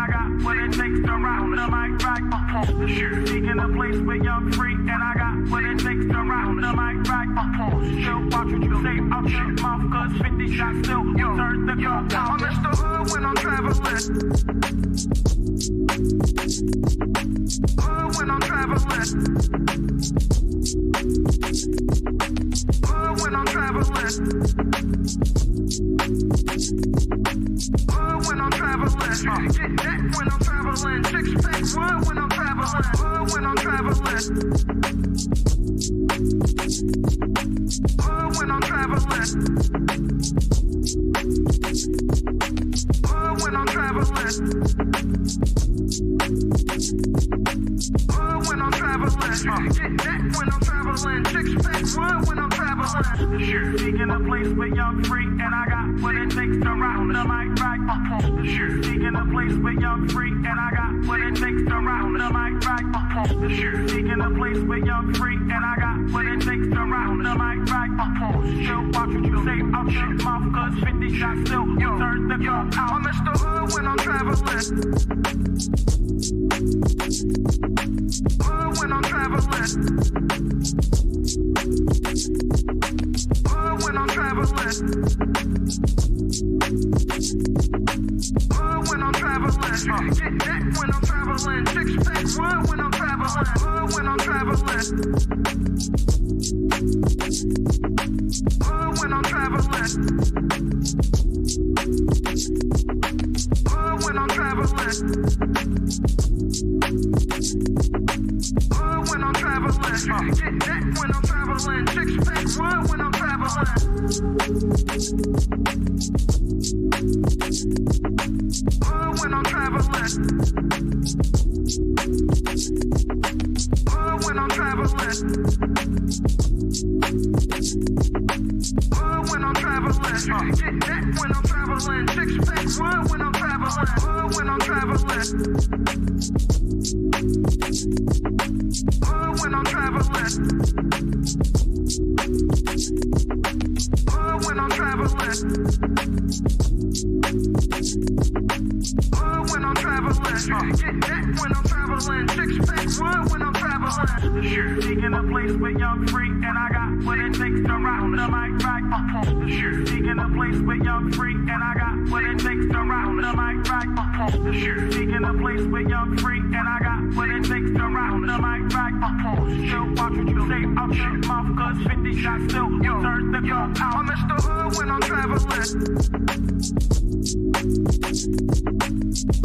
I got what it takes to rock the mic right. Seeking a place where you're free, and I got what it takes to rock the mic right. Still watch what you say out your mouth, cause 50 shots still turn the gun out. I'm Mr. Hood when I'm traveling. Hood when I'm traveling. Hood when I'm traveling. Hood when I'm traveling. Get that when I'm traveling. Six pack wood when I'm traveling. Hood when I'm traveling. Hood when I'm traveling. Hood when I'm traveling. Hood when I'm traveling. Get that when I'm traveling. Six pack wood when I'm traveling. Seeking a place where you're free, and I got what it takes to rock the mic right. Seeking a place where you're free, and I got what it takes to rock the mic right. Seeking a place where you're free, and I got what it takes to rock the mic right. Still watch what you say out your mouth, cause 50 shots still turn the gun out. I'm Mr. Hood when I'm traveling. Hood when I'm traveling. Hood when I'm traveling. Hood when I'm traveling. Get that when I'm traveling. Six pack wood when I'm traveling. Hood when I'm traveling. Hood when I'm traveling. Hood when I'm traveling. Hood when I'm traveling. Get that when I'm traveling. Six pack wood when I'm traveling. Hood when I'm traveling. Hood when I'm traveling. Hood when I'm traveling. Get that when I'm traveling. Six pack wood when I'm traveling. Hood when I'm traveling. Hood when I'm traveling. Hood when I'm traveling. Hood when I'm traveling. Get that when I'm traveling. Six pack wood when I'm traveling. Seeking a place where you're free, and I got what it takes to rock the mic right. Seeking a place where you're free, and I got what it takes to rock the mic right. Seeking a place where you're free, and I got what it takes to rock the mic right. Still watch what you say out your mouth, cause 50 shots still turn the gun out. I'm Mr. Hood when I'm traveling.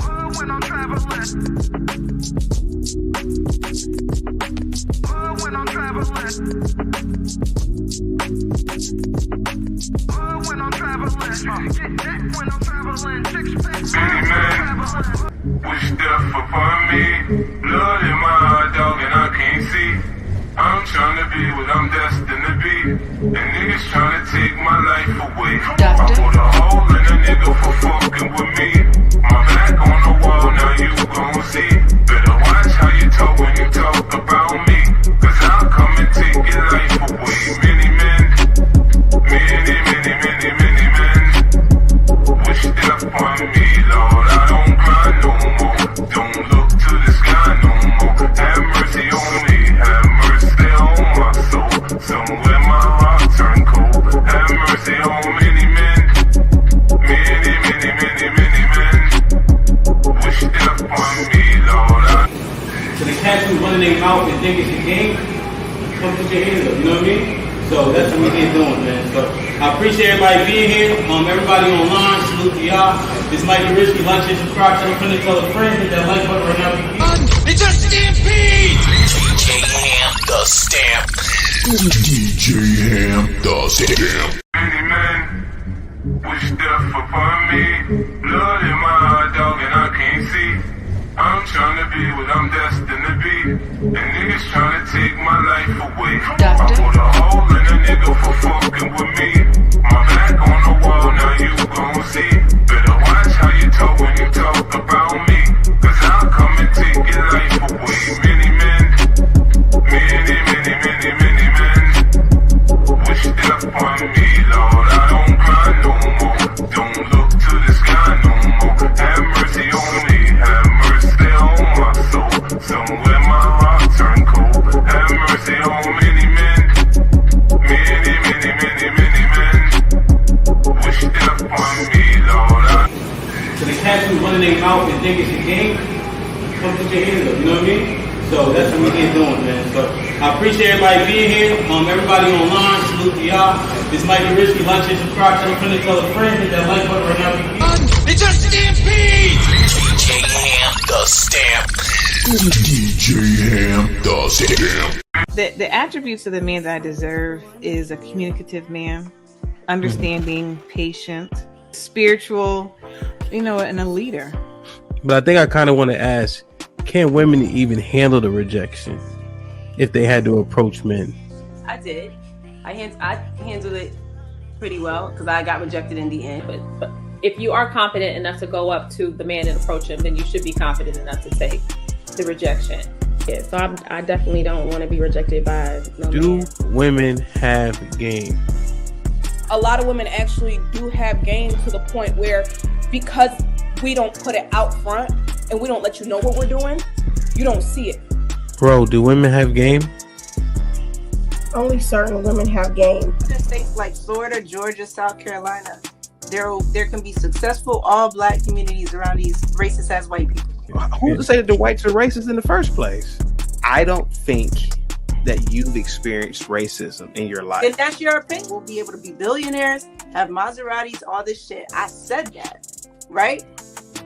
Hood when I'm traveling. Hood when I'm traveling. Hood when I'm traveling. Get that when I'm traveling. Six pack when I'm traveling. Wish death upon me. Blood in my heart, dog, and I can't see. I'm trying to be what I'm destined to be. And niggas trying to take my life away. I put a hole in a nigga for fucking with me. My back on the wall, now you gon' see. Better watch how you talk when you talk about me. Cause I'll come and take your life away. Many men, many men wish death upon me, Lord. I don't cry no more. Don't look to the sky no more. Have mercy on me. Have mercy on my soul. Somewhere my heart turned cold. Have mercy on many men. Many men wish death upon me, Lord. To the cats who running their mouth and think it's a game, come put your hands up, you know what I mean? So that's what we here doing, man. So I appreciate everybody being here. Everybody online, salute to y'all. This might be risky. Like, share, subscribe, tell a friend, tell a friend, hit that like button right now. It's a stampede! DJ Ham the Stampede. DJ Ham the Stampede. Many men wish death upon me. Blood in my heart, dog, and I can't see. I'm trying to be what I'm destined to be. And niggas trying to take my life away. I put a hole in a nigga for fucking with me. My back on the wall, now you gon' see. Better watch how you talk when you talk about me. Cause I'll come and take your life away. Many men, many men wish death upon me, Lord. I don't cry no more. Don't look to the sky no more. their mouth and think it's a game, come put your hands up, you know what I mean? So that's what we here doing, man. So I appreciate everybody being here. Everybody online, salute to y'all. This might be risky. Like and subscribe. Tell a friend, tell a friend. Hit that like button right now. It's a stampede! DJ Ham the Stampede. DJ Ham the Stampede. The attributes of the man that I deserve is a communicative man, understanding, patient, spiritual, and a leader. But I think I kind of want to ask, can women even handle the rejection if they had to approach men? I did. I handled it pretty well because I got rejected in the end. But if you are confident enough to go up to the man and approach him, then you should be confident enough to take the rejection. Yeah, so I definitely don't want to be rejected by no man. Do women have game? A lot of women actually do have game to the point where, because we don't put it out front and we don't let you know what we're doing, you don't see it. Bro, do women have game? Only certain women have game. In states like Florida, Georgia, South Carolina, there can be successful all black communities around these racist ass white people. Who's to say that the whites are racist in the first place? I don't think that you've experienced racism in your life. If that's your opinion, we'll be able to be billionaires, have Maseratis, all this shit. I said that, right?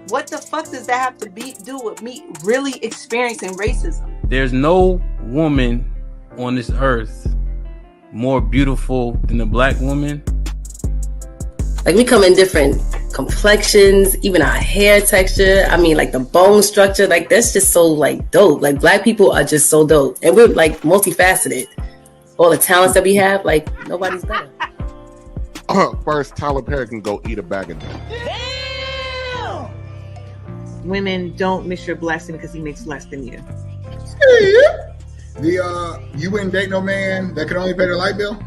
What the fuck does that have to do with me really experiencing racism? There's no woman on this earth more beautiful than a black woman. Like, we come in different complexions, even our hair texture. I mean, like the bone structure, like that's just so like dope. Like, black people are just so dope, and we're like multifaceted. All the talents that we have, like nobody's better. First, Tyler Perry can go eat a bag of them. Women, don't miss your blessing because he makes less than you. You wouldn't date no man that could only pay the light bill?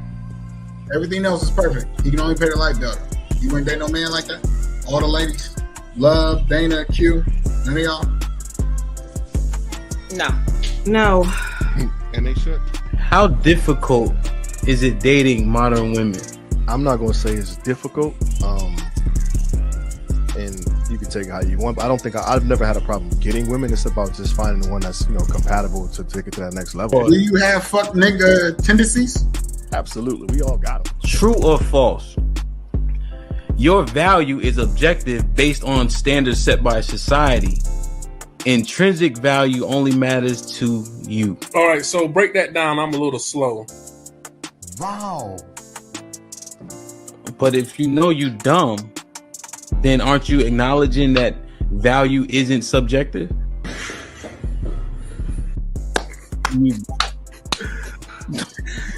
Everything else is perfect. He can only pay the light bill. You wouldn't date no man like that? All the ladies? Love, Dana, Q, none of y'all? No. And they should. How difficult is it dating modern women? I'm not going to say it's difficult. And you can take it how you want, but I don't think I've never had a problem getting women. It's about just finding the one that's compatible to take it to that next level. Do you have fuck nigga tendencies? Absolutely, we all got them. True or false? Your value is objective based on standards set by society. Intrinsic value only matters to you. All right, so break that down. I'm a little slow. Wow. But if you know you dumb, then aren't you acknowledging that value isn't subjective?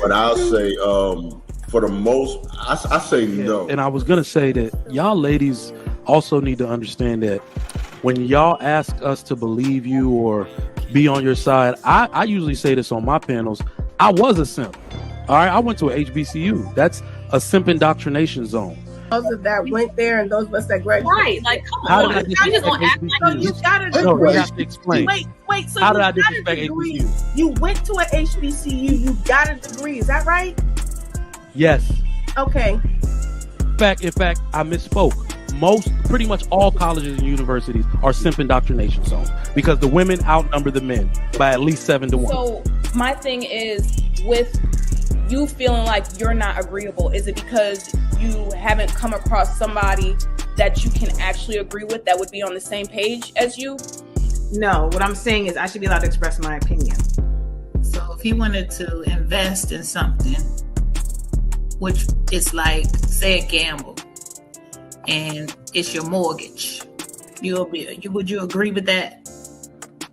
But I'll say, for the most, I say no. And I was going to say that y'all ladies also need to understand that when y'all ask us to believe you or be on your side, I usually say this on my panels, I was a simp. All right, I went to a HBCU. That's a simp indoctrination zone. Those that went there and those of us that graduated. Right, like, come on. You just gonna act like you got a degree. No, you have to explain. Wait, so how you did I got a disrespect degree. HBCU? You went to an HBCU, you got a degree, is that right? Yes. Okay. In fact, I misspoke. Pretty much all colleges and universities are simp indoctrination zones because the women outnumber the men by at least 7 to 1. So my thing is, with you feeling like you're not agreeable, is it because you haven't come across somebody that you can actually agree with that would be on the same page as you? No, what I'm saying is I should be allowed to express my opinion. So if he wanted to invest in something, which is like, say, a gamble, and it's your mortgage, would you agree with that?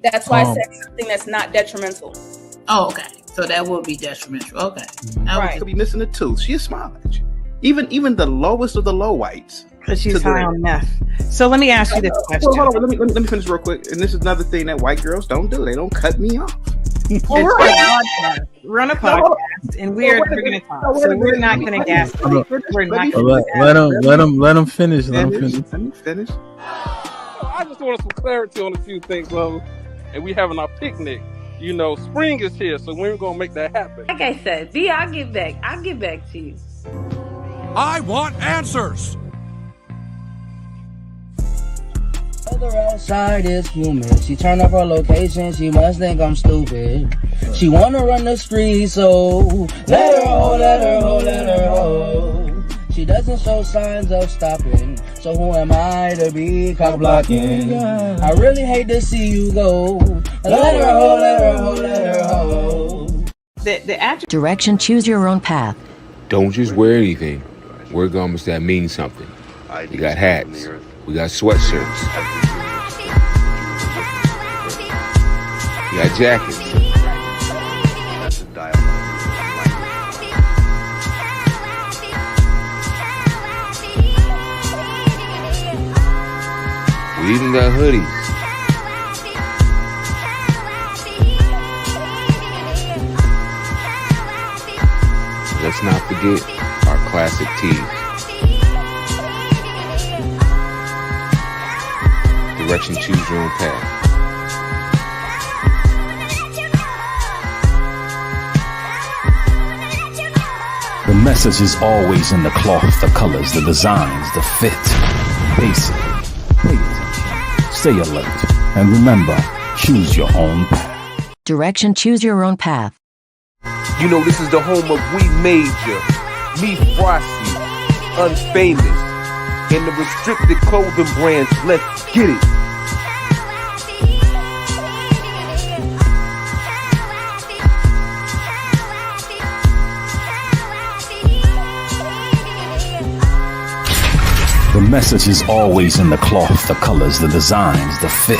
That's why I said something that's not detrimental. Oh, okay. So that would be detrimental. Okay. Right. Could be missing a tooth. She's smiling at you. Even the lowest of the low whites. Because she's high on meth. So let me ask you this question. Hold on. Let me finish real quick. And this is another thing that white girls don't do. They don't cut me off. Well, we're on a podcast, and we're going to talk. So we're not going to gas. We're not Let him finish. Let him finish. I just want some clarity on a few things, and we having our picnic. Spring is here, so we're gonna make that happen. Like I said, D, I'll get back to you. I want answers. Weather outside is humid. She turn up her location, she must think I'm stupid. She wanna run the street, so let her ho, let her ho, let her ho. She doesn't show signs of stopping, so who am I to be cock blocking? I really hate to see you go. Let her ho, let her ho, let her ho. The Direction, choose your own path. Don't just wear anything. Wear garments that mean something. We got hats. We got sweatshirts. We got jackets. We even got hoodies. Let's not forget our classic tees. Direction, choose your own path. The message is always in the cloth, the colors, the designs, the fit. Basically, pay attention, stay alert, and remember, choose your own path. Direction, choose your own path. You know, this is the home of We Major, Me Frosty, Unfamous, and the restricted clothing brands. Let's get it. The message is always in the cloth, the colors, the designs, the fit.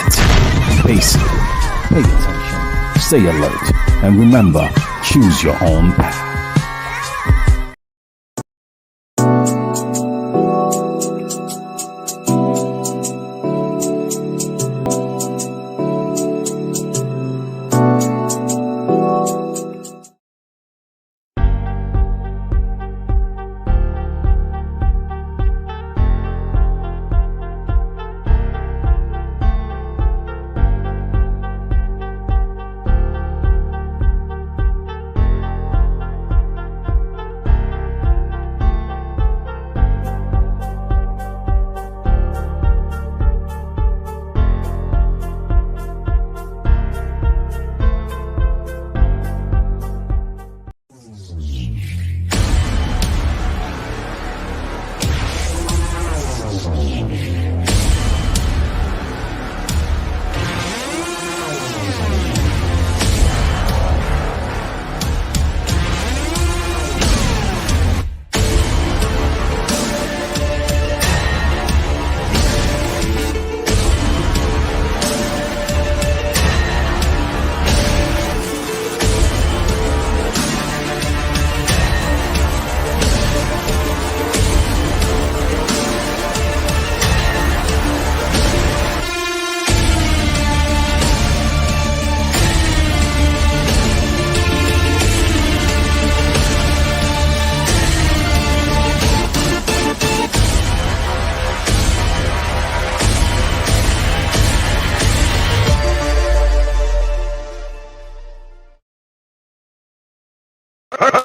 Basically, pay attention, stay alert, and remember, choose your own path.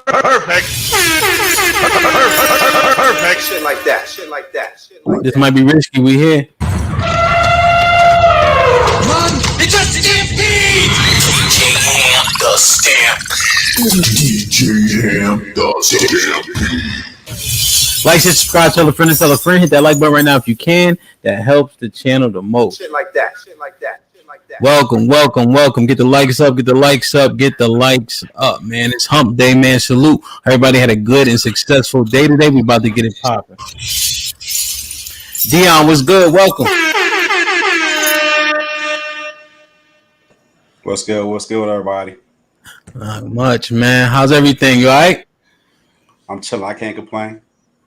Perfect. Perfect. Shit like that. Shit like that. Shit like This might be risky. We here. Run! It's just a stampede! DJ Ham the Stampede. DJ Ham the Stampede. Like, subscribe, tell a friend, tell a friend. Hit that like button right now if you can. That helps the channel the most. Shit like that. Shit like that. Shit like that. Welcome, welcome, welcome. Get the likes up, get the likes up, get the likes up, man. It's hump day, man. Salute. Everybody had a good and successful day today. We about to get it popping. Dion, what's good? Welcome. What's good? What's good with everybody? Not much, man. How's everything? You all right? I'm chilling. I can't complain.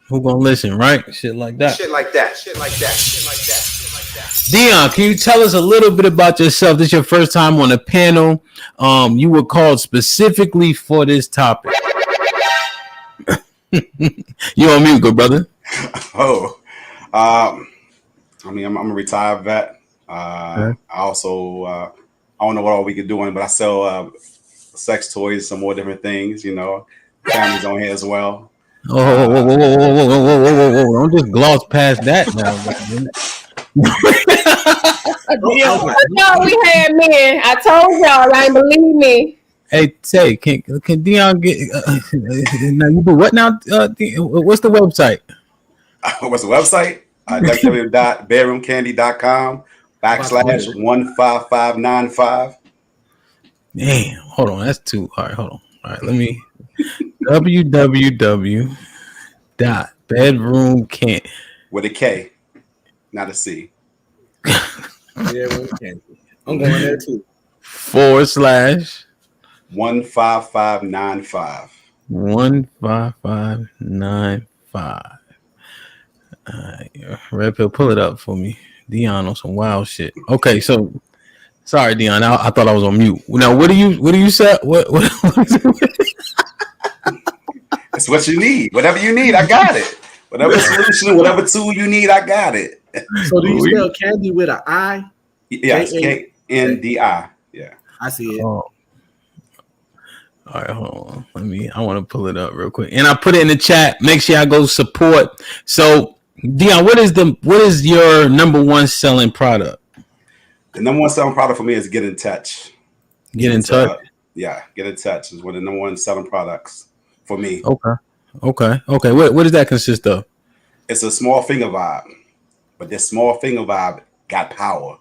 Who gonna listen, right? Shit like that. Shit like that. Shit like that. Shit like that. Shit like that. Dion, can you tell us a little bit about yourself? This is your first time on a panel. You were called specifically for this topic. You on mute, good brother. Oh, I mean, I'm a retired vet. I also, I don't know what all we could do, but I sell sex toys, some more different things. You know, families on here as well. Oh, whoa. Don't just gloss past that now. No, we had men. I told y'all, I ain't believe me. Hey, Tay, can Dion get now? You do what now? What's the website? What's the website? www.bedroomcandy.com/15595. Damn, hold on, that's too. All right, hold on. All right, let me www.bedroomcandy with a K, not a C. Yeah, I'm going there too. /15595. 15595. Red Pill, pull it up for me. Dion on some wild shit. Okay, so sorry, Dion. I thought I was on mute. Now, what do you say? What It's what you need. Whatever you need, I got it. Whatever solution, whatever tool you need, I got it. So do you spell candy with an I? Yes, KNDI. Yeah, I see it. Oh. All right, hold on. I want to pull it up real quick, and I put it in the chat. Make sure I go support. So, Dion, what is your number one selling product? The number one selling product for me is Get in Touch. Get in touch. Yeah, Get in Touch is one of the number one selling products for me. Okay. What does that consist of? It's a small finger vibe, but this small finger vibe got power.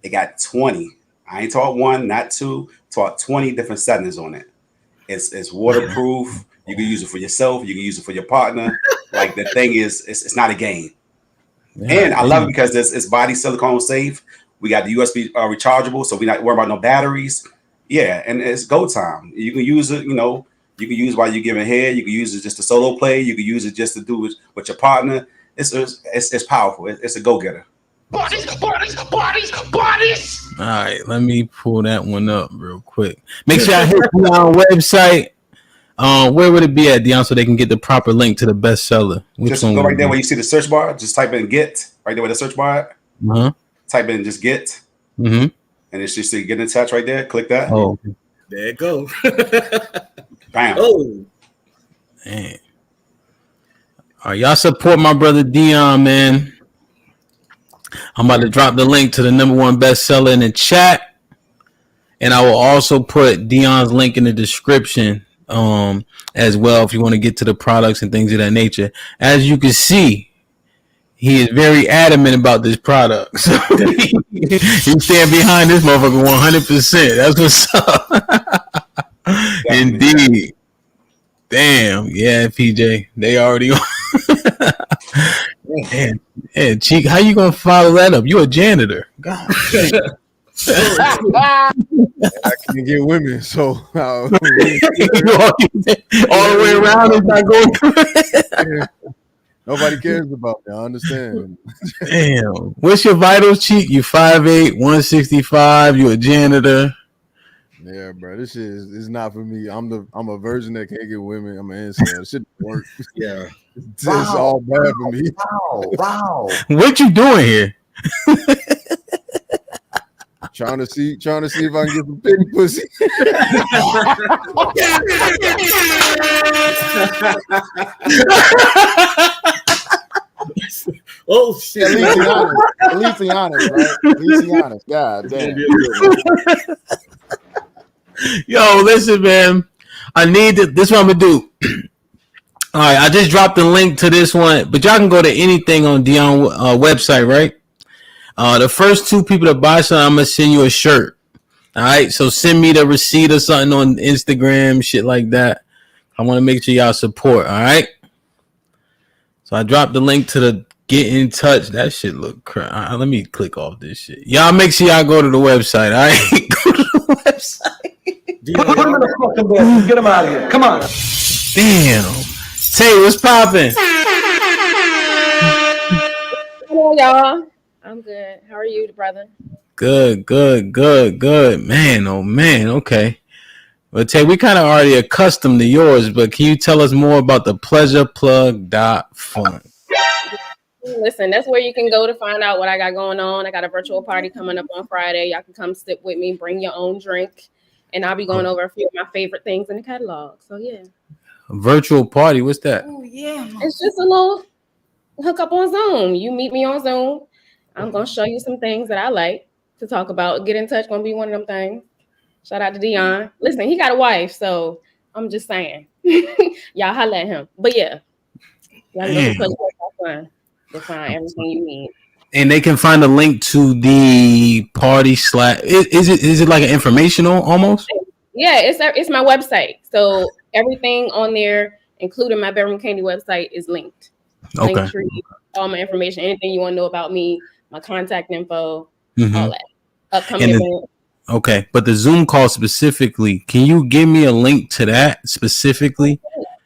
It got 20. I ain't taught one, not two. Taught 20 different settings on it. It's waterproof. You can use it for yourself. You can use it for your partner. Like the thing is, it's not a game. Yeah, and I love it because it's body silicone safe. We got the USB rechargeable, so we're not worried about no batteries. Yeah, and it's go time. You can use it, you can use while you're giving head. You can use it just to solo play. You can use it just to do it with your partner. It's powerful. It's a go-getter. Bodies. All right, let me pull that one up real quick. Make sure I hit Dion's website. Where would it be at, Dion, so they can get the proper link to the bestseller? Just go right there where you see the search bar. Just type in "get" right there with the search bar. Type in just "get," and it's just to Get in Touch right there. Click that. Oh, there it go. Bam. Oh, man. All right, y'all support my brother Dion, man. I'm about to drop the link to the number one bestseller in the chat, and I will also put Dion's link in the description as well if you want to get to the products and things of that nature. As you can see, he is very adamant about this product. So he stand behind this motherfucker 100%. That's what's up. Indeed. Damn. Yeah, PJ. They already Man, Cheek, how you gonna follow that up? You a janitor. God. I can't get women, so all the way around is not going. Yeah. Nobody cares about me. I understand. Damn. What's your vitals, Cheek? You 5'8", 165. You a janitor. Yeah, bro. This shit is not for me. I'm a virgin that can't get women. I'm an incel. This shit work. Yeah. It's all bad for me. Wow. What you doing here? Trying to see if I can get some pity pussy. Oh shit! At least be honest, right? At least be honest. God damn. Yo, listen, man. I need to. This is what I'm gonna do. All right, I just dropped the link to this one, but y'all can go to anything on Dion's website, right? The first two people to buy something, I'm gonna send you a shirt. All right, so send me the receipt or something on Instagram, shit like that. I want to make sure y'all support. All right. So I dropped the link to the Get in Touch. That shit look crap. Let me click off this shit. Y'all make sure y'all go to the website. All right, go to the website. Put him in the fucking bed. Get him out of here. Come on. Damn. Tay, what's popping? Hello, y'all. I'm good. How are you, brother? Good. Man, oh man, okay. Well, Tay, we kind of already accustomed to yours, but can you tell us more about the pleasureplug.fun? Listen, that's where you can go to find out what I got going on. I got a virtual party coming up on Friday. Y'all can come sit with me, bring your own drink, and I'll be going over a few of my favorite things in the catalog. So, yeah. A virtual party? What's that? Oh, yeah. It's just a little hook up on Zoom. You meet me on Zoom. I'm going to show you some things that I like. to talk about. Get in touch. Gonna be one of them things. Shout out to Dion. Listen, he got a wife, so I'm just saying. Y'all holla at him. But yeah, y'all can go to Polygamy to find everything you need. And they can find a link to the party slash. Is it like an informational almost? Yeah, it's my website. So everything on there, including my Bedroom Candy website, is linked. Okay. Linktree, all my information, anything you want to know about me, my contact info, all that. Upcoming event. Okay, but the Zoom call specifically, can you give me a link to that specifically?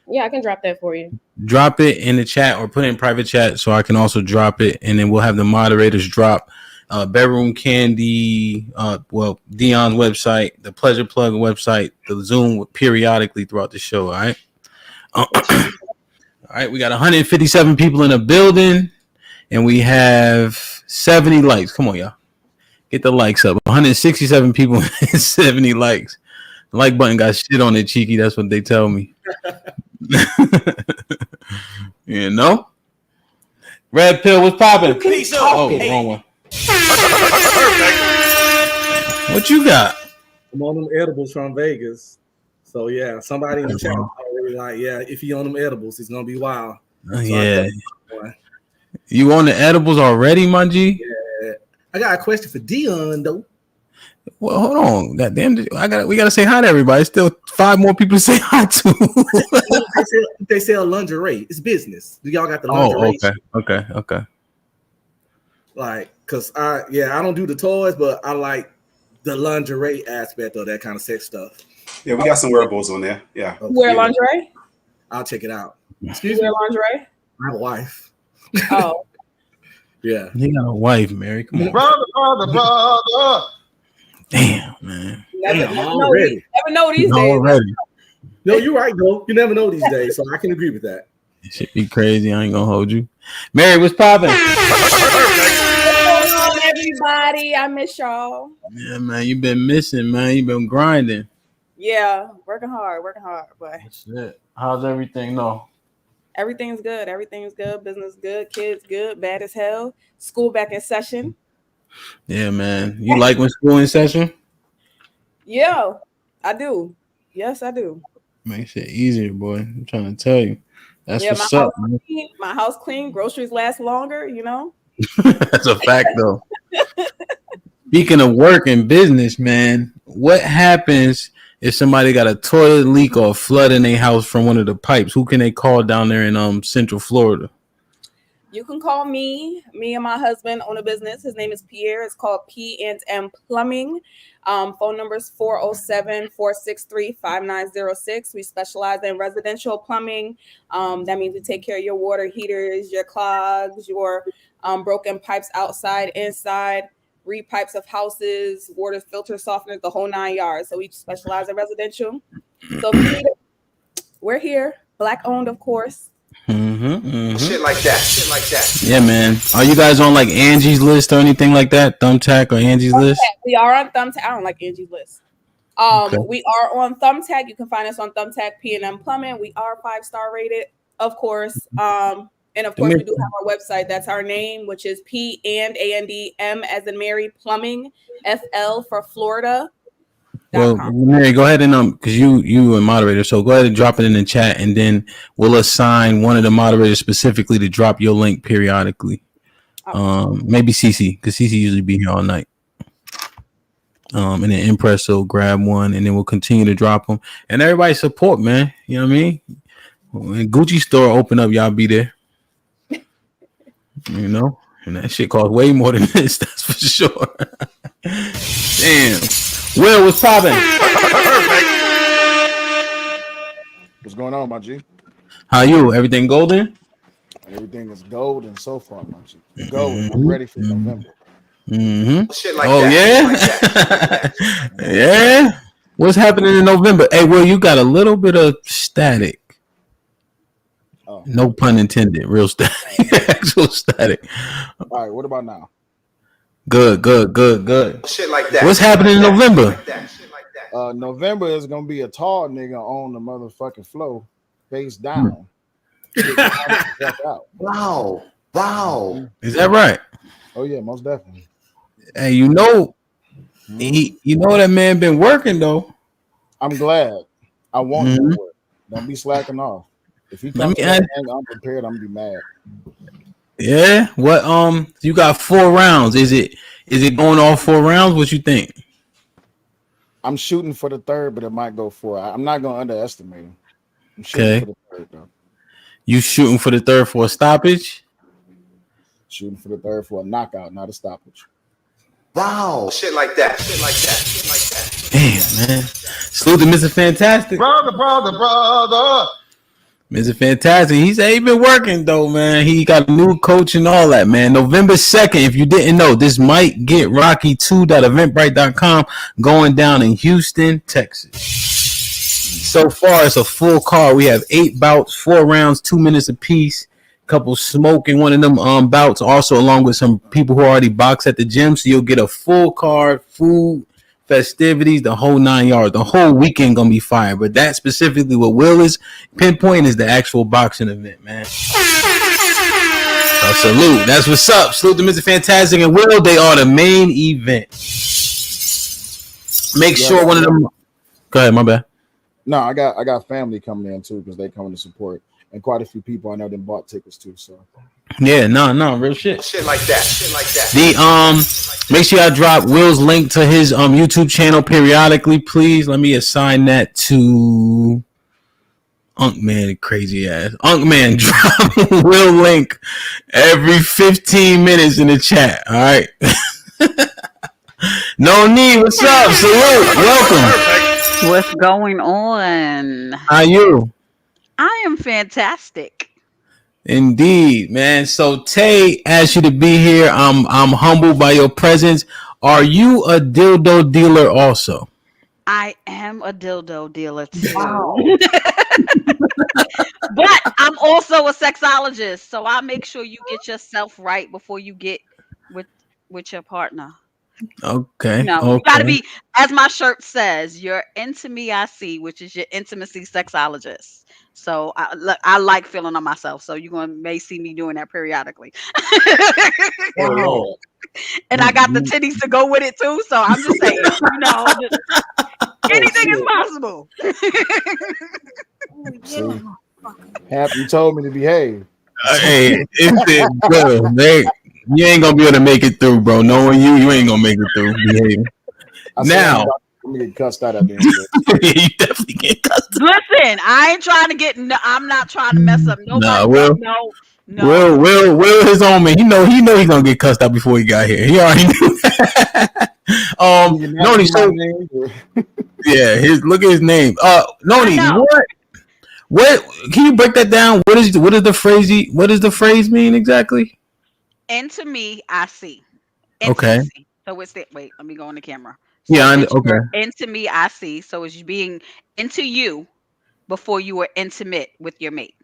Yeah, I can drop that for you. Drop it in the chat or put it in private chat so I can also drop it, and then we'll have the moderators drop Bedroom Candy, Dion's website, the Pleasure Plug website, the Zoom periodically throughout the show. All right. All right, we got 157 people in the building, and we have 70 likes. Come on, y'all. Get the likes up. 167 people and 70 likes. The like button got shit on it, cheeky. That's what they tell me. You know? Red pill, what's popping? Wrong one. What you got? I'm on them edibles from Vegas. So yeah, somebody in the chat already like, yeah, if you on them edibles, it's gonna be wild. Yeah. You on the edibles already, my G? Yeah. I got a question for Dion though. Well, hold on. Goddamn, we gotta say hi to everybody. Still 5 more people to say hi to. they sell lingerie. It's business. Y'all got the lingerie. Okay. Like, cause I don't do the toys, but I like the lingerie aspect of that kind of sex stuff. Yeah, we got some wearables on there. Yeah. Wear lingerie? I'll check it out. Excuse me? Lingerie? I have a wife. Oh. Yeah. You got a wife, Mary. Come on. Brother. Damn, man. Never know these days. Already. No, you're right, though. You never know these days, so I can agree with that. It should be crazy. I ain't gonna hold you. Mary, what's popping? What's going on, everybody? I miss y'all. Yeah, man, you been missing, man. You been grinding. Yeah, working hard, but That's it. How's everything? No. Everything's good. Business good. Kids good. Bad as hell. School back in session. Yeah, man. You like when school in session? Yeah, I do. Yes, I do. Makes it easier, boy. I'm trying to tell you. That's what's my up, house man. clean, my house clean. Groceries last longer. You know. That's a fact, though. Speaking of work and business, man, what happens if somebody got a toilet leak or a flood in their house from one of the pipes? Who can they call down there in Central Florida? You can call me. Me and my husband own a business. His name is Pierre. It's called P&M Plumbing. Phone number is 407-463-5906. We specialize in residential plumbing. That means we take care of your water heaters, your clogs, your broken pipes outside, inside, re-pipes of houses, water filter softeners, the whole 9 yards. So we specialize in residential. So if you need it, we're here. Black owned, of course. Shit like that. Yeah, man. Are you guys on like Angie's List or anything like that? Thumbtack or Angie's List? We are on Thumbtack. I don't like Angie's List. Okay. We are on Thumbtack. You can find us on Thumbtack P&M Plumbing. We are 5-star rated, of course. And of course, we do have our website. That's our name, which is P&ANDM as in Mary Plumbing, FL for Florida. Well, Mary, go ahead and because you a moderator, so go ahead and drop it in the chat, and then we'll assign one of the moderators specifically to drop your link periodically. Maybe CC, because CC usually be here all night. And then Impress will grab one, and then we'll continue to drop them. And everybody support, man. You know what I mean? When Gucci store open up, y'all be there. You know, and that shit costs way more than this. That's for sure. Damn. Will, what's popping? What's going on, my G? How you? Everything golden? Everything is golden so far, my G. Golden. I'm ready for November. Shit like that. Yeah? Yeah? What's happening in November? Hey, Will, you got a little bit of static. Oh. No pun intended. Real static. Actual static. All right, what about now? Good. Shit like that. What's happening in November? November is gonna be a tall nigga on the motherfucking floor, face down. Wow. Is that right? Oh yeah, most definitely. Hey, you know You know that man been working though. I'm glad. I want Mhm. more work. Don't be slacking off. If he comes to that end, I'm prepared. I'm gonna be mad. Yeah. What? You got 4 rounds. Is it going all 4 rounds? What you think? I'm shooting for the third, but it might go 4. I'm not gonna underestimate him. I'm shooting Okay. for the third though. You shooting for the third for a stoppage? Shooting for the third for a knockout, not a stoppage. Wow. Shit like that. Shit like that. Shit like that. Damn, man. Salute to Mr. Fantastic. Brother. Mr. Fantastic. He said he been working though, man. He got a new coach and all that, man. November 2nd, if you didn't know, this might get Rocky2.eventbrite.com going down in Houston, Texas. So far, it's a full card. We have 8 bouts, 4 rounds, 2 minutes apiece. Couple smoking one of them bouts, also along with some people who already box at the gym. So you'll get a full card, food, festivities, the whole 9 yards. The whole weekend gonna be fire. But that specifically, what Will is pinpointing is the actual boxing event, man. So salute. That's what's up. Salute to Mr. Fantastic and Will. They are the main event. Make sure one of them. Go ahead, my bad. No, I got family coming in too because they coming to support, and quite a few people I know them bought tickets too. So Yeah, no, real shit. Shit like that. Shit like that. Make sure I drop Will's link to his YouTube channel periodically, please. Let me assign that to Unk Man, crazy ass. Unk Man, drop Will link every 15 minutes in the chat. All right. No need. What's up? Salute. Welcome. What's going on? How you? I am fantastic. Indeed, man. So Tay asked you to be here. I'm humbled by your presence. Are you a dildo dealer also? I am a dildo dealer too. Wow. But I'm also a sexologist, so I make sure you get yourself right before you get with your partner. Okay. No, you gotta be, as my shirt says, you're into me, I see, which is your intimacy sexologist. So I like feeling on myself. So you're may see me doing that periodically. Oh, and I got the titties to go with it too. So I'm just saying, anything is possible. You told me to behave. Hey, you ain't gonna be able to make it through, bro. Knowing you ain't gonna make it through. Now, I'm gonna get cussed out at the end. You definitely get cussed out. Listen, I ain't trying to get. I'm not trying to mess up nobody. Nah, Will. No. Will, his own man. He know he's gonna get cussed out before he got here. He already knew that. Noni, so yeah, look at his name. Noni, what? Can you break that down? What is the phrase? What does the phrase mean exactly? Into me, I see. Okay. Intimacy. So it's that. Wait, let me go on the camera. So Yeah. Okay. Into me, I see. So it's being into you before you were intimate with your mate.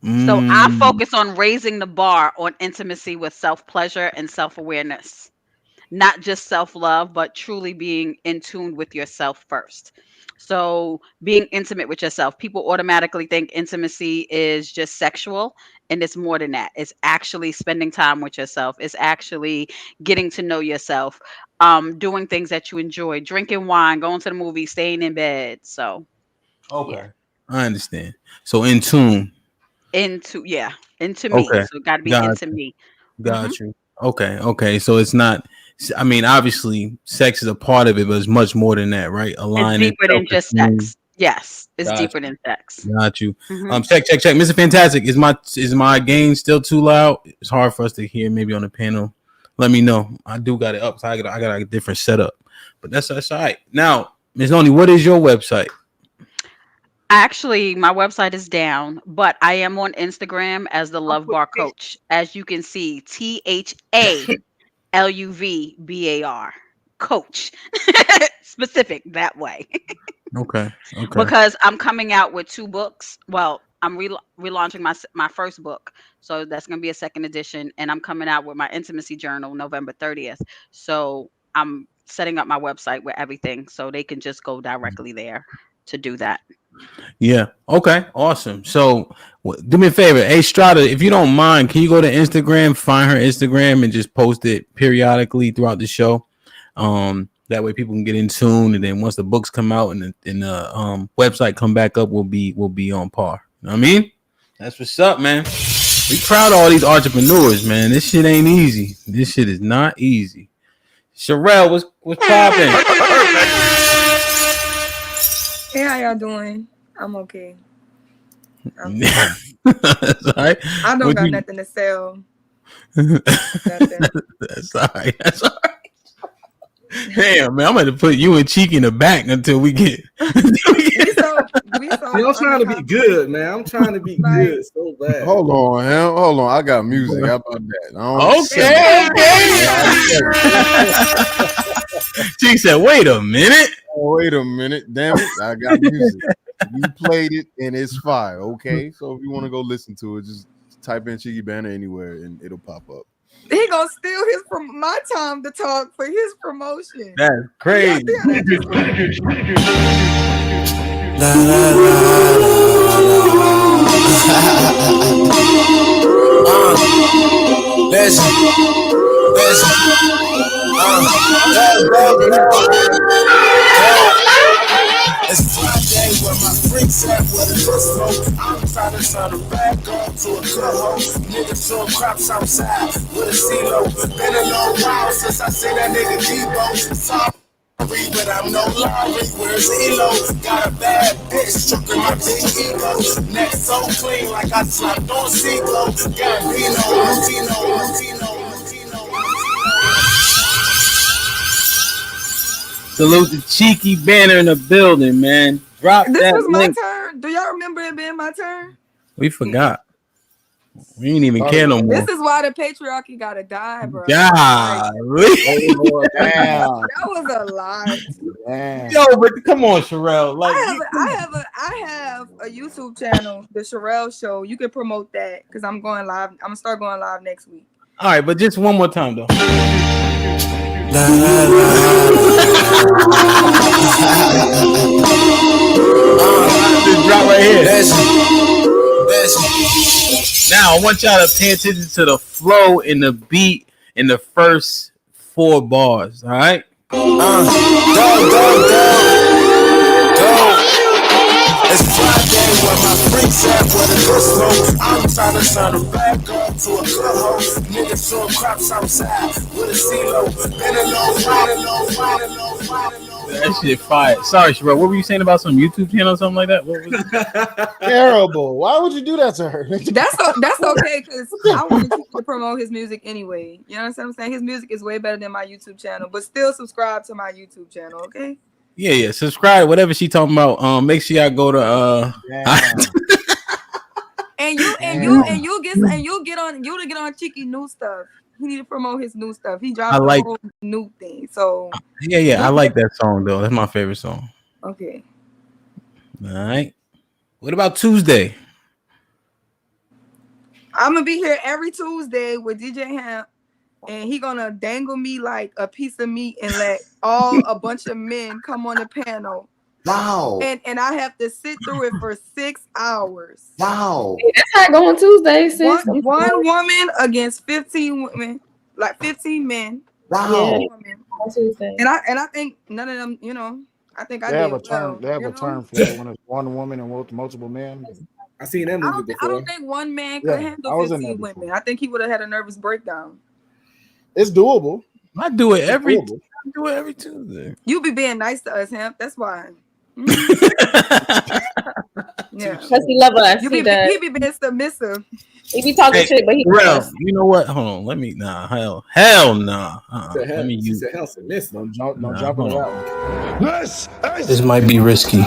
So I focus on raising the bar on intimacy with self-pleasure and self-awareness. Not just self-love, but truly being in tune with yourself first. So being intimate with yourself, people automatically think intimacy is just sexual, and it's more than that. It's actually spending time with yourself. It's actually getting to know yourself, doing things that you enjoy, drinking wine, going to the movie, staying in bed. So okay, yeah. I understand. So in tune. Into me. Okay. So it got to be into me. Got you. Okay. So it's not. I mean, obviously, sex is a part of it, but it's much more than that, right? It's deeper than just sex. Yes, it's deeper than sex. Got you. Check. Mr. Fantastic, is my gain still too loud? It's hard for us to hear. Maybe on the panel. Let me know. I do got it up, so I got a different setup, but that's all right. Now, Ms. Noni, what is your website? Actually, my website is down, but I am on Instagram as the Love Bar Coach. As you can see, THALUVBAR Coach. Specific that way. Okay. Because I'm coming out with 2 books. Well, I'm relaunching my first book. So that's going to be a second edition. And I'm coming out with my intimacy journal November 30th. So I'm setting up my website with everything so they can just go directly there to do that. Yeah. Okay. Awesome. So do me a favor. Hey, Strata, if you don't mind, can you go to Instagram, find her Instagram and just post it periodically throughout the show? That way people can get in tune, and then once the books come out and the website come back up, we'll be on par. You know what I mean? That's what's up, man. We proud of all these entrepreneurs, man. This shit ain't easy. This shit is not easy. Sherelle, what's poppin'? Hey, how y'all doing? I'm okay. That's all right. I don't got nothing to sell. That's all right. That's all right. Damn, man, I'm going to put you and Cheeky in the back until we get. I'm trying to be good, man. I'm trying to be good so bad. Hold on, Ham. Hold on. I got music. How about that? Okay. Cheeky said, wait a minute. Wait a minute. Damn it. I got music. You played it and it's fire. Okay. So if you want to go listen to it, just type in Cheeky Banner anywhere and it'll pop up. He gonna steal his from my time to talk for his promotion. That's crazy. It's Friday where my freaks at with a good smoke. I'm trying to turn the back on to a good hoe. Niggas throwing crops outside with a CeeLo. Been a long while since I seen that nigga Debo. Sorry, but I'm no Larry. Where's Elo? Got a bad bitch stroking my big ego. Neck so clean like I slapped on Seaglow. Gambino. Salute the Cheeky Banner in the building, man. Drop This that was my link. turn. Do y'all remember it being my turn? We forgot. We ain't even care no more. This is why the patriarchy gotta die, bro. God, That was a lot. Damn. Yo, but come on, Sherelle. Like, I have a YouTube channel, the Sherelle Show. You can promote that because I'm going live. I'm gonna start going live next week. all right, but just one more time though. Drop right here. Now I want y'all to pay attention to the flow and the beat in the first 4 bars. All right. It's Friday where my freaks at with a good smoke. I'm trying to turn the back on to a good hoe. Niggas throwing crops outside with a CeeLo. Been a low. That shit fire. Sorry, Sherelle. What were you saying about some YouTube channel or something like that? What was it? Terrible. Why would you do that to her? That's okay because I wanted to promote his music anyway. You know what I'm saying? His music is way better than my YouTube channel, but still subscribe to my YouTube channel, okay? Yeah. Subscribe, whatever she talking about. Make sure y'all go to you'll get on Cheeky new stuff. He need to promote his new stuff. He dropped a whole new thing. So yeah. I like that song though. That's my favorite song. Okay. All right. What about Tuesday? I'm gonna be here every Tuesday with DJ Ham, and he gonna dangle me like a piece of meat and let a bunch of men come on the panel. Wow. And I have to sit through it for 6 hours. Wow. Hey, that's how I go on Tuesday. Sis. One woman against 15 women, like 15 men. Wow. Yeah. And I think none of them, I think I They have did a term. well, They have a term for it when it's one woman and multiple men. I seen that movie before. I don't think one man could handle 15 women. I think he would have had a nervous breakdown. It's doable. I do it every Tuesday. You be being nice to us, Hemp. That's why. Yeah, because he love us. He be being submissive. He be talking shit, but he. Ralph, you know what? Hold on. Let me. Hell nah. Let me use. Don't jump on that. This might be risky.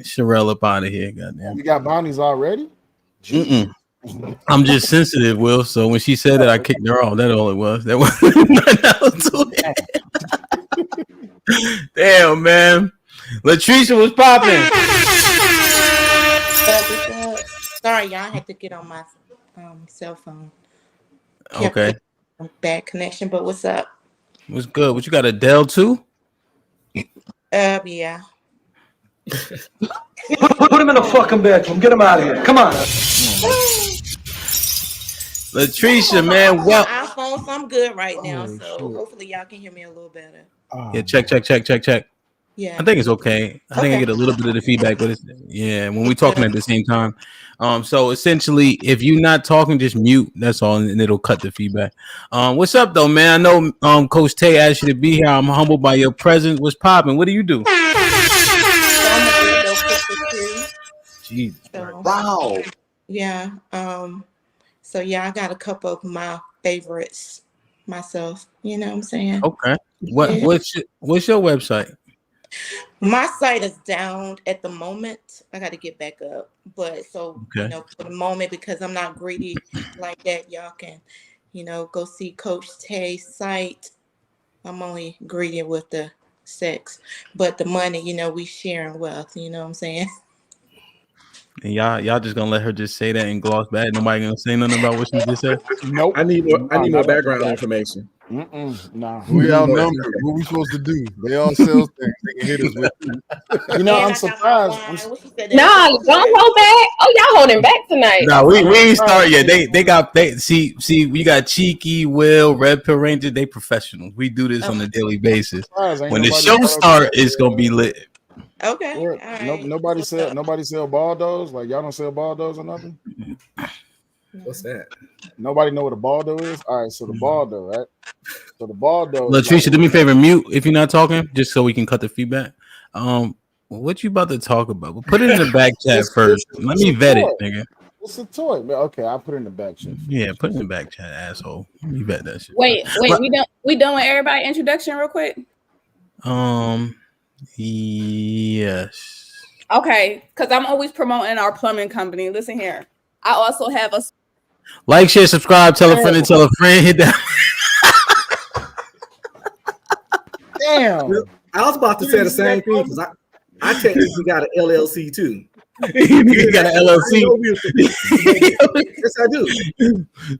Sherelle up out of here, goddamn. You got bounties already? I'm just sensitive, Will. So when she said that, I kicked her off. That's all it was. That was nothing else to it. Damn, man. Latricia was popping. Sorry, y'all. I had to get on my cell phone. Okay. Bad connection, but what's up? What's good? What you got, a Dell too? Yeah. Put him in the fucking bedroom. Get him out of here. Come on. Latricia, man. Well, phone, so I'm good right now. Oh, So shit. hopefully y'all can hear me a little better. Yeah, check. Yeah. I think it's okay. I think I get a little bit of the feedback, but it's when we're talking at the same time. So essentially, if you're not talking, just mute. That's all, and it'll cut the feedback. What's up, though, man? I know Coach Tay asked you to be here. I'm humbled by your presence. What's popping? What do you do? Jesus. So, Wow. yeah. So yeah, I got a couple of my favorites myself. You know what I'm saying? Okay. Yeah. What's your website? My site is down at the moment. I got to get back up, but so Okay. for the moment, because I'm not greedy like that, y'all can, go see Coach Tay's site. I'm only greedy with the sex, but the money, we sharing wealth. You know what I'm saying? And y'all just gonna let her just say that and gloss back? Nobody gonna say nothing about what she just said? Nope. I need more background information. Nah. We outnumbered. What we supposed to do? They all sell things. They can hit us with. I'm surprised. Nah, don't hold back. Oh, y'all holding back tonight. Nah, we ain't start yet. They see we got Cheeky, Will, Red Pill Ranger. They professionals. We do this on a daily basis. When the show start, it's gonna be lit. Okay. Nobody sell Baldos. Like y'all don't sell Baldos or nothing. What's that? Nobody know what a Baldo is. All right, so the Baldo, right? So the Baldo. Latricia, do me a favor, mute if you're not talking, just so we can cut the feedback. What you about to talk about? Well, put it in the back chat first. Let me vet it, nigga. It's a toy. Okay, I'll put it in the back chat. Yeah, put it in the back chat, asshole. Let me vet that shit. Wait, we done with everybody introduction real quick? Yes. Okay, because I'm always promoting our plumbing company. Listen here. I also have a like, share, subscribe, tell a friend and tell a friend. Hit that. Damn. I was about to say the same thing because I technically got an LLC too. You got an LLC. Yes, I do.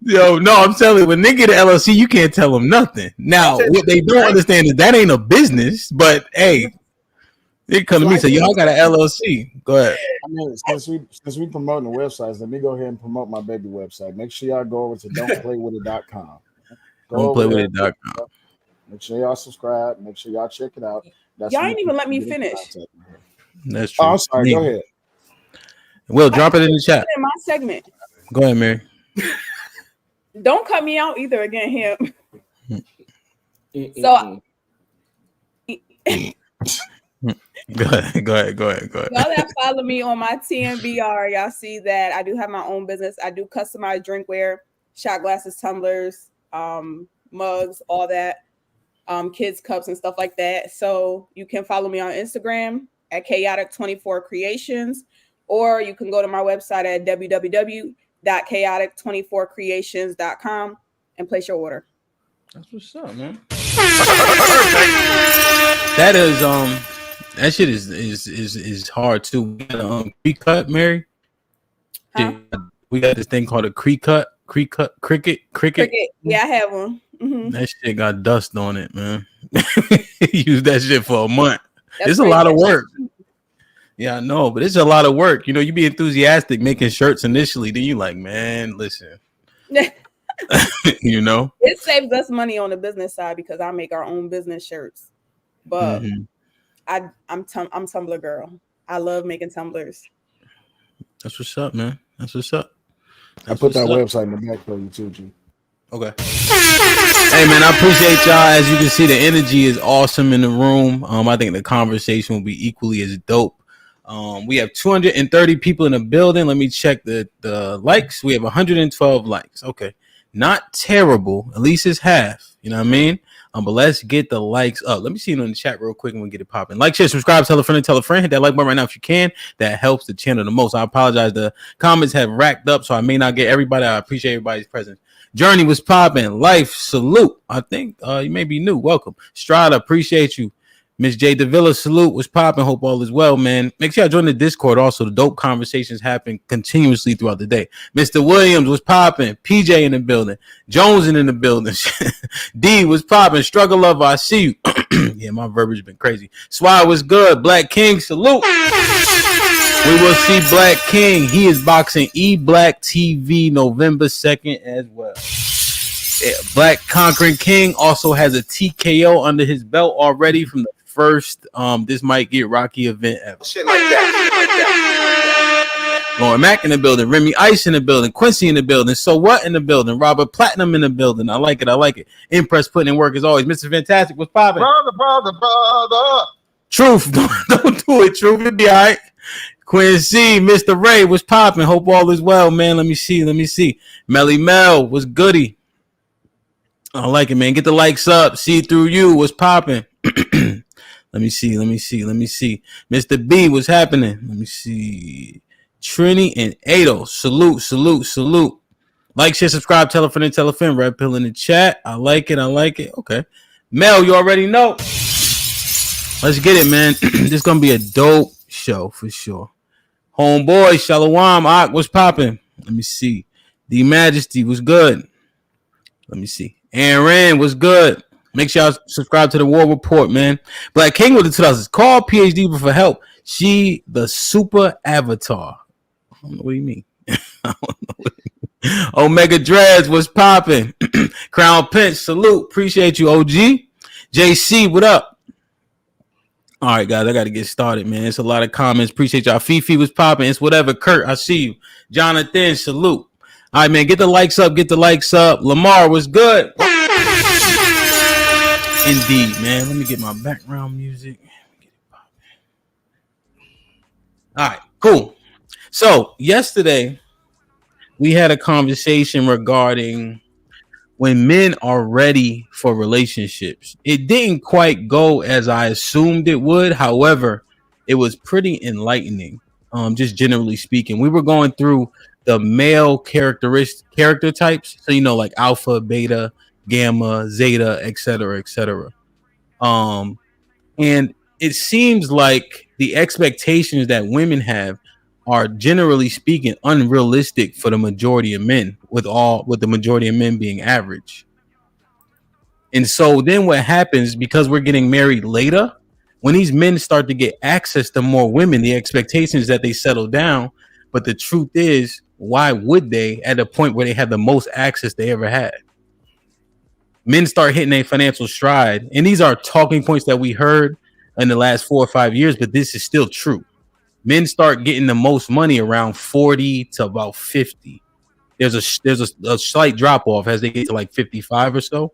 Yo, no, I'm telling you, when they get an LLC, you can't tell them nothing. Now, what they don't understand is that ain't a business, but hey, they come to me and say, y'all got an LLC. Go ahead. I mean, since we promoting the websites, let me go ahead and promote my baby website. Make sure y'all go over to don'tplaywithit.com. Don'tplaywithit.com. Make sure y'all subscribe. Make sure y'all check it out. Y'all ain't even let me finish. That's true. Oh, I'm sorry. Go ahead. Will, drop it in the chat. In my segment. Go ahead, Mary. Don't cut me out either again here. So Go ahead. Y'all that follow me on my TMBR, y'all see that I do have my own business. I do customized drinkware, shot glasses, tumblers, mugs, all that, kids cups and stuff like that. So you can follow me on Instagram at chaotic24creations, or you can go to my website at www.chaotic24creations.com and place your order. That's what's up, man. That is that shit is hard too. We got a pre-cut, Mary. Huh? We got this thing called a cricket. Yeah, I have one. Mm-hmm. That shit got dust on it, man. Use that shit for a month. It's a crazy. lot of work. Yeah, I know, but it's a lot of work. You be enthusiastic making shirts initially, then you like, man, listen. It saves us money on the business side because I make our own business shirts. But I'm Tumblr girl. I love making tumblers. That's what's up, man. That's what's up. I put that website in the back for you too, G. Okay. Hey, man, I appreciate y'all. As you can see, the energy is awesome in the room. I think the conversation will be equally as dope. We have 230 people in the building. Let me check the likes. We have 112 likes. Okay. Not terrible. At least it's half. You know what I mean? But let's get the likes up. Let me see it in the chat real quick and we'll get it popping. Like, share, subscribe, tell a friend and tell a friend. Hit that like button right now if you can. That helps the channel the most. I apologize. The comments have racked up, so I may not get everybody. I appreciate everybody's presence. Journey was popping. Life, salute. I think you may be new. Welcome. Strada, appreciate you. Miss J. Davila, salute. Was popping. Hope all is well, man. Make sure y'all join the Discord. Also, the dope conversations happen continuously throughout the day. Mr. Williams was popping. PJ in the building. Jones in the building. D was popping. Struggle Lover, I see you. Yeah, my verbiage has been crazy. Swag was good. Black King, salute. We will see Black King. He is boxing E Black TV November 2nd as well. Black Conquering King also has a TKO under his belt already from the first This Might Get Rocky event ever. Shit like that. Lauren Mack in the building, Remy Ice in the building, Quincy in the building, So What in the building, Robert Platinum in the building. I like it. Impress putting in work as always. Mr. Fantastic, what's popping? Brother. Truth, don't do it, Truth. It'll be all right. Quincy, Mr. Ray, what's popping? Hope all is well, man. Let me see. Melly Mel, what's goody? I like it, man. Get the likes up. See through you, what's popping? Let me see. Mr. B, what's happening? Let me see. Trini and Ado, salute. Like, share, subscribe, tell a friend, Red Pill in the chat. I like it. Okay. Mel, you already know. Let's get it, man. This is going to be a dope show for sure. Homeboy, Shalom, Ak, what's popping? Let me see. D Majesty, what's good? Let me see. Aaron, what's good? Make sure y'all subscribe to the War Report, man. Black King with the 2000s. Call PhD for help. She the super avatar. I don't know what you mean. Omega Dreads, what's popping? Crown Pinch, salute. Appreciate you, OG. JC, what up? All right, guys, I got to get started, man. It's a lot of comments. Appreciate y'all. Fifi was popping. It's whatever. Kurt, I see you. Jonathan, salute. All right, man, get the likes up. Lamar, was good? Indeed, man. Let me get my background music. All right, cool. So yesterday, we had a conversation regarding when men are ready for relationships. It didn't quite go as I assumed it would. However, it was pretty enlightening. Just generally speaking, we were going through the male character types. So, like alpha, beta, gamma, zeta, etc. And it seems like the expectations that women have are generally speaking unrealistic for the majority of men, with the majority of men being average. And so then what happens, because we're getting married later, when these men start to get access to more women, the expectation is that they settle down. But the truth is, why would they at a point where they had the most access they ever had? Men start hitting a financial stride. And these are talking points that we heard in the last 4 or 5 years, but this is still true. Men start getting the most money around 40 to about 50. There's a slight drop off as they get to like 55 or so.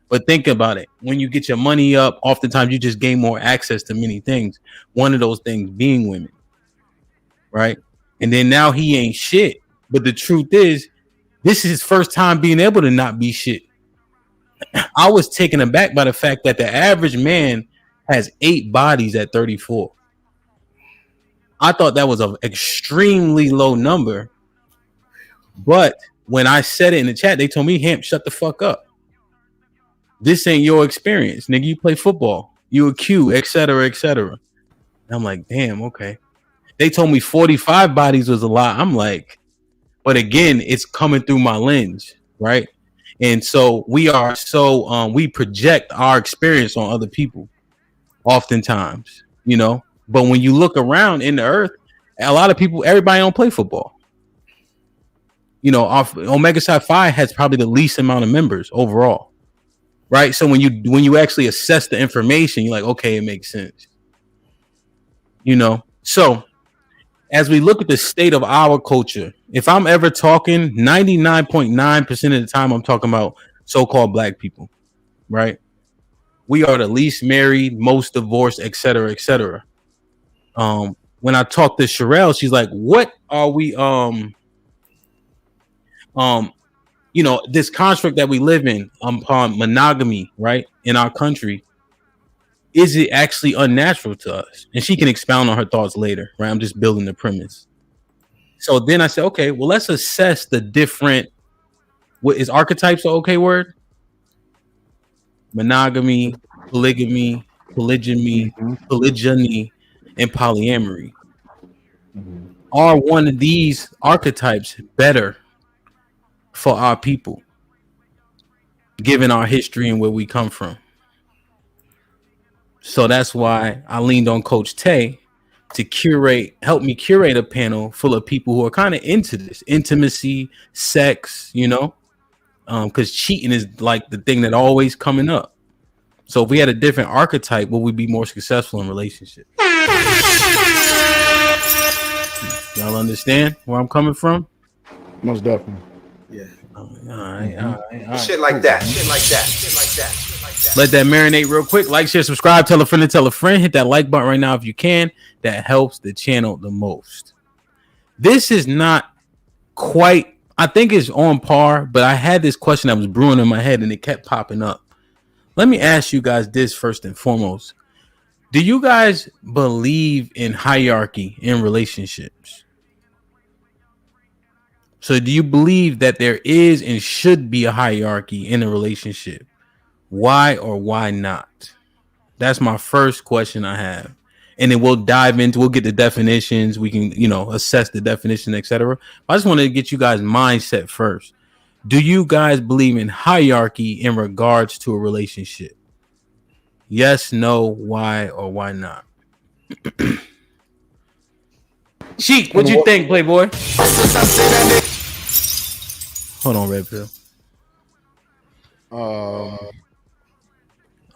But think about it. When you get your money up, oftentimes you just gain more access to many things. One of those things being women, right? And then now he ain't shit. But the truth is, this is his first time being able to not be shit. I was taken aback by the fact that the average man has 8 bodies at 34. I thought that was an extremely low number. But when I said it in the chat, they told me, Hamp, shut the fuck up. This ain't your experience. Nigga, you play football. You a Q, etc. And I'm like, damn, okay. They told me 45 bodies was a lot. I'm like, but again, it's coming through my lens, right? And so we we project our experience on other people oftentimes, But when you look around in the earth, a lot of people, everybody don't play football. Omega Psi Phi has probably the least amount of members overall, right? So when you actually assess the information, you're like, okay, it makes sense. So as we look at the state of our culture, if I'm ever talking, 99.9% of the time, I'm talking about so-called black people, right? We are the least married, most divorced, etc. When I talked to Sherelle, she's like, what are we, this construct that we live in upon monogamy, right? In our country, is it actually unnatural to us? And she can expound on her thoughts later, right? I'm just building the premise. So then I said, okay, well, let's assess the different, what is archetypes an okay word? Monogamy, polygamy, polygyny, and polyamory. Are one of these archetypes better for our people, given our history and where we come from? So that's why I leaned on Coach Tay to help me curate a panel full of people who are kind of into this intimacy, sex, because cheating is like the thing that always coming up. So if we had a different archetype, would we be more successful in relationships? Y'all understand where I'm coming from? Most definitely. Yeah. All right. Shit like that. Shit like that. Let that marinate real quick. Like, share, subscribe, tell a friend to tell a friend. Hit that like button right now if you can. That helps the channel the most. This is not quite, I think it's on par, but I had this question that was brewing in my head and it kept popping up. Let me ask you guys this first and foremost. Do you guys believe in hierarchy in relationships? So do you believe that there is and should be a hierarchy in a relationship? Why or why not? That's my first question I have. And then we'll dive into, we'll get the definitions. We can, assess the definition, etc. I just want to get you guys' mindset first. Do you guys believe in hierarchy in regards to a relationship? Yes, no, why, or why not? Sheik, what you think, Playboy? Hold on, Red Pill.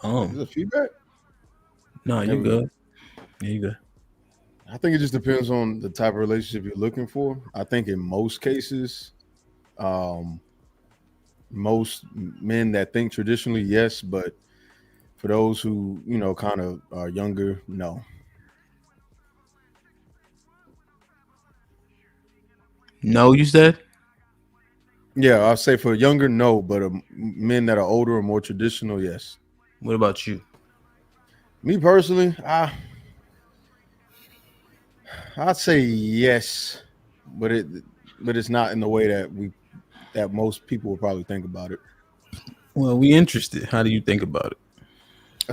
Is it feedback? No, you good. Yeah, you good. I think it just depends on the type of relationship you're looking for. I think in most cases, most men that think traditionally, yes, but for those who, kind of are younger, no. No, you said? Yeah, I'll say for younger, no, but men that are older or more traditional, yes. What about you? Me personally, I'd say yes, but it's not in the way that most people would probably think about it. Well, we interested. How do you think about it?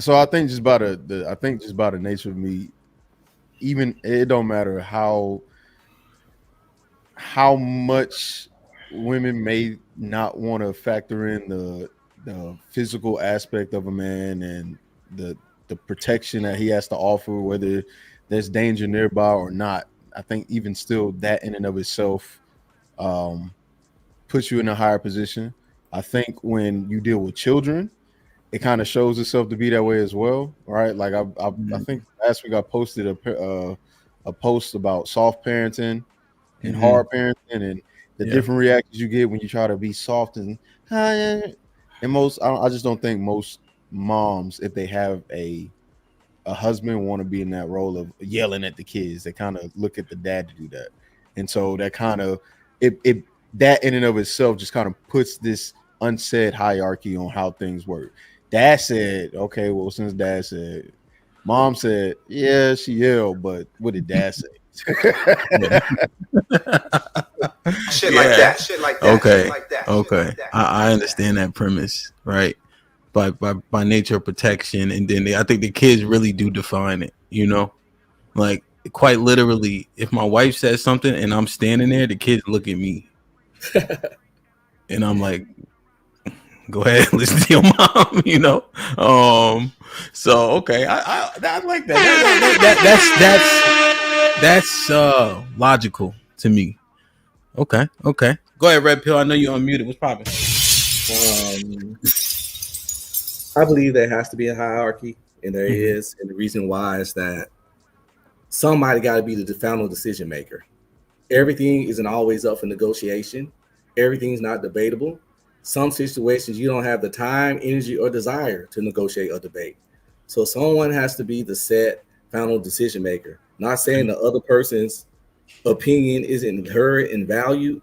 So I think just by the nature of me, even it don't matter how much women may not want to factor in the physical aspect of a man and the protection that he has to offer, whether there's danger nearby or not. I think even still that in and of itself puts you in a higher position. I think when you deal with children, it kind of shows itself to be that way as well, right? Like I think last week I posted a post about soft parenting and hard parenting and the different reactions you get when you try to be soft and most. I just don't think most moms, if they have a husband, want to be in that role of yelling at the kids. They kind of look at the dad to do that, and so that kind of that in and of itself just kind of puts this unsaid hierarchy on how things work. Dad said, okay, well, since dad said, mom said, yeah, she yelled, but what did dad say? Shit like that. Shit like that. Okay. Shit like that. Okay. I understand that premise, right? By nature of protection, and then I think the kids really do define it. Like quite literally, if my wife says something and I'm standing there, the kids look at me, and I'm like, go ahead, listen to your mom, So okay, I like that. That's logical to me. Okay. Go ahead, Red Pill. I know you're unmuted. What's popping? I believe there has to be a hierarchy, and there is, and the reason why is that somebody got to be the final decision maker. Everything isn't always up for negotiation. Everything's not debatable. Some situations you don't have the time, energy, or desire to negotiate or debate. So someone has to be the set final decision maker. Not saying the other person's opinion isn't heard and valued.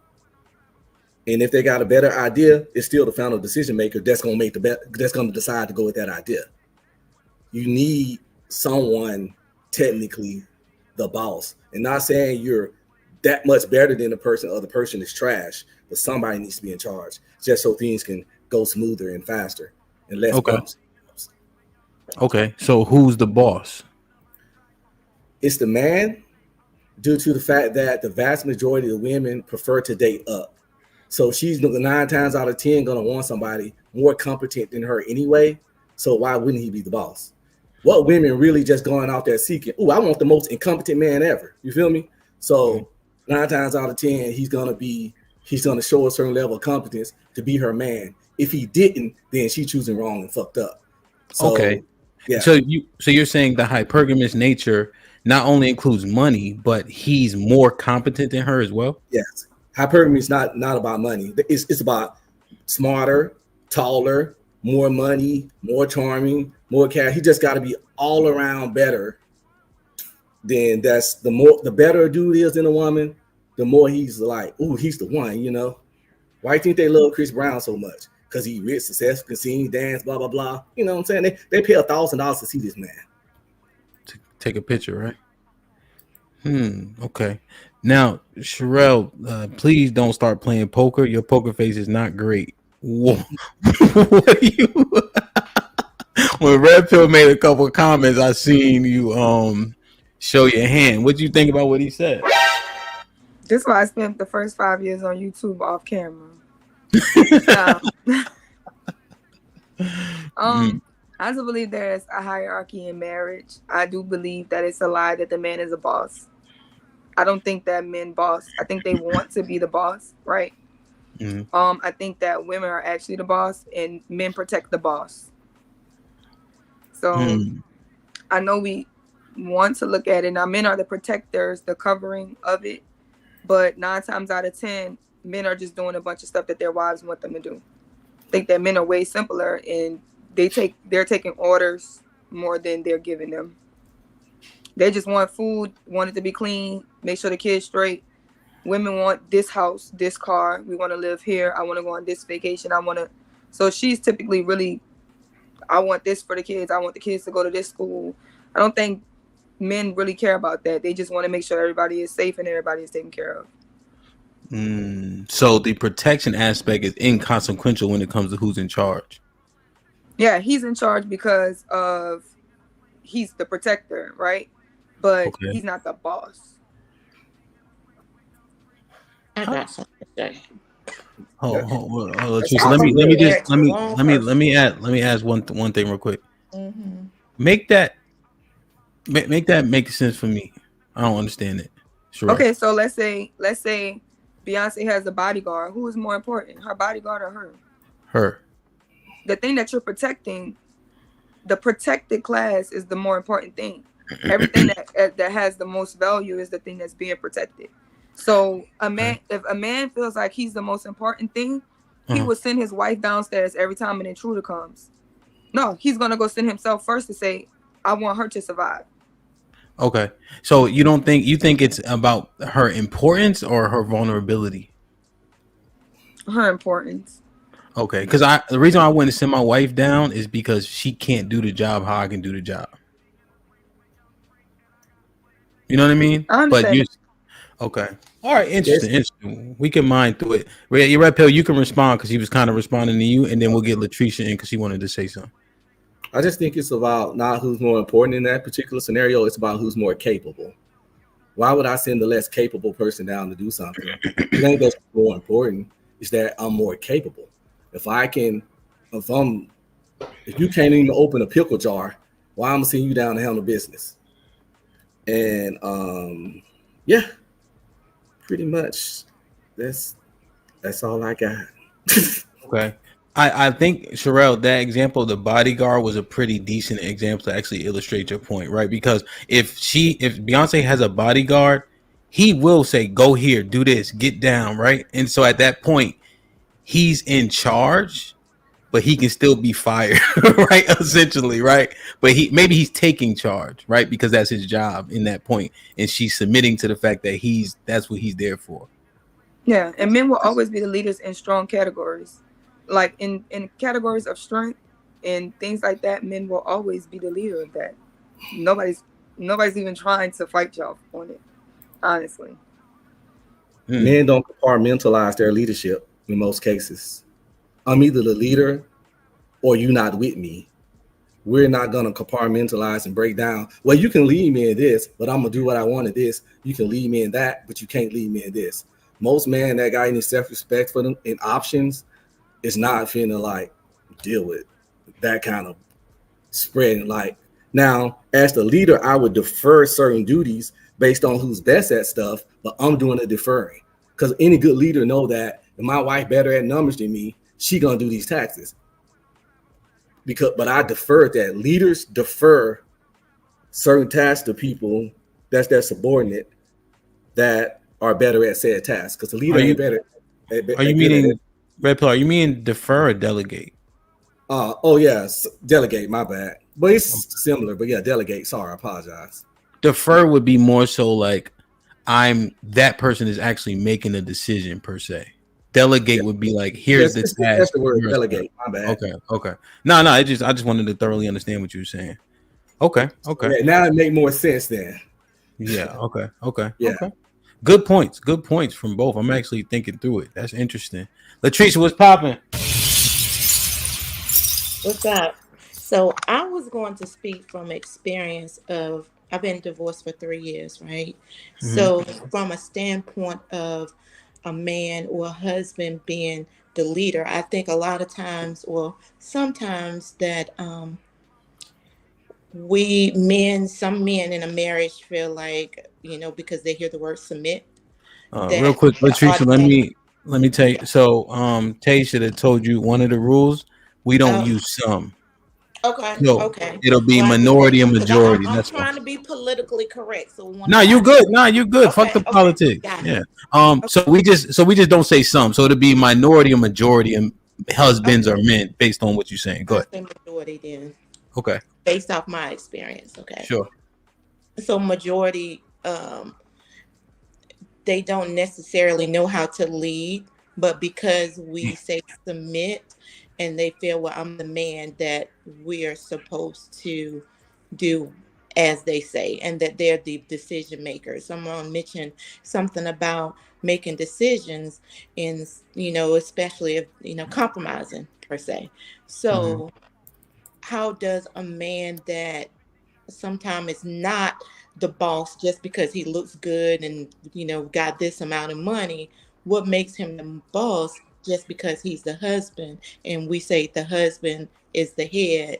And if they got a better idea, it's still the final decision maker that's going to make that's going to decide to go with that idea. You need someone technically the boss, and not saying you're that much better than the person or the person is trash, but somebody needs to be in charge just so things can go smoother and faster and less bumps. Okay, so who's the boss? It's the man, due to the fact that the vast majority of women prefer to date up. So she's 9 times out of 10 going to want somebody more competent than her anyway. So why wouldn't he be the boss? What women really just going out there seeking? Oh, I want the most incompetent man ever. You feel me? So 9 times out of 10, he's going to be he's going to show a certain level of competence to be her man. If he didn't, then she's choosing wrong and fucked up. So, Okay. Yeah. So you're saying the hypergamous nature not only includes money, but he's more competent than her as well? Yes. Hypergamy is not about money. It's about smarter, taller, more money, more charming, more cash. He just got to be all around better. Then the better a dude is than a woman, the more he's like, ooh, he's the one, you know. Why do you think they love Chris Brown so much? Because he rich, successful, can sing, dance, blah, blah, blah. You know what I'm saying? They pay $1,000 to see this man. Take a picture, right? Okay. Now, Sherelle, please don't start playing poker. Your poker face is not great. Whoa. What are you? When Red Pill made a couple of comments, I seen you show your hand. What do you think about what he said? This is why I spent the first 5 years on YouTube off camera. I do believe there's a hierarchy in marriage. I do believe that it's a lie that the man is a boss. I don't think that men boss. I think they want to be the boss, right? I think that women are actually the boss and men protect the boss. So I know we want to look at it. Now, men are the protectors, the covering of it. But 9 times out of 10, men are just doing a bunch of stuff that their wives want them to do. I think that men are way simpler and they're taking orders more than they're giving them. They just want food, want it to be clean, make sure the kids straight. Women want this house, this car. We want to live here. I want to go on this vacation. So she's typically really, I want this for the kids. I want the kids to go to this school. I don't think men really care about that. They just want to make sure everybody is safe and everybody is taken care of. So the protection aspect is inconsequential when it comes to who's in charge. Yeah, he's in charge because he's the protector, right? But he's not the boss. I got something to say. Let me ask one thing real quick. Make that make sense for me. I don't understand it. Sure. Okay, so let's say Beyonce has a bodyguard. Who is more important, her bodyguard or her? Her. The thing that you're protecting, the protected class is the more important thing. Everything that has the most value is the thing that's being protected. So if a man feels like he's the most important thing, he would send his wife downstairs every time an intruder comes. No, he's gonna go send himself first to say, I want her to survive. Okay. So you think it's about her importance or her vulnerability? Her importance. Okay, because the reason I went to send my wife down is because she can't do the job how I can do the job. You know what I mean? I understand. Okay. All right. Interesting. We can mine through it. Your Red Pill, you can respond because he was kind of responding to you, and then we'll get Latricia in because she wanted to say something. I just think it's about not who's more important in that particular scenario. It's about who's more capable. Why would I send the less capable person down to do something? I think that's more important is that I'm more capable. If you can't even open a pickle jar, why I'm gonna send you down to handle business? And yeah, pretty much that's all I got. Okay. I think, Sherelle, that example of the bodyguard was a pretty decent example to actually illustrate your point, right? Because if Beyonce has a bodyguard, he will say, go here, do this, get down, right? And so at that point, he's in charge, but he can still be fired, right? Essentially, right? But maybe he's taking charge, right? Because that's his job in that point. And she's submitting to the fact that that's what he's there for. Yeah, and men will always be the leaders in strong categories. Like in categories of strength and things like that, men will always be the leader of that. Nobody's even trying to fight y'all on it, honestly. Men don't compartmentalize their leadership in most cases. I'm either the leader or you're not with me. We're not going to compartmentalize and break down. Well, you can lead me in this, but I'm going to do what I want in this. You can lead me in that, but you can't lead me in this. Most men that got any self-respect for them in options is not finna like deal with that kind of spreading. Like now, as the leader, I would defer certain duties based on who's best at stuff, but I'm doing the deferring. Because any good leader know that if my wife better at numbers than me, she gonna do these taxes. But I defer that. Leaders defer certain tasks to people that's their subordinate that are better at said tasks. Because the leader ain't better. Are you meaning Red Pill? Are you meaning defer or delegate? Oh yeah, delegate. My bad. But it's similar. But yeah, delegate. Sorry, I apologize. Defer would be more so like that person is actually making a decision per se. Delegate would be like, here's the task. That's the word, delegate. My bad. Okay. No, I just wanted to thoroughly understand what you were saying. Okay. Yeah, now it make more sense then. Yeah. Okay. Yeah. Okay. Good points from both. I'm actually thinking through it. That's interesting. Latricia, what's popping? What's up? So I was going to speak from experience of, I've been divorced for 3 years, right? Mm-hmm. So from a standpoint of a man or a husband being the leader, I think a lot of times, or sometimes that some men in a marriage feel like, because they hear the word submit. Real quick, Latricia, let me tell you. So Tay should have told you one of the rules. We don't use some. Okay. No, okay. It'll be minority and majority. I'm trying to be politically correct. So you good. You good. Fuck the politics. Yeah. So we just don't say some. So it'll be minority or majority and husbands or men based on what you're saying. Go ahead. Majority then. Okay. Based off my experience. Okay. Sure. So majority, they don't necessarily know how to lead, but because we say submit, and they feel, well, I'm the man, that we are supposed to do as they say, and that they're the decision makers. Someone mentioned something about making decisions in, especially if, compromising per se. So how does a man that sometimes is not the boss just because he looks good and, got this amount of money, what makes him the boss just because he's the husband, and we say the husband is the head,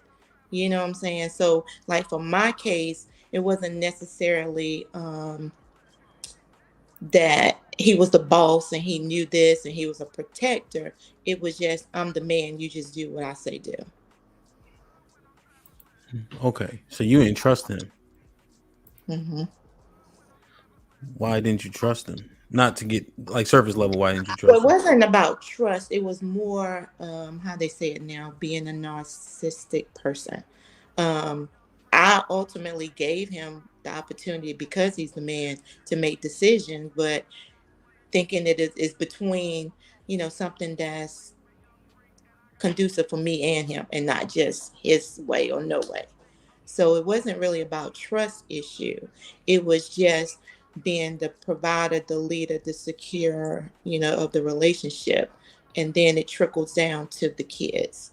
you know what I'm saying? So like for my case, it wasn't necessarily that he was the boss and he knew this and he was a protector. It was just, I'm the man, you just do what I say do. Okay, so you didn't trust him. Mm-hmm. Why didn't you trust him? Not to get like surface level. Why didn't you trust him? It wasn't about trust. It was more, how they say it now, being a narcissistic person. I ultimately gave him the opportunity because he's the man to make decisions, but thinking that it is between, something that's conducive for me and him, and not just his way or no way. So it wasn't really about trust issue. It was just being the provider, the leader, the secure, of the relationship. And then it trickles down to the kids.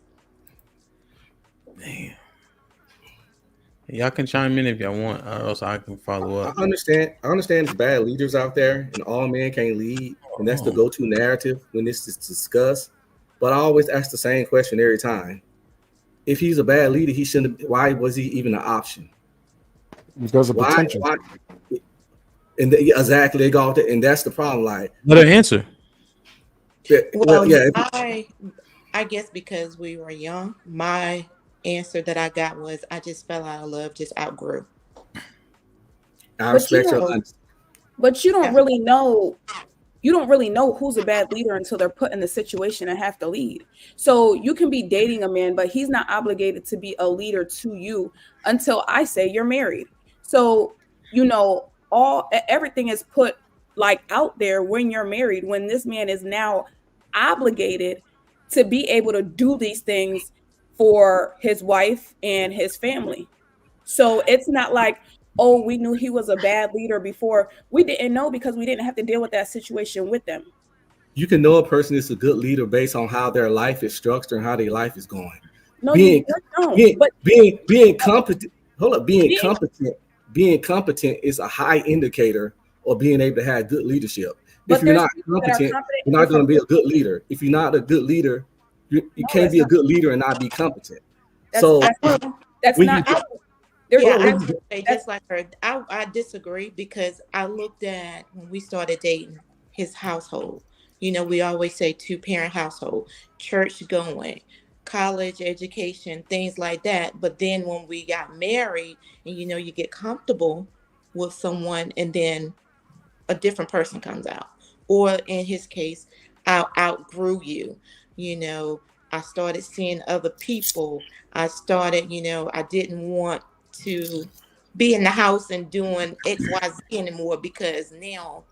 Damn. Y'all can chime in if y'all want, or else I can follow up. I understand there's bad leaders out there and all men can't lead. And that's the go-to narrative when this is discussed. But I always ask the same question every time. If he's a bad leader, he shouldn't. Why was he even an option? Because of potential. Why? And exactly, they go off there, and that's the problem. Like, let her answer. Well, yeah. I guess because we were young, my answer that I got was I just fell out of love, just outgrew. I respect but you don't really know. You don't really know who's a bad leader until they're put in the situation and have to lead. So you can be dating a man, but he's not obligated to be a leader to you until I say you're married. So, everything is put like out there when you're married, when this man is now obligated to be able to do these things for his wife and his family. So it's not like, oh, we knew he was a bad leader before. We didn't know because we didn't have to deal with that situation with them. You can know a person is a good leader based on how their life is structured and how their life is going. No, being competent. Hold up, being competent is a high indicator of being able to have good leadership. If you're not competent, you're not going to be a good leader. If you're not a good leader, you can't be a good leader and not be competent. That's not. Just like her, I disagree because I looked at when we started dating, his household. You know, we always say 2-parent household, church going, college education, things like that. But then when we got married and, you know, you get comfortable with someone and then a different person comes out. Or in his case, I outgrew you. You know, I started seeing other people. I started, you know, I didn't want to be in the house and doing XYZ anymore because now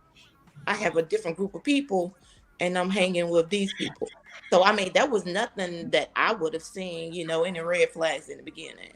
I have a different group of people and I'm hanging with these people. So, I mean, that was nothing that I would have seen, you know, any red flags in the beginning.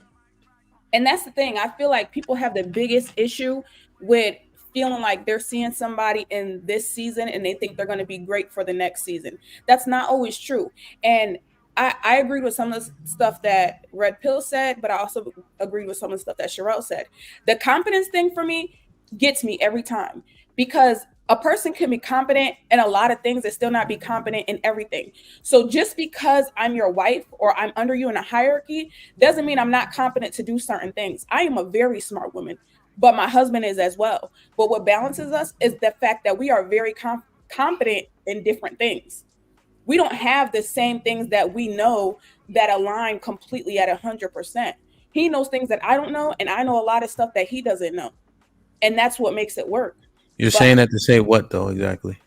And that's the thing. I feel like people have the biggest issue with feeling like they're seeing somebody in this season and they think they're going to be great for the next season. That's not always true. And I agreed with some of the stuff that Red Pill said, but I also agreed with some of the stuff that Sherelle said. The confidence thing for me gets me every time, because a person can be competent in a lot of things and still not be competent in everything. So just because I'm your wife or I'm under you in a hierarchy doesn't mean I'm not competent to do certain things. I am a very smart woman, but my husband is as well. But what balances us is the fact that we are very competent in different things. We don't have the same things that we know that align completely at 100%. He knows things that I don't know, and I know a lot of stuff that he doesn't know. And that's what makes it work. You're saying that to say what though exactly?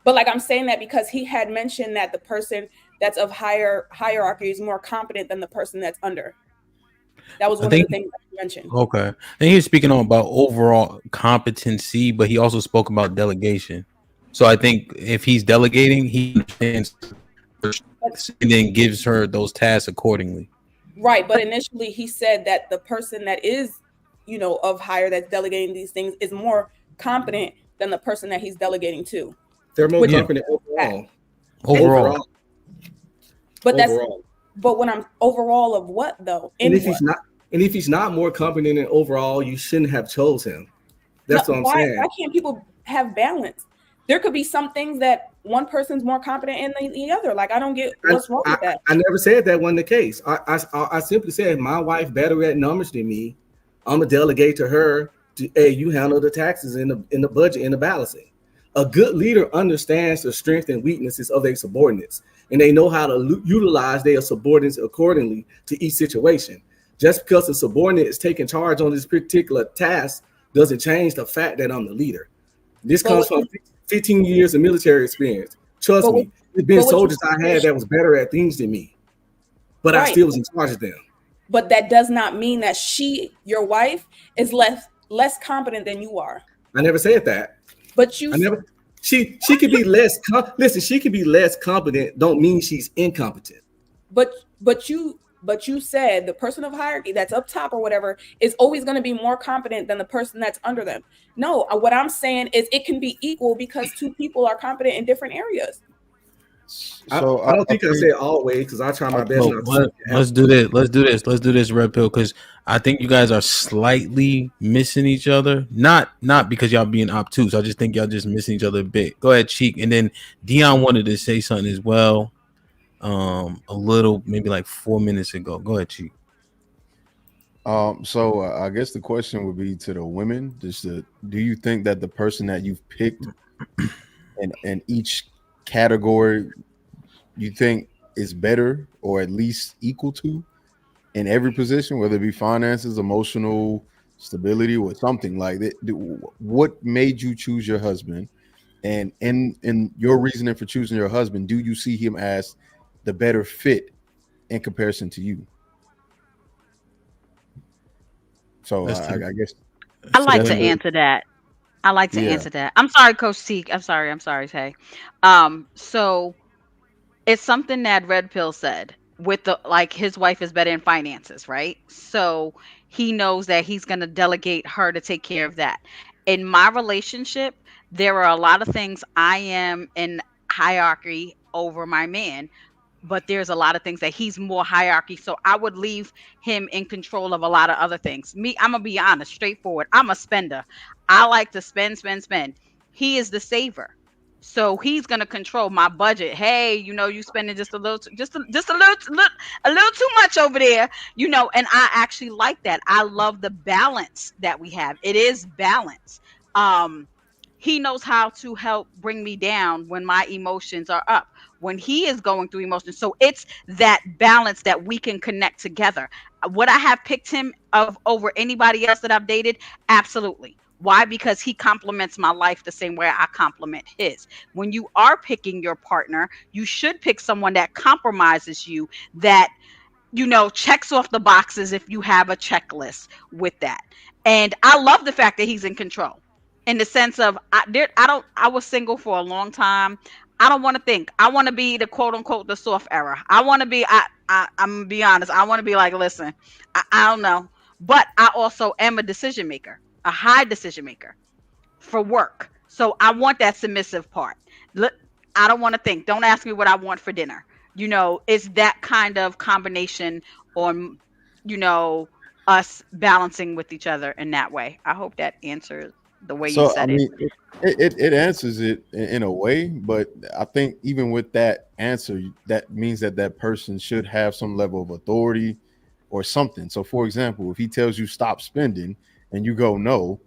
But like I'm saying that because he had mentioned that the person that's of higher hierarchy is more competent than the person that's under. That was one of the things that he mentioned. Okay. And he was speaking on about overall competency, but he also spoke about delegation. So I think if he's delegating, he understands and then gives her those tasks accordingly. Right. But initially he said that the person that is, you know, of higher that's delegating these things is more competent than the person that he's delegating to. They're more competent overall. Overall. But that's but when I'm overall of what though? And if he's not more competent in overall, you shouldn't have chose him. That's what I'm saying. Why can't people have balance? There could be some things that one person's more competent in than the other. Like I don't get what's wrong with that. I never said that wasn't the case. I simply said my wife better at numbers than me. I'm gonna delegate to her to, hey, you handle the taxes in the budget and the balancing. A good leader understands the strengths and weaknesses of their subordinates, and they know how to utilize their subordinates accordingly to each situation. Just because the subordinate is taking charge on this particular task doesn't change the fact that I'm the leader. This comes from 15 years of military experience. Trust me, there's been soldiers I had that was better at things than me, but I still was in charge of them. But that does not mean that your wife, is less competent than you are. I never said that. But she could be less. Listen, she could be less competent. Don't mean she's incompetent. But you said the person of hierarchy that's up top or whatever is always going to be more competent than the person that's under them. No, what I'm saying is it can be equal because two people are competent in different areas. So I don't think I said always because I try my best. Let's do this, Red Pill, because I think you guys are slightly missing each other. Not because y'all being obtuse. I just think y'all just missing each other a bit. Go ahead, Cheek, and then Dion wanted to say something as well. A little, maybe like 4 minutes ago. Go ahead, Cheek. So I guess the question would be to the women: do you think that the person that you've picked in each category you think is better or at least equal to in every position, whether it be finances, emotional stability, or something like that? What made you choose your husband? And in your reasoning for choosing your husband, do you see him as the better fit in comparison to you? So I guess I like to answer that. Answer that. I'm sorry, Coach Teak. I'm sorry, Tay. So it's something that Red Pill said with his wife is better in finances, right? So he knows that he's gonna delegate her to take care of that. In my relationship, there are a lot of things I am in hierarchy over my man, but there's a lot of things that he's more hierarchy. So I would leave him in control of a lot of other things. Me, I'm going to be honest, straightforward. I'm a spender. I like to spend. He is the saver. So he's going to control my budget. Hey, you spending just a little too much over there, and I actually like that. I love the balance that we have. It is balance. he knows how to help bring me down when my emotions are up, when he is going through emotions. So it's that balance that we can connect together. Would I have picked him over anybody else that I've dated? Absolutely. Why? Because he complements my life the same way I complement his. When you are picking your partner, you should pick someone that compromises you, that checks off the boxes if you have a checklist with that. And I love the fact that he's in control, in the sense of I was single for a long time. I don't want to think. I want to be the quote unquote the soft era. I want to be I'm gonna be honest. I want to be like, listen, I don't know. But I also am a decision maker, a high decision maker for work. So I want that submissive part. Look, I don't want to think. Don't ask me what I want for dinner. It's that kind of combination on, us balancing with each other in that way. I hope that answers the way you said it. It answers it in a way, but I think even with that answer, that means that person should have some level of authority or something. So, for example, if he tells you stop spending and you go no.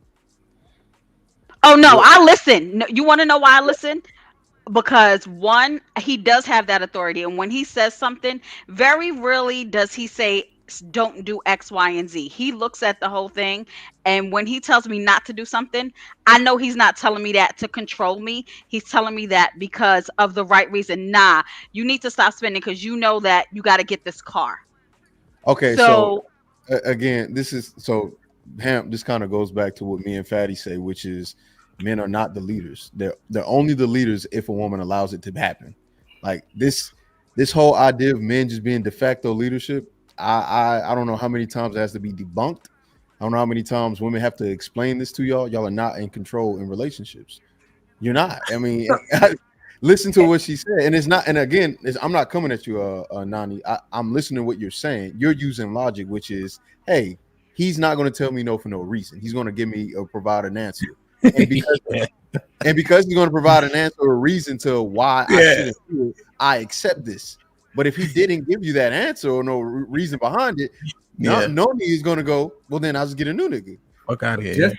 Oh no, I listen. You want to know why I listen? Because one, he does have that authority, and when he says something, very rarely does he say don't do X, Y, and Z. He looks at the whole thing, and when he tells me not to do something, I know he's not telling me that to control me. He's telling me that because of the right reason. Nah, you need to stop spending because you know that you got to get this car. Okay, so again, this kind of goes back to what me and Fatty say, which is men are not the leaders. They're only the leaders if a woman allows it to happen. Like this whole idea of men just being de facto leadership, I don't know how many times it has to be debunked. I don't know how many times women have to explain this to y'all. Y'all are not in control in relationships. You're not. I mean, listen to what she said, and it's not. And again, I'm not coming at you, Nani. I'm listening to what you're saying. You're using logic, which is, hey, he's not going to tell me no for no reason. He's going to give me or provide an answer. And because he's going to provide an answer or a reason to why I shouldn't do it, I accept this. But if he didn't give you that answer or no reason behind it, no nigga is going to go, well, then I'll just get a new nigga. Fuck out of here.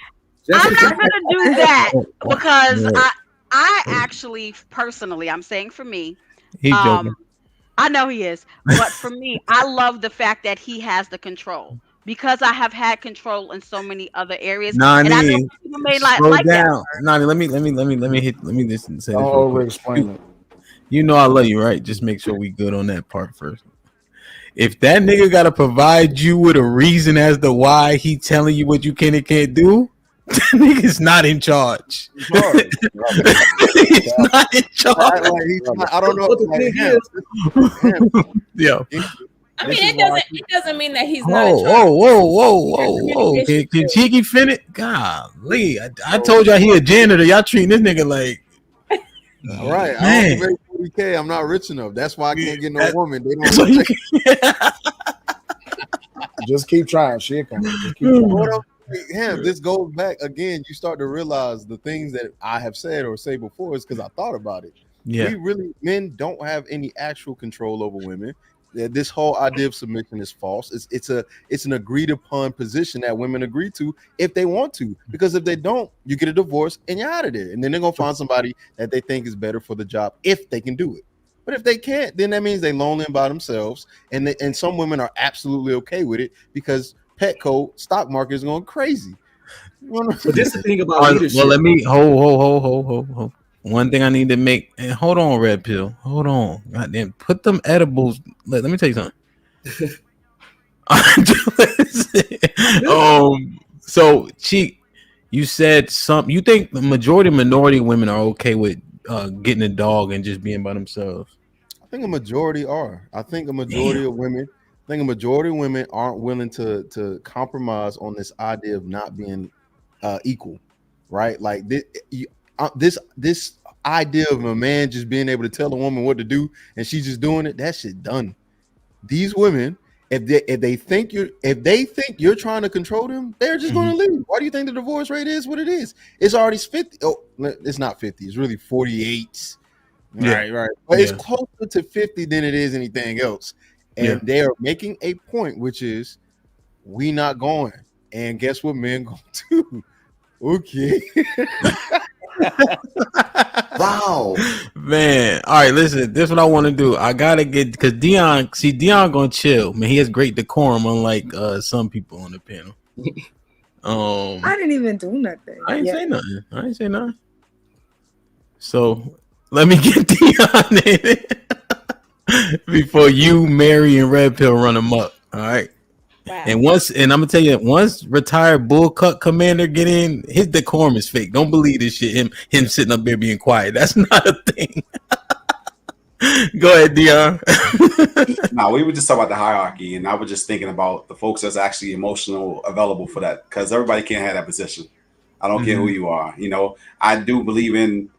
I'm not going to do that because I actually, personally, I'm saying for me, he's joking. I know he is, but for me, I love the fact that he has the control. Because I have had control in so many other areas. Nani, and I know people may slow like down. that. Nani, let me just say this. Don't over explain it. You know I love you, right? Just make sure we good on that part first. If that nigga gotta provide you with a reason as to why he telling you what you can and can't do, that nigga's not in charge. He's not in charge. I don't know what the thing is. Yeah. I mean, it doesn't mean that he's not. Whoa. Can Cheeky finish? Golly. I told y'all he a janitor. Y'all treating this nigga like. All right. I don't make 40K. I'm not rich enough. That's why I can't get no woman. They don't just keep trying. She'll come. Just keep trying. This goes back again. You start to realize the things that I have said or say before is because I thought about it. Yeah. Men don't have any actual control over women. This whole idea of submission is false. It's an agreed upon position that women agree to if they want to, because if they don't, you get a divorce and you're out of there, and then they're gonna find somebody that they think is better for the job if they can do it. But if they can't, then that means they're lonely and by themselves, and some women are absolutely okay with it because Petco stock market is going crazy. But this is the thing about leadership. Well, let me hold. One thing I need to make, and hold on, Red Pill. Hold on. Goddamn, put them edibles. Let me tell you something. So Cheek, you said you think the minority of women are okay with getting a dog and just being by themselves? I think a majority are. I think a majority of women aren't willing to compromise on this idea of not being equal, right? Like this idea of a man just being able to tell a woman what to do and she's just doing it, that shit done. These women, if they think you're trying to control them, they're just going to leave. Why do you think the divorce rate is what it is? It's already 50. Oh, it's not 50. It's really 48. Right. But it's closer to 50 than it is anything else. And they are making a point, which is we not going. And guess what men going to do? Okay. Wow. Man. All right, listen, this is what I want to do. I gotta get, because Dion gonna chill. Man, he has great decorum, unlike some people on the panel. I didn't even do nothing. I ain't say nothing. So let me get Dion in before you, Mary, and Red Pill run him up. All right. Wow. And I'm gonna tell you, once retired bullcut commander get in, his decorum is fake. Don't believe this shit. Him sitting up there being quiet. That's not a thing. Go ahead, Dion. No, we were just talking about the hierarchy, and I was just thinking about the folks that's actually emotional available for that, because everybody can't have that position. I don't care who you are. You know, I do believe in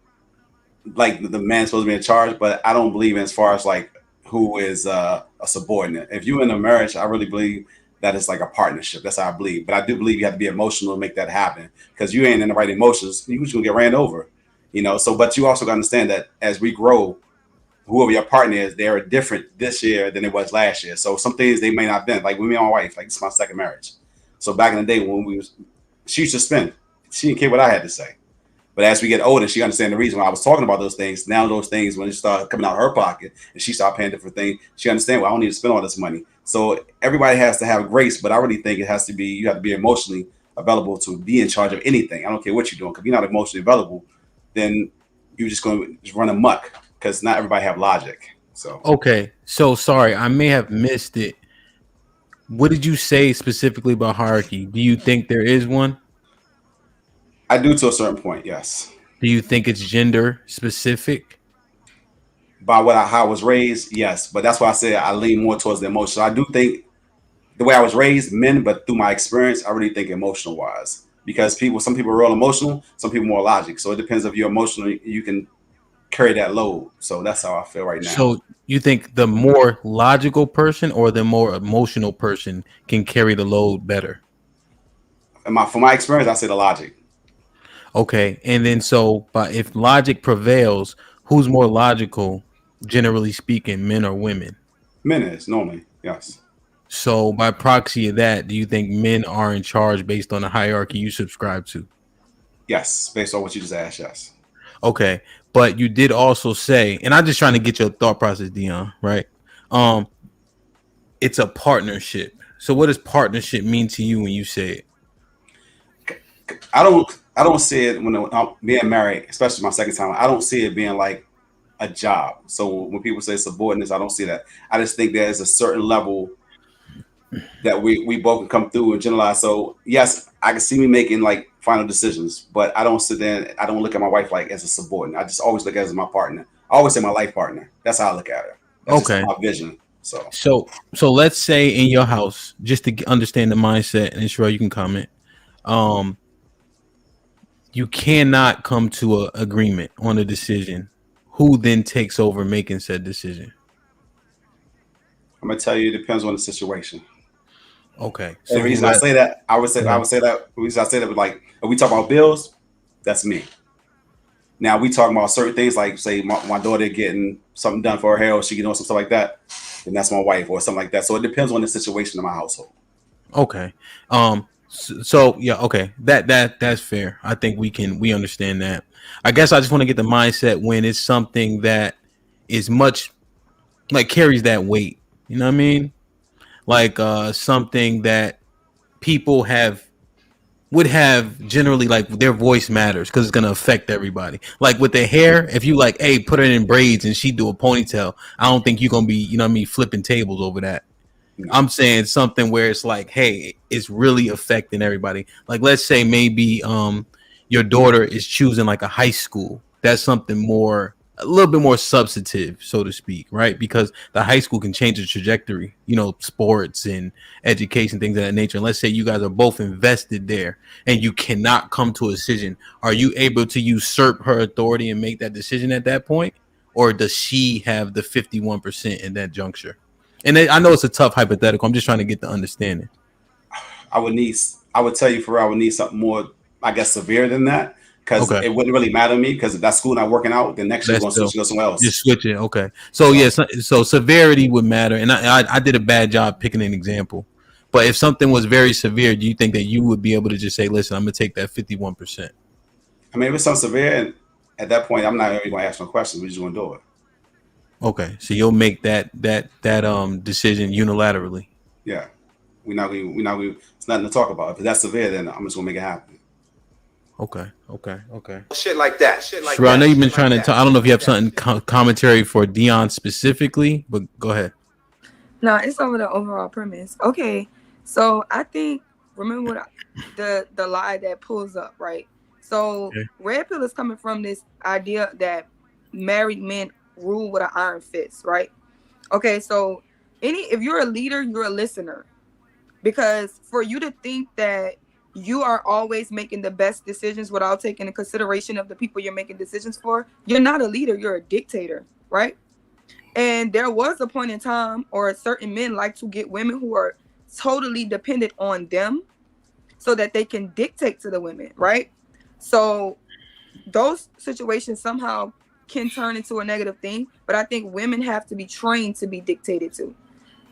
like the man's supposed to be in charge, but I don't believe in as far as like who is a subordinate. If you're in a marriage, I really believe that it's like a partnership. That's how I believe. But I do believe you have to be emotional to make that happen, because you ain't in the right emotions, you're just gonna get ran over. You know, so but you also gotta understand that as we grow, whoever your partner is, they are different this year than it was last year. So some things they may not have been. Like with me and my wife, like this is my second marriage. So back in the day when she used to spend, she didn't care what I had to say. But as we get older, she understands the reason why I was talking about those things. Now those things, when it start coming out of her pocket and she start paying different things, she understands, well, I don't need to spend all this money. So everybody has to have grace, but I really think it has to be, you have to be emotionally available to be in charge of anything. I don't care what you're doing, because if you're not emotionally available, then you're just going to run amok, because not everybody have logic. So Okay, so sorry, I may have missed it. What did you say specifically about hierarchy? Do you think there is one? I do to a certain point, yes. Do you think it's gender specific? By how I was raised, yes. But that's why I said I lean more towards the emotional. I do think the way I was raised, men, but through my experience, I really think emotional wise. Because some people are real emotional, some people more logic. So it depends if you're emotional, you can carry that load. So that's how I feel right now. So you think the more logical person or the more emotional person can carry the load better? From my experience, I say the logic. Okay, and then but if logic prevails, who's more logical, generally speaking, men or women? Men is normally, yes. So by proxy of that, do you think men are in charge based on the hierarchy you subscribe to? Yes, based on what you just asked, yes. Okay, but you did also say, and I'm just trying to get your thought process, Dion, right? It's a partnership. So what does partnership mean to you when you say it? I don't see it when I'm being married, especially my second time. I don't see it being like a job. So when people say subordinates, I don't see that. I just think there's a certain level that we both can come through and generalize. So yes, I can see me making like final decisions, but I don't sit there and I don't look at my wife like as a subordinate. I just always look at her as my partner. I always say my life partner. That's how I look at her. That's Okay. just my vision. So let's say in your house, just to understand the mindset, and sure you can comment. You cannot come to an agreement on a decision. Who then takes over making said decision? I'm gonna tell you, it depends on the situation. Okay. So the reason I say that, I would say that. The reason I say that was like, if we talk about bills, that's me. Now we talking about certain things like, say, my daughter getting something done for her hair, or she doing some stuff like that, then that's my wife or something like that. So it depends on the situation in my household. Okay. So yeah, okay. That's fair. I think we understand that. I guess I just want to get the mindset when it's something that is much like carries that weight. You know what I mean? Like something that people would have generally, like their voice matters because it's gonna affect everybody. Like with the hair, if you like, hey, put it in braids and she do a ponytail, I don't think you're gonna be, you know what I mean, flipping tables over that. I'm saying something where it's like, hey, it's really affecting everybody. Like, let's say maybe your daughter is choosing like a high school. That's something a little bit more substantive, so to speak, right? Because the high school can change the trajectory, you know, sports and education, things of that nature. And let's say you guys are both invested there and you cannot come to a decision. Are you able to usurp her authority and make that decision at that point? Or does she have the 51% in that juncture? And I know it's a tough hypothetical. I'm just trying to get the understanding. I would tell you I would need something more, I guess, severe than that. Because it wouldn't really matter to me. Because if that school not working out, then next year going to switch to go somewhere else. Just switch it. Okay. So so severity would matter. And I did a bad job picking an example. But if something was very severe, do you think that you would be able to just say, listen, I'm going to take that 51%? I mean, if it's something severe, and at that point, I'm not even going to ask no questions. We're just going to do it. Okay, so you'll make that decision unilaterally. Yeah, we're not going. It's nothing to talk about. If that's severe, then I'm just going to make it happen. Okay. Shit like that. Sure, I know you've been trying to talk. I don't know if you have something commentary for Dion specifically, but go ahead. No, it's over the overall premise. Okay, so I think, remember what the lie that pulls up, right? So Red Pill is coming from this idea that married men rule with an iron fist, right? Okay, so if you're a leader, you're a listener. Because for you to think that you are always making the best decisions without taking into consideration of the people you're making decisions for, you're not a leader, you're a dictator, right? And there was a point in time, or certain men like to get women who are totally dependent on them so that they can dictate to the women, right? So those situations somehow can turn into a negative thing, but I think women have to be trained to be dictated to.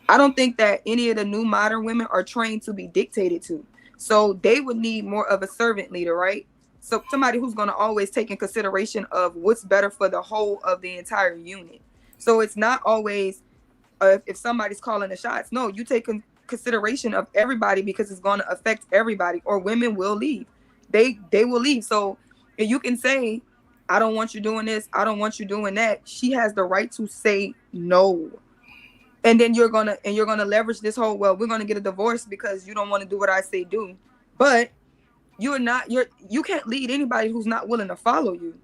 I don't think that any of the new modern women are trained to be dictated to. So they would need more of a servant leader, right? So somebody who's going to always take in consideration of what's better for the whole of the entire unit. So it's not always if somebody's calling the shots. No, you take in consideration of everybody because it's going to affect everybody, or women will leave. They will leave. So if you can say, I don't want you doing this, I don't want you doing that, she has the right to say no. And then you're gonna leverage this whole, well, we're gonna get a divorce because you don't want to do what I say do. But you can't lead anybody who's not willing to follow you.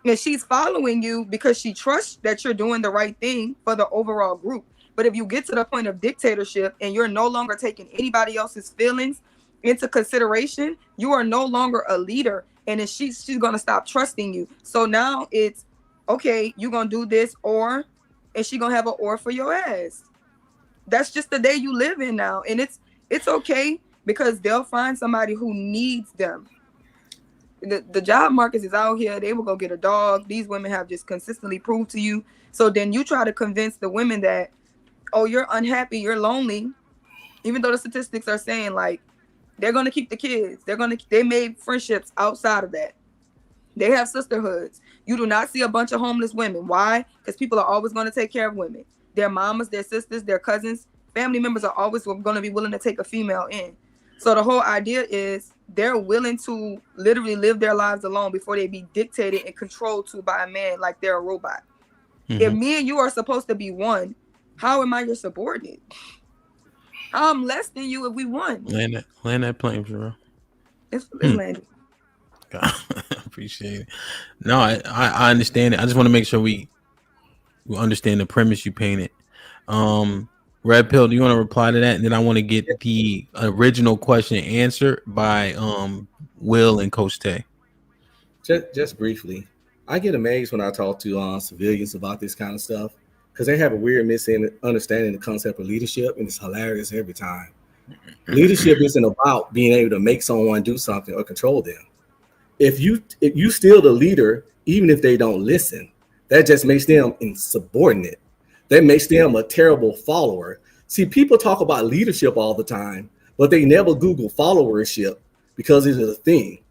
And she's following you because she trusts that you're doing the right thing for the overall group. But if you get to the point of dictatorship and you're no longer taking anybody else's feelings into consideration, you are no longer a leader. And then she's gonna stop trusting you. So now it's, okay, you're gonna do this, or and she gonna have an or for your ass. That's just the day you live in now. And it's okay, because they'll find somebody who needs them. The job market is out here. They will go get a dog. These women have just consistently proved to you. So then you try to convince the women that, oh, you're unhappy, you're lonely, even though the statistics are saying like they're gonna keep the kids. They made friendships outside of that. They have sisterhoods. You do not see a bunch of homeless women. Why? Because people are always going to take care of women. Their mamas, their sisters, their cousins, family members are always going to be willing to take a female in. So the whole idea is they're willing to literally live their lives alone before they be dictated and controlled to by a man like they're a robot. Mm-hmm. If me and you are supposed to be one, how am I your subordinate? I'm less than you if we won. Land that plane, for real. It's landed. Appreciate it. No, I understand it. I just want to make sure we understand the premise you painted. Red Pill, do you want to reply to that? And then I want to get the original question answered by Will and Coach Tay. Just briefly, I get amazed when I talk to civilians about this kind of stuff, because they have a weird misunderstanding the concept of leadership, and it's hilarious every time. Leadership isn't about being able to make someone do something or control them. If you still the leader, even if they don't listen, that just makes them insubordinate. That makes them a terrible follower. See, people talk about leadership all the time, but they never Google followership because it is a thing.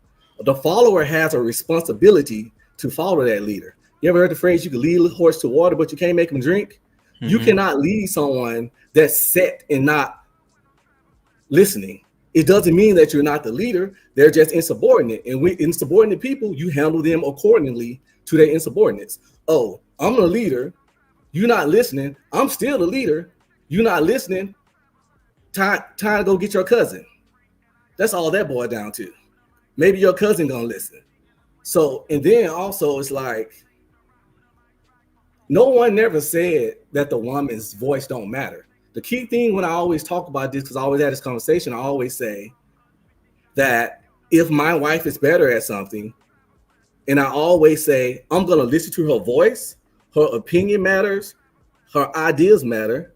The follower has a responsibility to follow that leader. You ever heard the phrase, you can lead a horse to water, but you can't make him drink? Mm-hmm. You cannot lead someone that's set and not listening. It doesn't mean that you're not the leader. They're just insubordinate. And with insubordinate people, you handle them accordingly to their insubordinates. Oh, I'm the leader. You're not listening. I'm still the leader. You're not listening. Time to go get your cousin. That's all that boiled down to. Maybe your cousin gonna listen. So, and then also it's like, no one never said that the woman's voice don't matter. The key thing when I always talk about this, because I always had this conversation, I always say that if my wife is better at something, and I always say, I'm going to listen to her voice, her opinion matters, her ideas matter,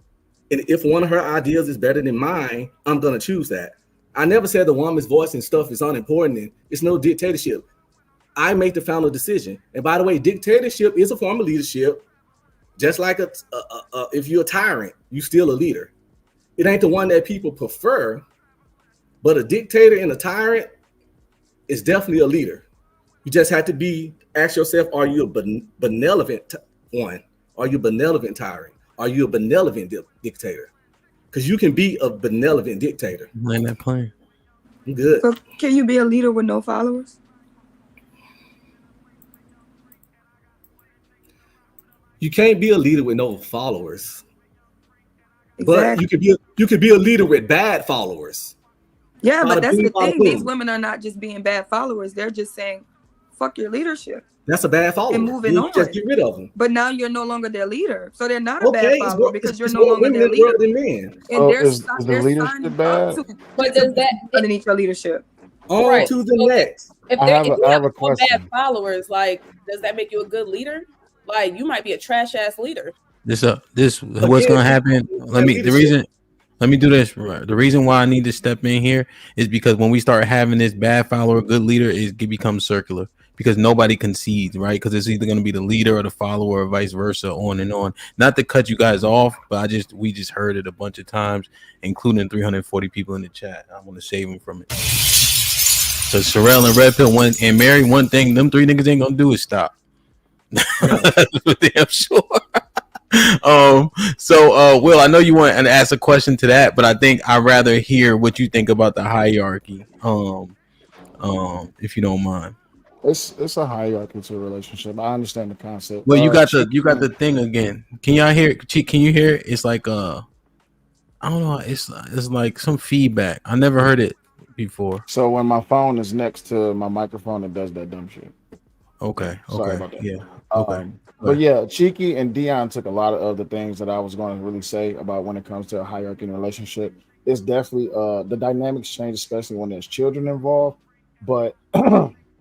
and if one of her ideas is better than mine, I'm going to choose that. I never said the woman's voice and stuff is unimportant, and it's no dictatorship. I make the final decision. And by the way, dictatorship is a form of leadership. Just like if you're a tyrant, you're still a leader. It ain't the one that people prefer, but a dictator and a tyrant is definitely a leader. You just have to ask yourself, are you a benevolent one? Are you a benevolent tyrant? Are you a benevolent dictator? Because you can be a benevolent dictator. Land that plane. Good. So can you be a leader with no followers? You can't be a leader with no followers. Exactly. But you could be a leader with bad followers. Yeah, but that's the thing. These boom. women are not just being bad followers. They're just saying, fuck your leadership. That's a bad follower. And moving you on. Just get rid of them. But now you're no longer their leader. So they're not a bad follower because you're no longer women their leader. than men. And they're is the leadership signing bad? up to But does that underneath your leadership? On Right. to the next. if I they have if a- you I have have a four question. bad followers, like does that make you a good leader? Like you might be a trash ass leader. This what's gonna happen? Let me do this. Right. The reason why I need to step in here is because when we start having this bad follower, good leader, it becomes circular because nobody concedes, right? Because it's either going to be the leader or the follower, or vice versa, on and on. Not to cut you guys off, but we just heard it a bunch of times, including 340 people in the chat. I want to save them from it. So Sherelle and Red Pill, and Mary, one thing them three niggas ain't gonna do is stop. That's for damn sure. So Will, I know you want to ask a question to that, but I think I'd rather hear what you think about the hierarchy. If you don't mind. It's a hierarchy to a relationship. I understand the concept. Well, you got the thing again. Can y'all hear it? Can you hear it? It's like I don't know. It's like some feedback. I never heard it before. So when my phone is next to my microphone, it does that dumb shit. Okay. Sorry Okay. about that. Yeah. Okay. But yeah, Cheeky and Dion took a lot of the things that I was going to really say about when it comes to a hierarchy in a relationship. It's definitely the dynamics change, especially when there's children involved. But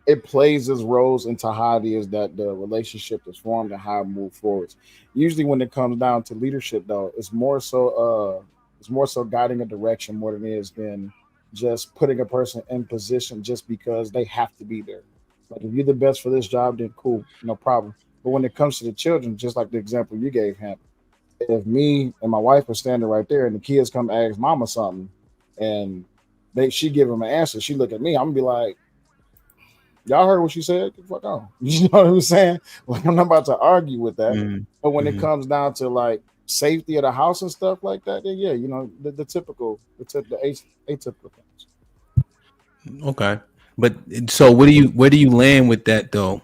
it plays its roles into how it is that the relationship is formed and how it moves forwards. Usually, when it comes down to leadership, though, it's more so guiding a direction more than it is than just putting a person in position just because they have to be there. Like if you're the best for this job, then cool, no problem. But when it comes to the children, just like the example you gave him, if me and my wife are standing right there and the kids come ask mama something and she give them an answer, she look at me, I'm gonna be like, y'all heard what she said? Get the fuck on. You know what I'm saying? Like I'm not about to argue with that. But when it comes down to like safety of the house and stuff like that, then yeah, you know, the atypical things. Okay. But so where do you land with that though?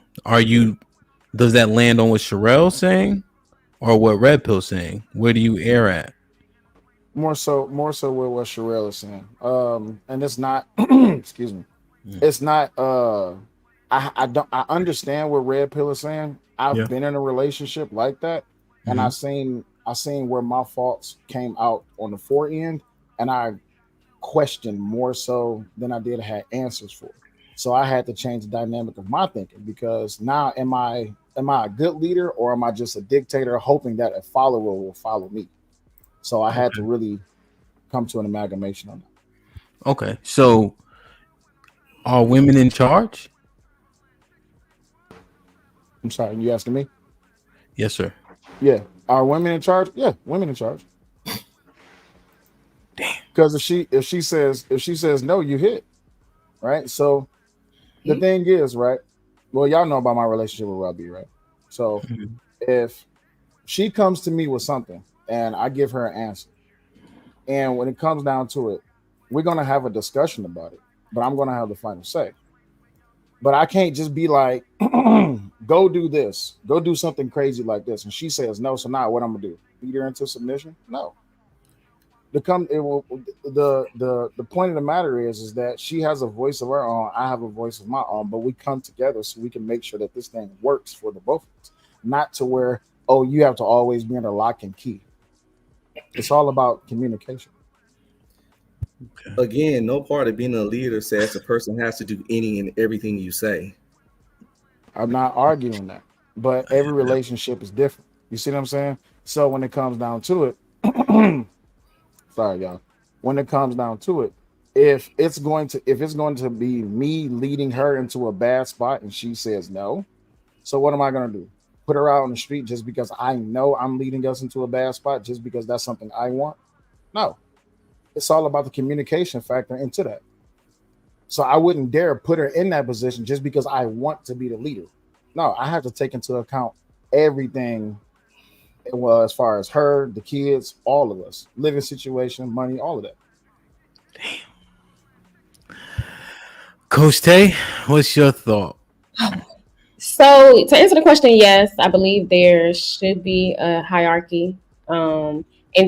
Does that land on what Sherelle's saying or what Red Pill's saying? Where do you err at? More so with what Sherelle is saying. And it's not excuse me. It's not I understand what Red Pill is saying. I've been in a relationship like that, and I seen where my faults came out on the forend, and I questioned more so than I did have answers for. So I had to change the dynamic of my thinking because now am I a good leader or am I just a dictator hoping that a follower will follow me? So I had to really come to an amalgamation on that. Okay. So are women in charge? I'm sorry, you asking me? Yes, sir. Yeah. Are women in charge? Yeah, women in charge. Damn. Because if she says no, you hit. Right. So the thing is, right? Well, y'all know about my relationship with Robbie, right? So if she comes to me with something and I give her an answer, and when it comes down to it, we're gonna have a discussion about it, but I'm gonna have the final say. But I can't just be like, go do this, go do something crazy like this. And she says no. So now what I'm gonna do? Beat her into submission? No. The point of the matter is that she has a voice of her own, I have a voice of my own, but we come together so we can make sure that this thing works for the both of us. Not to where, oh, you have to always be in a lock and key. It's all about communication. Again, no part of being a leader says a person has to do any and everything you say. I'm not arguing that, but every relationship is different. You see what I'm saying? So when it comes down to it, sorry, y'all. When it comes down to it, if it's going to be me leading her into a bad spot and she says no, so what am I going to do? Put her out on the street just because I know I'm leading us into a bad spot, just because that's something I want? No. It's all about the communication factor into that. So I wouldn't dare put her in that position just because I want to be the leader. No, I have to take into account everything. Well, as far as her, the kids, all of us, living situation, money, all of that. Coach Tay, what's your thought? So to answer the question, yes, I believe there should be a hierarchy. In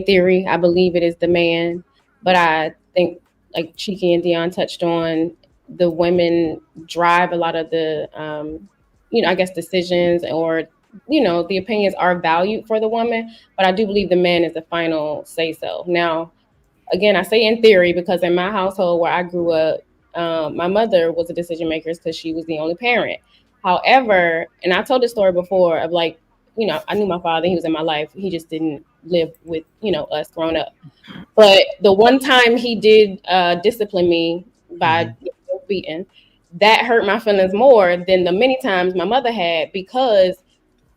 theory, I believe it is the man, but I think, like Cheeky and Dion touched on, the women drive a lot of the, I guess decisions, or the opinions are valued for the woman, but I do believe the man is the final say so. Now, again, I say in theory because in my household where I grew up, my mother was a decision maker because she was the only parent. However, and I told this story before of like, I knew my father, he was in my life. He just didn't live with, us growing up. But the one time he did discipline me by beating, that hurt my feelings more than the many times my mother had, because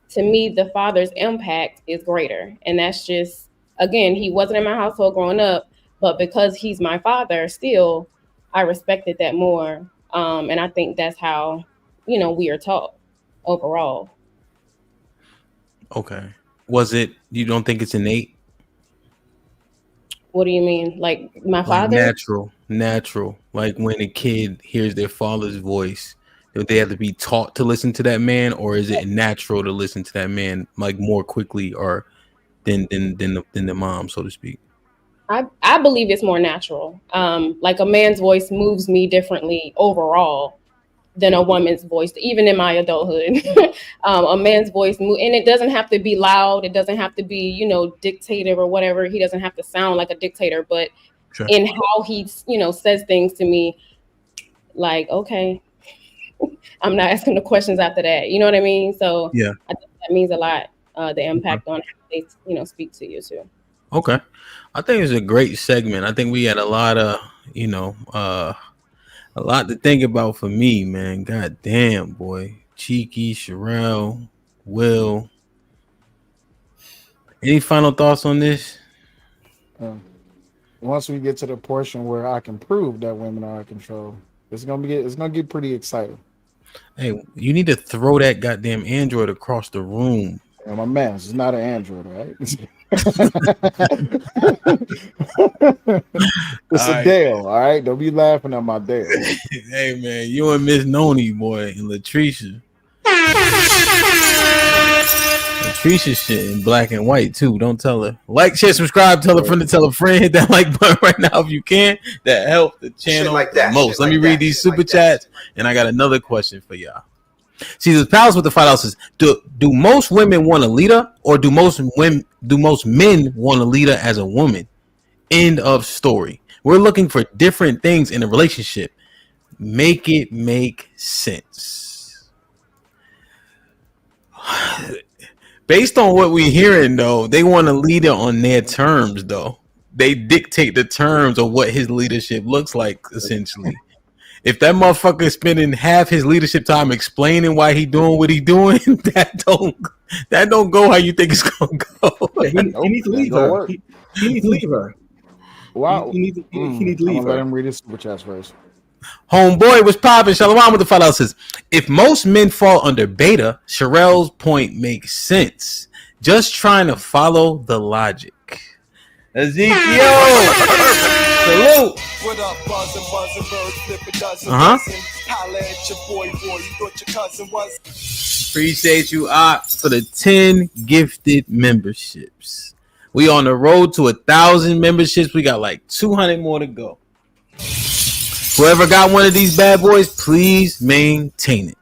to me, the father's impact is greater. And that's just, again, he wasn't in my household growing up, but because he's my father still, I respected that more. And I think that's how, we are taught overall. Okay. You don't think it's innate? What do you mean? Like my father? Natural. Like when a kid hears their father's voice, do they have to be taught to listen to that man, or is it natural to listen to that man like more quickly or than the mom, so to speak? I believe it's more natural. Like a man's voice moves me differently overall than a woman's voice, even in my adulthood. A man's voice and it doesn't have to be loud. It doesn't have to be, dictative or whatever. He doesn't have to sound like a dictator, but sure, in how he, says things to me, like, okay, I'm not asking the questions after that. You know what I mean? So yeah, I think that means a lot, the impact on how they, speak to you too. Okay. I think it's a great segment. I think we had a lot of, a lot to think about for me, man. God damn, boy. Cheeky, Sherelle, Will. Any final thoughts on this? Once we get to the portion where I can prove that women are in control, it's gonna get pretty exciting. Hey, you need to throw that goddamn Android across the room. Yeah, my man, it's not an Android, right? It's a Dale, all right? Don't be laughing at my Dale. Hey, man, you and Miss Noni, boy, and Latricia. Latricia shit in black and white, too. Don't tell her. Like, share, subscribe, tell a friend to tell a friend. Hit that like button right now if you can. That helps the channel like that, most. Let me read these super chats, and I got another question for y'all. See, the palace with the $5 says, do most women want a leader, or do most men want a leader as a woman? End of story. We're looking for different things in a relationship. Make it make sense. Based on what we're hearing, though, they want a leader on their terms, though. They dictate the terms of what his leadership looks like, essentially. If that motherfucker is spending half his leadership time explaining why he doing what he doing, that don't go how you think it's gonna go. Yeah, he needs to leave her. He needs to leave her. Wow. He needs to leave her. Let him read his super chats first. Homeboy was popping. Shalom with the $5 says, if most men fall under beta, Sherelle's point makes sense. Just trying to follow the logic. Ezekiel, salute. What up, buzzing, birds, flip a dozen. Holla at your boy, you thought your cousin was. Appreciate you, for the 10 gifted memberships. We on the road to 1,000 memberships. We got like 200 more to go. Whoever got one of these bad boys, please maintain it.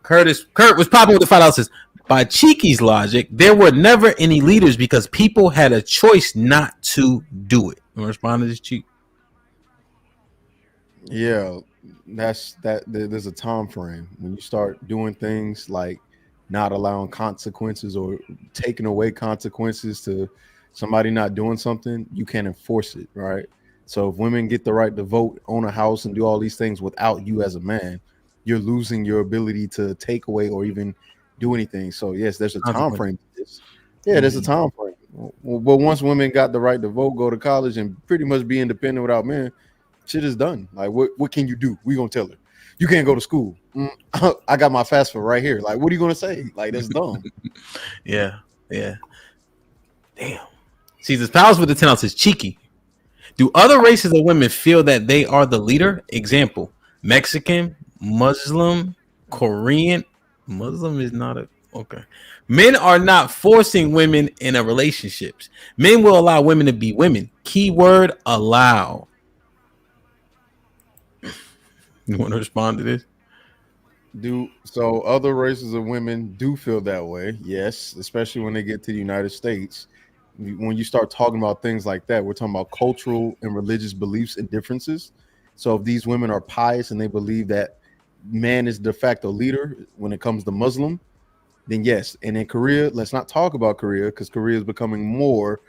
Kurt was popping with the $5 says, by Cheeky's logic, there were never any leaders because people had a choice not to do it. You want to respond to this, Cheek? Yeah, that's that. There's a time frame when you start doing things like not allowing consequences or taking away consequences to somebody not doing something. You can't enforce it, right? So if women get the right to vote, own a house, and do all these things without you as a man, you're losing your ability to take away or even do anything. So yes, there's a time frame to this. Yeah, there's a time frame. But once women got the right to vote, go to college, and pretty much be independent without men, shit is done. Like, what can you do? We gonna tell her you can't go to school. I got my FAFSA right here. Like, what are you gonna say? Like, that's dumb. Yeah. Damn. See, this Palace with the 10 ounce is cheeky. Do other races of women feel that they are the leader? Example: Mexican, Muslim, Korean. Muslim is not a okay. Men are not forcing women in a relationships. Men will allow women to be women. Keyword allow. You want to respond to this? So other races of women do feel that way, yes, especially when they get to the United States. When you start talking about things like that, we're talking about cultural and religious beliefs and differences. So if these women are pious and they believe that man is de facto leader when it comes to Muslim, then yes. And in Korea, let's not talk about Korea because Korea is becoming more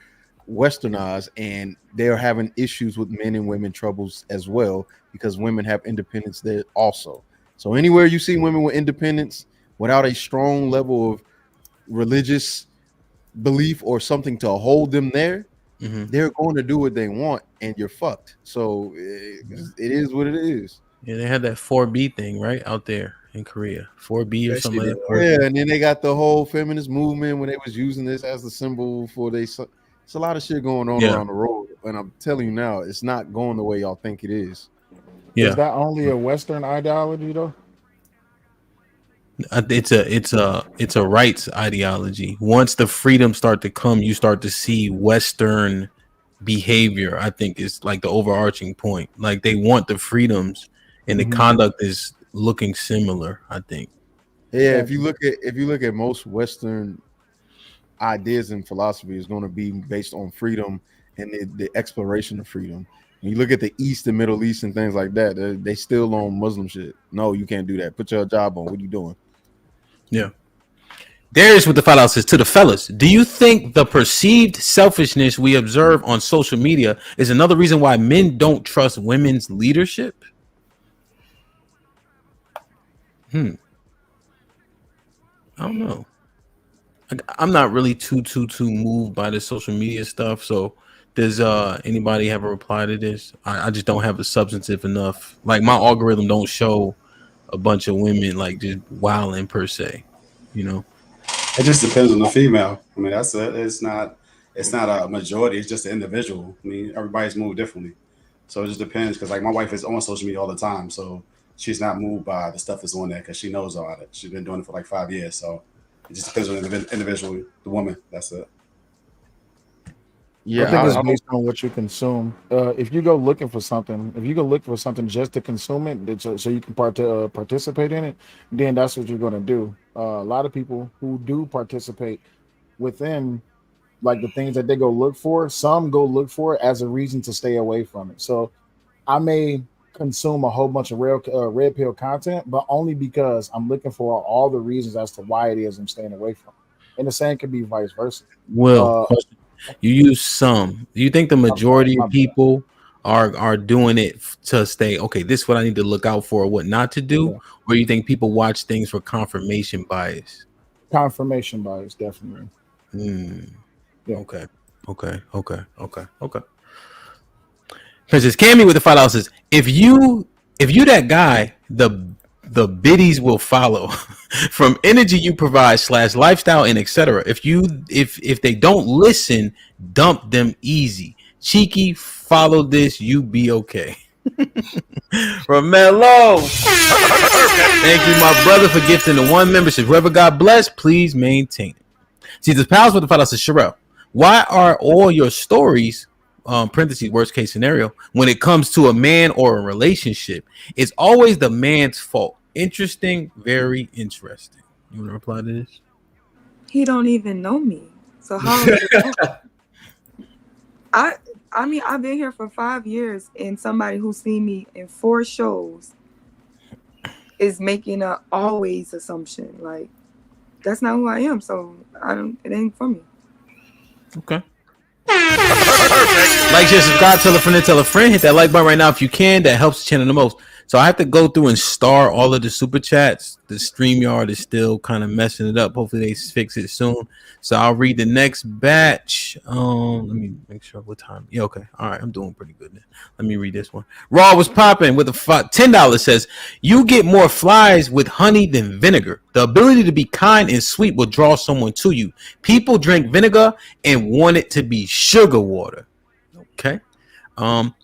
westernized and they are having issues with men and women troubles as well because women have independence there also. So anywhere you see women with independence without a strong level of religious belief or something to hold them there, they're going to do what they want and you're fucked. So it is what it is. Yeah, they had that 4B thing right out there in Korea. 4B or something like that. Yeah, and then they got the whole feminist movement when they was using this as the symbol for they. It's a lot of shit going on around the road, and I'm telling you now, it's not going the way y'all think it is. Is that only a Western ideology though? It's a rights ideology. Once the freedoms start to come, you start to see Western behavior. I think is like the overarching point. Like they want the freedoms, and the conduct is looking similar. I think. Yeah, if you look at most Western ideas and philosophy, is going to be based on freedom and the exploration of freedom. When you look at the East and Middle East and things like that, they still on Muslim shit. No, you can't do that. Put your job on. What are you doing? Yeah. Darius with the $5 says, to the fellas, do you think the perceived selfishness we observe on social media is another reason why men don't trust women's leadership? I don't know. I'm not really too moved by the social media stuff. So does anybody have a reply to this? I just don't have the substantive enough. Like my algorithm don't show a bunch of women like just wilding per se, you know. It just depends on the female. I mean, that's it. It's not a majority. It's just an individual. I mean, everybody's moved differently, so it just depends. Because like my wife is on social media all the time, so she's not moved by the stuff that's on there because she knows all it. She's been doing it for like 5 years, so it just depends on the individual, the woman. That's it. Yeah, I think it's based on what you consume. If you go looking for something, just to consume it, so you can participate in it, then that's what you're going to do. A lot of people who do participate within like the things that they go look for, some go look for it as a reason to stay away from it. So I may consume a whole bunch of red pill content, but only because I'm looking for all the reasons as to why it is I'm staying away from it. And the same could be vice versa. Well, you use some. Do you think the majority of people are doing it to stay, okay, this is what I need to look out for, what not to do? Or you think people watch things for confirmation bias? Confirmation bias, definitely. Yeah. Okay. Princess Cammy with the $5 says, if you that guy, the biddies will follow from energy you provide / lifestyle and etc. If they don't listen, dump them easy. Cheeky, follow this, you be okay. Romello. Thank you, my brother, for gifting the 1 membership. Whoever God bless, please maintain it. See, the pals with the $5 says, Sherelle, why are all your stories, parentheses, worst case scenario, when it comes to a man or a relationship, it's always the man's fault? Interesting, very interesting. You want to reply to this? He don't even know me, so how? I mean, I've been here for 5 years, and somebody who's seen me in 4 shows is making a always assumption. Like, that's not who I am, so it ain't for me. Okay. Like, share, subscribe, tell a friend, hit that like button right now if you can. That helps the channel the most. So I have to go through and star all of the super chats. The StreamYard is still kind of messing it up. Hopefully they fix it soon. So I'll read the next batch. Let me make sure what time. Yeah, okay. All right, I'm doing pretty good now. Let me read this one. Raw was popping with a $10 says, you get more flies with honey than vinegar. The ability to be kind and sweet will draw someone to you. People drink vinegar and want it to be sugar water. Okay.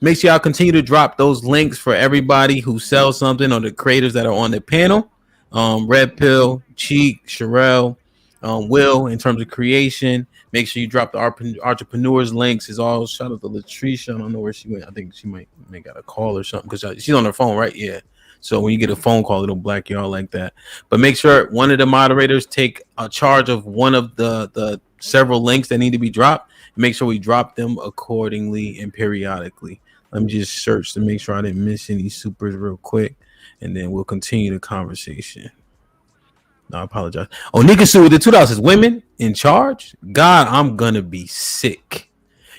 Make sure y'all continue to drop those links for everybody who sells something or the creators that are on the panel. Red Pill, Cheek, Sherelle, Will, in terms of creation. Make sure you drop the entrepreneurs links. Is all shout out to Latricia. I don't know where she went. I think she might got a call or something because she's on her phone, right? Yeah. So when you get a phone call, it'll black y'all like that. But make sure one of the moderators take a charge of one of the several links that need to be dropped. Make sure we drop them accordingly and periodically. Let me just search to make sure I didn't miss any supers real quick, and then we'll continue the conversation. No, I apologize. Oh, Nikasu with the $2 says, women in charge? God, I'm gonna be sick.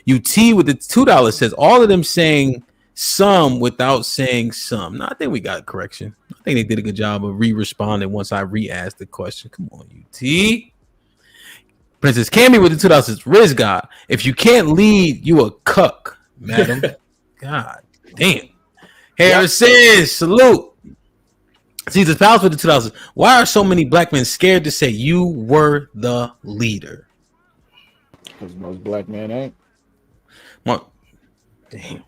UT with the $2 says, all of them saying some without saying some. No, I think we got correction. I think they did a good job of re-responding once I re-asked the question. Come on, UT. Princess Cammy with the $2 says, Riz God, if you can't lead, you a cuck, madam. God damn. Harrison, salute. Caesar's Palace with the $2 says, why are so many black men scared to say you were the leader? Because most black men ain't. Damn.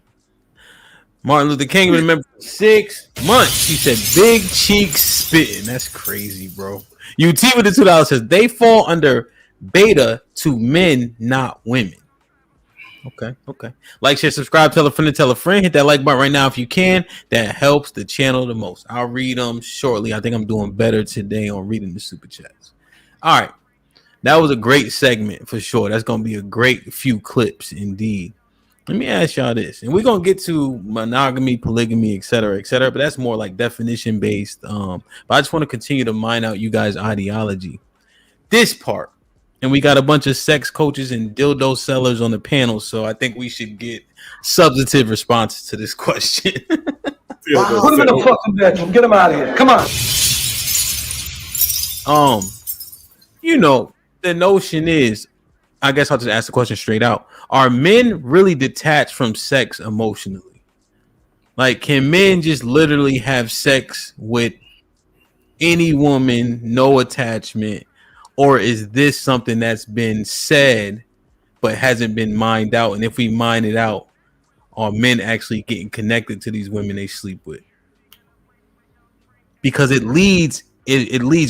Martin Luther King remember 6 months. He said big cheeks spitting. That's crazy, bro. UT with the $2 says they fall under beta to men, not women. Okay. Like, share, subscribe, tell a friend. Hit that like button right now if you can. That helps the channel the most. I'll read them shortly. I think I'm doing better today on reading the super chats. All right. That was a great segment for sure. That's going to be a great few clips indeed. Let me ask y'all this, and we're going to get to monogamy, polygamy, et cetera, but that's more like definition based. But I just want to continue to mine out you guys' ideology. This part. And we got a bunch of sex coaches and dildo sellers on the panel, so I think we should get substantive responses to this question. Wow. Put him in the fucking bedroom. Get him out of here. Come on. You know, the notion is, I guess I'll just ask the question straight out. Are men really detached from sex emotionally? Like, can men just literally have sex with any woman, no attachment? Or is this something that's been said but hasn't been mined out? And if we mine it out, are men actually getting connected to these women they sleep with? Because it leads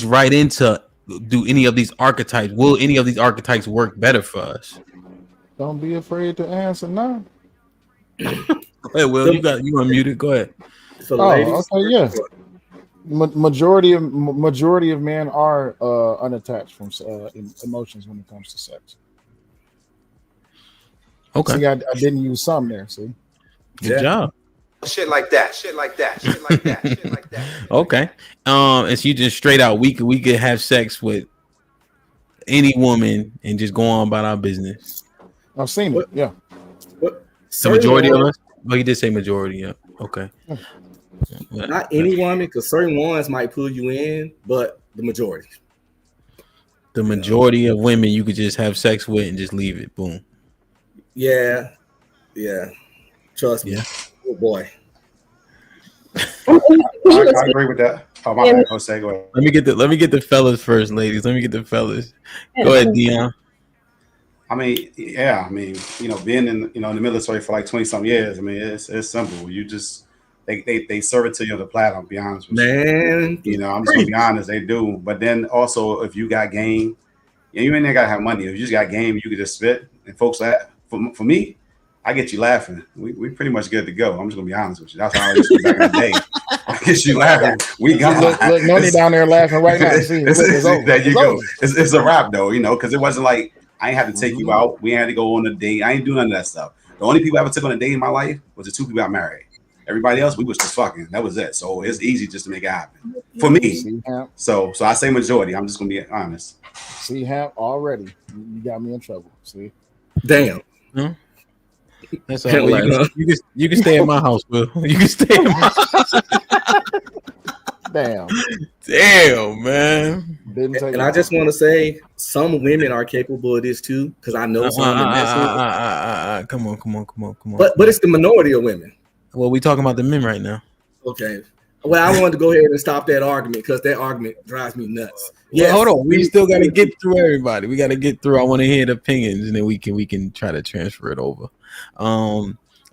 right into, do any of these archetypes, will any of these archetypes work better for us? Don't be afraid to answer now. Hey, Will, you unmuted. Go ahead. So okay, yeah. Majority of men are unattached from emotions when it comes to sex. Okay. See, I didn't use some there. See, good job. Shit like that. Okay. And so you just straight out, we could have sex with any woman and just go on about our business. I've seen it. Yeah. The majority of us. Well, you did say majority. Yeah. Okay. Not any woman, because certain ones might pull you in, but the majority. The majority of women you could just have sex with and just leave it. Boom. Yeah. Trust me. Oh boy. I agree with that. Oh my bad. Jose, go ahead. Let me get the fellas first, ladies. Let me get the fellas. Go ahead, Dion. I mean, being in the military for like 20-some years, I mean, it's simple. You just they serve it to you on the platter. I'll be honest with you. I'm just gonna be honest, they do. But then also, if you got game, you ain't gotta have money. If you just got game, you can just spit. And folks, for me, I get you laughing. We pretty much good to go. I'm just gonna be honest with you. That's how I used to back in the day. I get you laughing. We got look Noni down there laughing right now. See, there you go. It's a wrap though, because it wasn't like I ain't have to take you out. We had to go on a date. I ain't do none of that stuff. The only people I ever took on a date in my life was the 2 people I married. Everybody else, we was just fucking. That was it. So it's easy just to make it happen for me. So I say majority. I'm just gonna be honest. See, Ham, already you got me in trouble. See, damn. That's all right. You can stay at my house, Will. You can stay at my house. And I just want to say, some women are capable of this too, because I know some. Come on. But it's the minority of women. Well, we talking about the men right now. Okay. Well, I wanted to go ahead and stop that argument because that argument drives me nuts. Yeah, hold on. We still got to get through everybody. We got to get through. I want to hear the opinions, and then we can try to transfer it over.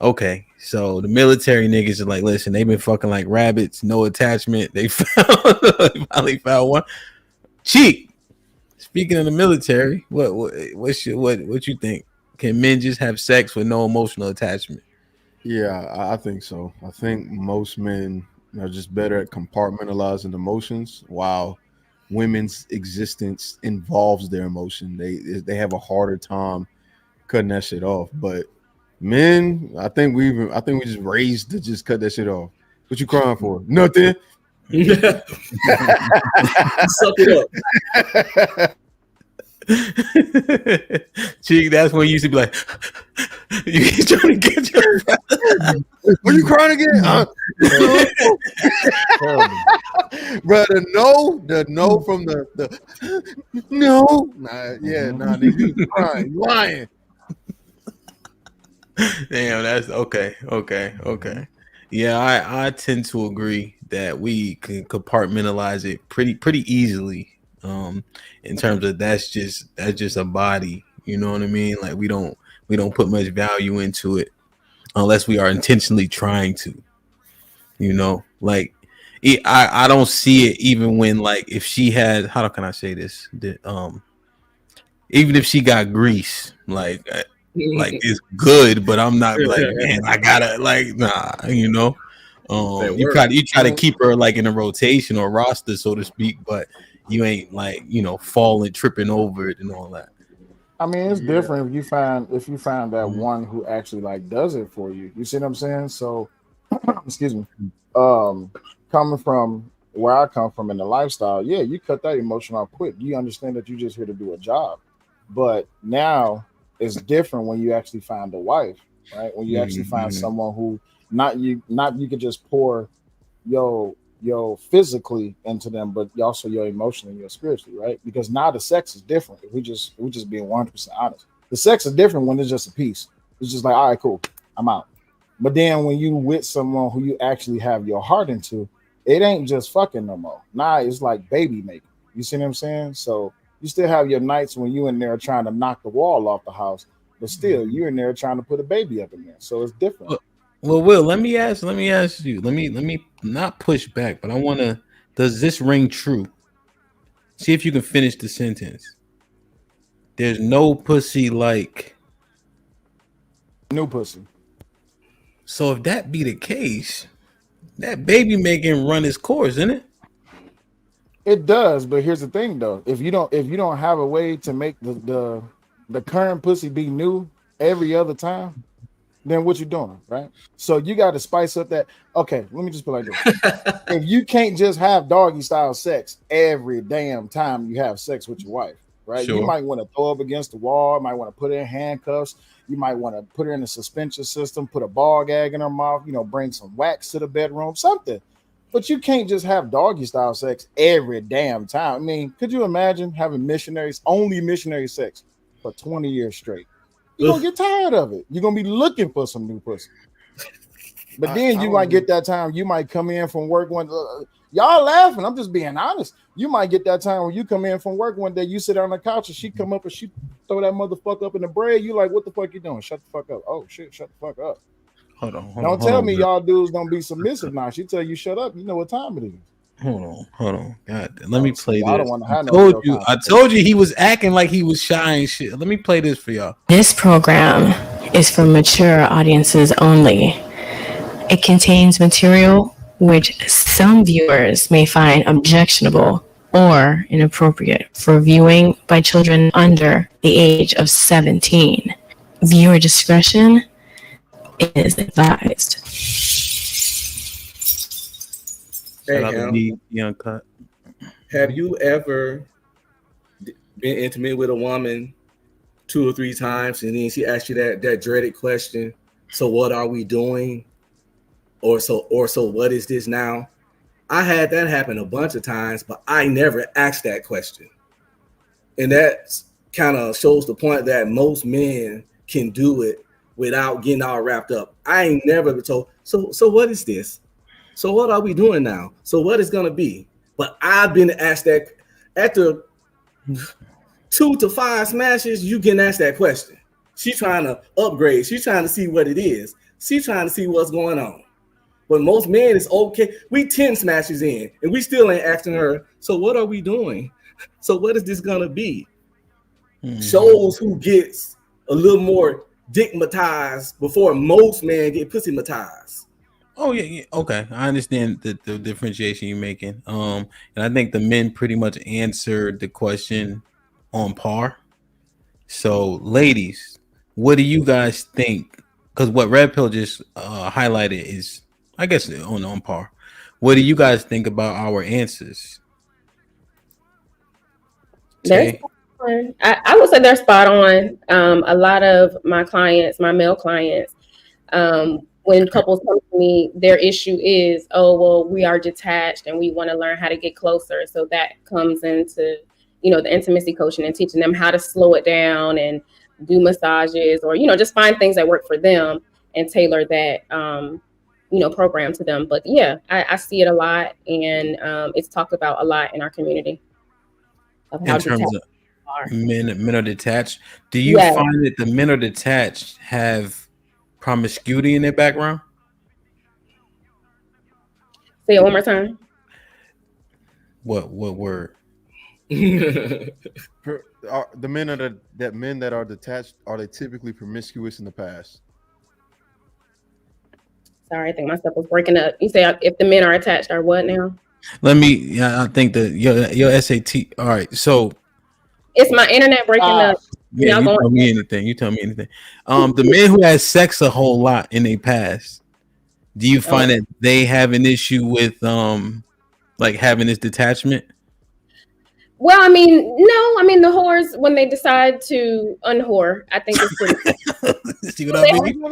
Okay. So the military niggas are like, listen, they've been fucking like rabbits, no attachment. They finally found one. Cheek. Speaking of the military, what you think? Can men just have sex with no emotional attachment? Yeah, I think so. I think most men are just better at compartmentalizing emotions, while women's existence involves their emotion. They have a harder time cutting that shit off. But men, I think we just raised to just cut that shit off. What you crying for? Nothing. Suck it up. Cheek, that's when you used to be like, you trying to get your were you crying again? Bro, the no from the no. Nigga, crying, lying. Damn, that's okay. Yeah, I tend to agree that we can compartmentalize it pretty easily. In terms of that's just a body, you know what I mean? Like we don't put much value into it unless we are intentionally trying to, you know. Like I don't see it even when, like, if she had, how can I say this? Even if she got grease, like it's good, but I'm not like, man, I gotta, like, nah, you know. You try to keep her like in a rotation or roster, so to speak, but you ain't, like, you know, falling, tripping over it and all that. I mean, it's different if you find that one who actually like does it for you. You see what I'm saying? So, excuse me. Coming from where I come from in the lifestyle, yeah, you cut that emotion off quick. You understand that you're just here to do a job. But now it's different when you actually find a wife, right? When you actually find someone who not you could just pour yo physically into them, but also your emotionally and your spiritually, right? Because now the sex is different. If we just being 100% honest, the sex is different when it's just a piece. It's just like, all right, cool, I'm out. But then when you with someone who you actually have your heart into, it ain't just fucking no more. Nah, it's like baby making. You see what I'm saying? So you still have your nights when you in there trying to knock the wall off the house, but still you're in there trying to put a baby up in there. So it's different. Well, Will, let me ask you. Let me not push back, but I want to. Does this ring true? See if you can finish the sentence. There's no pussy like new pussy. So if that be the case, that baby making run its course, isn't it? It does, but here's the thing though. If you don't have a way to make the current pussy be new every other time, then what you doing, right? So you got to spice up that. Okay, let me just put it like this. If you can't just have doggy style sex every damn time you have sex with your wife, right? Sure. You might want to throw up against the wall, might want to put her in handcuffs, you might want to put her in a suspension system, put a ball gag in her mouth, bring some wax to the bedroom, something. But you can't just have doggy style sex every damn time. I mean, could you imagine having only missionary sex for 20 years straight? You're going to get tired of it. You're going to be looking for some new pussy. But then you might get that time. You might come in from work one. Y'all laughing. I'm just being honest. You might get that time when you come in from work one day. You sit on the couch and she come up and she throw that motherfucker up in the bread. You like, what the fuck you doing? Shut the fuck up. Oh shit, shut the fuck up. Hold on. Don't tell me y'all dudes don't be submissive now. She tell you shut up. You know what time it is. Hold on. God, let me play this. I told you he was acting like he was shy and shit. Let me play this for y'all. This program is for mature audiences only. It contains material which some viewers may find objectionable or inappropriate for viewing by children under the age of 17. Viewer discretion is advised. Hey, Uncut. Have you ever been intimate with a woman 2 or 3 times and then she asked you that dreaded question, so what are we doing? Or so what is this now? I had that happen a bunch of times, but I never asked that question. And that kind of shows the point that most men can do it without getting all wrapped up. I ain't never been told, so what is this? So what are we doing now? So what is gonna be? But I've been asked that after 2 to 5 smashes, you can ask that question. She's trying to upgrade. She's trying to see what it is. She's trying to see what's going on. But most men is okay. We 10 smashes in, and we still ain't asking her, so what are we doing? So what is this gonna be? Shows who gets a little more dickmatized before most men get pussymatized. Oh yeah. Okay, I understand the differentiation you're making. And I think the men pretty much answered the question on par. So, ladies, what do you guys think? Because what Red Pill just highlighted is, I guess, on par. What do you guys think about our answers? I would say they're spot on. A lot of my clients, my male clients, when couples come to me, their issue is, oh, well, we are detached and we want to learn how to get closer. So that comes into, the intimacy coaching and teaching them how to slow it down and do massages or, just find things that work for them and tailor that, program to them. But yeah, I see it a lot, and it's talked about a lot in our community. In terms of men are detached, do you find that the men are detached have promiscuity in their background? Say it one more time. What word? The men that are detached, are they typically promiscuous in the past? Sorry, I think my stuff was breaking up. You say if the men are attached are what now? I think that your SAT. All right, so it's my internet breaking up. Yeah, you tell me anything. The men who had sex a whole lot in their past, do you find that they have an issue with like having this detachment? Well, I mean, no. I mean, the whores, when they decide to unwhore, I think it's pretty. See what I mean?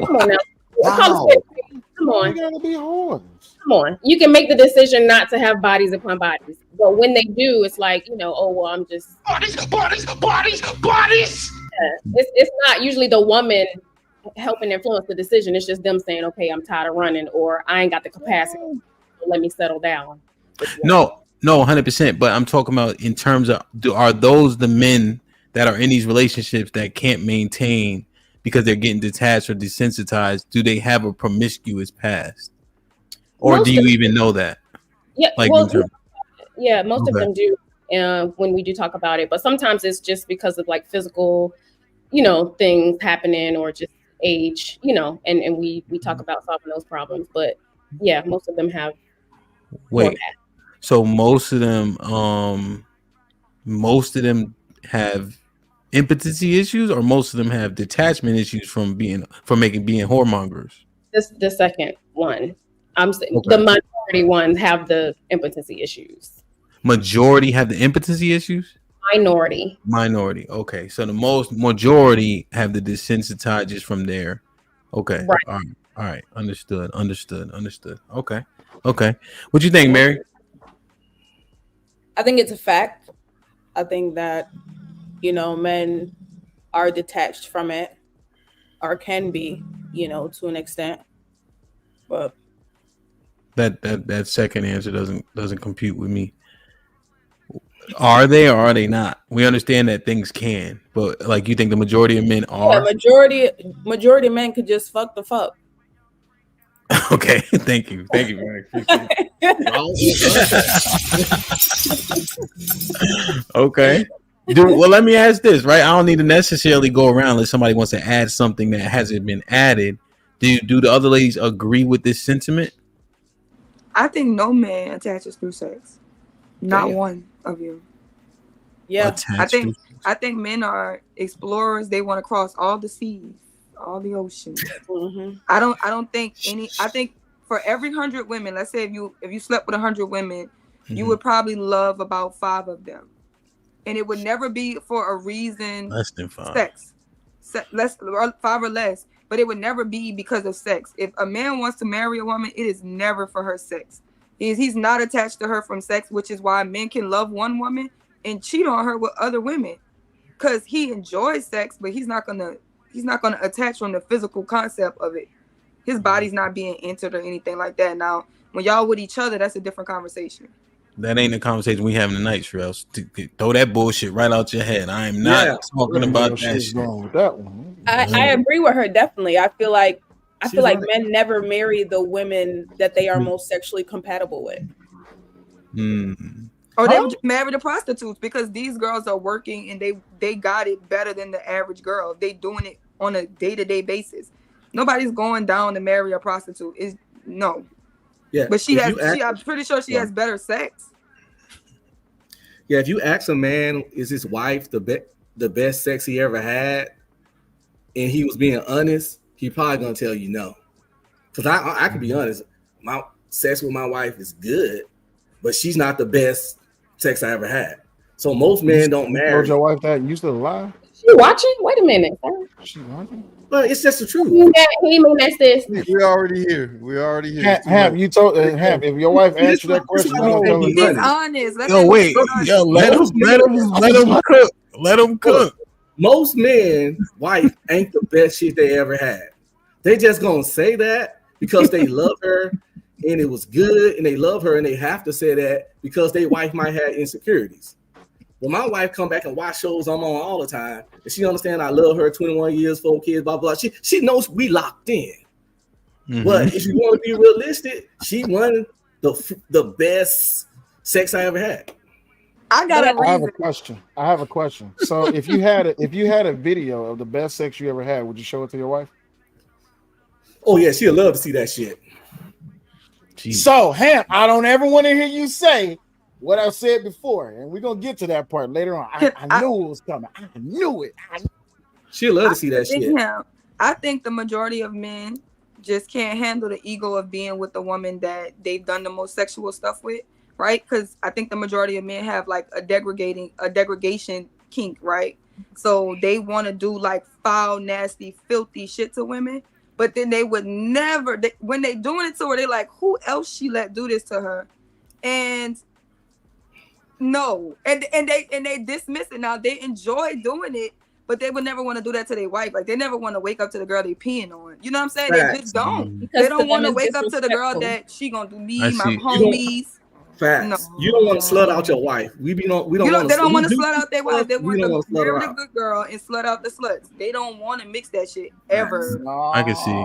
Come on now. Wow. Come on. You gotta be whores. Come on. You can make the decision not to have bodies upon bodies. But when they do, it's like, oh, well, I'm just... Bodies! Yeah. It's not usually the woman helping influence the decision. It's just them saying, okay, I'm tired of running, or I ain't got the capacity. So let me settle down. No, 100%. But I'm talking about in terms of, are those the men that are in these relationships that can't maintain because they're getting detached or desensitized? Do they have a promiscuous past? Or do you even know that? Yeah, like most of them do when we do talk about it. But sometimes it's just because of like physical, things happening or just age, and we talk about solving those problems. But yeah, most of them have. Wait, so most of them have impotency issues, or most of them have detachment issues from being whoremongers? The second one. The majority ones have the impotency issues. Majority have the impotency issues? Minority. Okay. So the majority have the desensitized just from there. Okay. Right. All right. Understood. Okay. What you think, Mary? I think it's a fact. I think that, men are detached from it, or can be, to an extent. But that second answer doesn't compute with me. Are they or are they not? We understand that things can, but like, you think the majority of men are? Yeah, majority of men could just fuck the fuck. Okay, thank you, Mary. Okay. Well, let me ask this, right? I don't need to necessarily go around unless somebody wants to add something that hasn't been added. Do the other ladies agree with this sentiment? I think no man attaches through sex. Not one of you. Yeah. I think men are explorers. They want to cross all the seas, all the oceans. Mm-hmm. I don't think any. I think for every 100 women, let's say if you slept with 100 women, you would probably love about 5 of them, and it would never be for a reason. Less than 5. Sex, less, or 5 or less. but it would never be because of sex. If a man wants to marry a woman, it is never for her sex. He's not attached to her from sex, which is why men can love one woman and cheat on her with other women, because he enjoys sex, but he's not gonna attach on the physical concept of it. His body's not being entered or anything like that. Now, when y'all with each other, that's a different conversation. That ain't the conversation we having tonight, Shrells. Throw that bullshit right out your head. I am not talking about that shit. With that one. I agree with her definitely. I feel like men never marry the women that they are most sexually compatible with. Or they would just marry the prostitutes, because these girls are working and they got it better than the average girl. They doing it on a day-to-day basis. Nobody's going down to marry a prostitute. No. Yeah, but I'm pretty sure she has better sex. Yeah, if you ask a man, is his wife the best sex he ever had, and he was being honest, he probably gonna tell you no. Because I can be honest, my sex with my wife is good, but she's not the best sex I ever had. So most men don't marry. You told your wife that? You still alive? She watching? Wait a minute. She watching? But it's just the truth. He mean that's this. We already here. Ham, you told Ham, if your wife asked you that question, He's honest. Let him cook. Most men's wife ain't the best shit they ever had. They just gonna say that because they love her and it was good and they love her, and they have to say that because their wife might have insecurities. When my wife come back and watch shows I'm on all the time, and she understand I love her, 21 years, 4 kids, blah, blah. She knows we locked in. But if you want to be realistic, she won the best sex I ever had. I have a question. So if you had a video of the best sex you ever had, would you show it to your wife? Oh yeah, she'll love to see that shit. Jeez. So Ham, I don't ever want to hear you say what I said before, and we're gonna get to that part later on. I knew it was coming. I knew it. She'll love to see that shit. I think the majority of men just can't handle the ego of being with the woman that they've done the most sexual stuff with, right? Because I think the majority of men have like a degradation kink, right? So they want to do like foul, nasty, filthy shit to women, but then they would never. When they doing it to her, they like, who else she let do this to her? And no, and they dismiss it. Now they enjoy doing it, but they would never want to do that to their wife. Like they never want to wake up to the girl they peeing on. You know what I'm saying? Facts. They just don't. Because they don't want to wake up to the girl that she gonna do me, my homies. Facts. No. You don't want to slut out your wife. We don't want. They don't want to slut out their wife. They want to marry the good girl and slut out the sluts. They don't want to mix that shit ever. I can see.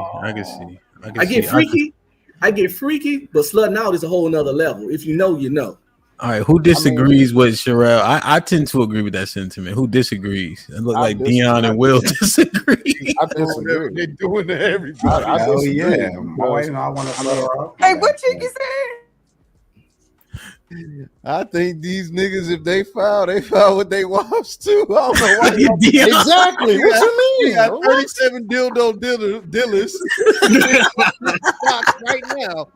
I get freaky, but slutting out is a whole nother level. If you know, you know. All right, who disagrees with Sherelle? I tend to agree with that sentiment. Who disagrees? It looks like Dion and Will disagree. I disagree. They're doing to everybody. I yeah. My wife, I want to slow her. Hey, what Chicky said? I think these niggas, if they foul with their wives too. I don't know why. Exactly. What you mean? We got 37 dealers right now.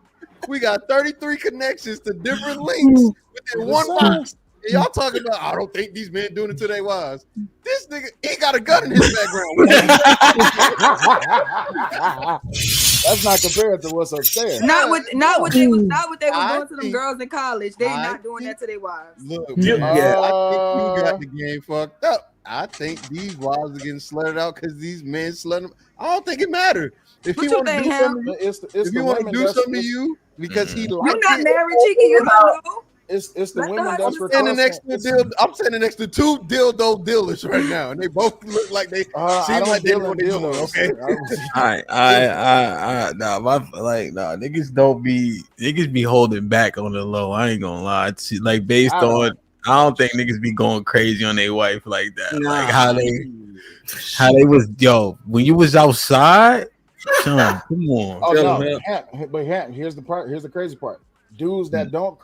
We got 33 connections to different links within one box. And y'all talking about, I don't think these men doing it to their wives. This nigga, he got a gun in his background. That's not compared to what's upstairs. Not what they was doing to them girls in college. They not doing that to their wives. Look, I think you got the game fucked up. I think these wives are getting slutted out because these men slutting them. I don't think it matters. If he want to do something, if you want to do something to you because he likes you not married, Cheeky. You don't know. It's the women that's standing next to I'm standing next to two dildo dealers right now, and they both look like they seem like they know what they're doing. Okay, niggas be holding back on the low. I ain't gonna lie. It's like based on, I don't think niggas be going crazy on their wife like that. Nah. Like how they was when you was outside. Sean, come on. Oh, no. But here's the part. Here's the crazy part. Dudes that don't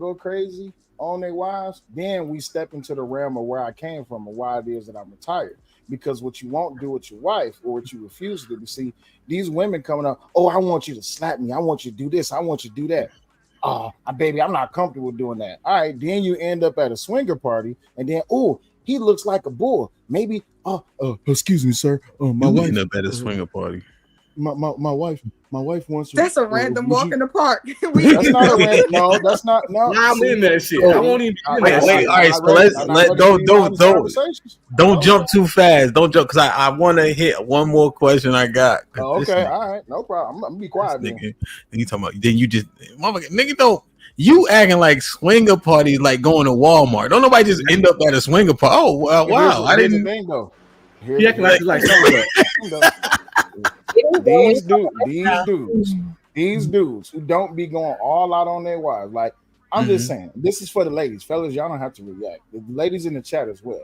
go crazy on their wives, then we step into the realm of where I came from and why it is that I'm retired. Because what you won't do with your wife or what you refuse to do, see these women coming up, oh, I want you to slap me, I want you to do this, I want you to do that. Baby, I'm not comfortable doing that. All right, then you end up at a swinger party, and then he looks like a bull. Maybe excuse me, sir. My You wife end up at a swinger party. My wife wants to. That's a random walk in the park. That's not a random. No, that's not. No, I'm in that shit. I won't even be in that Wait, shit. all right. So don't jump too fast. Don't jump because I want to hit one more question I got. Okay, all right, no problem. I'm gonna be quiet. Nigga, then you talking about? Then you just nigga don't. You acting like swinger parties like going to Walmart. Don't nobody just end up at a swinger party. Oh wow! I didn't. Thing, though. He acting like these dudes who don't be going all out on their wives. Like I'm just saying, this is for the ladies, fellas. Y'all don't have to react. The ladies in the chat as well.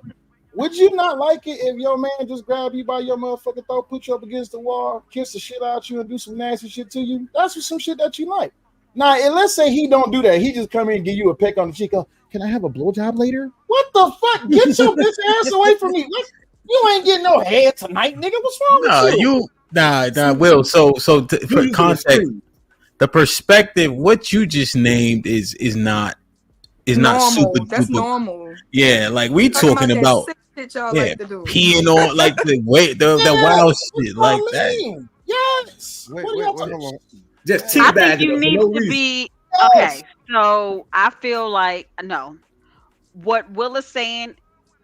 Would you not like it if your man just grab you by your motherfucking throat, put you up against the wall, kiss the shit out you, and do some nasty shit to you? That's some shit that you like. Now, and let's say he don't do that. He just come in and give you a peck on the cheek. Can I have a blowjob later? What the fuck? Get your bitch ass away from me. You ain't getting no head tonight, nigga. What's wrong with you? Nah, Will. So for context, the perspective, what you just named is not normal. super. That's normal. Yeah, like we talking about peeing on like the wild shit like that. Yes. Wait, hold on. Just I think you need to be okay. So I feel like what Will is saying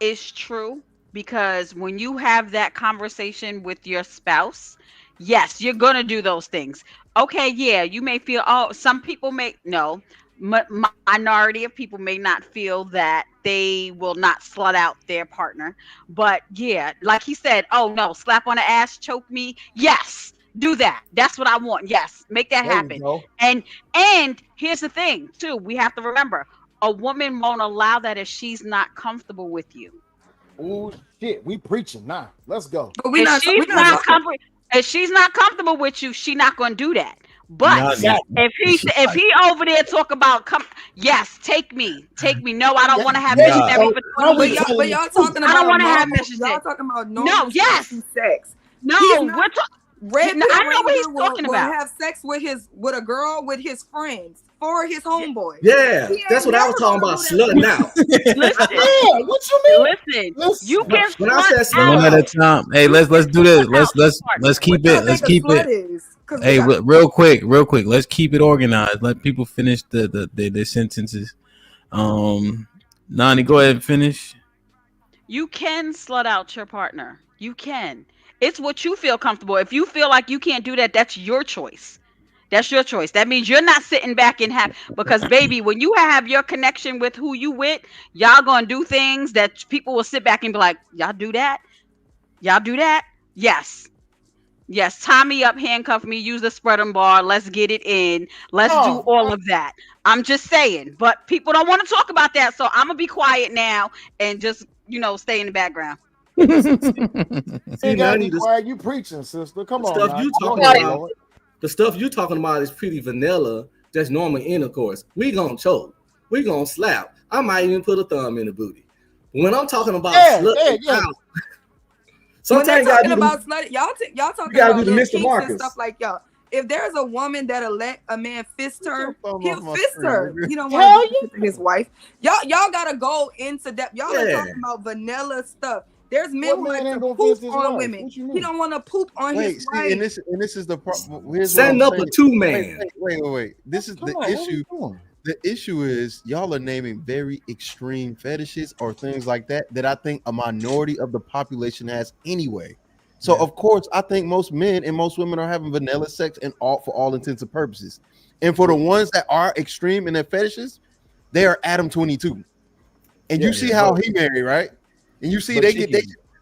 is true. Because when you have that conversation with your spouse, yes, you're going to do those things. Okay, yeah, you may feel, some people minority of people may not feel that they will not slut out their partner. But yeah, like he said, oh no, slap on the ass, choke me. Yes, do that. That's what I want. Yes, make that happen. And here's the thing too, we have to remember, a woman won't allow that if she's not comfortable with you. Oh shit, we preaching now. Let's go. But if she's not comfortable with you, she's not going to do that. But if he over there talk about yes, take me. No, I don't want to have missionary. But y'all talking about I don't want to have missionary. Y'all talking about normal sex. No, we're talking. I know what he's talking about. Have sex with a girl with his friends for his homeboy. Yeah, that's what I was talking about. Slutting out. Listen, what you mean? Listen, you can one at a time. Hey, let's do this. Let's keep it. Hey, real quick. Let's keep it organized. Let people finish their sentences. Nani, go ahead and finish. You can slut out your partner. You can. It's what you feel comfortable. If you feel like you can't do that, that's your choice. That's your choice. That means you're not sitting back and because baby, when you have your connection with who you with, y'all gonna do things that people will sit back and be like, y'all do that? Y'all do that? Yes. Tie me up, handcuff me, use the spread bar. Let's get it in. Let's do all of that. I'm just saying, but people don't want to talk about that. So I'm gonna be quiet now and just, stay in the background. You gotta be quiet. You preaching, sister. Come on. The stuff you talking about is pretty vanilla. That's normal intercourse. We gonna choke. We gonna slap. I might even put a thumb in the booty. When I'm talking about sometimes y'all talking about slut. Y'all talking about Mr. kinks Marcus and stuff like y'all. If there's a woman that'll let a man fist her, he'll fist her. You don't want to his wife. Y'all gotta go into depth. Y'all are talking about vanilla stuff. There's men who like to poop on women. He don't want to poop on his wife. And this is the problem. Setting up a two-man. Wait. This is the issue. The issue is y'all are naming very extreme fetishes or things like that I think a minority of the population has anyway. So of course, I think most men and most women are having vanilla sex for all intents and purposes. And for the ones that are extreme in their fetishes, they are Adam 22. And you see how he married, right? And you see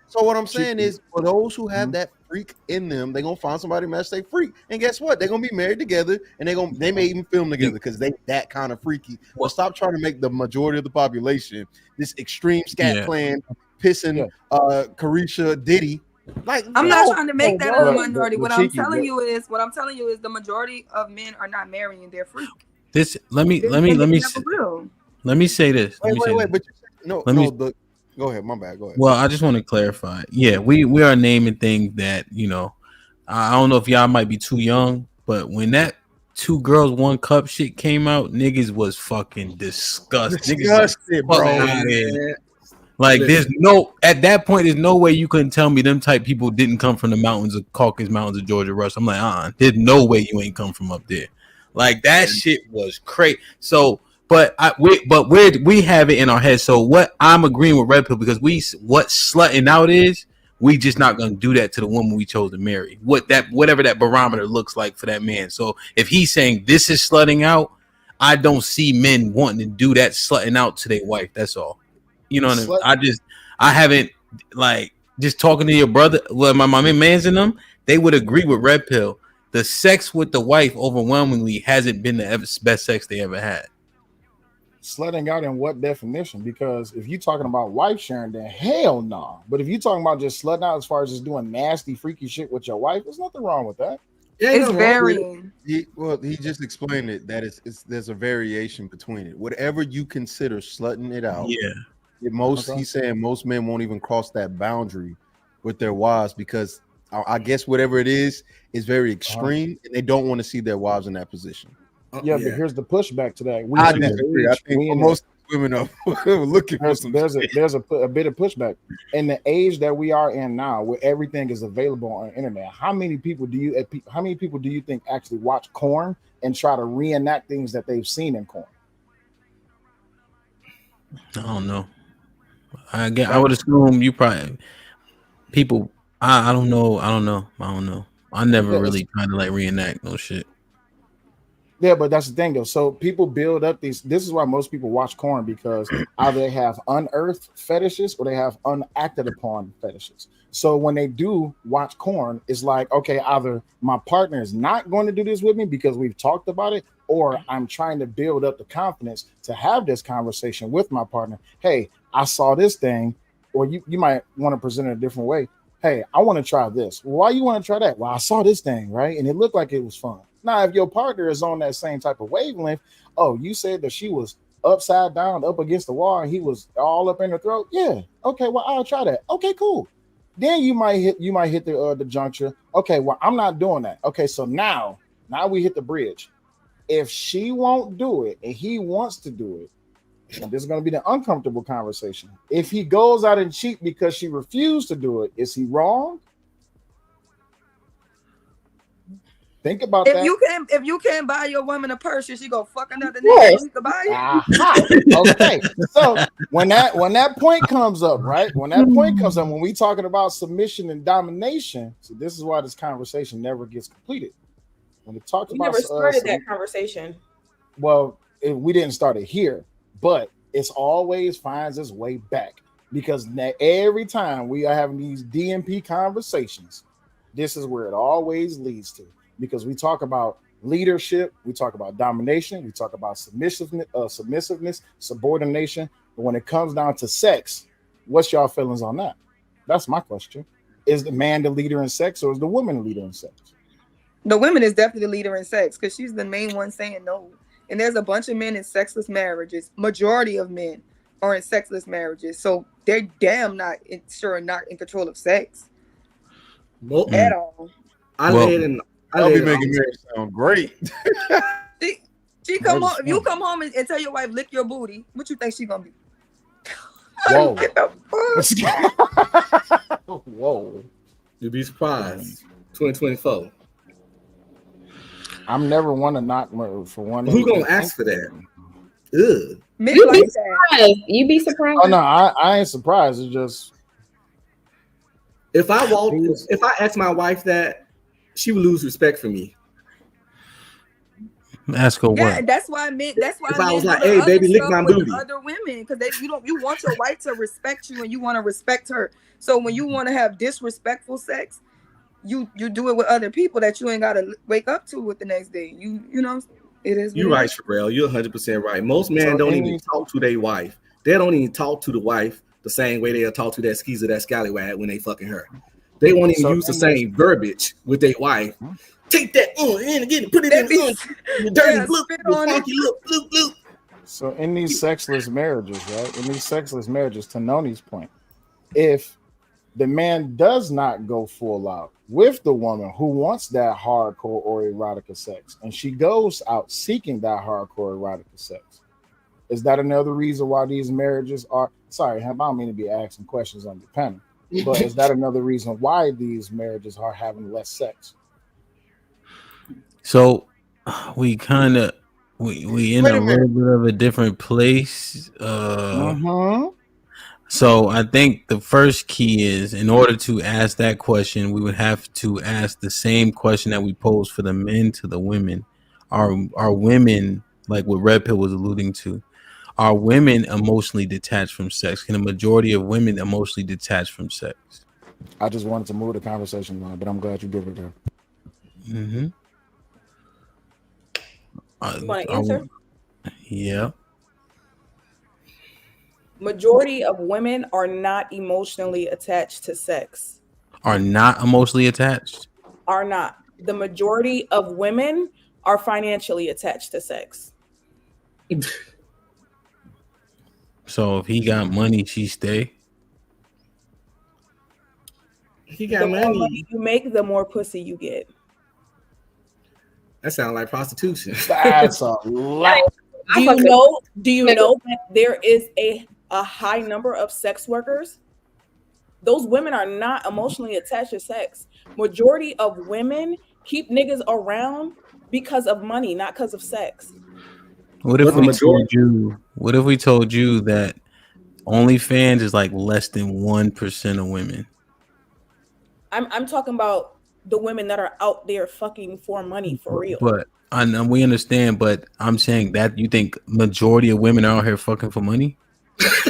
so what I'm saying is for those who have that freak in them, they're gonna find somebody to match their freak. And guess what? They're gonna be married together and they may even film together because they that kind of freaky. Well, stop trying to make the majority of the population this extreme scat playing, pissing Carisha Diddy. Like I'm not trying to make that a minority. What I'm telling you is the majority of men are not marrying their freak. Let me say this. Wait, go ahead. My bad. Go ahead. Well, I just want to clarify. Yeah, we are naming things that I don't know if y'all might be too young, but when that 2 girls 1 cup shit came out, niggas was fucking disgusted. Bro. Like, there's no at that point. There's no way you couldn't tell me them type people didn't come from the mountains of Caucasus Mountains of Georgia Rush. I'm like, there's no way you ain't come from up there. Like that shit was crazy. So, but we have it in our head. So what I'm agreeing with Red Pill because what slutting out is. We just not gonna do that to the woman we chose to marry. Whatever that barometer looks like for that man. So if he's saying this is slutting out, I don't see men wanting to do that slutting out to their wife. That's all. You know what I mean? I haven't like just talking to your brother. Well, my man's in them. They would agree with Red Pill. The sex with the wife overwhelmingly hasn't been the best sex they ever had. Slutting out in what definition? Because if you're talking about wife sharing, then hell no. Nah. But if you're talking about just slutting out as far as just doing nasty, freaky shit with your wife, there's nothing wrong with that. Yeah, it's varying. He just explained it that there's a variation between it. Whatever you consider slutting it out. Yeah. He's saying most men won't even cross that boundary with their wives because I guess whatever it is very extreme, and they don't want to see their wives in that position. But here's the pushback to that. I disagree. I think most women are looking for some. There's a bit of pushback in the age that we are in now, where everything is available on the internet. How many people do you think actually watch porn and try to reenact things that they've seen in porn? I don't know. I would assume you probably people. I don't know. I never really tried to like reenact no shit. Yeah, but that's the thing though. So people build up these. This is why most people watch porn because either they have unearthed fetishes or they have unacted upon fetishes. So when they do watch porn, it's like, okay, either my partner is not going to do this with me because we've talked about it, or I'm trying to build up the confidence to have this conversation with my partner. Hey, I saw this thing, or you might want to present it a different way. Hey, I want to try this. Why you want to try that? Well, I saw this thing, right? And it looked like it was fun. Now, if your partner is on that same type of wavelength, oh, you said that she was upside down, up against the wall, and he was all up in her throat. Yeah, okay, well, I'll try that. Okay, cool. Then you might hit the juncture. Okay, well, I'm not doing that. Okay, so now we hit the bridge. If she won't do it and he wants to do it, and this is going to be the uncomfortable conversation. If he goes out and cheat because she refused to do it, is he wrong? Think about that. If you can't buy your woman a purse, she go fuck another nigga. You can buy it. Okay. So when that point comes up, right? When we talking about submission and domination, so this is why this conversation never gets completed. When we talked about never started that conversation. Well, we didn't start it here, but it's always finds its way back because every time we are having these DMP conversations, this is where it always leads to. Because we talk about leadership, we talk about domination, we talk about submissiveness, subordination. But when it comes down to sex, what's y'all feelings on that? That's my question. Is the man the leader in sex, or is the woman the leader in sex? The woman is definitely the leader in sex because she's the main one saying no. And there's a bunch of men in sexless marriages. Majority of men are in sexless marriages, so they're damn not in control of sex at all. I'll be making Mary sound great. She come home. If you come home and tell your wife lick your booty, what you think she gonna be? Whoa! Whoa! You'd be surprised. 2024. I'm never one to not for one. Who gonna ask for that? Ugh. You be surprised. You be surprised. Oh no, I ain't surprised. It's just if I ask my wife that, she would lose respect for me. Ask her what? That's why men. That's why if I was like, "Hey, baby, lick my booty," other women, because you want your wife to respect you and you want to respect her. So when you want to have disrespectful sex, you do it with other people that you ain't got to wake up to with the next day. You know, it is. You're right, Sherelle. You're 100% right. Most men don't even talk to their wife. They don't even talk to the wife the same way they'll talk to that skeezer, that scallywag when they fucking her. They won't even use the same verbiage with their wife. Take that in again, put it in the dirty look, funky look. So in these sexless marriages, right? In these sexless marriages, to Noni's point, if the man does not go full out with the woman who wants that hardcore or erotica sex, and she goes out seeking that hardcore erotica sex, Is that another reason why these marriages are? Sorry, I don't mean to be asking questions on the panel, but is that another reason why these marriages are having less sex? So we kind of we in a little bit of a different place. So I think the first key is, in order to ask that question, we would have to ask the same question that we posed for the men to the women. Are women, like what Red Pill was alluding to, are women emotionally detached from sex? Can a majority of women emotionally detach from sex? I just wanted to move the conversation on, but I'm glad you did it there. Mm-hmm. You want to answer? Yeah. Majority of women are not emotionally attached to sex. Are not emotionally attached? Are not. The majority of women are financially attached to sex. So if he got money, she stay. He got the more money. money you make, the more pussy you get. That sounds like prostitution. That's a lot. Do you know that there is a high number of sex workers? Those women are not emotionally attached to sex. Majority of women keep niggas around because of money, not because of sex. What if we told you? What if we told you that OnlyFans is like less than 1% of women? I'm talking about the women that are out there fucking for money for real. But I know we understand, but I'm saying that you think majority of women are out here fucking for money? That's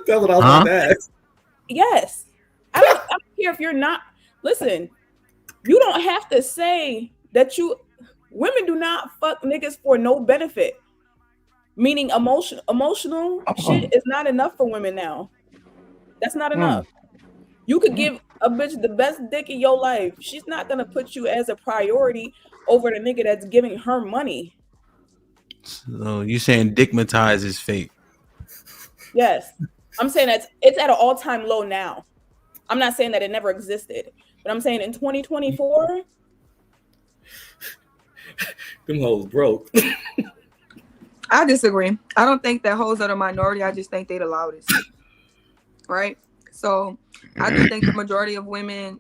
what I was about to ask. Yes. I don't care if you're not. Listen, you don't have to say that women do not fuck niggas for no benefit. Meaning emotional shit is not enough for women now. That's not enough. You could give a bitch the best dick in your life. She's not gonna put you as a priority over the nigga that's giving her money. So you saying dickmatize is fake? Yes. I'm saying that it's at an all-time low now. I'm not saying that it never existed, but I'm saying in 2024, them hoes broke. I disagree. I don't think that hoes are the minority. I just think they the loudest. Right? So I do think the majority of women,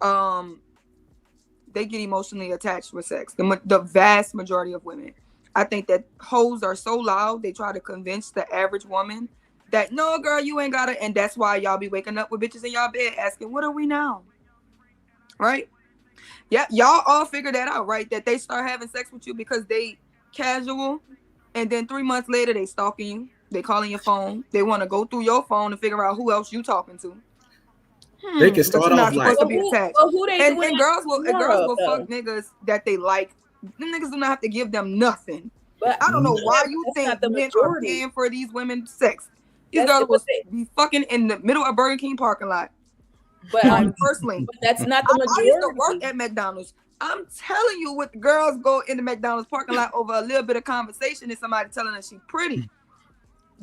they get emotionally attached with sex. The vast majority of women. I think that hoes are so loud, they try to convince the average woman that, no, girl, you ain't got it. And that's why y'all be waking up with bitches in y'all bed asking, what are we now? Right? Yeah, y'all all figure that out, right? That they start having sex with you because they casual. And then 3 months later, they stalking you. They calling your phone. They want to go through your phone to figure out who else you talking to. They can start off like, to be attached. And girls will fuck niggas that they like. Them niggas do not have to give them nothing. But I don't know why you think men are paying for these women's sex. These girls will be fucking in the middle of Burger King parking lot. But personally, that's not the majority. I used to work at McDonald's. I'm telling you, what girls go in the McDonald's parking lot over a little bit of conversation and somebody telling her she's pretty.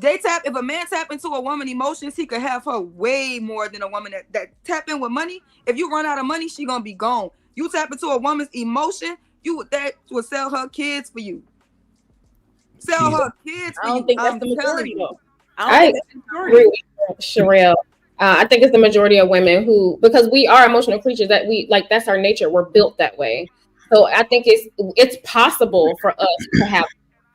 If a man tap into a woman emotions, he could have her way more than a woman that tap in with money. If you run out of money, she gonna be gone. You tap into a woman's emotion, that will sell her kids for you. Sell her kids for you. I don't think that's the majority though. I agree with Sherelle. I think it's the majority of women who, because we are emotional creatures, that we like, that's our nature. We're built that way. So I think it's possible for us to have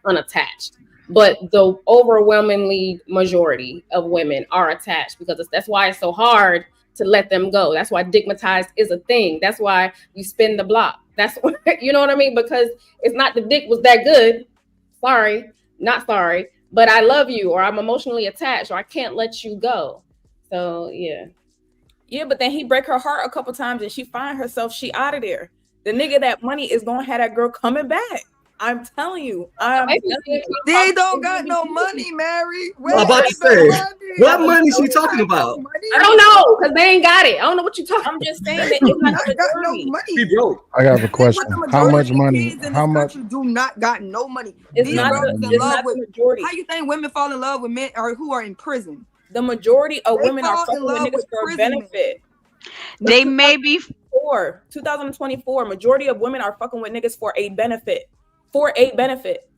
unattached, but the overwhelmingly majority of women are attached because that's why it's so hard to let them go. That's why dickmatized is a thing. That's why you spin the block. That's what, you know what I mean? Because it's not the dick was that good. Sorry, not sorry, but I love you, or I'm emotionally attached, or I can't let you go. So yeah, but then he break her heart a couple times and she find herself, she out of there. The nigga that money is gonna have that girl coming back. I'm telling you. They don't got no money, Mary. I'm about to say, what money she talking about? I don't know, because they ain't got it. I don't know what you talking. I'm just saying that it's not got no money. He broke. I have a question. How much money? How much? Do not got no money. It's These not girls the, in it's love not with the majority. How you think women fall in love with men or who are in prison? The majority of They women are fall in fucking with love niggas with for a prison benefit. They may be 2024. Majority of women are fucking with niggas for a benefit. For a benefit.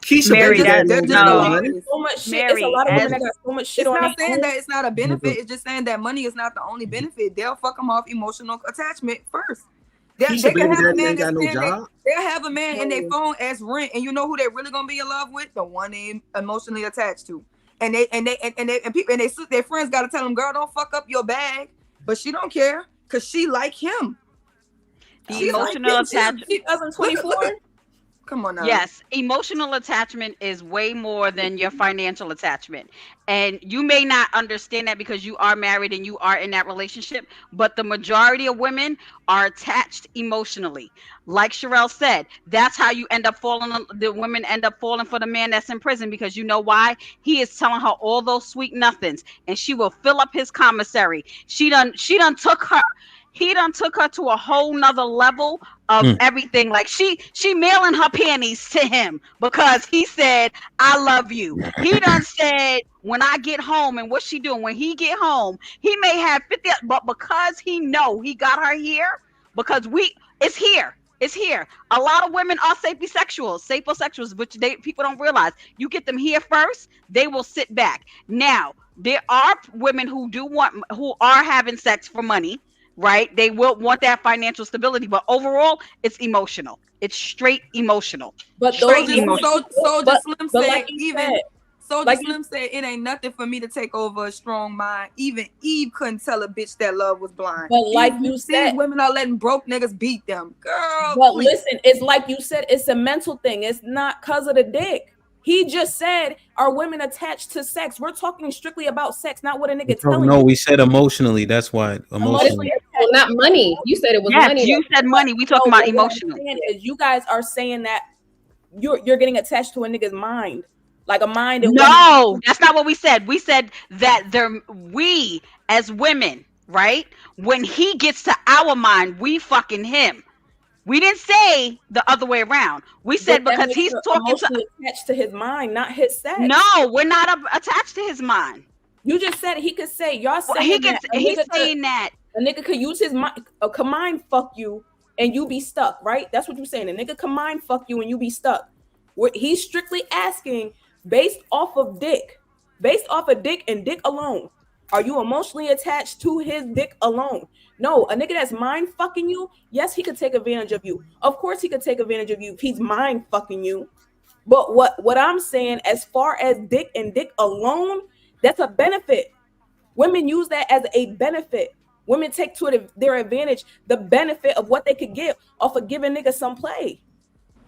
Keisha, Mary, baby, that- they're just just no the money. honest. So much shit. Mary, It's a lot of women as- that got so much shit It's on not their saying own. that it's not a benefit. It's just saying that money is not the only benefit. They'll fuck them off emotional attachment first. They Keisha, can baby, have a daddy man ain't got that's no saying job. they'll have a man in their phone as rent, and you know who they're really gonna be in love with? The one they emotionally attached to. And their friends gotta tell them, girl, don't fuck up your bag. But she don't care because she like him. The emotional attachment. 2024. Come on now. Yes, emotional attachment is way more than your financial attachment. And you may not understand that because you are married and you are in that relationship, but the majority of women are attached emotionally. Like Sherelle said, that's how you end up the women end up falling for the man that's in prison, because you know why? He is telling her all those sweet nothings and she will fill up his commissary. He done took her to a whole nother level of everything. Like she mailing her panties to him because he said, I love you. He done said, when I get home, and what's she doing? When he get home, he may have 50, but because he know he got her here, because it's here. It's here. A lot of women are sapiosexuals, which people don't realize. You get them here first, they will sit back. Now, there are women who are having sex for money, right? They will want that financial stability, but overall, it's emotional. It's straight emotional. But Soldier Slim said it ain't nothing for me to take over a strong mind. Even Eve couldn't tell a bitch that love was blind. But like you said, women are letting broke niggas beat them. Girl, but listen, it's like you said, it's a mental thing. It's not because of the dick. He just said, are women attached to sex? We're talking strictly about sex, not what a nigga telling No, you. we said emotionally. That's why emotionally. Well, not money. You said it was yes, money. You said money. We talking about emotional. You guys are saying that you're getting attached to a nigga's mind. Like a mind. No, that's not what we said. We said that we as women, right? When he gets to our mind, we fucking him. We didn't say the other way around. We said because he's talking to attached to his mind, not his sex. No, we're not attached to his mind. You just said he could say y'all saying he's saying that a nigga could use his mind, could mind fuck you and you be stuck, right? That's what you're saying. A nigga can mind fuck you and you be stuck. He's strictly asking based off of dick and dick alone. Are you emotionally attached to his dick alone? No, a nigga that's mind fucking you, yes, he could take advantage of you. Of course he could take advantage of you if he's mind fucking you. But what I'm saying, as far as dick and dick alone, that's a benefit. Women use that as a benefit. Women take to their advantage the benefit of what they could get off of giving niggas some play.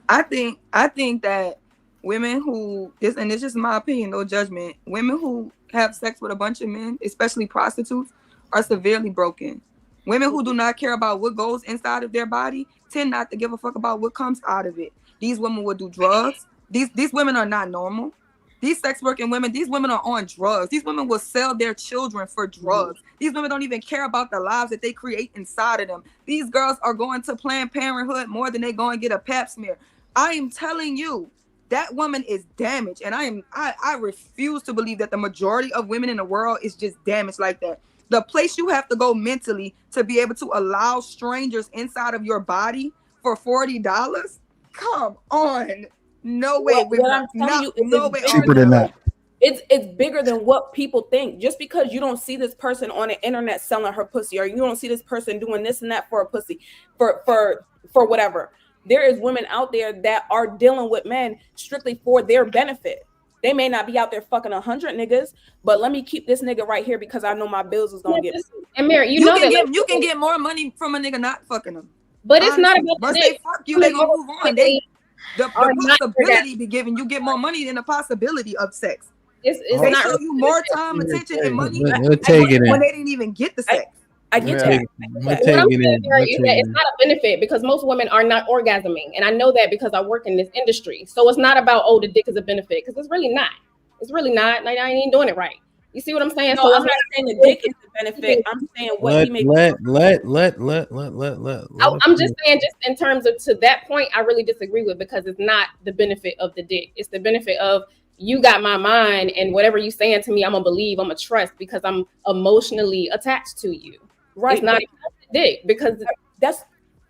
I think that women who and it's just my opinion, no judgment. Women who have sex with a bunch of men, especially prostitutes, are severely broken. Women who do not care about what goes inside of their body tend not to give a fuck about what comes out of it. These women will do drugs. These women are not normal. These sex working women, these women are on drugs. These women will sell their children for drugs. These women don't even care about the lives that they create inside of them. These girls are going to Planned Parenthood more than they go and get a pap smear. I am telling you, that woman is damaged. And I refuse to believe that the majority of women in the world is just damaged like that. The place you have to go mentally to be able to allow strangers inside of your body for $40? Come on. No way. What I'm telling you is no way. Cheaper than that. It's bigger than what people think. Just because you don't see this person on the internet selling her pussy, or you don't see this person doing this and that for a pussy, for whatever. There is women out there that are dealing with men strictly for their benefit. They may not be out there fucking 100 niggas, but let me keep this nigga right here because I know my bills is gonna get. And Mary, you can get more money from a nigga not fucking them. But it's not about once they fuck you, they gonna move on. The possibility be given. You get more money than the possibility of sex. It's they not show you more time, attention, and money We'll take it when in. they didn't even get the sex. I get that. What I'm saying, Mary, is that it's not a benefit because most women are not orgasming, and I know that because I work in this industry. So it's not about the dick is a benefit because it's really not. It's really not. Like, I ain't doing it right. You see what I'm saying? No, So I'm not saying the dick is the benefit. I'm saying what he makes. I'm just saying, just in terms of to that point, I really disagree with because it's not the benefit of the dick. It's the benefit of you got my mind, and whatever you saying to me, I'm gonna believe, I'm gonna trust because I'm emotionally attached to you. Right. It's not even the dick because that's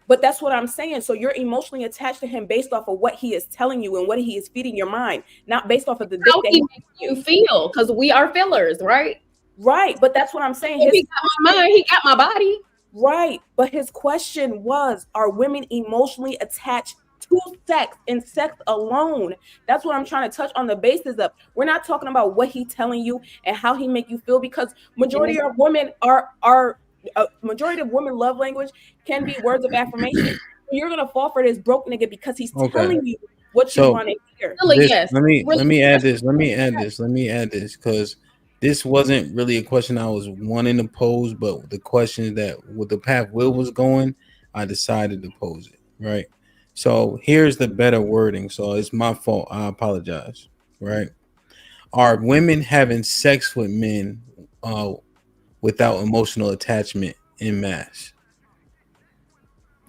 But that's what I'm saying. So you're emotionally attached to him based off of what he is telling you and what he is feeding your mind, not based off of the dick How that he makes you feel, because we are fillers, right? Right, but that's what I'm saying. He got my mind, he got my body. Right, but his question was, are women emotionally attached to sex and sex alone? That's what I'm trying to touch on the basis of. We're not talking about what he's telling you and how he make you feel, because majority of women majority of women love language can be words of affirmation. You're gonna fall for this broke nigga because he's telling you what you want to hear. Let me add this because this wasn't really a question I was wanting to pose, but the question that with the path Will was going, I decided to pose it. Right. So here's the better wording. So it's my fault. I apologize. Right. Are women having sex with men without emotional attachment en masse?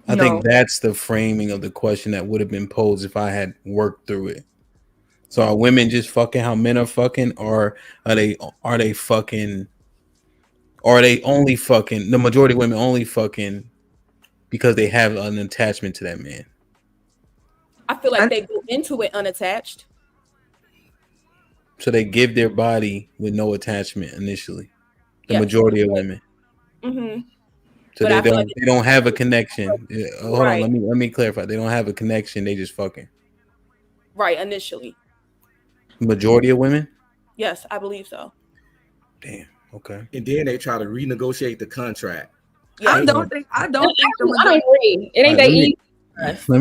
I think that's the framing of the question that would have been posed if I had worked through it. So are women just fucking how men are fucking, or are they fucking, or are they only fucking, the majority of women only fucking because they have an attachment to that man? I feel like they go into it unattached. So they give their body with no attachment initially. The majority of women. Mm-hmm. So they don't have a connection. Hold Right. on, let me clarify. They don't have a connection. They just fucking. Right, initially. Majority of women? Yes, I believe so. Damn. Okay. And then they try to renegotiate the contract. Yeah. I don't think I don't agree. It ain't that easy. Let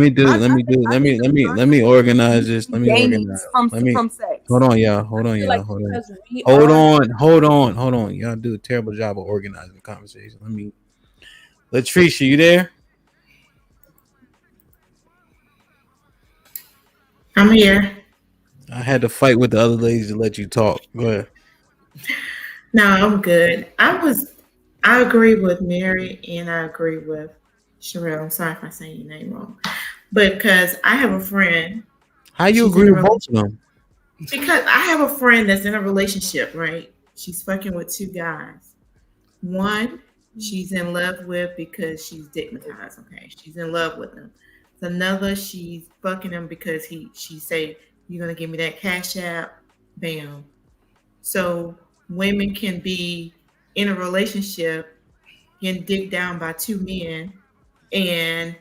me organize this. Let me organize. From sex. Hold on, y'all. Hold on. Y'all do a terrible job of organizing the conversation. Latricia, you there? I'm here. I had to fight with the other ladies to let you talk. Go ahead. No, I'm good. I agree with Mary and I agree with Sherelle. I'm sorry if I say your name wrong. Because I have a friend. How you agree with both of them? Because I have a friend that's in a relationship, right? She's fucking with two guys. One, she's in love with because she's stigmatized. Okay, she's in love with him. Another, she's fucking him because she say, "You're gonna give me that cash app," bam. So women can be in a relationship, getting dicked down by two men, and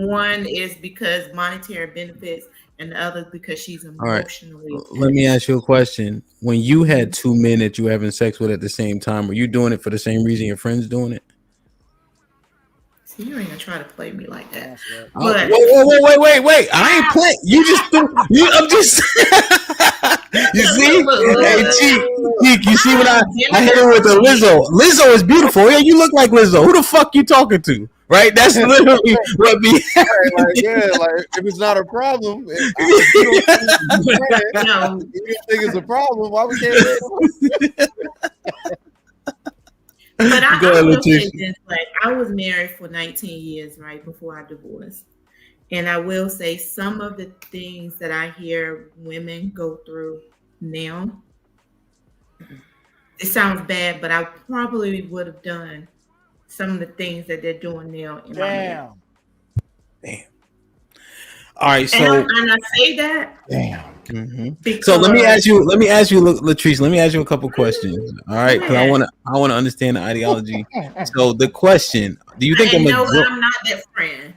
one is because monetary benefits, and the other because she's emotionally. All right. Let me ask you a question. When you had two men that you were having sex with at the same time, were you doing it for the same reason your friend's doing it? See, you ain't gonna try to play me like that. But wait! I ain't playing. You just do. I'm just. You see? Hey, Cheek, you see what I hit her with the Lizzo. Lizzo is beautiful. Yeah, you look like Lizzo. Who the fuck you talking to? Right? That's literally what be. If it's not a problem, if you don't think it's a problem, why we can't? But I will say this, like, I was married for 19 years, right, before I divorced. And I will say some of the things that I hear women go through now, it sounds bad, but I probably would have done some of the things that they're doing now in my head. Damn. All right, so and I say that. Damn. Mm-hmm. So let me ask you, Latrice. Let me ask you a couple questions. All right, because I want to understand the ideology. So the question: do you think I'm not that friend?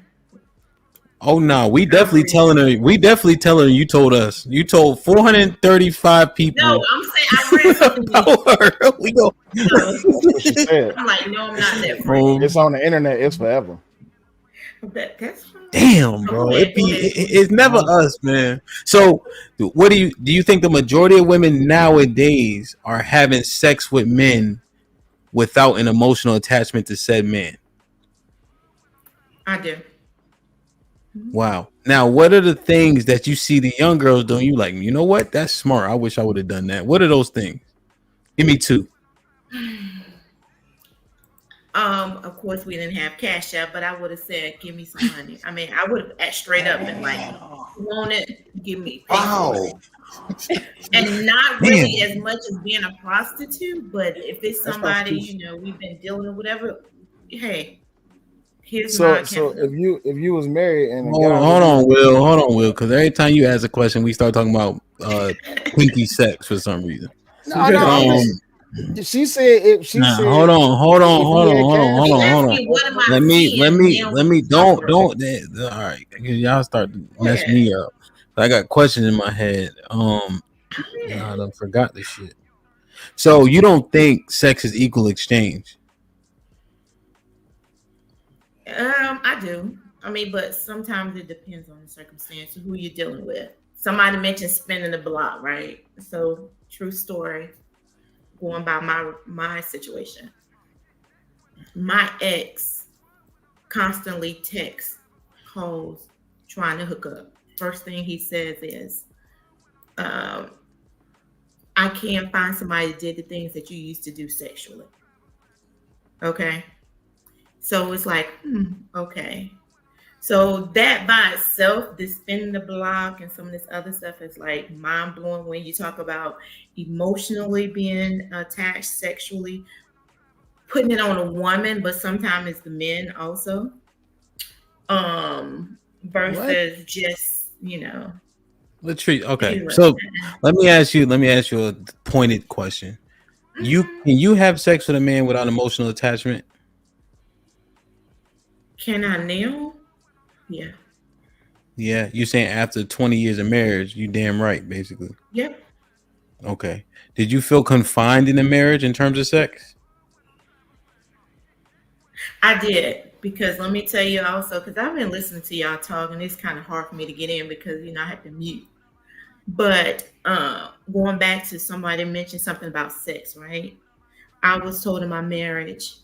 Oh no, we definitely telling her. We definitely telling her. You told us. You told 435 people. No, I'm saying I read something about her. We go. That's what she said. I'm like, no, I'm not that friend. It's on the internet. It's forever. That's damn, bro. It's never us, man. So, what do you think the majority of women nowadays are having sex with men without an emotional attachment to said man? I do. Wow. Now, what are the things that you see the young girls doing? You like, you know what? That's smart. I wish I would have done that. What are those things? Give me two. Of course, we didn't have Cash App, but I would have said, "Give me some money." I mean, I would have asked straight up and like, "Want it? Give me." Wow. And not really as much as being a prostitute, but if it's somebody we've been dealing with, whatever, hey, Here's my So if you was married and Hold on, Will, because every time you ask a question, we start talking about kinky sex for some reason. No. She said if she said. Hold on. Me, what am I Let seeing? me. Don't. All right, y'all start to mess me up. I got questions in my head. I done forgot the shit. So you don't think sex is equal exchange? I do. I mean, but sometimes it depends on the circumstance of who you're dealing with. Somebody mentioned spinning the block, right? So true story. Going by my situation. My ex constantly texts, calls, trying to hook up. First thing he says is, I can't find somebody that did the things that you used to do sexually. Okay. So it's like, okay. So that by itself, this spinning the block and some of this other stuff is like mind blowing when you talk about emotionally being attached sexually, putting it on a woman, but sometimes it's the men also. Versus just, Let's treat okay. So let me ask you a pointed question. Can you have sex with a man without emotional attachment? Can I now? Yeah. Yeah, you're saying after 20 years of marriage, you damn right, basically. Yep. Okay. Did you feel confined in the marriage in terms of sex? I did, because let me tell you also, because I've been listening to y'all talk, and it's kind of hard for me to get in because I have to mute. But going back to somebody mentioned something about sex, right? I was told in my marriage,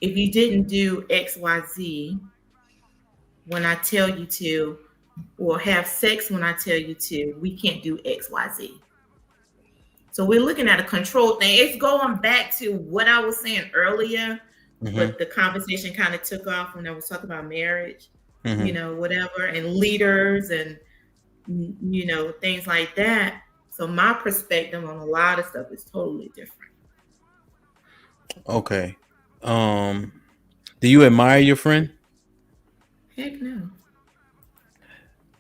if you didn't do XYZ when I tell you to, or have sex when I tell you to, we can't do XYZ. So we're looking at a control thing. It's going back to what I was saying earlier, but the conversation kind of took off when I was talking about marriage, whatever, and leaders and, things like that. So my perspective on a lot of stuff is totally different. Okay. Do you admire your friend? Heck no.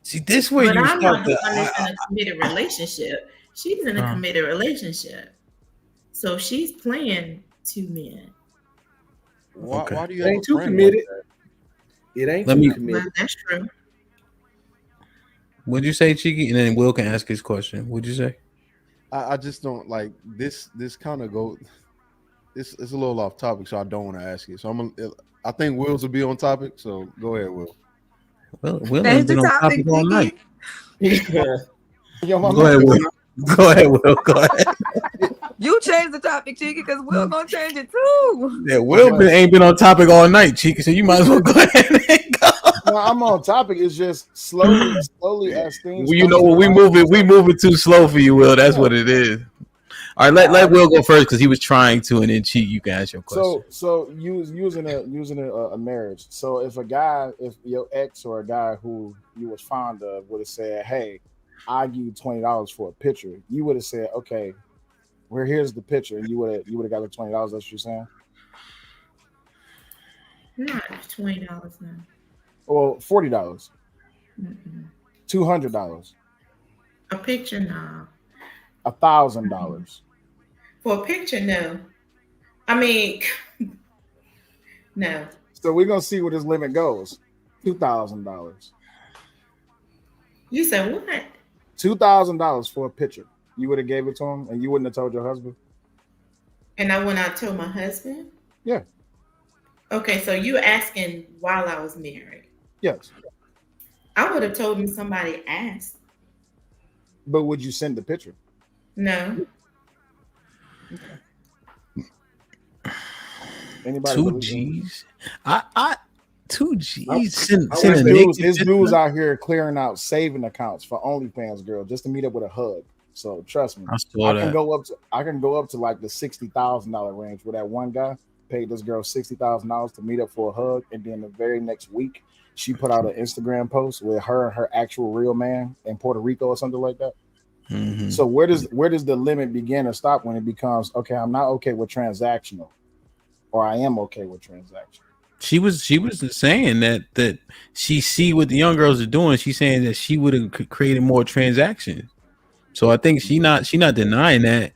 See, this way but you I'm start not doing this in a committed relationship. She's in a committed relationship. So she's playing two men. Why do you it ain't too committed? It ain't too committed. Well, that's true. What'd you say, Cheeky? And then Will can ask his question. What'd you say? I just don't like this kind of go. It's a little off topic, so I don't want to ask it. So I think Will's will be on topic. So go ahead, Will. Will has been on topic all night. Go ahead, Will. Go ahead, Will. Go ahead. You change the topic, Cheeky, because Will gonna change it too. Yeah, Will ain't been on topic all night, Cheeky. So you might as well go ahead and go. No, I'm on topic. It's just slowly as things. Well, you know what? We move it too slow for you, Will. That's what it is. All right, let Will go first because he was trying to, and then Cheek, you can ask your question. So using a marriage. So if your ex or a guy who you was fond of would have said, "Hey, I'll give you $20 for a picture," you would have said, "Okay, well, here's the picture," and you would have got the $20. That's what you're saying? Not $20 now. Well, $40. $200. A picture now. $1,000. For a picture, no. I mean, no. So we're gonna see where this limit goes. $2,000. You said what? $2,000 for a picture. You would have gave it to him, and you wouldn't have told your husband. And I went out and told my husband. Yeah. Okay, so you asking while I was married? Yes. I would have told him somebody asked. But would you send the picture? No. Anybody? 2 G's. I 2 G's. This dude's out here clearing out saving accounts for OnlyFans girl just to meet up with a hug. So trust me, I can go up to like the $60,000 range where that one guy paid this girl $60,000 to meet up for a hug, and then the very next week she put out an Instagram post with her and her actual real man in Puerto Rico or something like that. Mm-hmm. So where does the limit begin or stop when it becomes okay? I'm not okay with transactional, or I am okay with transactional. She was saying that she see what the young girls are doing. She's saying that she would have created more transactions. So I think she not denying that.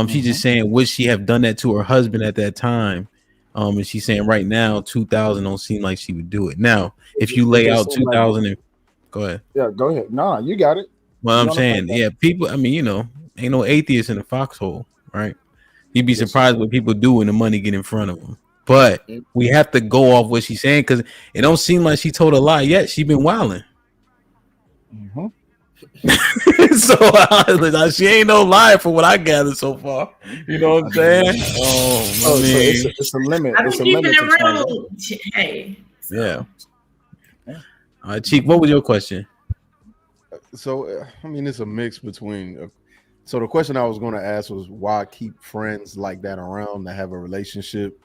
She's just saying, would she have done that to her husband at that time? And she's saying right now 2000 don't seem like she would do it. Now, if you lay out 2000 and go ahead. Yeah, go ahead. No, you got it. Well, I'm saying, yeah, people, I mean, you know, ain't no atheist in the foxhole, right? You'd be surprised what people do when the money get in front of them. But we have to go off what she's saying because it don't seem like she told a lie yet. She been wilding. So she ain't no lie for what I gathered so far. You know what I'm saying? So it's a limit. It's a limit to Hey. Yeah. All right, Cheek, what was your question? So, I mean, it's a mix between. So the question I was going to ask was why keep friends like that around that have a relationship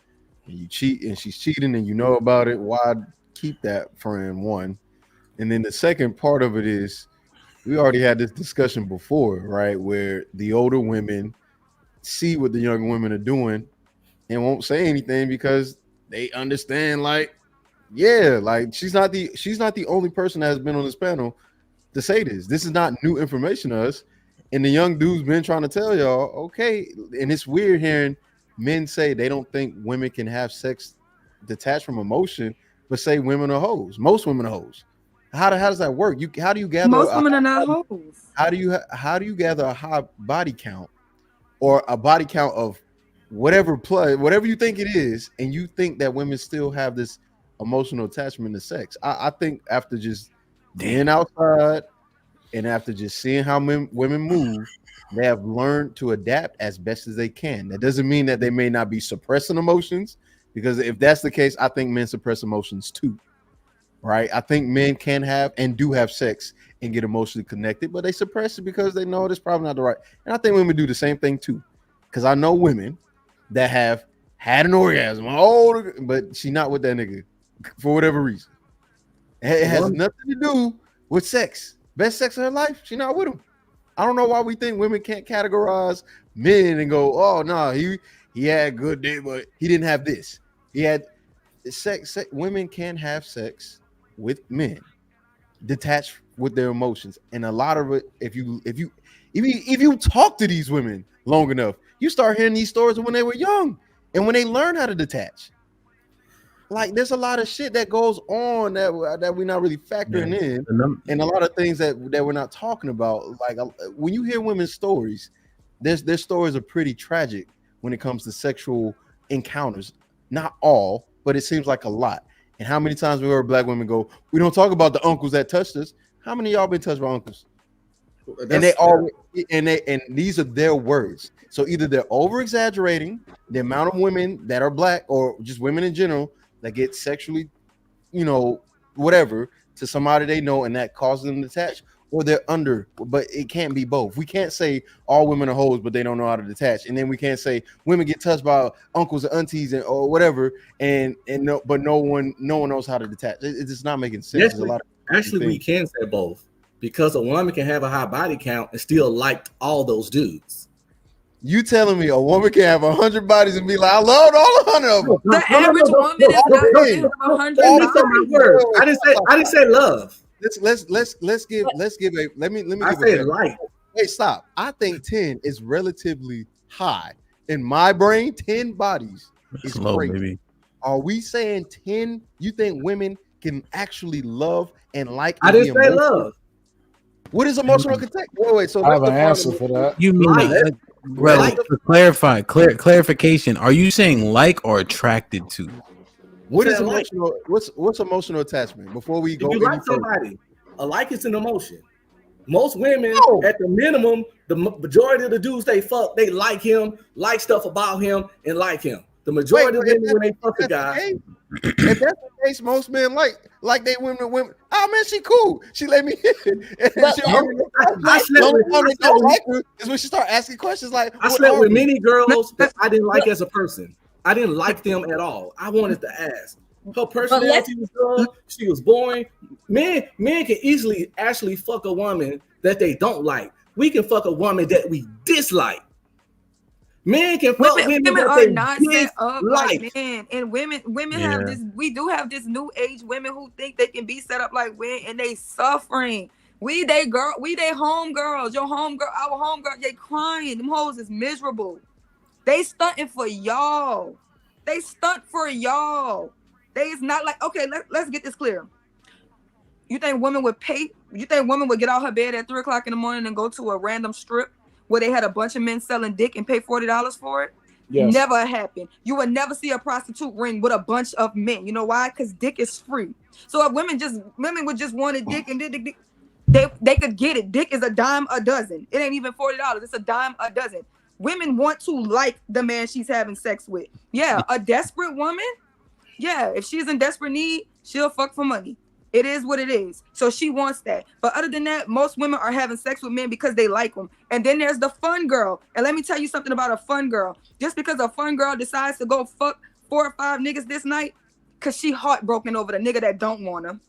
and you cheat and she's cheating and you know about it? Why keep that friend? One, and then the second part of it is we already had this discussion before, right? Where the older women see what the younger women are doing and won't say anything because they understand, like, yeah, like she's not the only person that has been on this panel to say this. This is not new information to us. And the young dude's been trying to tell y'all, okay, and it's weird hearing men say they don't think women can have sex detached from emotion, but say women are hoes. Most women are hoes. How does that work? How do you gather? Most women are not hoes. How do you gather a high body count or a body count of whatever you think it is, and you think that women still have this emotional attachment to sex? I think after just being outside and after just seeing how women move, they have learned to adapt as best as they can. That doesn't mean that they may not be suppressing emotions, because if that's the case, I think men suppress emotions too, right? I think men can have and do have sex and get emotionally connected, but they suppress it because they know it's probably not the right. And I think women do the same thing too, because I know women that have had an orgasm, but she not with that nigga for whatever reason. It has nothing to do with sex. Best sex of her life, she not with him. I don't know why we think women can't categorize men and go, oh no, he had good dick, but he didn't have this. He had sex. Women can have sex with men, detached with their emotions, and a lot of it, if you talk to these women long enough, you start hearing these stories of when they were young and when they learn how to detach. Like, there's a lot of shit that goes on that we're not really factoring in, and a lot of things that we're not talking about. Like, when you hear women's stories, their stories are pretty tragic when it comes to sexual encounters. Not all, but it seems like a lot. And how many times we heard black women go, "We don't talk about the uncles that touched us." How many of y'all been touched by uncles? And they all and these are their words. So either they're over exaggerating the amount of women that are black, or just women in general that get sexually, whatever, to somebody they know, and that causes them to detach, or they're under. But it can't be both. We can't say all women are hoes, but they don't know how to detach, and then we can't say women get touched by uncles and aunties or whatever, but no one knows how to detach. It's just not making sense. Yes, we can say both, because a woman can have a high body count and still like all those dudes. You telling me a woman can have 100 bodies and be like, I loved all 100 of them? The average woman is not 100 bodies. I didn't say love. Let's give a let me I said like. Hey, stop. I think 10 is relatively high. In my brain, 10 bodies is low, great. baby. Are we saying 10? You think women can actually love and like? I didn't say love. What is emotional contact? Wait. So I have an answer for that. You mean to clarify, clarification? Are you saying like or attracted to? What is emotional? What's emotional attachment? Before we go, if you like somebody, a like is an emotion. Most women, at the minimum, the majority of the dudes they fuck, they like him, like stuff about him, and like him. The majority of women, when they fuck a guy, if that's the case, most men like they women. Oh man, she cool. She let me in. Don't like her is when she start asking questions like. I slept with many girls that I didn't like as a person. I didn't like them at all. I wanted to ask. Her personality was good. She was boring. Men can easily actually fuck a woman that they don't like. We can fuck a woman that we dislike. Men can fuck women Women that are they not set up like dislike. men, and women have this. We do have this new age women who think they can be set up like men, and they suffering. We they home girls. Your home girl, our home girl, they crying. Them hoes is miserable. They stunting for y'all. They stunt for y'all. They is not like, okay, let's get this clear. You think women would pay? You think women would get out her bed at 3 o'clock in the morning and go to a random strip where they had a bunch of men selling dick and pay $40 for it? Yes. Never happened. You would never see a prostitute ring with a bunch of men. You know why? Because dick is free. So if women would just want a dick and dick, they could get it. Dick is a dime a dozen. It ain't even $40. It's a dime a dozen. Women want to like the man she's having sex with. Yeah, a desperate woman. Yeah, if she's in desperate need, she'll fuck for money. It is what it is. So she wants that. But other than that, most women are having sex with men because they like them. And then there's the fun girl. And let me tell you something about a fun girl. Just because a fun girl decides to go fuck 4 or 5 niggas this night, because she heartbroken over the nigga that don't want her.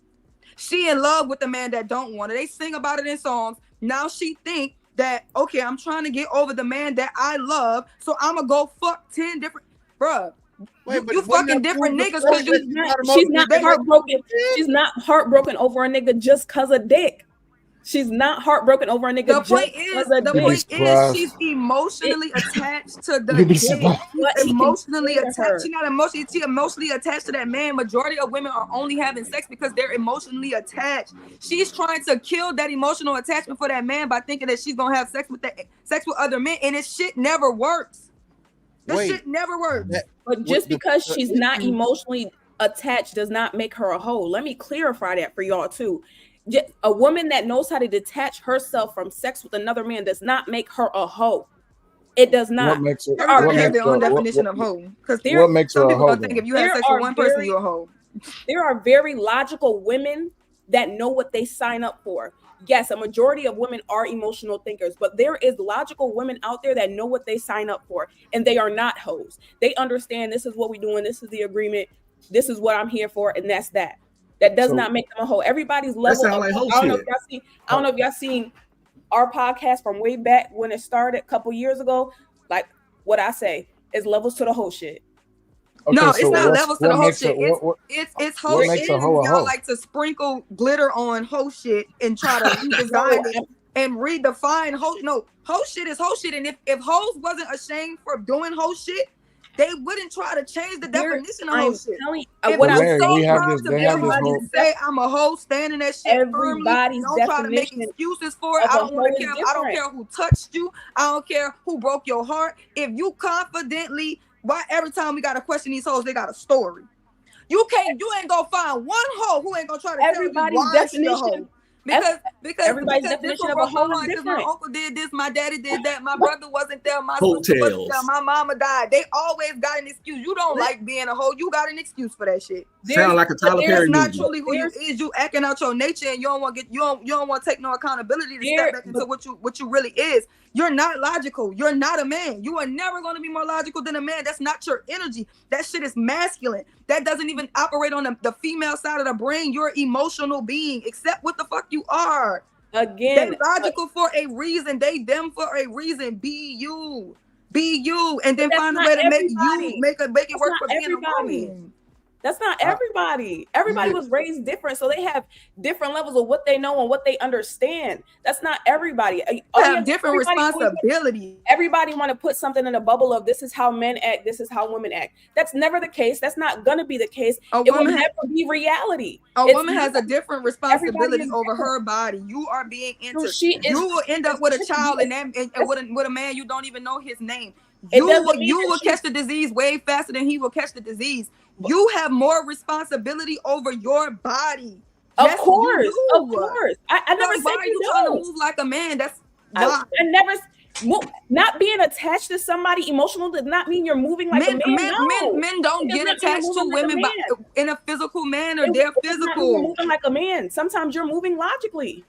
She in love with the man that don't want her. They sing about it in songs. Now she think that, okay, I'm trying to get over the man that I love, so I'm going to go fuck 10 different... Bruh. You fucking different niggas because she's not heartbroken. She's not heartbroken over a nigga just cause of dick. She's not heartbroken over a nigga. The point is, she's emotionally attached to the dick. She's emotionally attached. She's not emotionally. She's emotionally attached to that man. Majority of women are only having sex because they're emotionally attached. She's trying to kill that emotional attachment for that man by thinking that she's gonna have sex with other men, and this shit never works. This shit never works. But just because she's not emotionally attached does not make her a hoe. Let me clarify that for y'all too. A woman that knows how to detach herself from sex with another man does not make her a hoe. It does not. What makes it? Everybody has their own definition of hoe. Because what makes her a hoe? Think if you have sex with one person, you're a hoe. There are very logical women that know what they sign up for. Yes, a majority of women are emotional thinkers, but there is logical women out there that know what they sign up for, and they are not hoes. They understand this is what we're doing, this is the agreement, this is what I'm here for, and that's that. That does not make them a hoe. Everybody's level. I don't know if y'all seen our podcast from way back when it started a couple years ago. Like what I say is levels to the whole shit. Okay, no, it's not levels to the whole shit. It's whole shit. Y'all like to sprinkle glitter on whole shit and try to redesign it and redefine whole. No, whole shit is whole shit. And if hoes wasn't ashamed for doing whole shit, they wouldn't try to change the definition of whole shit. What I'm so proud to be able to say I'm a hoe, standing that shit firmly. Don't try to make excuses for it. I don't want to care. I don't care who touched you. I don't care who broke your heart. If you confidently. Why every time we gotta question these hoes, they got a story? You ain't gonna find one hoe who ain't gonna try to tell you why she a hoe. Because everybody's definition of a hoe is different. My uncle did this, my daddy did that, my brother wasn't there, my sister wasn't there, my mama died. They always got an excuse. You don't like being a hoe, you got an excuse for that shit. Sound like a Tyler Perry movie. That's not truly who you is. You acting out your nature, and you don't want to take no accountability to step back into what you really is. You're not logical. You're not a man. You are never going to be more logical than a man. That's not your energy. That shit is masculine. That doesn't even operate on the female side of the brain. You're an emotional being. Accept what the fuck you are. Again, they logical for a reason. They them for a reason. Be you. Be you. And then find a way to make it work for being a woman. That's not everybody. Everybody was raised different, so they have different levels of what they know and what they understand. That's not everybody. Have different responsibilities. Everybody want to put something in a bubble of this is how men act, this is how women act. That's never the case. That's not gonna be the case. It will never be reality. A woman has a different responsibility over her body. You are being entered. You will end up with a child and with a man you don't even know his name. You will catch the disease way faster than he will catch the disease. You have more responsibility over your body. Of course. I never said why are you trying to move like a man? That's why. I never. Not being attached to somebody emotional does not mean you're moving like a man. Men don't get attached to women in a physical manner. They're physical. You're moving like a man. Sometimes you're moving logically.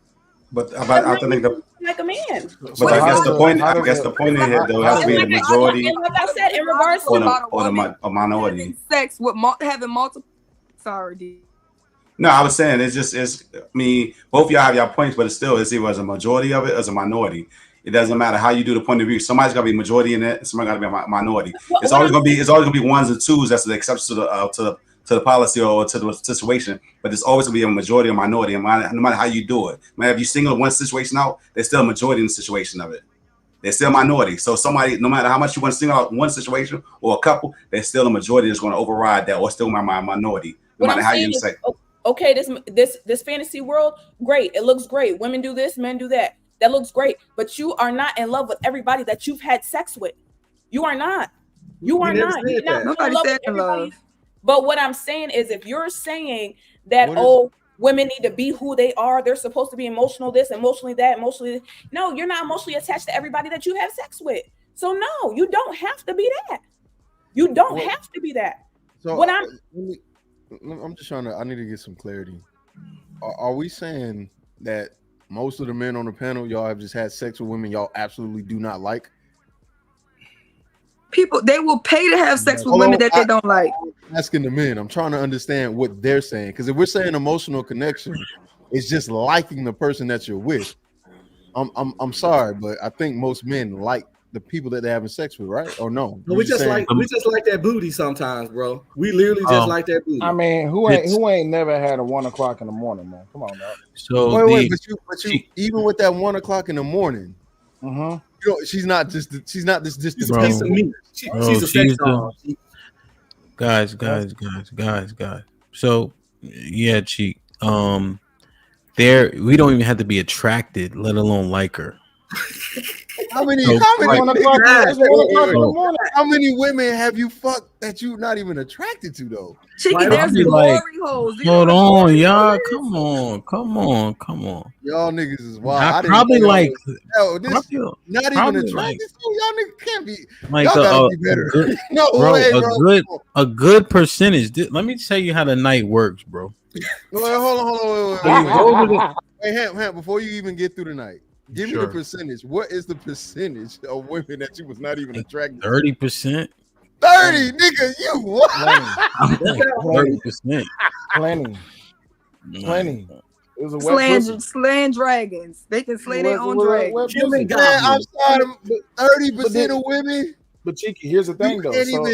But I think like a man. But I guess the point in here though has to be the majority. And like I said, in regards to a minority. Sex with having multiple. Sorry, D. No, I was saying it's. I mean, both y'all have your points, but it's either as a majority of it as a minority. It doesn't matter how you do the point of view. Somebody's gonna be majority in it, and somebody's gonna be a minority. Well, It's always gonna be ones and twos. That's the exception to the policy or to the situation. But there's always gonna be a majority or minority, no matter how you do it. Man, if you single one situation out, there's still a majority in the situation of it. They're still a minority. So somebody, no matter how much you want to single out one situation or a couple, there's still a majority that's going to override that, or still my minority, no matter how you say. Okay, this fantasy world, great. It looks great. Women do this, men do that. That looks great. But you are not in love with everybody that you've had sex with. You are not. You are not. You're not Nobody said in love. But what I'm saying is, if you're saying that, women need to be who they are, they're supposed to be emotional this, emotionally that, emotionally. No, you're not emotionally attached to everybody that you have sex with. So no, you don't have to be that. You don't have to be that. So what I'm just trying to, I need to get some clarity. Are we saying that most of the men on the panel, y'all have just had sex with women y'all absolutely do not like? People, they will pay to have sex with women that they don't like. I'm asking the men. I'm trying to understand what they're saying. Because if we're saying emotional connection, it's just liking the person that you're with. I'm sorry, but I think most men like the people that they're having sex with, right? Or no? We just like that booty sometimes, bro. We literally just like that booty. I mean, who ain't never had a 1 o'clock in the morning, man? Come on, dog. So wait, but you even with that 1 o'clock in the morning, you know, she's not this distant piece of meat. She's a sex doll. Guys. So yeah, Cheek. There we don't even have to be attracted, let alone like her. How many women have you fucked that you're not even attracted to though? Chicky, there's glory holes. Hold on, y'all. Come on. Y'all niggas is wild. I probably like not even attracted to y'all niggas can't be. Like y'all gotta be better. A good percentage. Let me tell you how the night works, bro. Hold on. Wait, Ham, before you even get through the night, give me the percentage. What is the percentage of women that you was not even attracted to? 30%. 30, nigga, you what? 30%. Plenty. It was a slaying dragons. They can slay their own dragons. I'm sorry, 30% of women. But Cheeky, here's the thing though. You don't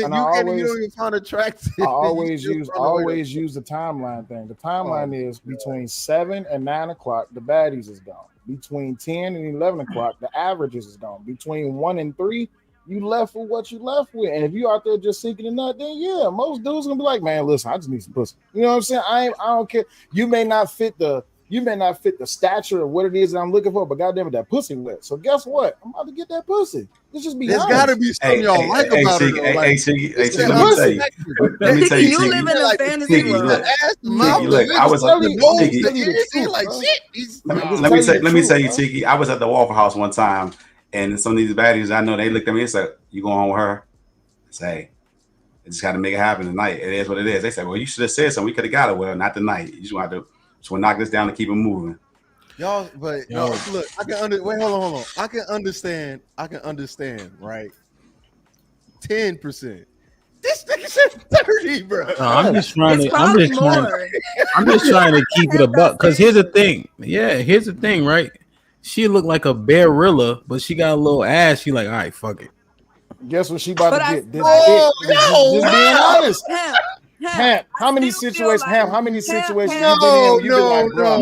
even find attractive. I always use the timeline thing. The timeline is between 7 and 9 o'clock, the baddies is gone. Between 10 and 11 o'clock, the averages is gone. Between 1 and 3, you left with what you left with. And if you out there just seeking a nut, then yeah, most dudes gonna be like, man, listen, I just need some pussy. You know what I'm saying? I don't care. You may not fit the stature of what it is that I'm looking for, but goddamn it, that pussy wet. So guess what? I'm about to get that pussy. Let's just be honest. There's gotta be something y'all like about it. Let me tell you, you live in a fantasy world. Let me tell you, Tiki. I was at the Waffle House one time, and some of these baddies I know, they looked at me and said, "You going home with her?" I say, "I just got to make it happen tonight. It is what it is." They said, "Well, you should have said something. We could have got it. Well, not tonight. You just want to." So we'll knock this down and keep it moving. Y'all, but look, I can hold on. I can understand, right? 10%. This nigga said 30, bro. No, I'm just trying to keep it a buck. Because here's the thing. Yeah, here's the thing, right? She looked like a bearilla, but she got a little ass. She like, all right, fuck it. Guess what she about to get? Just being honest. Ham, how many situations you've been in? You've been like, bro,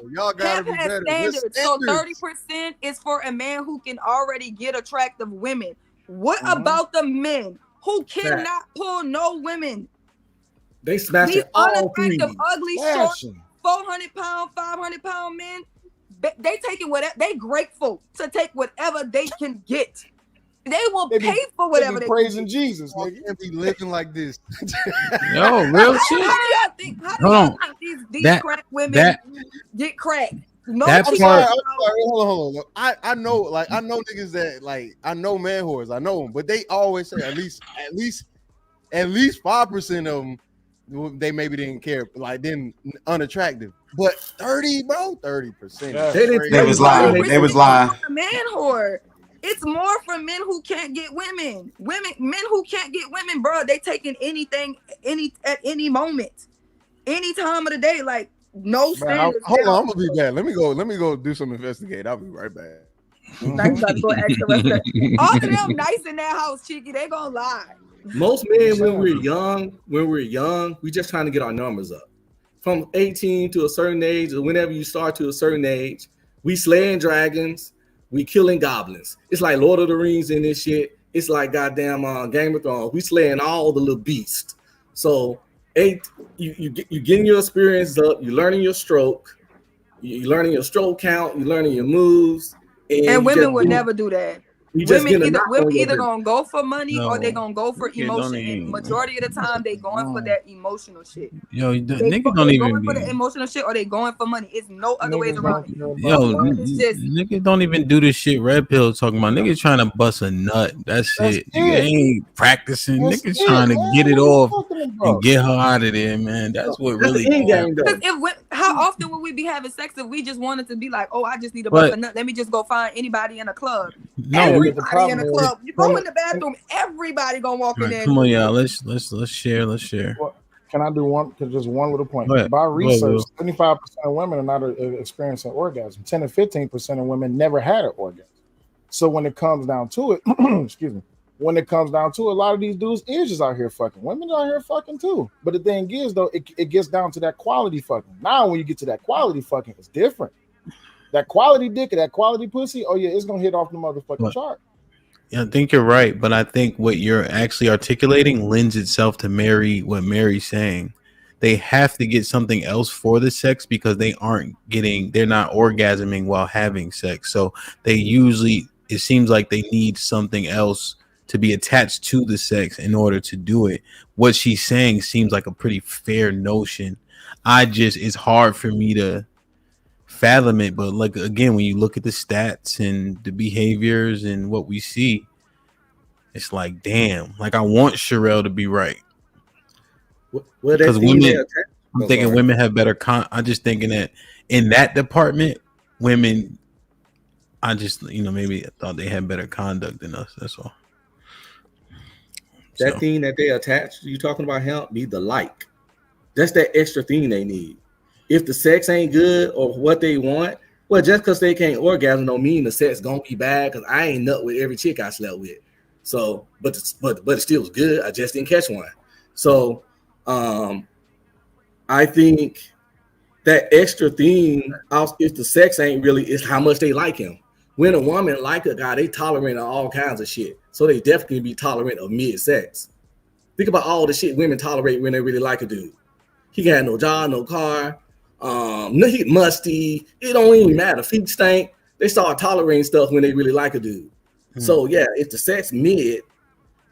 y'all gotta be better. So 30% is for a man who can already get attractive women. What about the men who cannot pull no women? They smash these it all unattractive, ugly, short, 400-pound, 500-pound men. They taking whatever. They grateful to take whatever they can get. They will pay for whatever they praising Jesus. They can't be living like this. No, real shit. How do y'all think these crack women get cracked? No, I'm sorry. Hold on. I know niggas that I know man whores. I know them, but they always say at least 5% of them they maybe didn't care, then unattractive. But 30%. They was lying. A man whore. It's more for men who can't get women. Men who can't get women, bro. They taking anything, at any moment, any time of the day. Like no Man, standards. hold at on, all. I'm gonna be back. Let me go do some investigate. I'll be right back. Now you about to go ask the rest of them. All of them nice in that house, Cheeky. They gonna lie. Most men, when we're young, we just trying to get our numbers up. From 18 to a certain age, or whenever you start to a certain age, we slaying dragons, we killing goblins. It's like Lord of the Rings in this shit. It's like goddamn Game of Thrones. We slaying all the little beasts. So you getting your experience up. You learning your stroke. You learning your stroke count. You learning your moves. And women would never do that. Women either gonna go for money or they gonna go for emotion. And majority of the time they going for that emotional shit. Yo, niggas don't they even going for be. the emotional shit or they going for money. It's no other ways around it. Yo, niggas don't even do this shit Red Pill talking about. Niggas trying to bust a nut. That's it. Nigga ain't practicing. Niggas trying to get it off and get her out of there, man. That's what really. Because how often would we be having sex if we just wanted to be like, oh, I just need to bust a nut. Let me just go find anybody in a club. No, everybody in a club. You go in the bathroom, everybody gonna walk in there. Come on, y'all. Let's share. Well, can I do one? Because just one little point. Go ahead. By research, Go 75% of women are not experiencing orgasm. 10 to 15% of women never had an orgasm. So when it comes down to it, excuse me, when it comes down to it, a lot of these dudes is just out here fucking. Women are out here fucking too. But the thing is, though, it gets down to that quality fucking. Now, when you get to that quality fucking, it's different. That quality dick or that quality pussy, oh yeah, it's gonna hit off the motherfucking chart. Yeah, I think you're right, but I think what you're actually articulating lends itself to what Mary's saying. They have to get something else for the sex because they're not orgasming while having sex. So it seems like they need something else to be attached to the sex in order to do it. What she's saying seems like a pretty fair notion. It's hard for me to fathom it, but like again, when you look at the stats and the behaviors and what we see, it's like damn, like I want Sherelle to be right. Because I'm thinking women have better I'm just thinking that in that department, women, maybe I thought they had better conduct than us. That's all. That thing that they attach, you talking about help need the like. That's that extra thing they need. If the sex ain't good or what they want, well, just because they can't orgasm don't mean the sex gonna be bad. Because I ain't nut with every chick I slept with. So, but it still was good. I just didn't catch one. So, I think that extra thing, if the sex ain't really, is how much they like him. When a woman like a guy, they tolerate all kinds of shit. So they definitely be tolerant of mid-sex. Think about all the shit women tolerate when they really like a dude. He got no job, no car. He musty. It don't even matter. Feet stink. They start tolerating stuff when they really like a dude. So yeah, if the sex mid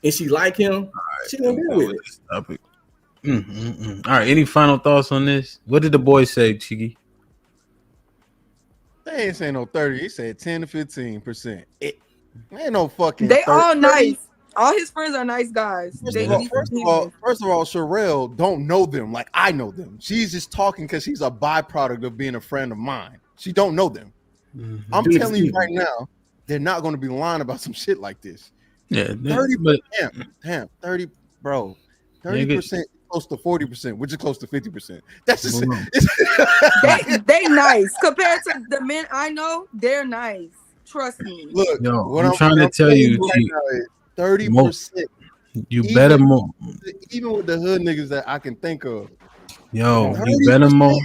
and she like him, she gonna deal with it. All right. Any final thoughts on this? What did the boy say, Cheeky? They ain't saying no 30. He said 10 to 15%. Ain't no fucking. They 30. all nice. All his friends are nice guys. First of all, Sherelle don't know them like I know them. She's just talking because she's a byproduct of being a friend of mine. She don't know them. I'm telling you right now, they're not going to be lying about some shit like this. Yeah, 30%. Damn, 30, bro. 30% close to 40%, which is close to 50%. That's just they nice compared to the men I know. They're nice. Trust me. Look, what I'm trying to tell you, 30%. You better more. Even with the hood niggas that I can think of. Yo, you better more.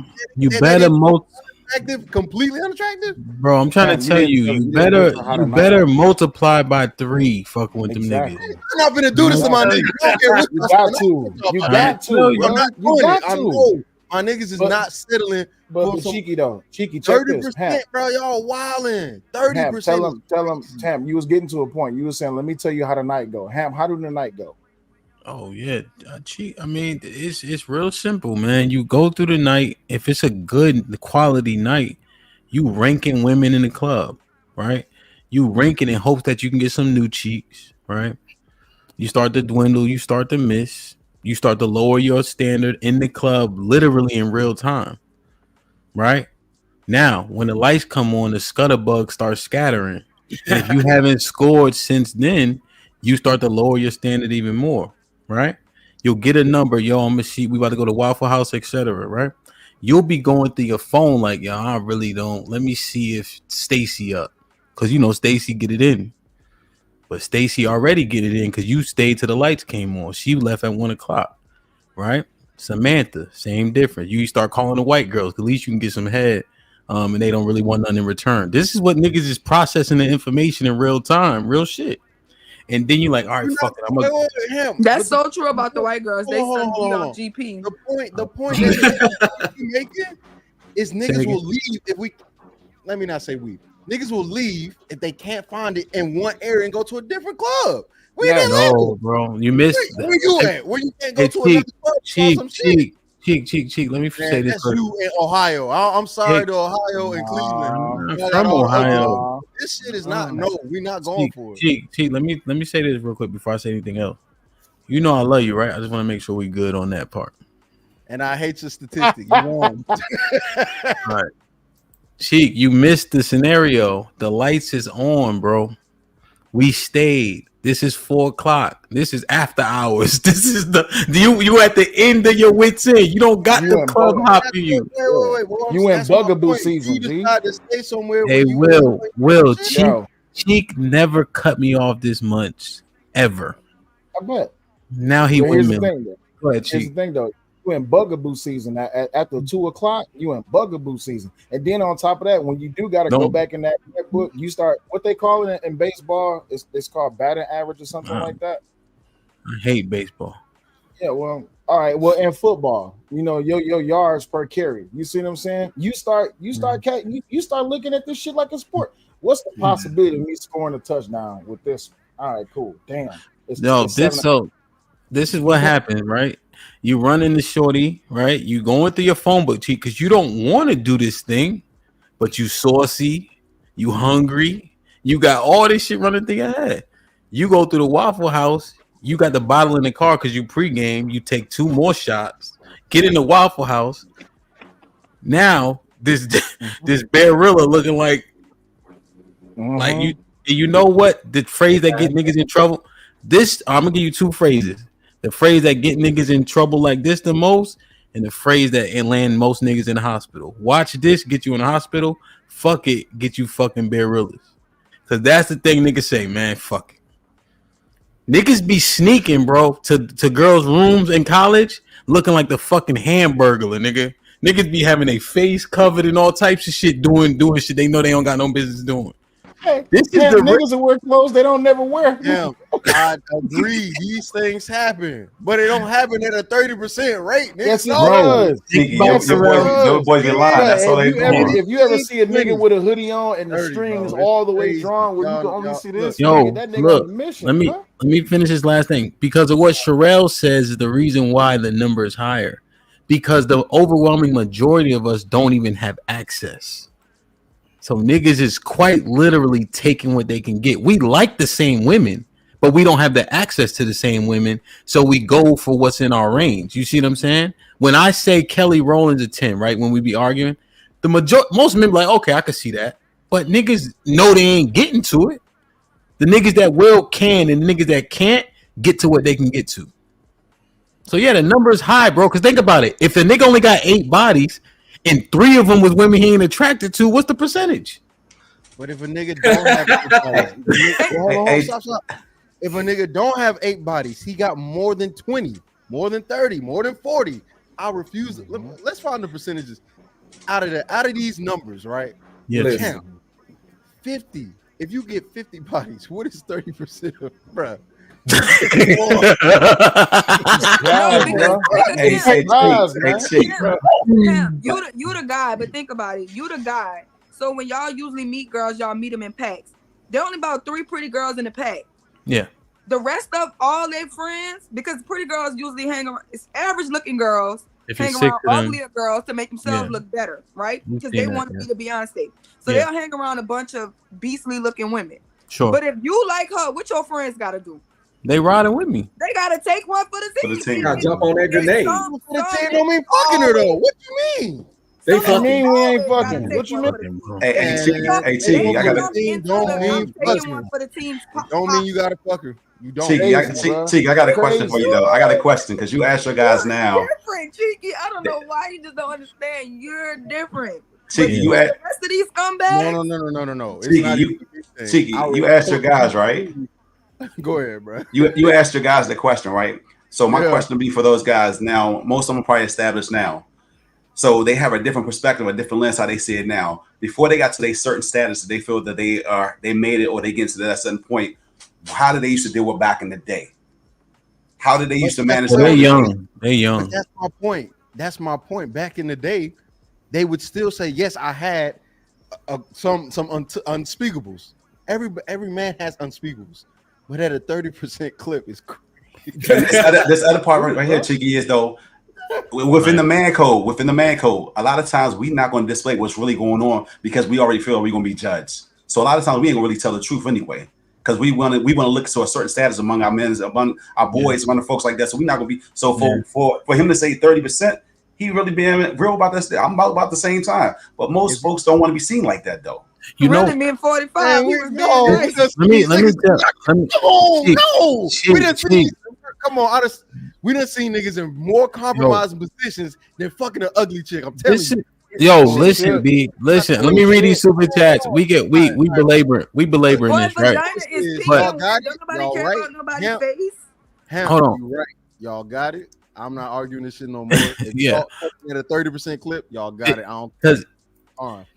Unattractive, completely unattractive, bro. I'm trying to tell you, you better multiply by 3. Fucking with them niggas. I'm not gonna do this to my niggas. You got to. You got to. I'm not doing it. I know my niggas is not settling. But Cheeky though, Cheeky, check 30%, bro. Y'all wilding. 30%. Tell him, Tam. You was getting to a point. You was saying, "Let me tell you how the night go." Ham, how did the night go? Oh yeah, I mean, it's real simple, man. You go through the night. If it's a good quality night, you ranking women in the club, right? You ranking in hopes that you can get some new cheeks, right? You start to dwindle, you start to miss, you start to lower your standard in the club, literally in real time, right? Now, when the lights come on, the scuttlebug starts scattering. And if you haven't scored since then, you start to lower your standard even more. Right, you'll get a number. Yo, I'm gonna see. We about to go to Waffle House, etc. Right, you'll be going through your phone like, yo, I really don't. Let me see if Stacy up, because you know Stacy get it in, but Stacy already get it in because you stayed till the lights came on. She left at 1 o'clock, right? Samantha, same difference. You start calling the white girls, at least you can get some head, and they don't really want nothing in return. This is what niggas is processing the information in real time, real shit. And then you're like, all right, fuck it. That's so true about the white girls. They suck beat on GP. The point that you making is niggas will leave if we. Let me not say we. Niggas will leave if they can't find it in one area and go to a different club. No, bro, you missed. Where you at? Where you can't go to another club? Cheek. Let me say this. That's you in Ohio. I'm sorry to Ohio and Cleveland. I'm from Ohio. This shit is not. No, we're not going for it. Cheek. Let me say this real quick before I say anything else. You know I love you, right? I just want to make sure we good on that part. And I hate your statistic. You won. All right. Cheek, you missed the scenario. The lights is on, bro. We stayed. This is 4 o'clock. This is after hours. This is you at the end of your wits end. You don't got the club hop in you. Wait. You in bugaboo season, you decide to stay somewhere. Hey, Will, Cheek never cut me off this much ever. I bet. Now he windmill. Go ahead, Here's Cheek. the thing, though. You in bugaboo season after 2 o'clock. You in bugaboo season, and then on top of that, when you do got to go back in that book, you start what they call it in baseball. It's called batting average or something like that. I hate baseball. Yeah, well, all right. Well, in football, you know your yards per carry. You see what I'm saying? You start looking at this shit like a sport. What's the possibility of me scoring a touchdown with this? All right, cool. Damn. This is what happens, right? You run into shorty, right? You going through your phone book, Cheek, because you don't want to do this thing, but you saucy, you hungry, you got all this shit running through your head. You go through the Waffle House, you got the bottle in the car because you pregame, you take 2 more shots, get in the Waffle House. Now this Barilla looking like you know what the phrase that get niggas in trouble. I'm gonna give you 2 phrases. The phrase that get niggas in trouble like this the most, and the phrase that land most niggas in the hospital. Watch this, get you in the hospital. Fuck it, get you fucking Barillas. Cause that's the thing niggas say, man. Fuck it. Niggas be sneaking, bro, to girls' rooms in college, looking like the fucking Hamburglar, nigga. Niggas be having a face covered and all types of shit, doing shit they know they don't got no business doing. Hey, this is the niggas that wear clothes they don't never wear. Yeah, I agree. These things happen, but it don't happen at a 30% rate. Yes, it does. Your boys get lying. That's all they do. If you ever see a nigga with a hoodie on and the strings all the way drawn, where you can only see this, nigga, that nigga on a mission. Let me finish this last thing because of what Sherelle says is the reason why the number is higher, because the overwhelming majority of us don't even have access. So niggas is quite literally taking what they can get. We like the same women, but we don't have the access to the same women. So we go for what's in our range. You see what I'm saying? When I say Kelly Rowland's a 10, right? When we be arguing, most men be like, okay, I can see that. But niggas know they ain't getting to it. The niggas that can and the niggas that can't get to what they can get to. So yeah, the number is high, bro. Because think about it. If the nigga only got 8 bodies, and 3 of them was women he ain't attracted to, what's the percentage? But if a nigga don't have 8 bodies, if a nigga don't have 8 bodies, he got more than 20, more than 30, more than 40. I refuse it. Let's find the percentages out of these numbers, right? Yeah. Count 50. If you get 50 bodies, what is 30% of, bro? You the guy, but think about it. You the guy. So when y'all usually meet girls, y'all meet them in packs. There are only about 3 pretty girls in the pack. Yeah. The rest of all their friends, because pretty girls usually hang around, it's average looking girls hang around uglier girls to make themselves look better, right? Because they want to be the Beyonce. So they'll hang around a bunch of beastly looking women. Sure. But if you like her, what your friends got to do? They riding with me. They gotta take one for the team. Gotta jump on that grenade. For the team don't mean fucking her though. What you mean? They fucking mean we ain't fucking. What you mean? Hey, T, I gotta. Don't mean fucking. Don't mean you gotta fuck her. You don't. Cheeky, I got a question for you though. I got a question because you asked your guys now. Different, Cheeky. I don't know why you just don't understand. You're different. Cheeky, you asked. The rest of these scumbags. No. Cheeky, you asked your guys, right? Go ahead, bro. You asked your guys the question, right? So my question would be for those guys now. Most of them are probably established now, so they have a different perspective, a different lens how they see it now. Before they got to their certain status, they feel that they made it or they get to that certain point. How did they used to deal with back in the day? How did they used to manage? They're young. They're young. But that's my point. Back in the day, they would still say, "Yes, I had some unspeakables." Every man has unspeakables, but at a 30% clip is crazy. This other part right here, Cheeky, is though within the man code. A lot of times we're not going to display what's really going on because we already feel we're going to be judged. So a lot of times we ain't going to really tell the truth anyway. Because we want to look to a certain status among our men, among our boys, among the folks like that. So we're not gonna be for him to say 30%, he really being real about this. I'm about the same time. But most folks don't want to be seen like that though. You really mean 45? We done seen niggas in more compromising positions than fucking an ugly chick. I'm telling you. Yo, listen, B. Listen, let me read these super chats. We belaboring this, right? Hold on. Right. Y'all got it. I'm not arguing this shit no more. If at a 30% clip, y'all got it. I don't. Because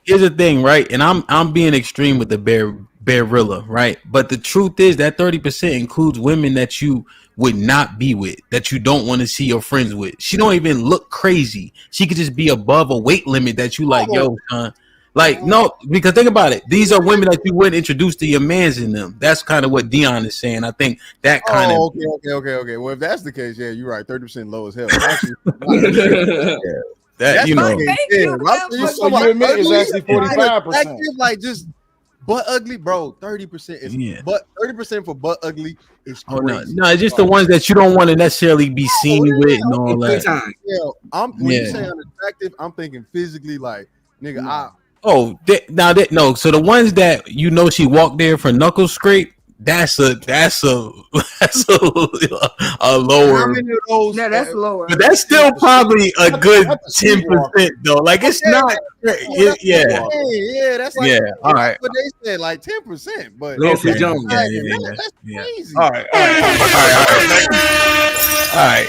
here's the thing, right? And I'm being extreme with the barilla, right? But the truth is that 30% includes women that you would not be with, that you don't want to see your friends with. She don't even look crazy. She could just be above a weight limit that you like, yo, son. Like, no, because think about it. These are women that you wouldn't introduce to your mans in them. That's kind of what Dion is saying. I think that kind of. Okay. Well, if that's the case, yeah, you're right. 30% low as hell. Actually, that, you know. So you admit it's actually 45%. Like just butt ugly, bro. 30% is but 30% for butt ugly is crazy. No, it's just the ones that you don't want to necessarily be seen with and all that. When you say unattractive, I'm thinking physically, like nigga. No. So the ones that you know she walked there for knuckle scrape, that's a lower. How many of those? Yeah, that's lower. But that's still probably a good 10% though. Like it's not. That's like all right. But they said like 10%, but that's crazy. All right.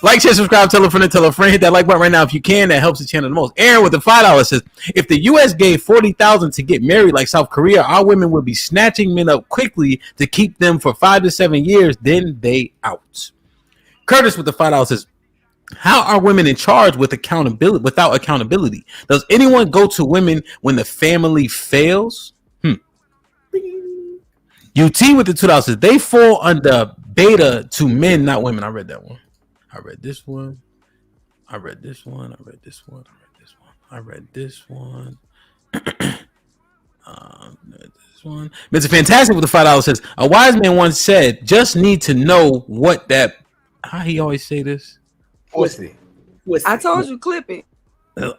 Like, share, subscribe, tell a friend, hit that like button right now if you can. That helps the channel the most. Aaron with the $5 says, if the U.S. gave $40,000 to get married like South Korea, our women would be snatching men up quickly to keep them for 5 to 7 years, then they out. Curtis with the $5 says, how are women in charge with accountability without accountability? Does anyone go to women when the family fails? UT with the $2 says, they fall under beta to men, not women. I read that one. I read this one. This one. Mr. Fantastic with the $5 says, a wise man once said, just need to know what that. How he always say this? Pussy. I told you, clip it.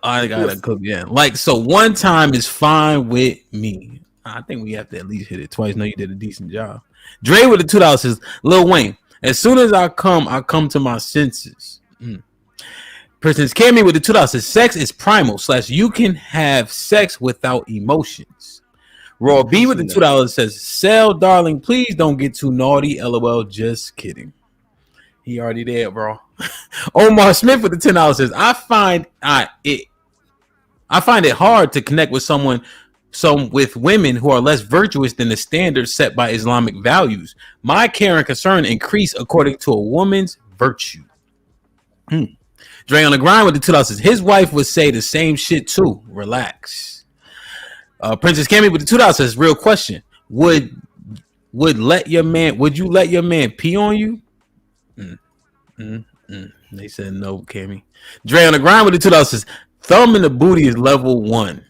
I gotta clip. Yeah, like so. One time is fine with me. I think we have to at least hit it twice. No, you did a decent job. Dre with the $2 says, Lil Wayne. As soon as I come to my senses. Princess Cammy with the $2 says, sex is primal / you can have sex without emotions. Raw B with the $2 says, Sell, darling, please don't get too naughty. LOL, just kidding. He already there, bro. Omar Smith with the $10 says, I find it hard to connect with with women who are less virtuous than the standards set by Islamic values. My care and concern increase according to a woman's virtue. Dre on the grind with the $2 says, his wife would say the same shit too. Relax. Princess Cammy with the $2 says, real question. Would you let your man pee on you? They said no, Cammy. Dre on the grind with the $2 says, thumb in the booty is level 1.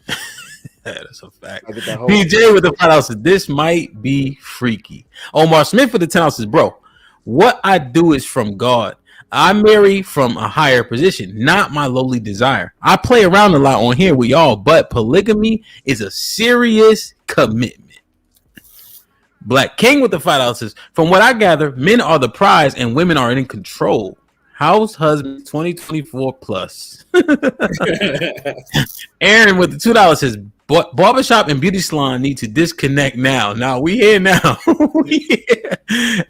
That's a fact. PJ with the $5 says, this might be freaky. Omar Smith with the $10 says, bro, what I do is from God. I marry from a higher position, not my lowly desire. I play around a lot on here with y'all, but polygamy is a serious commitment. Black King with the $5 says, from what I gather, men are the prize and women are in control. House husband 2024 plus. Aaron with the $2 says, barbershop and beauty salon need to disconnect now. Now we here now.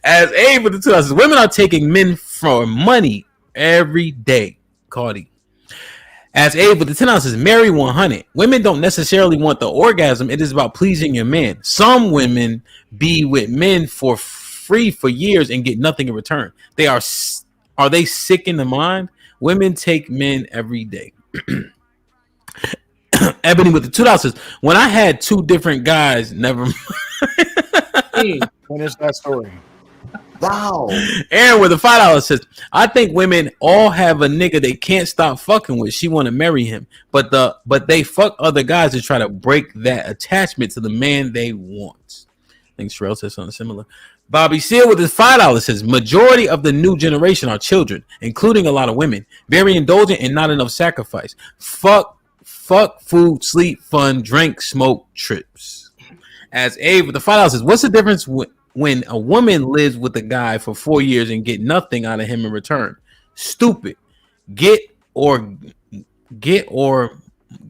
As Abe with the $2 says, women are taking men for money every day. Cardi. As Abe with the $10 says, Mary 100. Women don't necessarily want the orgasm. It is about pleasing your man. Some women be with men for free for years and get nothing in return. Are they sick in the mind? Women take men every day. Ebony with the $2 says, when I had two different guys, never mind. Finish that story. Wow. Aaron with the $5 says, I think women all have a nigga they can't stop fucking with. She want to marry him, but they fuck other guys to try to break that attachment to the man they want. I think Sherelle says something similar. Bobby Seal with his $5 says, majority of the new generation are children, including a lot of women, very indulgent and not enough sacrifice. Fuck, food, sleep, fun, drink, smoke, trips. As Abe with the $5 says, what's the difference when a woman lives with a guy for 4 years and get nothing out of him in return? Stupid. Get or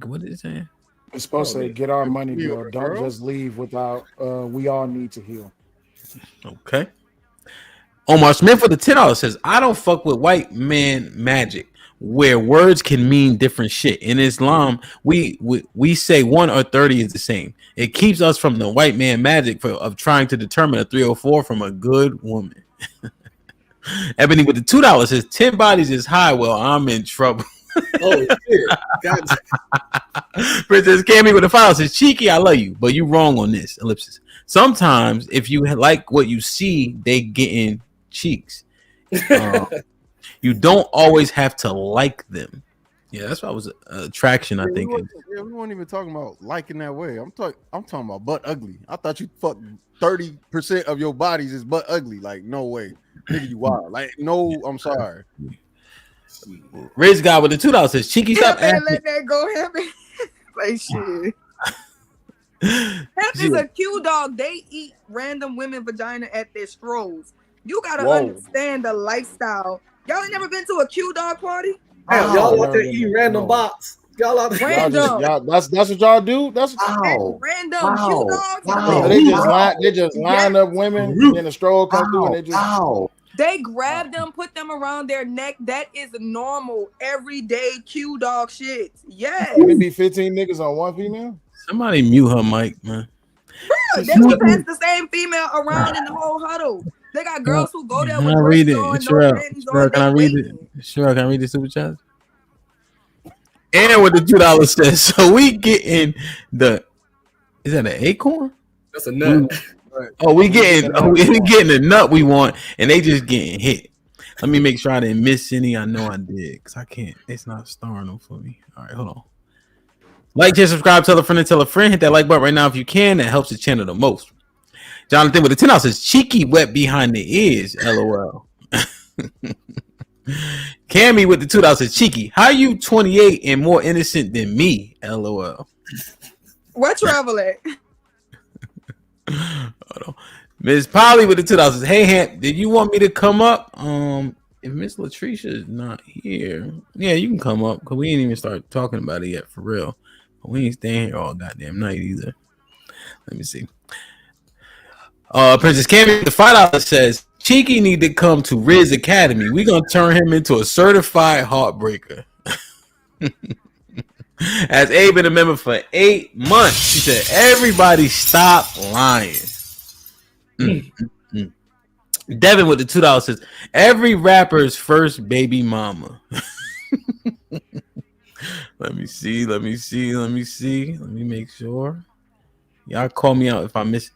what is it saying? It's supposed to say get our money, girl. Don't just leave without we all need to heal. Okay. Omar Smith with the $10 says, I don't fuck with white man magic where words can mean different shit. In Islam, we say 1 or 30 is the same. It keeps us from the white man magic of trying to determine a 3 or 4 from a good woman. Ebony with the $2 says 10 bodies is high. Well, I'm in trouble. Oh shit! Gotcha. Princess Cammy with the $5 says, cheeky, I love you, but you wrong on this. Ellipsis. Sometimes if you like what you see, they get in cheeks. You don't always have to like them. Yeah, that's why it was attraction. I think. We weren't even talking about liking that way. I'm talking about butt ugly. I thought you fuck 30% of your bodies is butt ugly. Like no way, nigga, you wild. Like no, I'm sorry. Rich guy with the $2 says, cheeky, stop asking. Let that go, Heaven. Like shit. Hemp is a Q dog. They eat random women vagina at their strolls. You gotta understand the lifestyle. Y'all ain't never been to a Q dog party? Damn, y'all out there eating random box. Y'all out there random. That's what y'all do. That's random Q dogs. Wow. They just line up women in a stroll come through and they just they grab them, put them around their neck. That is normal, everyday Q dog shit. Yes. Would it be 15 niggas on one female? Somebody mute her mic, man. Bro, they would pass the same female around in the whole huddle. They got girls who go there with read it. Sherelle, can I read it? Sherelle, can I read the super chat? And with the $2 says, so we getting is that an acorn? That's a nut. Oh, we getting the nut we want, and they just getting hit. Let me make sure I didn't miss any. I know I did, because I can't. It's not starring them for me. All right, hold on. Like, share, subscribe, tell a friend, and tell a friend. Hit that like button right now if you can. That helps the channel the most. Jonathan with the $10 says, cheeky wet behind the ears. LOL. Cammy with the $2 says, cheeky, how you 28 and more innocent than me? LOL. What travel at? Hold on. Miss Polly with the $2 says, hey, Hamp, did you want me to come up? If Miss Latricia is not here, yeah, you can come up, because we ain't even start talking about it yet, for real. We ain't staying here all goddamn night either. Let me see. Princess Cammy with the $5 says, cheeky need to come to Riz Academy. We're gonna turn him into a certified heartbreaker. As Abe been a member for 8 months, she said, everybody stop lying. Devin with the $2 says, every rapper's first baby mama. Let me see. Let me make sure. Y'all call me out if I miss.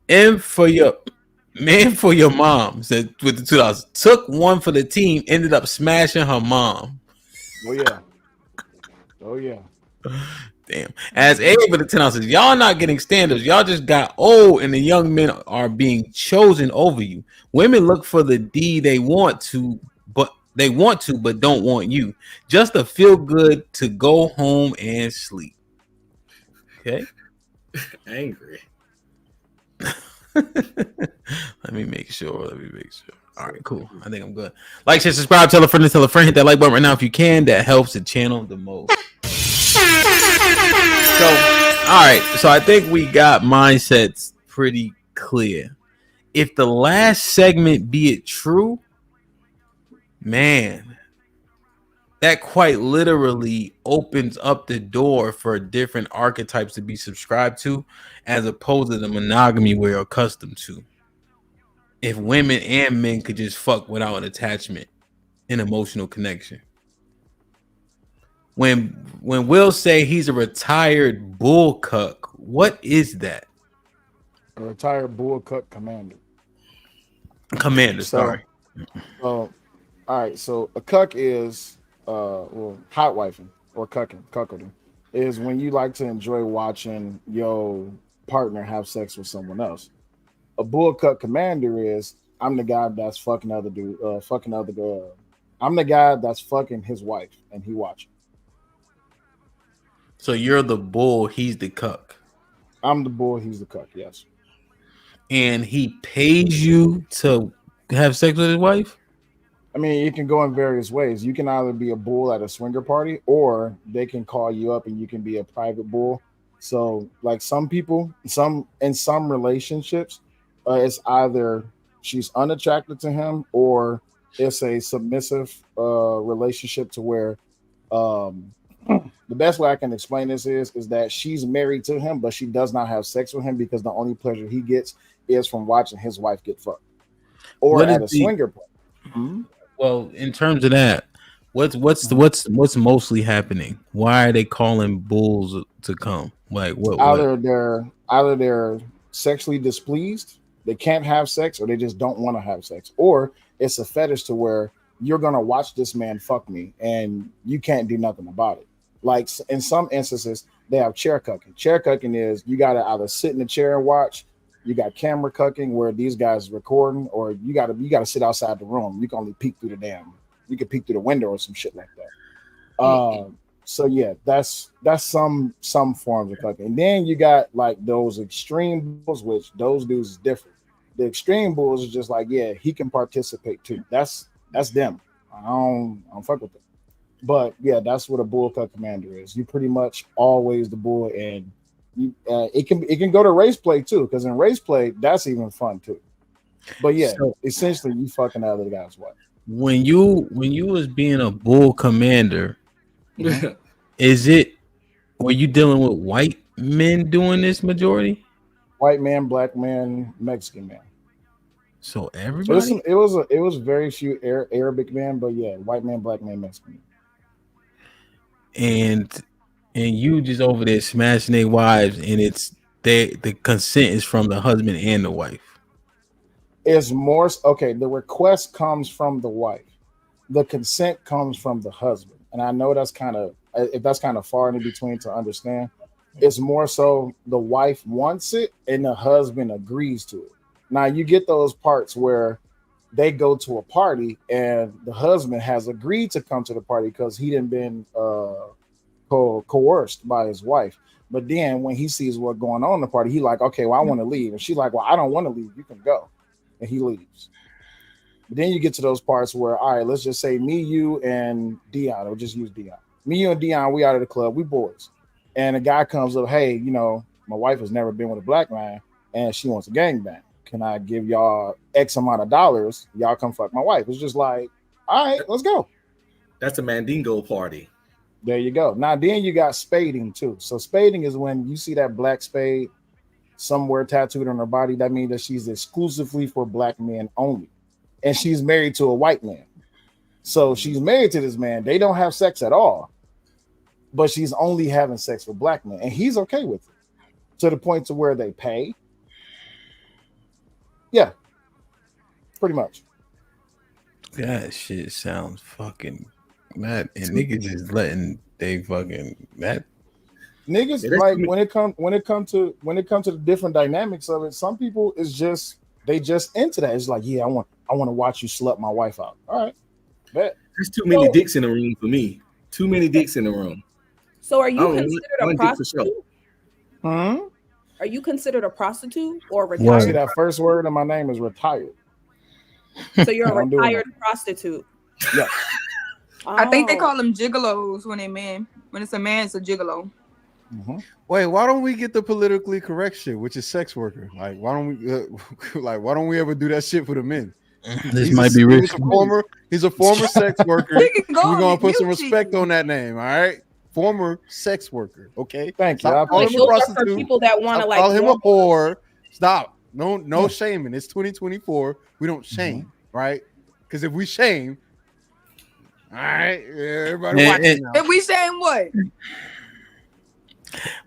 And for your mom, said with the $2. Took one for the team, ended up smashing her mom. Oh yeah. Damn. As Abe with the $10 says, y'all not getting stand-ups. Y'all just got old and the young men are being chosen over you. Women look for the D they want to, but don't want you. Just to feel good to go home and sleep. Okay. Angry. Let me make sure. All right, cool. I think I'm good. Like, share, subscribe, tell a friend, hit that like button right now if you can. That helps the channel the most. So, all right. So I think we got mindsets pretty clear. If the last segment be it true, man, that quite literally opens up the door for different archetypes to be subscribed to, as opposed to the monogamy we're accustomed to. If women and men could just fuck without an attachment and emotional connection. When Will say he's a retired bull cuck, what is that? A retired bull cuck commander. Sorry. All right. So a cuck is hot wifing or cuckolding is when you like to enjoy watching your partner have sex with someone else. A bull cuck commander is I'm the guy that's fucking other dude, I'm the guy that's fucking his wife and he watching. So you're the bull, he's the cuck. I'm the bull, he's the cuck, yes. And he pays you to have sex with his wife? I mean, it can go in various ways. You can either be a bull at a swinger party, or they can call you up and you can be a private bull. So, like some people, in some relationships, it's either she's unattracted to him, or it's a submissive relationship to where the best way I can explain this is that she's married to him, but she does not have sex with him because the only pleasure he gets is from watching his wife get fucked. Or at a swinger party. Mm-hmm. Well, in terms of that, what's mostly happening? Why are they calling bulls to come? Like what? Either they're sexually displeased, they can't have sex, or they just don't want to have sex, or it's a fetish to where you're gonna watch this man fuck me and you can't do nothing about it. Like in some instances, they have chair cucking. Chair cucking is you gotta either sit in the chair and watch. You got camera cucking where these guys recording, or you gotta sit outside the room. You can only peek through you can peek through the window or some shit like that. So yeah, that's some forms of cucking. And then you got like those extreme bulls, which those dudes is different. The extreme bulls is just like, yeah, he can participate too. That's them. I don't fuck with them. But yeah, that's what a bull cuck commander is. You pretty much always the bull, and it can go to race play too, because in race play that's even fun too. But yeah, so, essentially you fucking the other guy's wife. When you was being a bull commander, were you dealing with white men doing this majority? White man, black man, Mexican man. So everybody. It was very few Arabic men, but yeah, white man, black man, Mexican man. And you just over there smashing their wives, and the consent is from the husband and the wife. It's more okay. The request comes from the wife. The consent comes from the husband. And I know that's kind of far in between to understand. It's more so the wife wants it and the husband agrees to it. Now you get those parts where they go to a party and the husband has agreed to come to the party because he didn't been coerced by his wife. But then when he sees what's going on in the party, he like, okay, well, I want to leave. And she's like, well, I don't want to leave. You can go. And he leaves. But then you get to those parts where, all right, let's just say me, you, and Dion, or just use Dion. Me, you, and Dion, we out of the club. We boys. And a guy comes up, hey, my wife has never been with a black man and she wants a gangbang. Can I give y'all X amount of dollars? Y'all come fuck my wife. It's just like, all right, let's go. That's a Mandingo party. There you go. Now, then you got spading too. So spading is when you see that black spade somewhere tattooed on her body. That means that she's exclusively for black men only. And she's married to a white man. So she's married to this man. They don't have sex at all. But she's only having sex with black men. And he's okay with it. To the point to where they pay. Yeah. Pretty much. That shit sounds fucking mad. And niggas is letting they fucking that. Niggas like when it comes to the different dynamics of it, some people is just they just into that. It's like, yeah, I want to watch you slut my wife out. All right. Bet. There's too many dicks in the room for me. Too many dicks in the room. So are you considered a prostitute? Are Are you considered a prostitute or See, retired? that first word in my name is retired. So you're a I'm doing retired prostitute. Yes. I think they Oh. call them gigolos when they men. When it's a man, it's a gigolo. Wait, why don't we get the politically correct shit, which is sex worker? Like, why don't we why don't we ever do that shit for the men? This might be risky. He's a former sex worker. He can go We're gonna on put some mute, respect on that name, all right? Former sex worker. Okay. Thank you. Stop calling him a Those are for prostitute. people that want to Stop like call him a want- whore. Stop. No shaming. It's 2024. We don't shame, right? Because if we shame, all right, everybody watching now. If we saying what?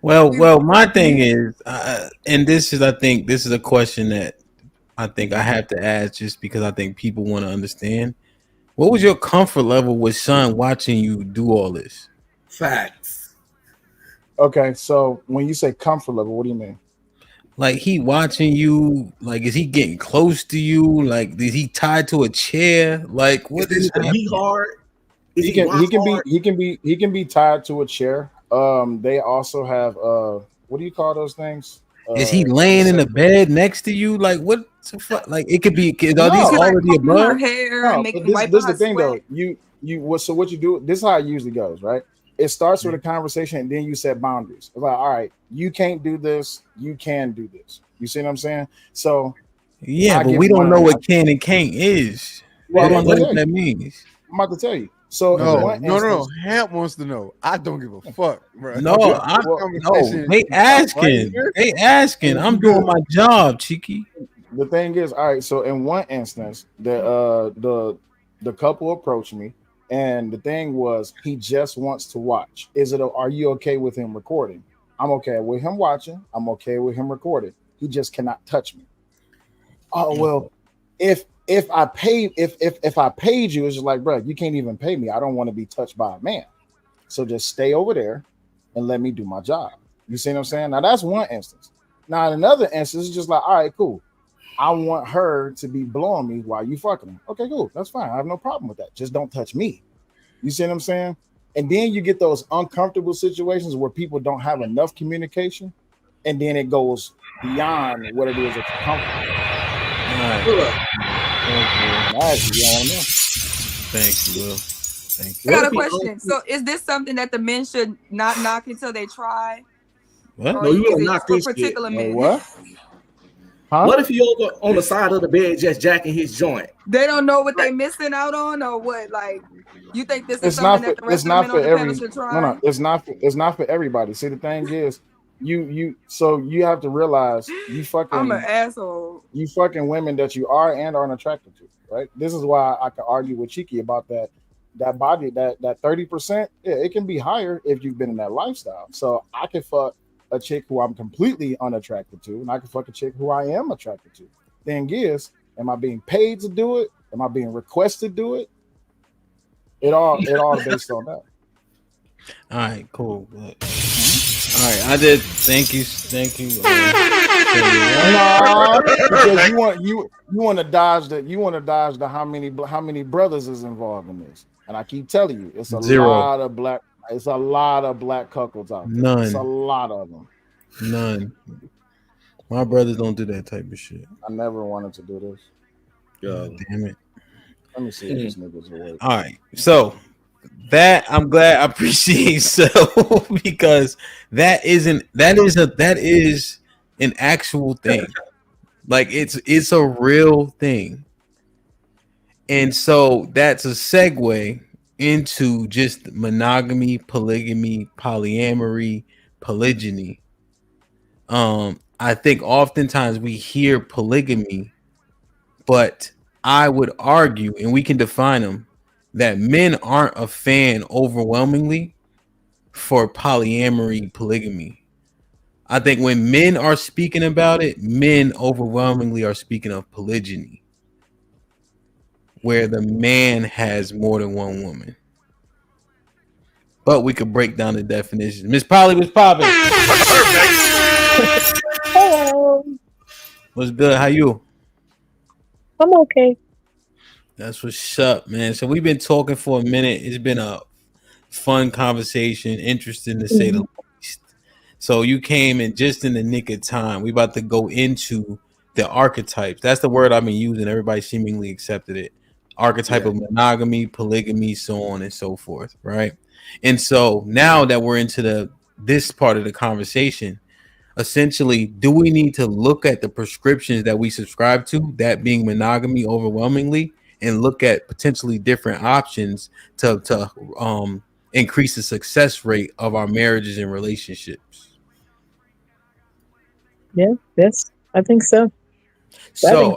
Well, my thing is, and this is, I think, this is a question that I think I have to ask, just because I think people want to understand. What was your comfort level with son watching you do all this? Facts. Okay, so when you say comfort level, what do you mean? Like, he watching you, like, is he getting close to you? Like, is he tied to a chair? Like, what is he hard? He can be tied to a chair. They also have what do you call those things? Is he laying in the bed next to you? Like, what the fuck? Like, it could be. Are these all of the above? Hair, but this is the thing though. So what you do? This is how it usually goes, right? It starts with a conversation, and then you set boundaries. It's like, all right, you can't do this. You can do this. You see what I'm saying? So Yeah, but we don't know what can and can't is. We don't know what that means. I'm about to tell you. So No. Hamp wants to know. I don't give a fuck, bro. No, they asking. They asking. I'm doing my job, Cheeky. The thing is, all right. So in one instance, the couple approached me, and the thing was, he just wants to watch. Are you okay with him recording? I'm okay with him watching. I'm okay with him recording. He just cannot touch me. Oh well, if I paid you, it's just like, bro, you can't even pay me. I don't want to be touched by a man. So just stay over there and let me do my job. You see what I'm saying? Now that's one instance. Now in another instance, it's just like, all right, cool. I want her to be blowing me while you fucking her. Okay, cool. That's fine. I have no problem with that. Just don't touch me. You see what I'm saying? And then you get those uncomfortable situations where people don't have enough communication, and then it goes beyond what it is that you're comfortable. Thank you, Will. Thank you. I got a question. So is this something that the men should not knock until they try? What? Or No, you is don't it knock for this particular shit. men? What? Huh? What if he over on the side of the bed just jacking his joint? They don't know what they missing out on, or what? Like, you think this is It's not something for that the rest it's of the not men for on the every panel should try? no, it's not for everybody. See, the thing is, so you have to realize you fucking I'm an asshole. You fucking women that you are and aren't attracted to, right? This is why I could argue with Cheeky about that body, that 30%. Yeah, it can be higher if you've been in that lifestyle. So I could fuck a chick who I'm completely unattracted to, and I can fuck a chick who I am attracted to. Thing is, am I being paid to do it? Am I being requested to do it? It all based on that. All right, cool. Good. All right, I did. Thank you. No, because you want to dodge the how many brothers is involved in this, and I keep telling you, it's a lot of black cuckolds out there. None. It's a lot of them. None. My brothers don't do that type of shit. I never wanted to do this. God damn it. Let me see if this nigga's awake. All right, so that I'm glad I appreciate so because that is an actual thing. Like it's a real thing. And so that's a segue into just monogamy, polygamy, polyamory, polygyny. I think oftentimes we hear polygamy, but I would argue, and we can define them, that men aren't a fan overwhelmingly for polyamory, polygamy. I think when men are speaking about it, men overwhelmingly are speaking of polygyny, where the man has more than one woman. But we could break down the definition. Miss Polly was popping. Hello. What's good? How you? I'm okay. That's what's up, man. So we've been talking for a minute. It's been a fun conversation, interesting to say the least. So you came in just in the nick of time. We about to go into the archetypes. That's the word I've been using. Everybody seemingly accepted it. Archetype of monogamy, polygamy, so on and so forth, right? And so now that we're into this part of the conversation, essentially, do we need to look at the prescriptions that we subscribe to, that being monogamy overwhelmingly, and look at potentially different options to increase the success rate of our marriages and relationships? Yeah, yes, I think so. So,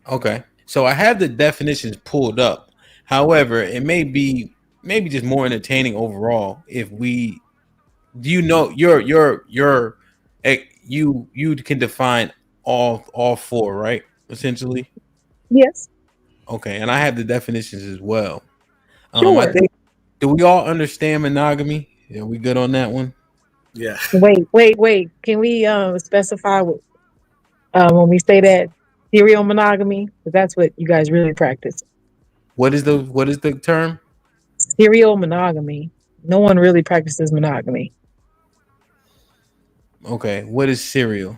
okay. So I have the definitions pulled up. However, it may be just more entertaining overall if we, do you know, you can define all four, right? Essentially. Yes. Okay, and I have the definitions as well. Sure. I think, do we all understand monogamy? Are we good on that one? Yeah. Wait. Can we specify what, when we say that serial monogamy? Because that's what you guys really practice. What is the term? Serial monogamy. No one really practices monogamy. Okay, what is serial?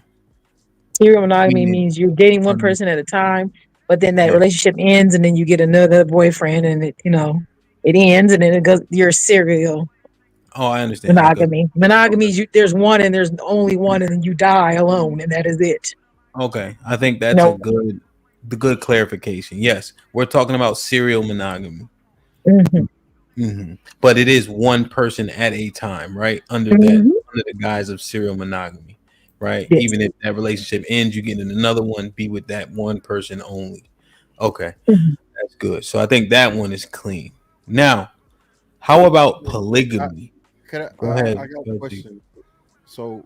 Serial monogamy means you're dating one person at a time, but then that relationship ends, and then you get another boyfriend, and it ends, and then it goes. You're serial. Oh, I understand. Monogamy. Okay. Monogamy is there's one, and there's only one, and then you die alone, and that is it. Okay, I think that's the good clarification. Yes, we're talking about serial monogamy. But it is one person at a time, right? Under the guise of serial monogamy, right? Yes. Even if that relationship ends, you get in another one, be with that one person only. Okay, that's good. So I think that one is clean. Now, how about polygamy? Go ahead. I got a question. So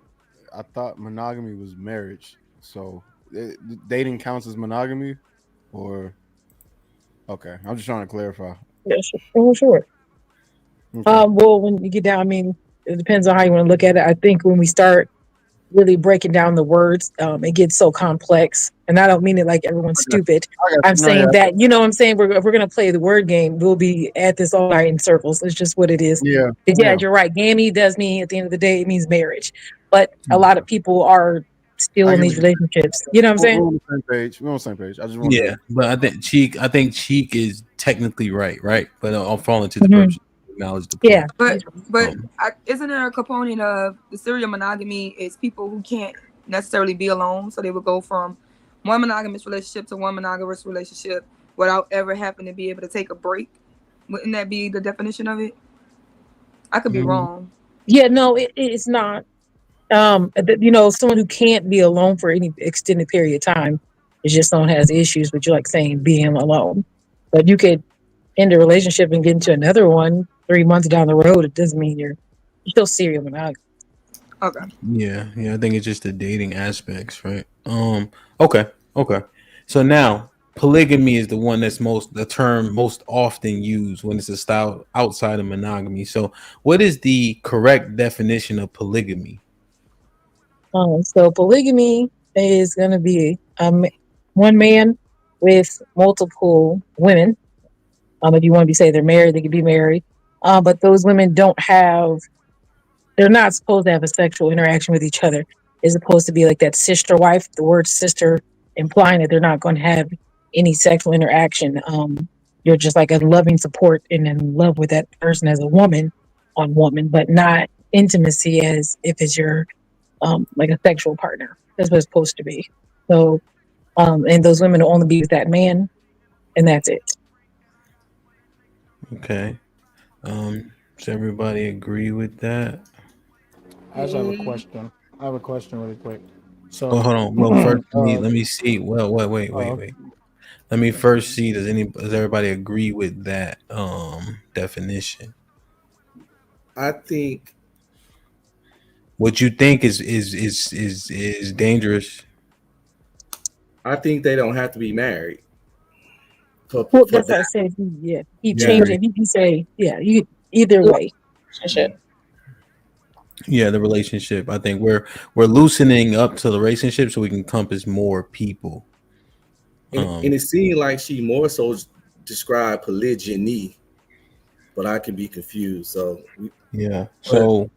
I thought monogamy was marriage. So dating counts as monogamy, or okay? I'm just trying to clarify. Yes, sure. Okay. Well, when you get down, I mean, it depends on how you want to look at it. I think when we start really breaking down the words, it gets so complex. And I don't mean it like everyone's stupid. I'm saying that, you know what I'm saying? If we're going to play the word game, we'll be at this all night in circles. It's just what it is. Yeah, you're right. Gammy does mean, at the end of the day, it means marriage. But a lot of people are still in these relationships. You know what I'm saying? We're on the same page. I just want but I think Cheek is technically right? But I'll fall into the purpose. Acknowledge the point. Yeah, but isn't there a component of the serial monogamy is people who can't necessarily be alone, so they would go from one monogamous relationship to one monogamous relationship without ever having to be able to take a break? Wouldn't that be the definition of it? I could be wrong. Yeah, no, it's not. Someone who can't be alone for any extended period of time is just someone who has issues with, you like saying, being alone. But you could end a relationship and get into another one 3 months down the road. It doesn't mean you're still serial monogamy. Okay. Yeah. I think it's just the dating aspects, right? Okay. So now polygamy is the one that's the term most often used when it's a style outside of monogamy. So what is the correct definition of polygamy? So polygamy is going to be one man with multiple women. If you want to say they're married, they can be married. But those women they're not supposed to have a sexual interaction with each other. It's supposed to be like that sister wife, the word sister implying that they're not going to have any sexual interaction. You're just like a loving support and in love with that person as a woman on woman, but not intimacy as if it's your like a sexual partner. That's what it's supposed to be. So, and those women will only be with that man, and that's it. Okay. Does everybody agree with that? I just have a question. I have a question really quick. So hold on. Well, first let me see. Well, wait. Let me first see. Does everybody agree with that definition? I think. What you think is dangerous? I think they don't have to be married. That's what I said. Yeah, keep changing. You can say, you either way. Yeah, the relationship. I think we're loosening up to the relationship so we can encompass more people. And it seemed like she more so described polygyny, but I can be confused. So yeah. So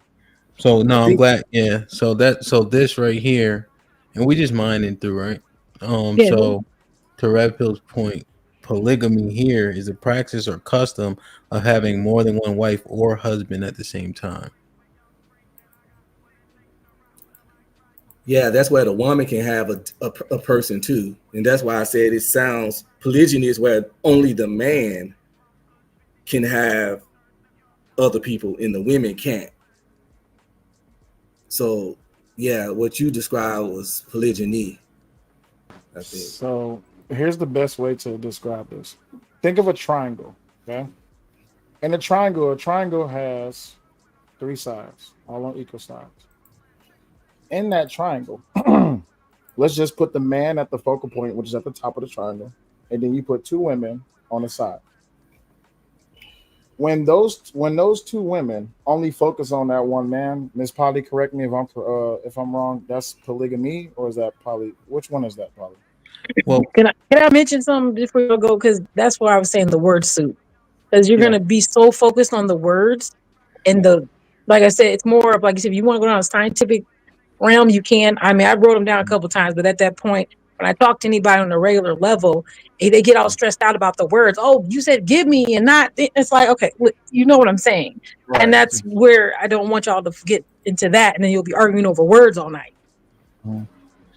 So no, I'm glad. Yeah. So this right here, and we just mining through, right? Yeah. So to Red Pill's point, polygamy here is a practice or custom of having more than one wife or husband at the same time. Yeah, that's where the woman can have a person too, and that's why I said it sounds polygyny is where only the man can have other people and the women can't. So yeah, what you described was polygyny, I think. So here's the best way to describe this. Think of a triangle, okay? In a triangle has 3 sides, all on equal sides. In that triangle, let's just put the man at the focal point, which is at the top of the triangle, and then you put 2 women on the side. When those 2 women only focus on that one man, Miss Polly, correct me if I'm wrong. That's polygamy, or is that poly? Which one is that, Polly? Well, can I mention something before you go? Because that's why I was saying the word suit. Because you're gonna be so focused on the words and like I said, it's more of like if you want to go down a scientific realm, you can. I mean, I wrote them down a couple times, but at that point, when I talk to anybody on a regular level, they get all stressed out about the words. Oh, you said give me and not. It's like, okay, you know what I'm saying. Right. And that's where I don't want y'all to get into that. And then you'll be arguing over words all night.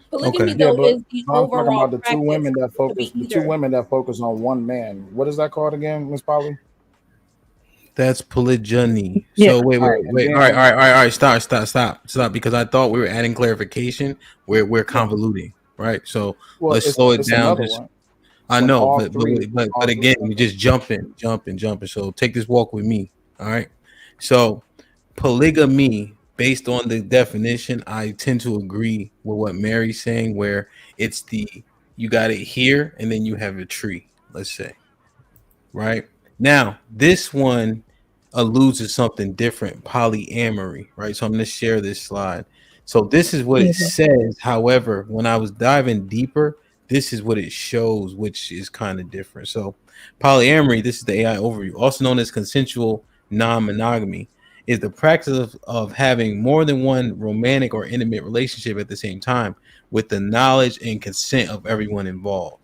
Polygamy though is the I'm talking overall about the 2 women that focus. The 2 women that focus on one man. What is that called again, Miss Polly? That's polygyny. Yeah. So wait. All right. Stop. Because I thought we were adding clarification. We're convoluting, right? So let's slow it down. I know, but again, we just jumping. So take this walk with me. All right. So polygamy, based on the definition, I tend to agree with what Mary's saying, where it's you got it here and then you have a tree, let's say. Right? Now, this one alludes to something different, polyamory, right? So I'm going to share this slide. So this is what it says. However, when I was diving deeper, this is what it shows, which is kind of different. So polyamory, this is the AI overview, also known as consensual non-monogamy, is the practice of having more than one romantic or intimate relationship at the same time with the knowledge and consent of everyone involved.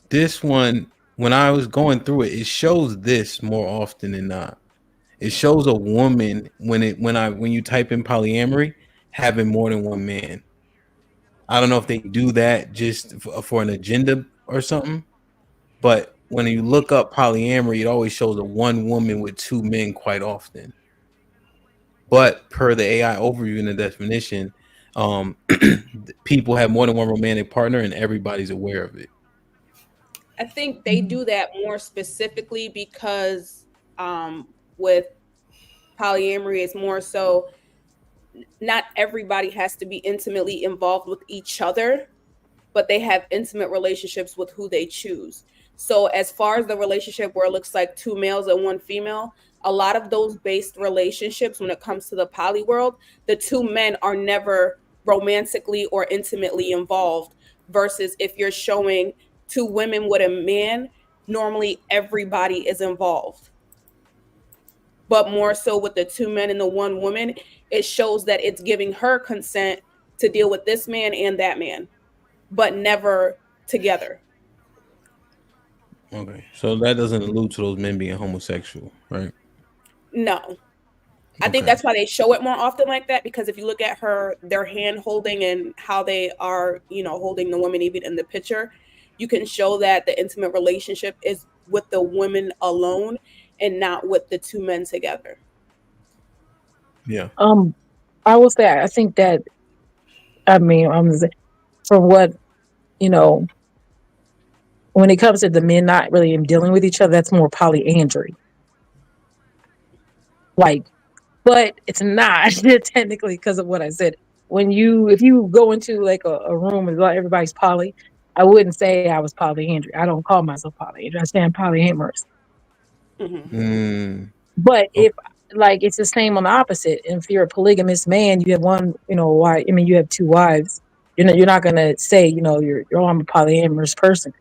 This one, when I was going through it, it shows this more often than not. It shows a woman when you type in polyamory having more than one man. I don't know if they do that just for an agenda or something, but when you look up polyamory, it always shows a one woman with 2 men quite often. But per the AI overview and the definition, people have more than one romantic partner and everybody's aware of it. I think they do that more specifically because with polyamory, it's more so not everybody has to be intimately involved with each other, but they have intimate relationships with who they choose. So as far as the relationship where it looks like 2 males and 1 female, a lot of those based relationships, when it comes to the poly world, the 2 men are never romantically or intimately involved, versus if you're showing 2 women with a man, normally everybody is involved. But more so with the 2 men and the 1 woman, it shows that it's giving her consent to deal with this man and that man, but never together. Okay, so that doesn't allude to those men being homosexual, right? No. I think that's why they show it more often like that, because if you look at their hand holding and how they are, holding the woman even in the picture, you can show that the intimate relationship is with the women alone and not with the 2 men together. Yeah. I will say, I think that, from what, when it comes to the men not really dealing with each other, that's more polyandry. But it's not technically because of what I said. If you go into like a room and everybody's poly, I wouldn't say I was polyandry. I don't call myself polyandry. I say I'm polyamorous. But if it's the same on the opposite. If you're a polygamous man, you have one, wife. You have 2 wives. You're not gonna say, I'm a polyamorous person.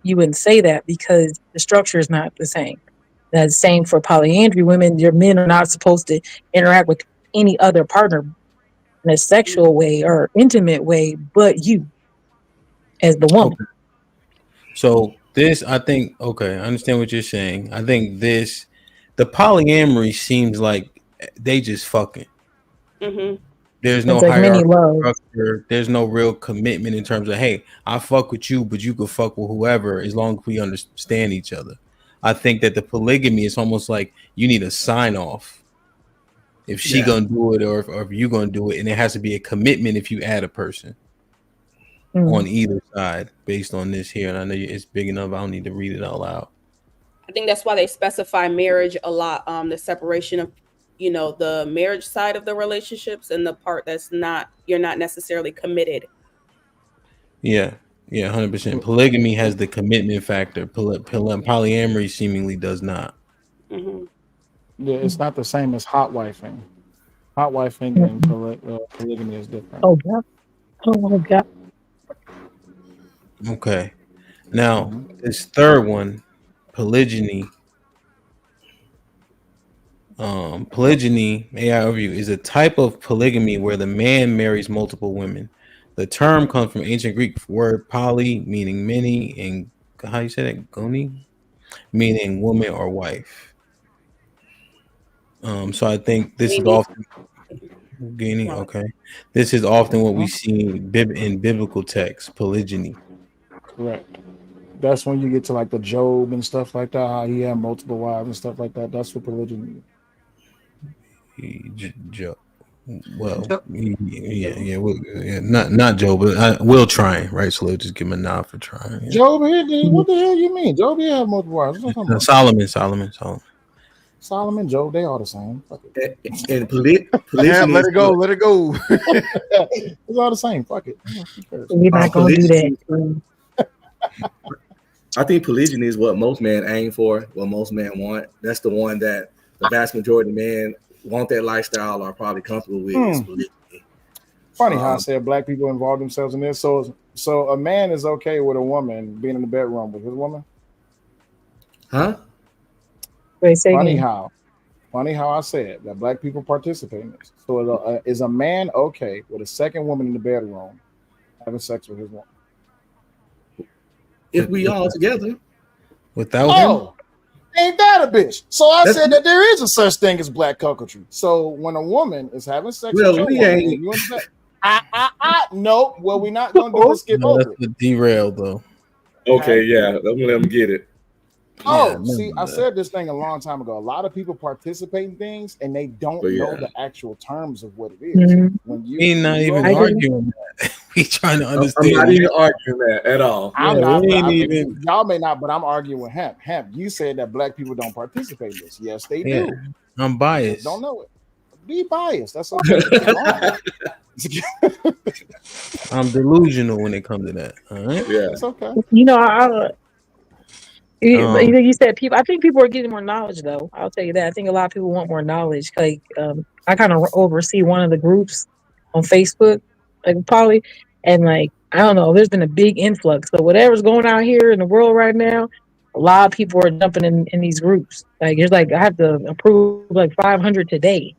You wouldn't say that because the structure is not the same. The same for polyandry. Women, your men are not supposed to interact with any other partner in a sexual way or intimate way, but you as the woman. Okay. So this, I think, okay, I understand what you're saying. I think the polyamory seems like they just fucking. Mm-hmm. There's no It's like mini hierarchy love. structure. There's no real commitment in terms of, hey, I fuck with you, but you could fuck with whoever as long as we understand each other. I think that the polygamy is almost like you need a sign off if she gonna do it or if you gonna do it, and it has to be a commitment if you add a person on either side based on this here. And I know it's big enough. I don't need to read it out loud. I think that's why they specify marriage a lot. The separation of, the marriage side of the relationships and the part that's you're not necessarily committed. Yeah, 100%. Polygamy has the commitment factor. Polyamory seemingly does not. Yeah, it's not the same as hot wifing. Hot wifing and polygamy is different. Oh God! Oh God! Okay. Now, this third one, polygyny. Polygyny, AI overview, is a type of polygamy where the man marries multiple women. The term comes from ancient Greek word poly, meaning many, and how you say that? Goni, meaning woman or wife. So I think this is often okay. This is often what we see in biblical texts, polygyny. Correct. That's when you get to like the Job and stuff like that, how he had multiple wives and stuff like that. That's what polygyny is. Well, not Job, but I will try, right? So let's just give him a nod for trying. Yeah. Job here, what the hell you mean? Job here have multiple wives. Solomon, Job, they all the same. And polygyny. Let it go. It's all the same. Fuck it. We're not gonna do that. I think polygyny is what most men aim for, what most men want. That's the one that the vast majority of men want that lifestyle or probably comfortable with. Is polygyny. Funny how I said black people involve themselves in this. So a man is okay with a woman being in the bedroom with his woman? Huh? Wait, say Funny again. how I said that black people participate in this. So is a man okay with a second woman in the bedroom having sex with his woman? If we all together. Without him? Ain't that a bitch? So I said that there is a such thing as black coquetry. So when a woman is having sex with your woman, you understand? No, what we're not gonna do is skip over that's the derail though. Okay, yeah, let them get it. I said this thing a long time ago. A lot of people participate in things and they don't know the actual terms of what it is. When We're not even arguing that. We trying to understand. I'm not even arguing that at all. Y'all may not, but I'm arguing with Hemp. Hemp, you said that black people don't participate in this. Yes, they do. I'm biased. Don't know it. Be biased. That's okay. I'm delusional when it comes to that. All right. Yeah, it's okay. You said people. I think people are getting more knowledge, though. I'll tell you that. I think a lot of people want more knowledge. Like, I kind of oversee one of the groups on Facebook, like Poly, and like I don't know. There's been a big influx. So whatever's going on here in the world right now, a lot of people are jumping in these groups. Like, it's like I have to approve like 500 today.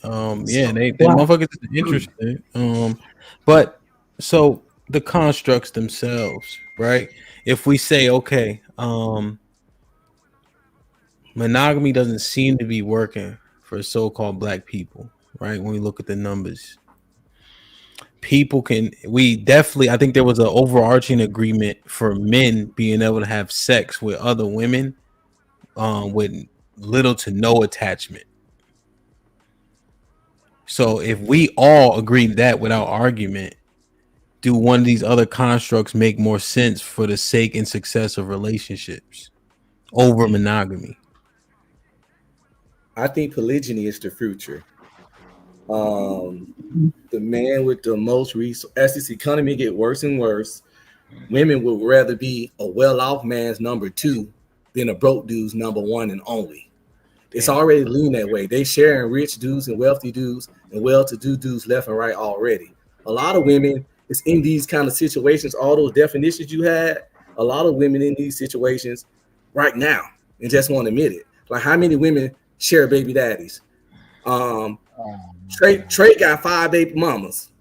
They motherfuckers is interesting. But so the constructs themselves, right? If we say, okay, monogamy doesn't seem to be working for so-called black people, right? When we look at the numbers, I think there was an overarching agreement for men being able to have sex with other women with little to no attachment. So if we all agree that without argument, do one of these other constructs make more sense for the sake and success of relationships over monogamy? I think polygyny is the future. The man with the most resources, as this economy get worse and worse, women would rather be a well-off man's number 2 than a broke dude's number 1 and only. It's already leaning that way. They sharing rich dudes and wealthy dudes and well-to-do dudes left and right already. A lot of women is in these kind of situations, all those definitions you had, a lot of women in these situations right now and just won't admit it. Like, how many women share baby daddies? Trey got 5 baby mamas.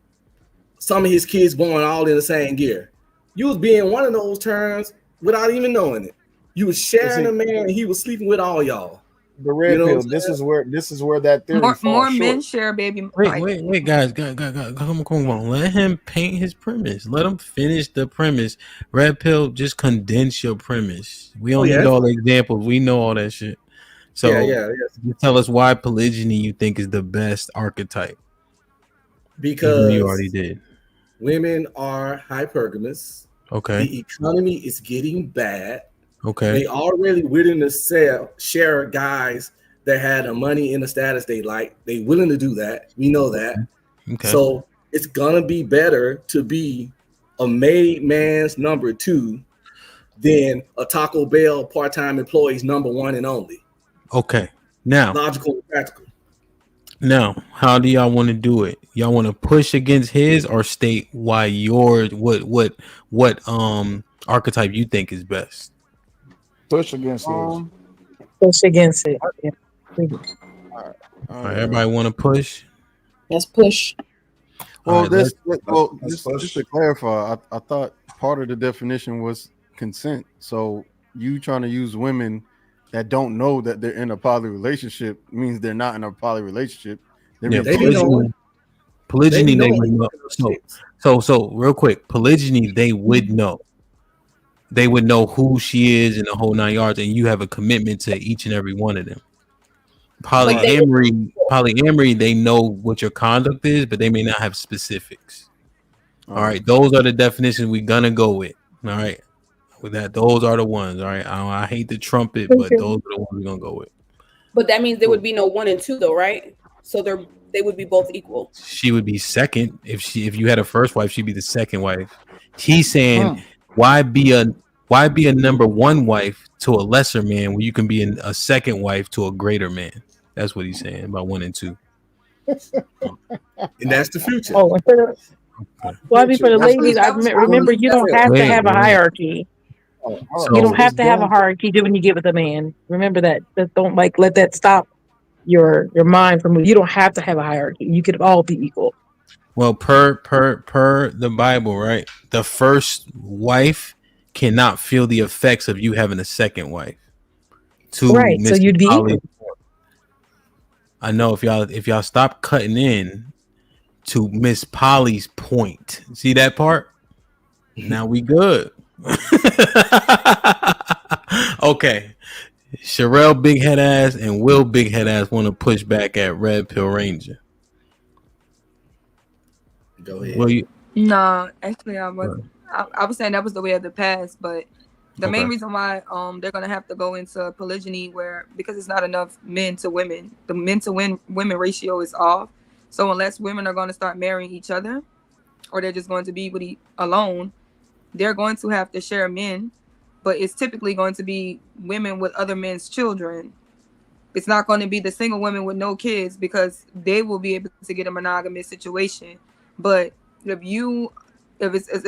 Some of his kids born all in the same year. You was being one of those terms without even knowing it. You was sharing a man, and he was sleeping with all y'all. The red pill. This is where that theory falls more short. men share baby. Wait, guys, come on. Let him paint his premise. Let him finish the premise. Red pill, just condense your premise. We don't need all the examples. We know all that shit. So you tell us why polygyny you think is the best archetype. Because you already did. Women are hypergamous. Okay. The economy is getting bad. Okay. They already willing to share guys that had the money and the status they like. They willing to do that. We know that. Okay. So it's gonna be better to be a made man's number 2 than a Taco Bell part-time employee's number 1 and only. Okay. Now, logical and practical. Now, how do y'all want to do it? Y'all want to push against his or state why what archetype you think is best? Push against it. Push against it. Yeah. All right, everybody want to push? Let's push. Well, right, just to clarify, I thought part of the definition was consent. So you trying to use women that don't know that they're in a poly relationship means they're not in a poly relationship. Polygyny, they would know. So real quick, polygyny, they would know. They would know who she is in the whole 9 yards, and you have a commitment to each and every one of them. Polyamory, they know what your conduct is, but they may not have specifics. All right, those are the definitions we're gonna go with. All right, with that, those are the ones. All right, I hate the trumpet, but those are the ones we're gonna go with. But that means there would be no 1 and 2, though, right? So they would be both equal. She would be second if you had a first wife, she'd be the second wife. He's saying, why be a number 1 wife to a lesser man when you can be a second wife to a greater man? That's what he's saying about 1 and 2. And that's the future. Oh, well, I mean, for the ladies, remember you don't have to have a hierarchy. You don't have to have a hierarchy when you get with a man. Remember that. Don't let that stop your mind from. You don't have to have a hierarchy. You could all be equal. Well, per the Bible, right? The first wife cannot feel the effects of you having a second wife. Right, so you'd be equal. I know if y'all stop cutting in to Miss Polly's point. See that part? Now we good. Okay. Sherelle Big Head Ass and Will Big Head Ass want to push back at Red Pill Ranger. Go ahead. Well, No, actually, I was saying that was the way of the past, but the main reason why they're gonna have to go into polygyny because it's not enough men to women. The men to women ratio is off. So unless women are gonna start marrying each other, or they're just going to be alone, they're going to have to share men. But it's typically going to be women with other men's children. It's not going to be the single women with no kids because they will be able to get a monogamous situation. But if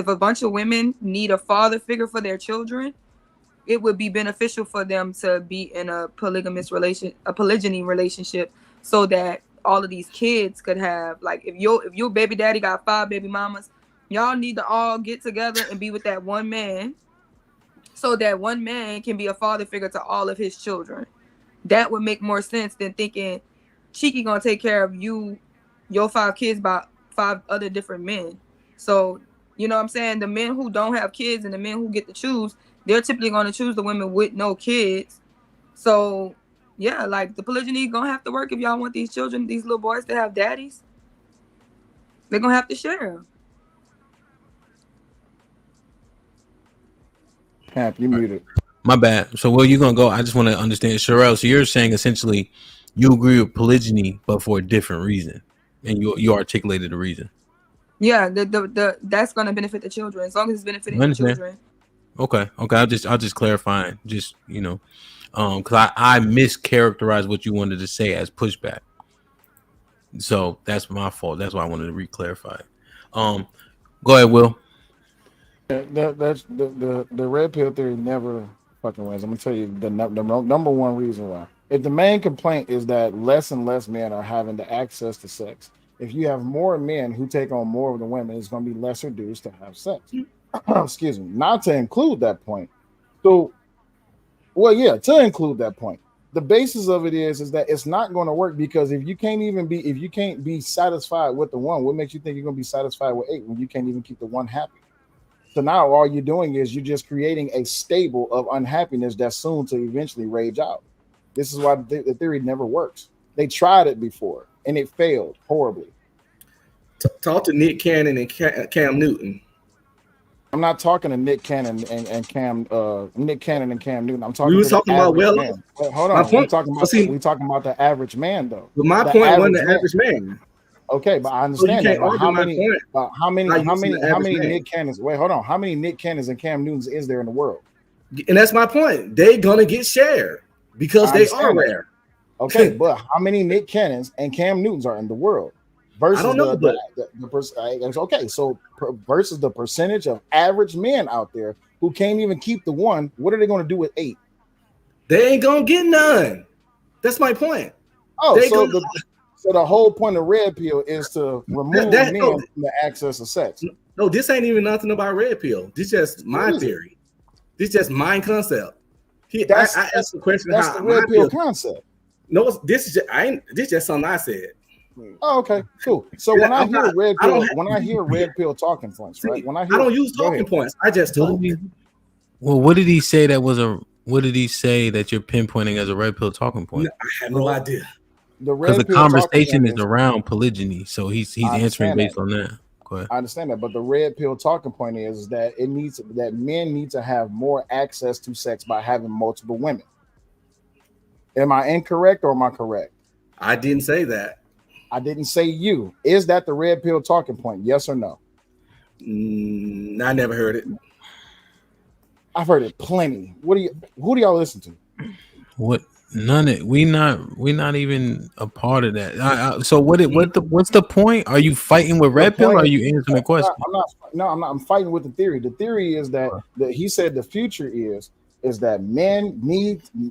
a bunch of women need a father figure for their children, it would be beneficial for them to be in a polygyny relationship, so that all of these kids could have, like, if your baby daddy got 5 baby mamas, y'all need to all get together and be with that one man, so that one man can be a father figure to all of his children. That would make more sense than thinking Cheeky gonna take care of your 5 kids by 5 other different men. So, you know what I'm saying? The men who don't have kids and the men who get to choose, they're typically going to choose the women with no kids. So, yeah, like, the polygyny going to have to work if y'all want these children, these little boys to have daddies. They're going to have to share. Cap, you muted. My bad. So where you gonna go? I just want to understand, Sherelle. So you're saying essentially you agree with polygyny, but for a different reason, and you articulated the reason. Yeah, that's gonna benefit the children as long as it's benefiting the children. Okay. I'll just clarifying, just because I mischaracterized what you wanted to say as pushback. So that's my fault. That's why I wanted to re-clarify. Go ahead, Will. That's the red pill theory never fucking wins. I'm gonna tell you the number one reason why. If the main complaint is that less and less men are having the access to sex, if you have more men who take on more of the women, it's going to be lesser dudes to have sex. Excuse me. Not to include that point. So, well, yeah, to include that point. The basis of it is that it's not going to work because if you can't be satisfied with the one, what makes you think you're going to be satisfied with 8 when you can't even keep the one happy? So now all you're doing is you're just creating a stable of unhappiness that's soon to eventually rage out. This is why the theory never works. They tried it before and it failed horribly. Talk to Nick Cannon and Cam Newton. I'm not talking to Nick Cannon and Cam Newton. I'm talking. We were to talking the about man. Wait, hold on. We're talking about the average man, though. But my point wasn't the average man. Okay, but I understand so that. But how many man. Nick Cannons? Wait, hold on. How many Nick Cannons and Cam Newtons is there in the world? And that's my point. They're gonna get shared because they are rare. Okay, but how many Nick Cannons and Cam Newtons are in the world? Versus I don't know, okay, so versus the percentage of average men out there who can't even keep the one, what are they going to do with 8? They ain't gonna get none. That's my point. Oh, so the whole point of red pill is to remove men from the access of sex. No, this ain't even nothing about red pill. This just my theory. This just my concept. I asked the question. That's the red pill concept. No, this is just something I said. Oh, okay, cool. So when I hear red pill talking points, right? I don't use talking points. I just talk. Well, what did he say that was a? What did he say that you're pinpointing as a red pill talking point? I have no idea. Because the conversation is around polygyny, so he's answering based on that. Go ahead. I understand that, but the red pill talking point is that men need to have more access to sex by having multiple women. Am I incorrect or am I correct? I didn't say that. I didn't say you. Is that the red pill talking point? Yes or no? I never heard it. I've heard it plenty. Who do y'all listen to? What? None of we not even a part of that. So what's the point? Are you fighting with red pill? Or are you answering the question? I'm not. I'm fighting with the theory. The theory is that he said the future is that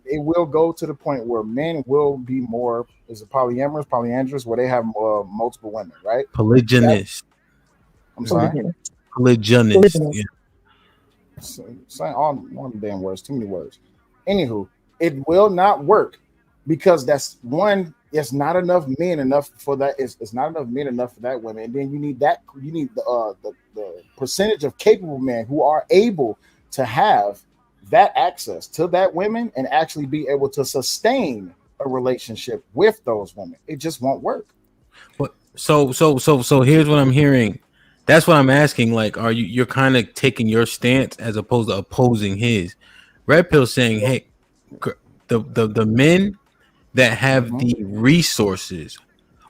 it will go to the point where men will be more, is it polyandrous, where they have multiple women, right? Polygynous. I'm sorry? Polygynous. Yeah. Saying all one damn words, too many words. Anywho, it will not work because that's one, it's not enough men enough for that. It's not enough men enough for that woman. And then you need the percentage of capable men who are able to have that access to that women and actually be able to sustain a relationship with those women. It just won't work. So here's what I'm hearing. That's what I'm asking. Like, you're kind of taking your stance as opposed to opposing his. Red Pill saying, hey, the men that have the resources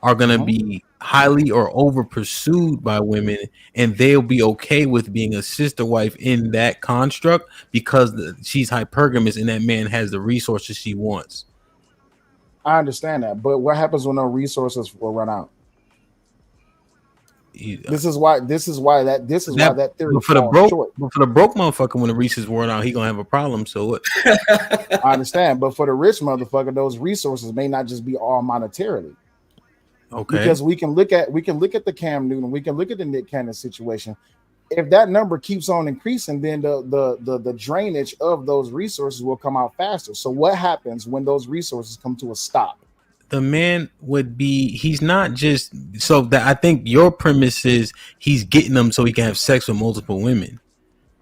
are going to be highly or over pursued by women, and they'll be okay with being a sister wife in that construct because she's hypergamous and that man has the resources she wants. I understand that, but what happens when no resources will run out? This is why that theory for the broke motherfucker, when the resources run out, he gonna have a problem. So what? I understand, but for the rich motherfucker, those resources may not just be all monetarily. Okay. Because we can look at the Cam Newton, we can look at the Nick Cannon situation. If that number keeps on increasing, then the drainage of those resources will come out faster. So what happens when those resources come to a stop? The man would be, he's not just, so that I think your premise is he's getting them so he can have sex with multiple women.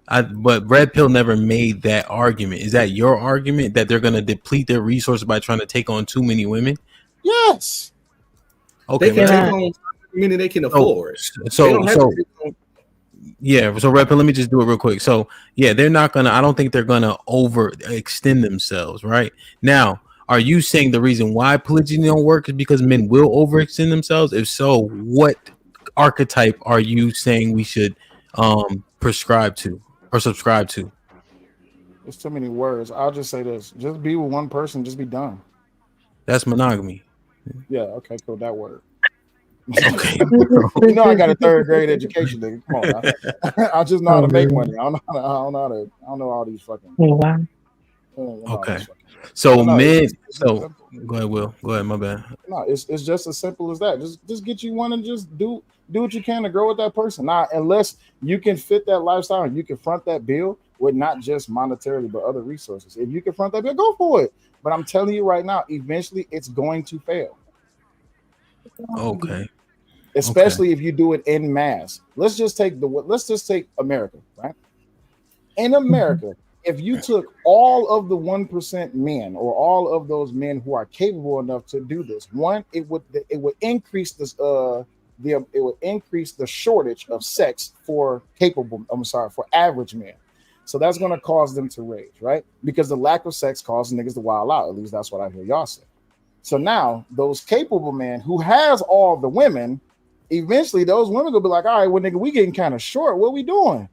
But Red Pill never made that argument. Is that your argument, that they're going to deplete their resources by trying to take on too many women? Yes. Okay. They can take on many they can afford. So Red Pill, let me just do it real quick. So yeah, they're not going to, I don't think they're going to overextend themselves right now. Are you saying the reason why polygyny don't work is because men will overextend themselves? If so, what archetype are you saying we should prescribe to or subscribe to? There's too many words. I'll just say this. Just be with one person. Just be done. That's monogamy. Yeah. Okay, cool. That word. Okay. You know I got a 3rd grade education, nigga. Come on, now. I just know how to make money. I don't know all these fucking. Oh, wow. Okay. So no, men. it's So simple. go ahead, Will. Go ahead. My bad. No, it's just as simple as that. Just get you one and just do what you can to grow with that person. Now, unless you can fit that lifestyle and you can front that bill with not just monetarily but other resources. If you can front that bill, go for it. But I'm telling you right now, eventually it's going to fail. Okay. Especially if you do it en masse. Let's just take America, right? In America, if you took all of the 1% men or all of those men who are capable enough to do this, one, it would increase this it would increase the shortage of sex for average men. So that's going to cause them to rage, right? Because the lack of sex causes niggas to wild out. At least that's what I hear y'all say. So now those capable men who has all the women, eventually those women will be like, all right, well, nigga, we getting kind of short. What we doing?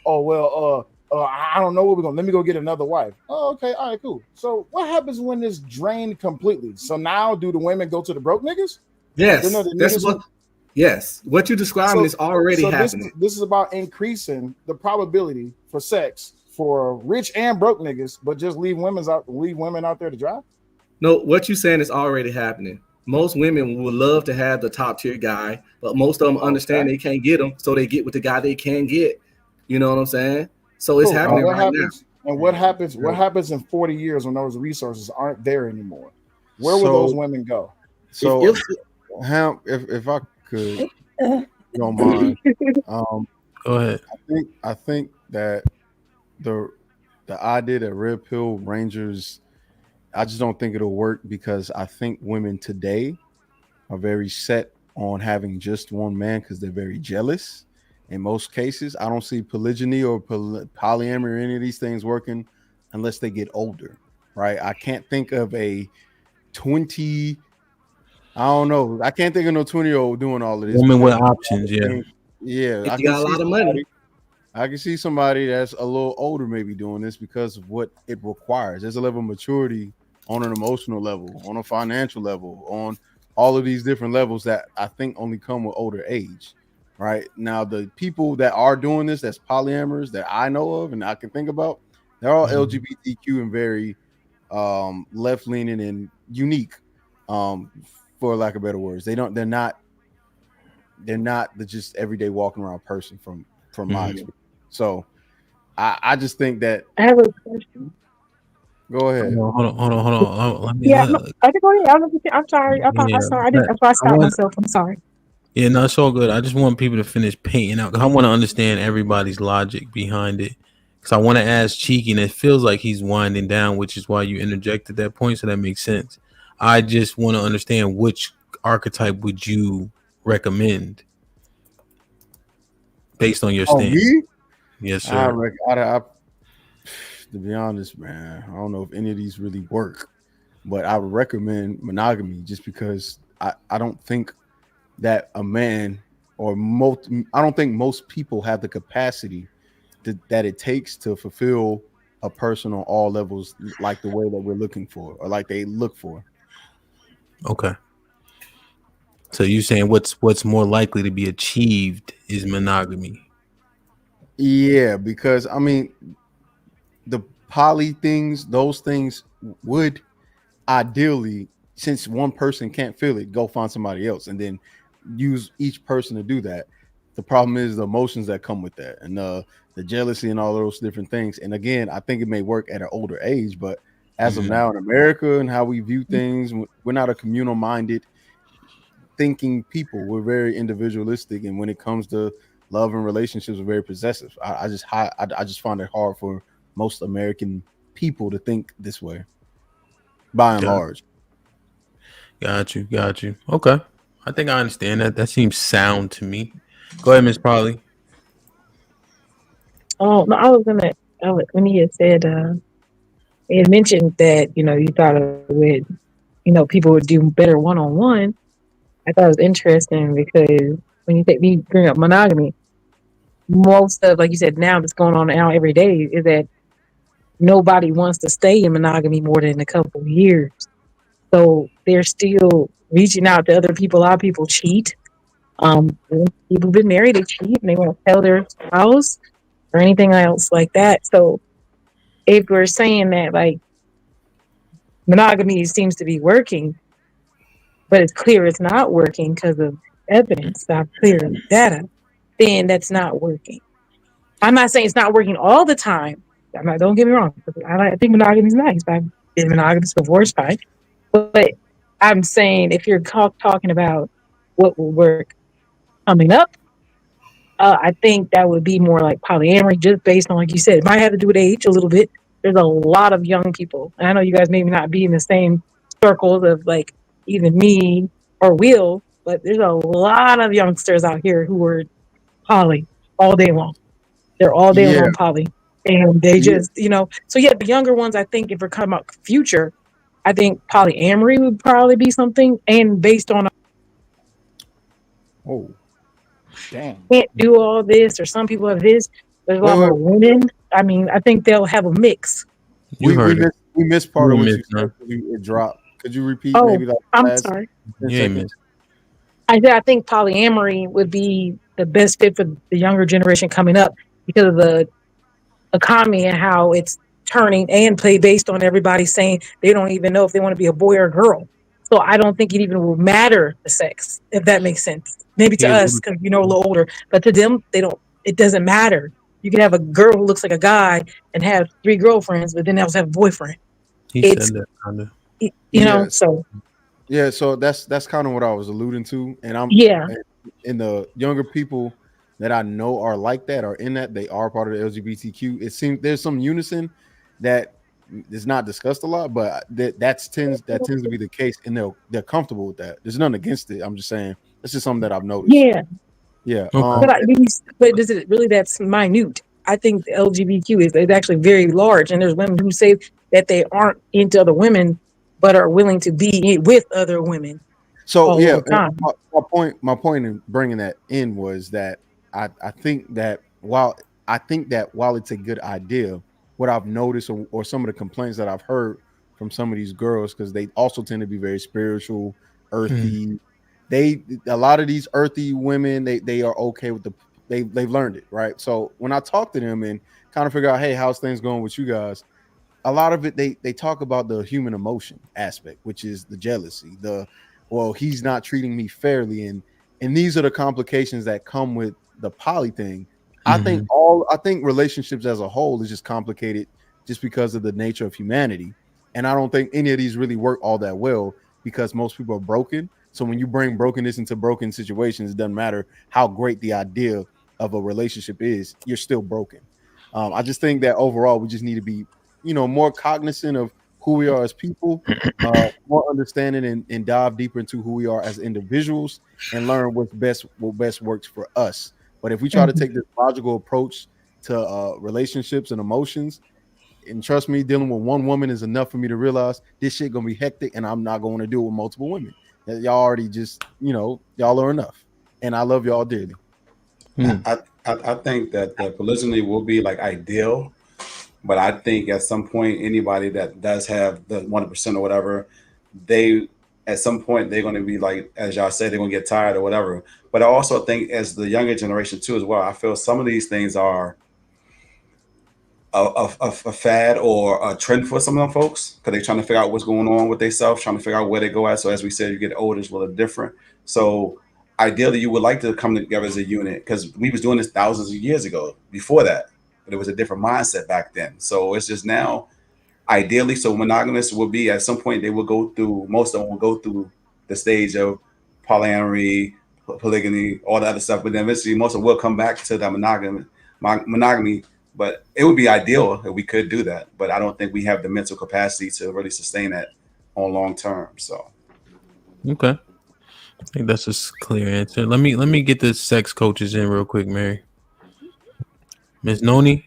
Oh, well, I don't know what we're going to, let me go get another wife. Oh, okay. All right, cool. So what happens when it's drained completely? So now do the women go to the broke niggas? Yes. Yes. What you're describing is already happening. This is about increasing the probability for sex for rich and broke niggas, but just leave women out there to dry. No, what you're saying is already happening. Most women would love to have the top tier guy, but most of them understand they can't get him, so they get with the guy they can get. You know what I'm saying? So it's happening right now. And what happens? What happens in 40 years when those resources aren't there anymore? Where will those women go? So, if I could, don't mind. Go ahead. I think that the idea that red pill rangers, I just don't think it'll work because I think women today are very set on having just one man because they're very jealous. In most cases, I don't see polygyny or polyamory or any of these things working unless they get older, right? I can't think of a 20. I don't know. I can't think of no 20-year-old doing all of this. Women with options, yeah. Yeah, if you got a lot of money. I can see somebody that's a little older maybe doing this because of what it requires. There's a level of maturity on an emotional level, on a financial level, on all of these different levels that I think only come with older age. Right now, the people that are doing this, that's polyamorous that I know of and I can think about, they're all LGBTQ and very left-leaning and unique, for lack of better words. They're not the just everyday walking around person from my experience. So I just think that I have a question. Go ahead. Hold on. Let me, I can go ahead. I'm sorry. I'm sorry. That's why I stopped myself. I'm sorry. Yeah, no, it's all good. I just want people to finish painting out because I want to understand everybody's logic behind it. Because I want to ask Cheeky, and it feels like he's winding down, which is why you interjected that point. So that makes sense. I just want to understand which archetype would you recommend based on your stance. Me? Yes, sir. To be honest, man, I don't know if any of these really work, but I would recommend monogamy just because I don't think that a man I don't think most people have the capacity that it takes to fulfill a person on all levels like the way that we're looking for or like they look for. Okay. So you're saying what's more likely to be achieved is monogamy? Yeah, because I mean the poly things, those things would ideally, since one person can't feel it, go find somebody else and then use each person to do that. The problem is the emotions that come with that and the jealousy and all those different things. And again, I think it may work at an older age, but as of now in America and how we view things, we're not a communal minded thinking people. We're very individualistic, and when it comes to love and relationships, we're very possessive. I just find it hard for most American people to think this way by and large. Got you. Okay. I think I understand that. That seems sound to me. Go ahead, Miss Polly. Oh, no, I was gonna. When he had said, he had mentioned that you thought it would, people would do better one-on-one. I thought it was interesting because when you bring up monogamy, most of, like you said, now that's going on now every day is that nobody wants to stay in monogamy more than a couple of years. So they're still reaching out to other people. A lot of people cheat. When people been married, they cheat and they won't tell their spouse or anything else like that. So if we're saying that like monogamy seems to be working, but it's clear it's not working because of evidence, not clear data, then that's not working. I'm not saying it's not working all the time. Don't get me wrong. I think monogamy is nice. I've been monogamous before, it's fine. But I'm saying if you're talking about what will work coming up, I think that would be more like polyamory, just based on, like you said, it might have to do with age a little bit. There's a lot of young people, and I know you guys maybe not be in the same circles of like even me or Will, but there's a lot of youngsters out here who are poly all day long. They're all day Yeah. long poly, and they Yeah. just, So yeah, the younger ones, I think, if we're talking about future, I think polyamory would probably be something, and based on Oh, damn. can't do all this, or some people have this. There's a lot more women. I mean, I think they'll have a mix. We heard it. missed part of You what you missed, said. man. It dropped. Could you repeat Oh, maybe like I'm last sorry. 10 You ain't seconds? missed. I think polyamory would be the best fit for the younger generation coming up because of the economy and how it's turning and play based on everybody saying they don't even know if they want to be a boy or a girl. So I don't think it even will matter the sex, if that makes sense. Maybe to He us, because a little older, but to them, it doesn't matter. You can have a girl who looks like a guy and have 3 girlfriends, but then they also have a boyfriend. said It's, that kind of. Yes. so. Yeah, so that's kind of what I was alluding to, and Yeah. in the younger people that I know are like that, are in that, they are part of the LGBTQ. It seems there's some unison that is not discussed a lot, but that tends to be the case, and they're comfortable with that. There's nothing against it. I'm just saying it's just something that I've noticed. Yeah. Yeah. But is it really that's minute? I think the LGBTQ is actually very large, and there's women who say that they aren't into other women, but are willing to be with other women. So all yeah, the time. my point in bringing that in was that I think that while it's a good idea, what I've noticed or some of the complaints that I've heard from some of these girls, because they also tend to be very spiritual, earthy. A lot of these earthy women, they are okay with they've learned it, right? So when I talk to them and kind of figure out, hey, how's things going with you guys? A lot of it they talk about the human emotion aspect, which is the jealousy, well, he's not treating me fairly, and these are the complications that come with the poly thing. I think relationships as a whole is just complicated just because of the nature of humanity, and I don't think any of these really work all that well because most people are broken. So when you bring brokenness into broken situations, it doesn't matter how great the idea of a relationship is, you're still broken. I just think that overall we just need to be more cognizant of who we are as people, more understanding and dive deeper into who we are as individuals and learn what best works for us. But if we try to take this logical approach to relationships and emotions, and trust me, dealing with one woman is enough for me to realize this shit gonna be hectic, and I'm not going to do it with multiple women. Y'all already just y'all are enough, and I love y'all dearly. I think that the polygyny will be like ideal, but I think at some point anybody that does have the 1% or whatever, they at some point they're going to be like, as y'all said, they're going to get tired or whatever. But I also think as the younger generation too as well, I feel some of these things are a fad or a trend for some of them folks because they're trying to figure out what's going on with themselves, trying to figure out where they go at. So as we said, you get older, it's a little different. So ideally, you would like to come together as a unit because we was doing this thousands of years ago. Before that, but it was a different mindset back then. So it's just now, ideally, so monogamous will be at some point they will go through. Most of them will go through the stage of polyamory, polygamy, all the other stuff. But then eventually, most of them will come back to that monogamy. But it would be ideal if we could do that. But I don't think we have the mental capacity to really sustain that on long term. So, okay. I think that's a clear answer. Let me get the sex coaches in real quick, Mary. Miss Noni.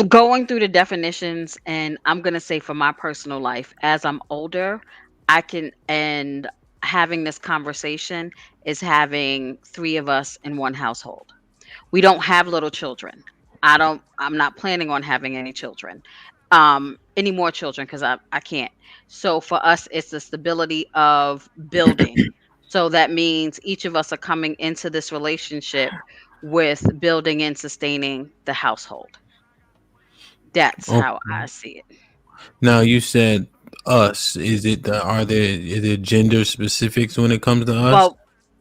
Going through the definitions, and I'm going to say for my personal life, as I'm older, and having this conversation is having 3 of us in one household. We don't have little children. I'm not planning on having any children. any more children because I can't. So for us, it's the stability of building. So that means each of us are coming into this relationship with building and sustaining the household. That's how I see it. Now you said us. Is it is there gender specifics when it comes to us? Well,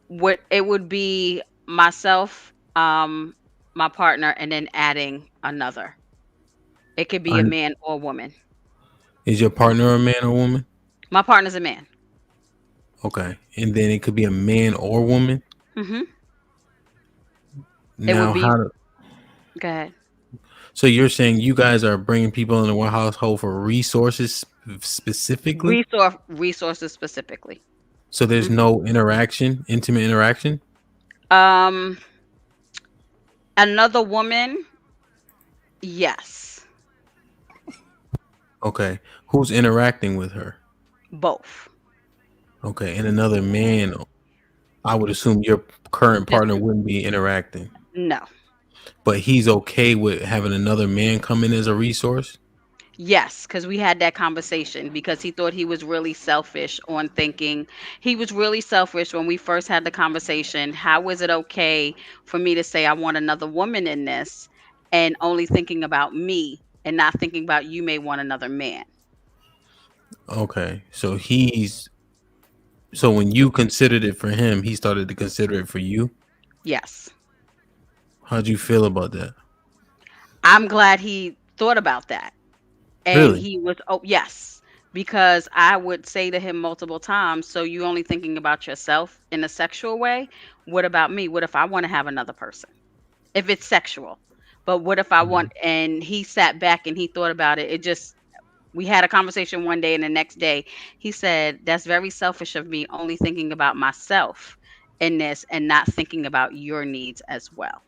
what it would be myself, my partner, and then adding another. It could be a man or a woman. Is your partner a man or woman? My partner's a man. Okay, and then it could be a man or woman. Mm-hmm. Now, it would be. go ahead. So you're saying you guys are bringing people into one household for resources specifically? Resources specifically. So there's no interaction, intimate interaction? Another woman, yes. Okay. Who's interacting with her? Both. Okay. And another man, I would assume your current partner wouldn't be interacting. No. But he's okay with having another man come in as a resource? Yes, because we had that conversation because he thought he was really selfish on thinking. He was really selfish when we first had the conversation. How is it okay for me to say I want another woman in this and only thinking about me and not thinking about you may want another man? Okay. So when you considered it for him, he started to consider it for you? Yes. How'd you feel about that? I'm glad he thought about that. And really? He was, yes, because I would say to him multiple times, so you only thinking about yourself in a sexual way? What about me? What if I want to have another person? If it's sexual. But what if I want, and he sat back and he thought about it. We had a conversation one day and the next day he said, that's very selfish of me only thinking about myself in this and not thinking about your needs as well.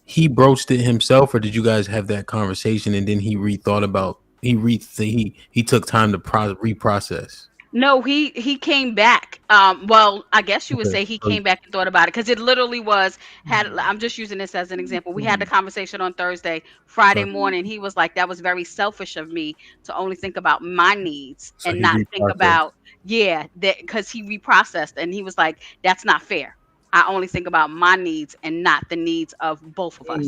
He broached it himself, or did you guys have that conversation and then he rethought about he took time to reprocess? No, he came back. Well, I guess you would say he came back and thought about it because it literally I'm just using this as an example. We had the conversation on Thursday. Friday morning, he was like, that was very selfish of me to only think about my needs and not think about, that because he reprocessed and he was like, that's not fair. I only think about my needs and not the needs of both of us.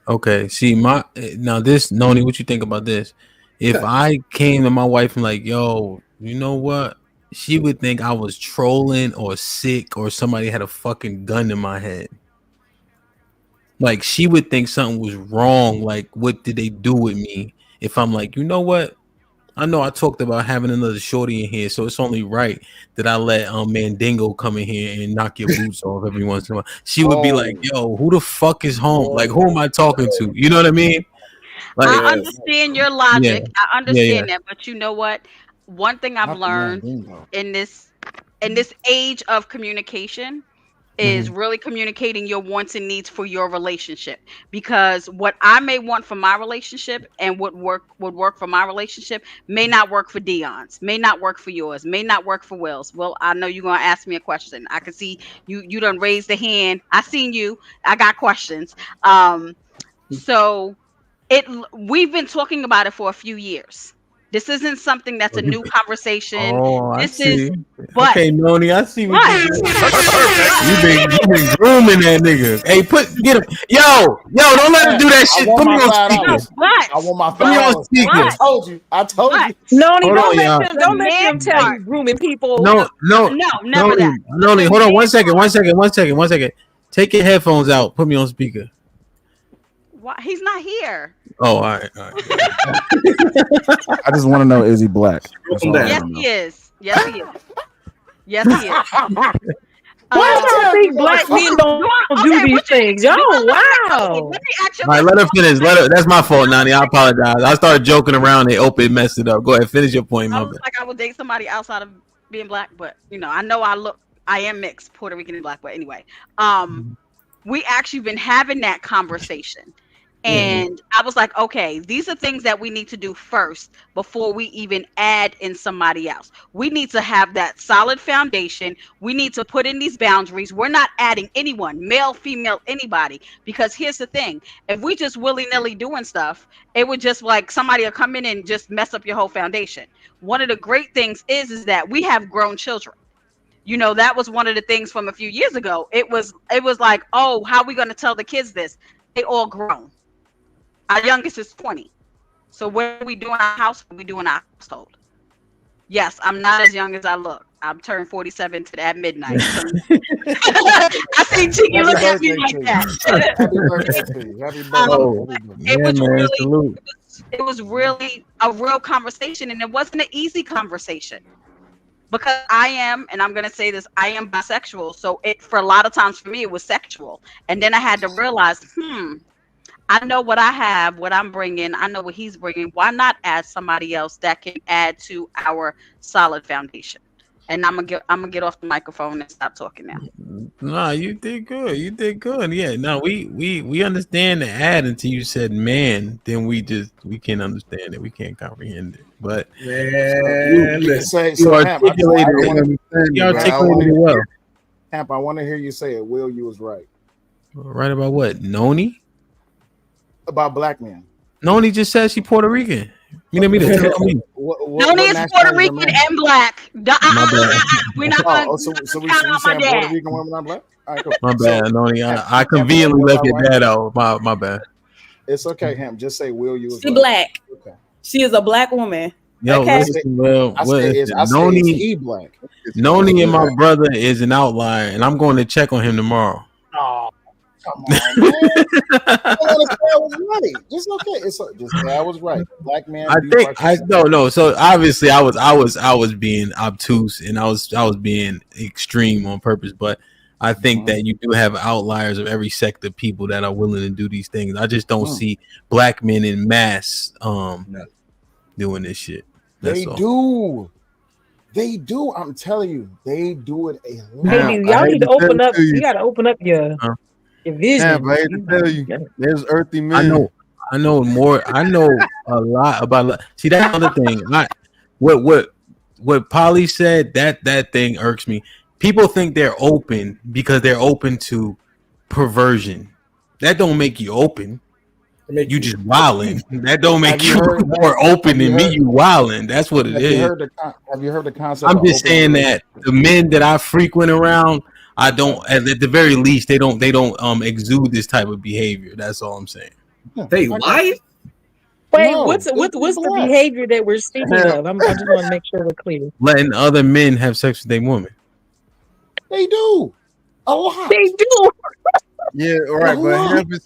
Okay. See, Noni, what you think about this? If I came to my wife and like, yo, you know what? She would think I was trolling or sick or somebody had a fucking gun in my head. Like, she would think something was wrong. Like, what did they do with me? If I'm like, you know what? I know I talked about having another shorty in here, so it's only right that I let Mandingo come in here and knock your boots off every once in a while. She would be like, yo, who the fuck is home? Like, who am I talking to? You know what I mean? Like, I understand your logic. I understand that, but you know what? One thing I've learned in this age of communication is really communicating your wants and needs for your relationship. Because what I may want for my relationship and what would work for my relationship may not work for Dion's, may not work for yours, may not work for Will's. Well, I know you're gonna ask me a question. I can see you done raised the hand. I seen you. I got questions. So we've been talking about it for a few years. This isn't something that's a new conversation. I see. But okay, Noni, I see what you're doing. You've been grooming that nigga. Hey, get him. Yo, don't let him do that shit. Put me on speaker. I want my Put me on speaker. I told you. Noni, don't let him tell you grooming people. No, never that. Noni, hold on one second. Take your headphones out. Put me on speaker. Why? He's not here. Oh, all right. I just want to know, is he black? Yes, he is. Yes, he is. Yes, he is. Why do I think black men don't do these things? Yo, wow. All right, let her finish. That's my fault, Nani. I apologize. I started joking around and Opie messed it up. Go ahead, finish your point. I was like, I would date somebody outside of being black, but I know I am mixed, Puerto Rican and black. But anyway, we actually been having that conversation. And I was like, okay, these are things that we need to do first before we even add in somebody else. We need to have that solid foundation. We need to put in these boundaries. We're not adding anyone, male, female, anybody. Because here's the thing. If we just willy-nilly doing stuff, it would just like somebody will come in and just mess up your whole foundation. One of the great things is that we have grown children. You know, that was one of the things from a few years ago. It was like, oh, how are we going to tell the kids this? They all grown. Our youngest is 20. So what we do in our house, we do in our household. Yes, I'm not as young as I look. I'm turned 47 to that midnight. So I see Chicky look at me like that. Happy birthday to you. Happy birthday. It was really a real conversation, and it wasn't an easy conversation. Because I am, and I'm going to say this, I am bisexual. So it, for a lot of times for me, it was sexual. And then I had to realize, I know what I have, what I'm bringing. I know what he's bringing. Why not add somebody else that can add to our solid foundation? And I'm gonna get off the microphone and stop talking now. No, you did good. You did good. Yeah. No, we understand the add until you said man. Then we can't understand it. We can't comprehend it. But you articulated it well. Hamp, I want to hear you say it. Will, you was right. Right about what? Noni? About black men. Noni just said she Puerto Rican. You know me to tell me. Noni is Puerto Rican and black. We're not going so we count on my saying Puerto dad. Rican women are black? All right, cool. My bad, Noni. I conveniently left your dad out. My bad. It's okay, Hamp. Just say Will, you was She right. black. Okay. She is a black woman. Yo, okay. listen, well, Noni black. Noni and my brother is an outlier, and I'm going to check on him tomorrow. Oh, come on, man. I was right. Just okay. It's just I was right. Black man. I think no. So obviously, I was being obtuse, and I was being extreme on purpose. But I think that you do have outliers of every sect of people that are willing to do these things. I just don't see black men in mass doing this shit. That's all. They do. I'm telling you, they do it a lot. Maybe y'all need to open up. You got to open up your vision. I hate to tell you, there's earthy men. I know more. I know a lot about. See, that's another thing. What Polly said, that thing irks me. People think they're open because they're open to perversion. That don't make you open. You just wilding. That don't make you more open than me. You wilding. That's what it is. Have you heard the concept? I'm just saying that the men that I frequent around, I don't. At the very least, they don't exude this type of behavior. That's all I'm saying. They what? Wait, what's the behavior that we're speaking of? I just want to make sure we're clear. Letting other men have sex with their woman. They do a lot. They do. Yeah, all right, but 100%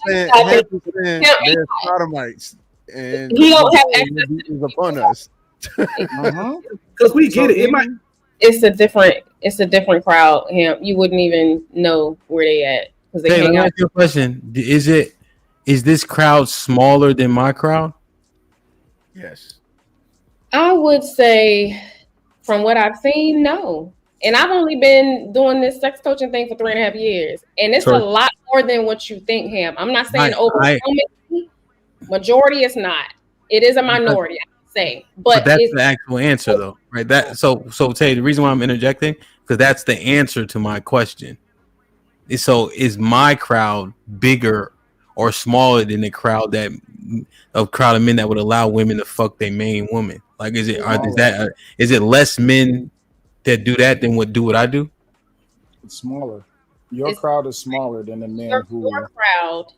they're sodomites, and he don't have access to upon us. Because we get it. It's a different crowd. You wouldn't even know where they at because they Let me hang out. ask you a question. Is this crowd smaller than my crowd? Yes. I would say, from what I've seen, no. And I've only been doing this sex coaching thing for 3.5 years, and it's a lot more than what you think, Ham. I'm not saying overwhelmingly. Majority is not. It is a minority, I would say. But that's the actual answer, though, right? That so Tay, the reason why I'm interjecting because that's the answer to my question. So is my crowd bigger or smaller than the crowd of men that would allow women to fuck their main woman? Like, is it less men that do that than would do what I do? It's smaller. Your crowd is smaller than the men who. Your crowd,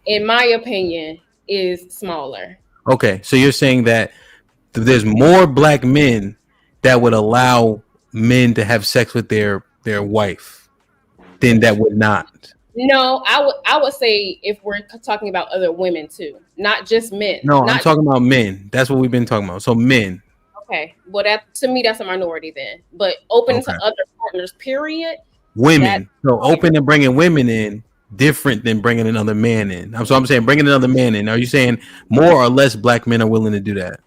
in my opinion, is smaller. Okay, so you're saying that there's more black men that would allow men to have sex with their wife than that would not. No, I would say if we're talking about other women too, not just men. No, I'm talking about men. That's what we've been talking about. So men. Okay, well, that to me that's a minority then. But open to other partners, period. Women. So open to bringing women in, different than bringing another man in. So I'm saying bringing another man in. Are you saying more or less black men are willing to do that?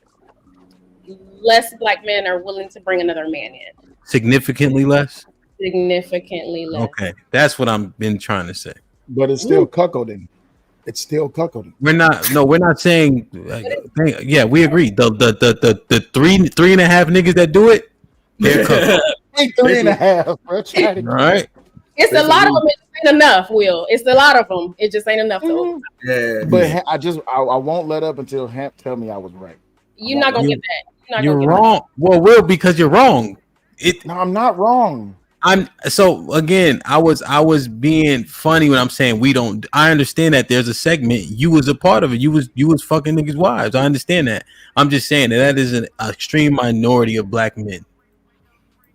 Less black men are willing to bring another man in. Significantly less? Significantly less. Okay, that's what I've been trying to say. But it's still cuckolding. It's still cuckolding. We're not saying. Yeah, we agree. The 3.5 niggas that do it, they're cuckold. 3.5, bro. Right. It's a lot of them. It just ain't enough, Will. It's a lot of them. It just ain't enough. But I won't let up until Hamp tell me I was right. You're not gonna get that. You're wrong. Well, Will, because you're wrong. No, I'm not wrong. So again, I was being funny when I'm saying we don't. I understand that there's a segment you was a part of it. You was fucking niggas' wives. I understand that. I'm just saying that is an extreme minority of black men.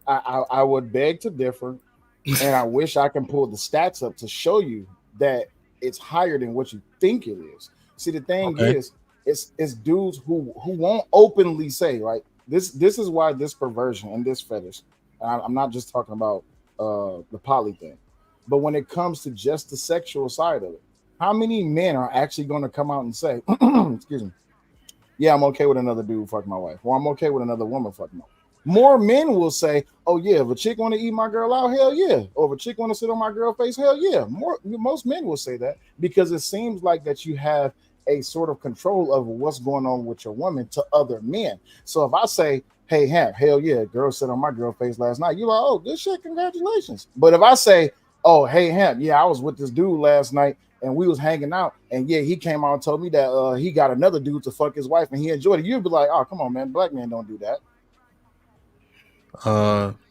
I would beg to differ, and I wish I can pull the stats up to show you that it's higher than what you think it is. See, the thing is, it's dudes who won't openly say, right? This is why this perversion and this fetish. I'm not just talking about the poly thing, but when it comes to just the sexual side of it, how many men are actually going to come out and say, excuse me, yeah, I'm okay with another dude fucking my wife, or I'm okay with another woman fucking my wife. More men will say, oh yeah, if a chick want to eat my girl out, hell yeah. Or if a chick want to sit on my girl face, hell yeah. Most men will say that because it seems like that you have a sort of control over what's going on with your woman to other men. So if I say, hey, Hamp, hell yeah, girl sit on my girl face last night, you're like, oh, good shit, congratulations. But if I say, oh, hey, Hamp, yeah, I was with this dude last night and we was hanging out, and yeah, he came out and told me that he got another dude to fuck his wife and he enjoyed it, you'd be like, oh, come on, man, black men don't do that.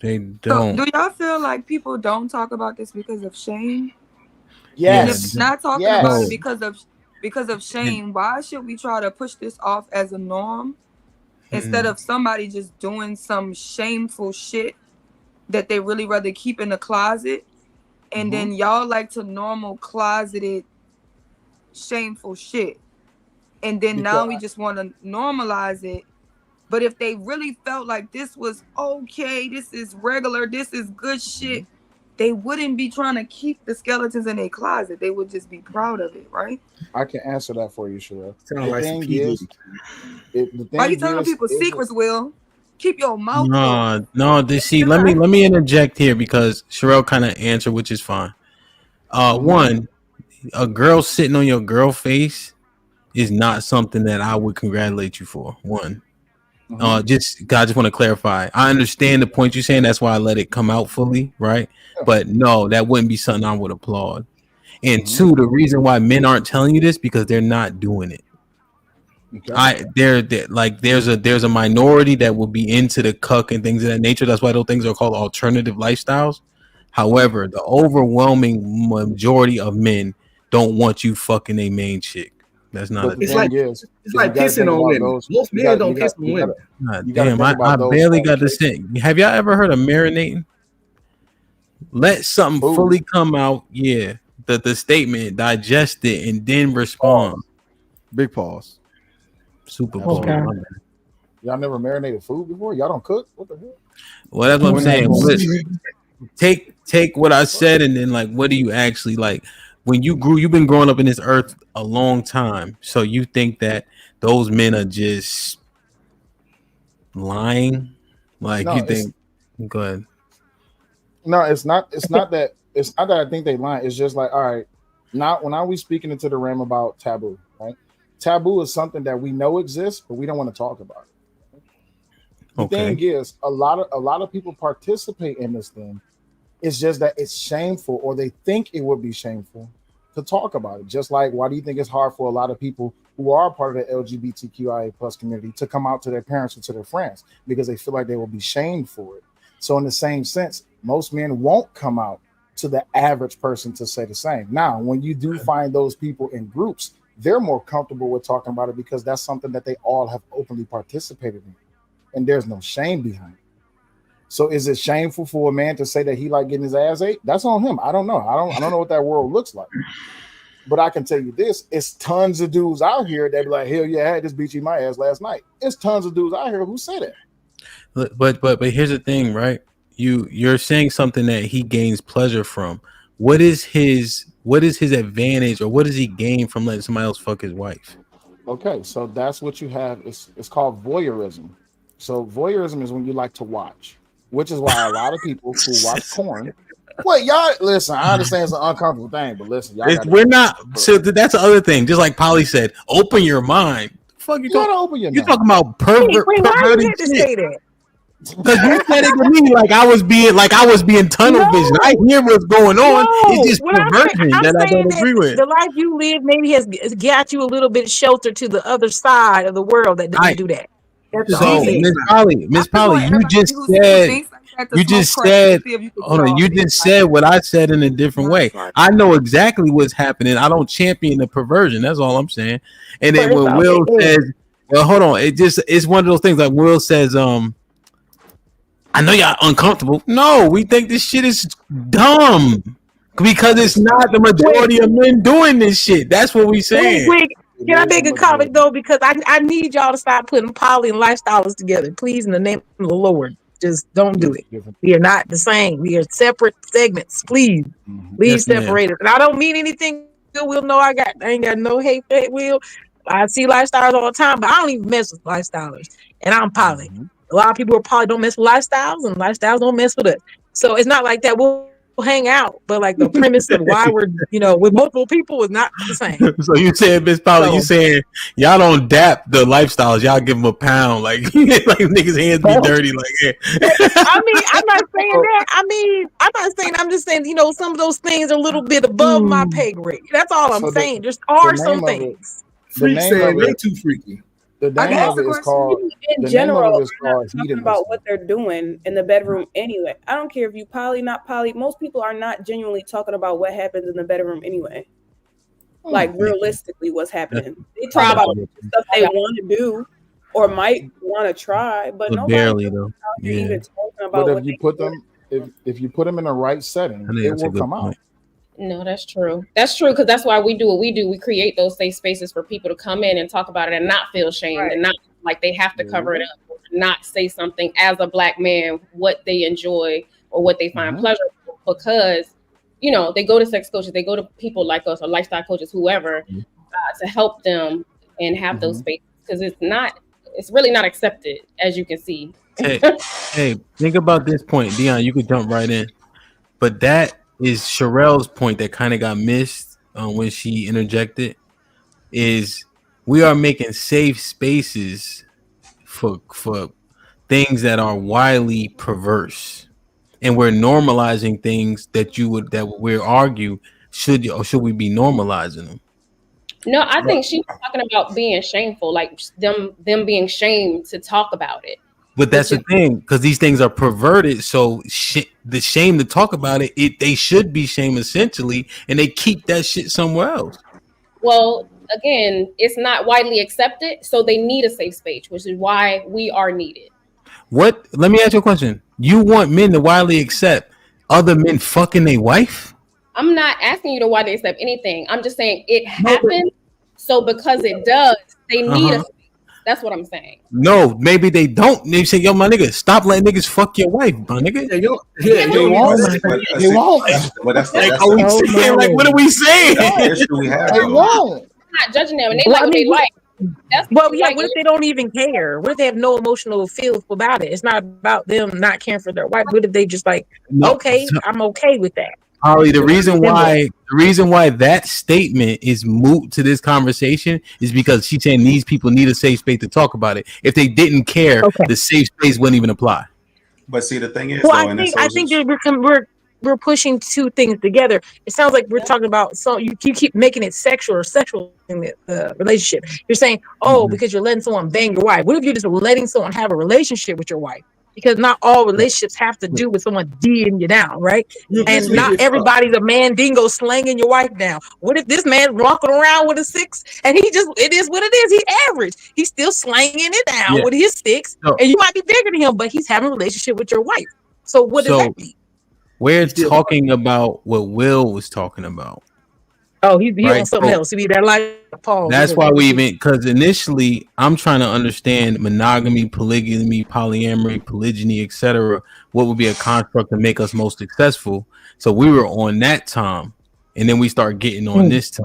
They don't. So do y'all feel like people don't talk about this because of shame? Yes. And if not talking about it because of shame, why should we try to push this off as a norm instead of somebody just doing some shameful shit that they really rather keep in the closet, and then y'all like to normal closeted shameful shit, and then now we just want to normalize it. But if they really felt like this was okay, this is regular, this is good shit, they wouldn't be trying to keep the skeletons in their closet. They would just be proud of it, right? I can answer that for you, Sherelle. Sound like Why you telling people secrets, Will? Keep your mouth closed. See, let me interject here because Sherelle kind of answered, which is fine. One, a girl sitting on your girl face is not something that I would congratulate you for. One. I just want to clarify. I understand the point you're saying. That's why I let it come out fully, right? Yeah. But no, that wouldn't be something I would applaud. And two, the reason why men aren't telling you this because they're not doing it. Okay. There's a minority that will be into the cuck and things of that nature. That's why those things are called alternative lifestyles. However, the overwhelming majority of men don't want you fucking a main chick. That's not. It's like kissing on women. Most men don't kiss on women. Damn, I barely got to say. Have y'all ever heard of marinating? Let something fully come out. Yeah, the statement, digest it, and then respond. Big pause. Super pause. Okay. Y'all never marinated food before? Y'all don't cook? What the hell? Well, that's what I'm saying. Listen, take what I said, and then like, what do you actually like? When you've been growing up in this earth a long time, so you think that those men are just lying? Like you think? Go ahead. No, it's not that I think they lying. It's just like, all right, now when are we speaking into the realm about taboo, right? Taboo is something that we know exists, but we don't want to talk about it. The thing is, a lot of people participate in this thing. It's just that it's shameful, or they think it would be shameful to talk about it. Just like, why do you think it's hard for a lot of people who are part of the LGBTQIA plus community to come out to their parents or to their friends? Because they feel like they will be shamed for it. So in the same sense, most men won't come out to the average person to say the same. Now, when you do find those people in groups, they're more comfortable with talking about it because that's something that they all have openly participated in. And there's no shame behind it. So is it shameful for a man to say that he like getting his ass ate? That's on him. I don't know. I don't know what that world looks like. But I can tell you this: it's tons of dudes out here that be like, hell yeah, I had this bitch eat my ass last night. It's tons of dudes out here who say that. But here's the thing, right? You're saying something that he gains pleasure from. What is his advantage, or what does he gain from letting somebody else fuck his wife? Okay, so that's what you have. It's called voyeurism. So voyeurism is when you like to watch, which is why a lot of people who watch porn Wait, y'all listen. I understand it's an uncomfortable thing, but listen, y'all. We're not. So that's the other thing. Just like Polly said, open your mind. Fuck you talking? Open your you talking about pervert? Wait, why perverted you had to shit. say that? Because you said it to me like I was being tunnel vision. I hear what's going on. It's just what perversion I'm that I saying don't agree with. the life you live maybe has got you a little bit shelter to the other side of the world that doesn't do that. That's all So I'm saying. Miss Polly, you just said, hold on, you just said what I said in a different way. I know exactly what's happening. I don't champion the perversion. That's all I'm saying. And then when Will says, well, hold on, it's one of those things like Will says, I know y'all uncomfortable. No, we think this shit is dumb because it's not the majority of men doing this shit. That's what we saying. Quick, can I make a comment though? Because I need y'all to stop putting poly and lifestyles together, please, in the name of the Lord. Just don't do it. We are not the same. We are separate segments. Please leave Yes, ma'am. separated. And I don't mean anything. Will know I ain't got no hate for it, Will. I see lifestyles all the time, but I don't even mess with lifestylers. And I'm poly. A lot of people are poly don't mess with lifestyles, and lifestyles don't mess with us. So it's not like that. We'll hang out, but like the premise of why we're with multiple people is not the same. So you saying, Miss Polly, you saying y'all don't dap the lifestyles, y'all give them a pound, like niggas' hands be dirty, like yeah. I mean, I'm not saying that. I'm not saying. I'm just saying, some of those things are a little bit above my pay grade. That's all I'm saying. Just are some things. Freak said they too freaky. The name of it is called. In general, we're not talking about what they're doing in the bedroom anyway. I don't care if you poly, not poly. Most people are not genuinely talking about what happens in the bedroom anyway. Like realistically, what's happening? They talk about stuff they want to do or might want to try, but barely though. Yeah. Even talking about But what if you put them, if you put them in the right setting, it will come out. No, that's true. That's true because that's why we do what we do. We create those safe spaces for people to come in and talk about it and not feel shamed and not like they have to cover it up, or not say something as a Black man what they enjoy or what they find pleasurable because they go to sex coaches, they go to people like us or lifestyle coaches, whoever, to help them and have those spaces because it's really not accepted, as you can see. Hey, think about this point, Dion. You could jump right in, but that is Sherelle's point that kind of got missed when she interjected. Is we are making safe spaces for things that are wildly perverse, and we're normalizing things that we argue should we be normalizing them? No, I think she was talking about being shameful, like them being shamed to talk about it. But that's the thing, because these things are perverted. So the shame to talk about it, they should be shame essentially, and they keep that shit somewhere else. Well, again, it's not widely accepted, so they need a safe space, which is why we are needed. What? Let me ask you a question. You want men to widely accept other men fucking their wife? I'm not asking you to widely accept anything. I'm just saying it happens. So because it does, they need a space. That's what I'm saying. No, maybe they don't. They say, yo, my nigga, stop letting niggas fuck your wife, my nigga. They won't. They won't. What are we saying? They won't. I'm not judging them, and they like what they like. What if they don't even care? What if they have no emotional feel about it? It's not about them not caring for their wife. What if they just okay, I'm okay with that? Holly, the reason why that statement is moot to this conversation is because she's saying these people need a safe space to talk about it. If they didn't care, the safe space wouldn't even apply. But see, the thing is, I think we're pushing two things together. It sounds like we're talking about you keep making it sexual in the relationship. You're saying, because you're letting someone bang your wife. What if you're just letting someone have a relationship with your wife? Because not all relationships have to do with someone D'ing you down, right? And not everybody's a man dingo slanging your wife down. What if this man's walking around with a 6 and it is what it is? He's average. He's still slanging it down with his 6, and you might be bigger than him, but he's having a relationship with your wife. So what does that mean? We're talking about what Will was talking about. Oh, he on something else. He be that like Paul. That's why because initially I'm trying to understand monogamy, polygamy, polyamory, polygyny, etc. What would be a construct to make us most successful? So we were on that time, and then we start getting on this time,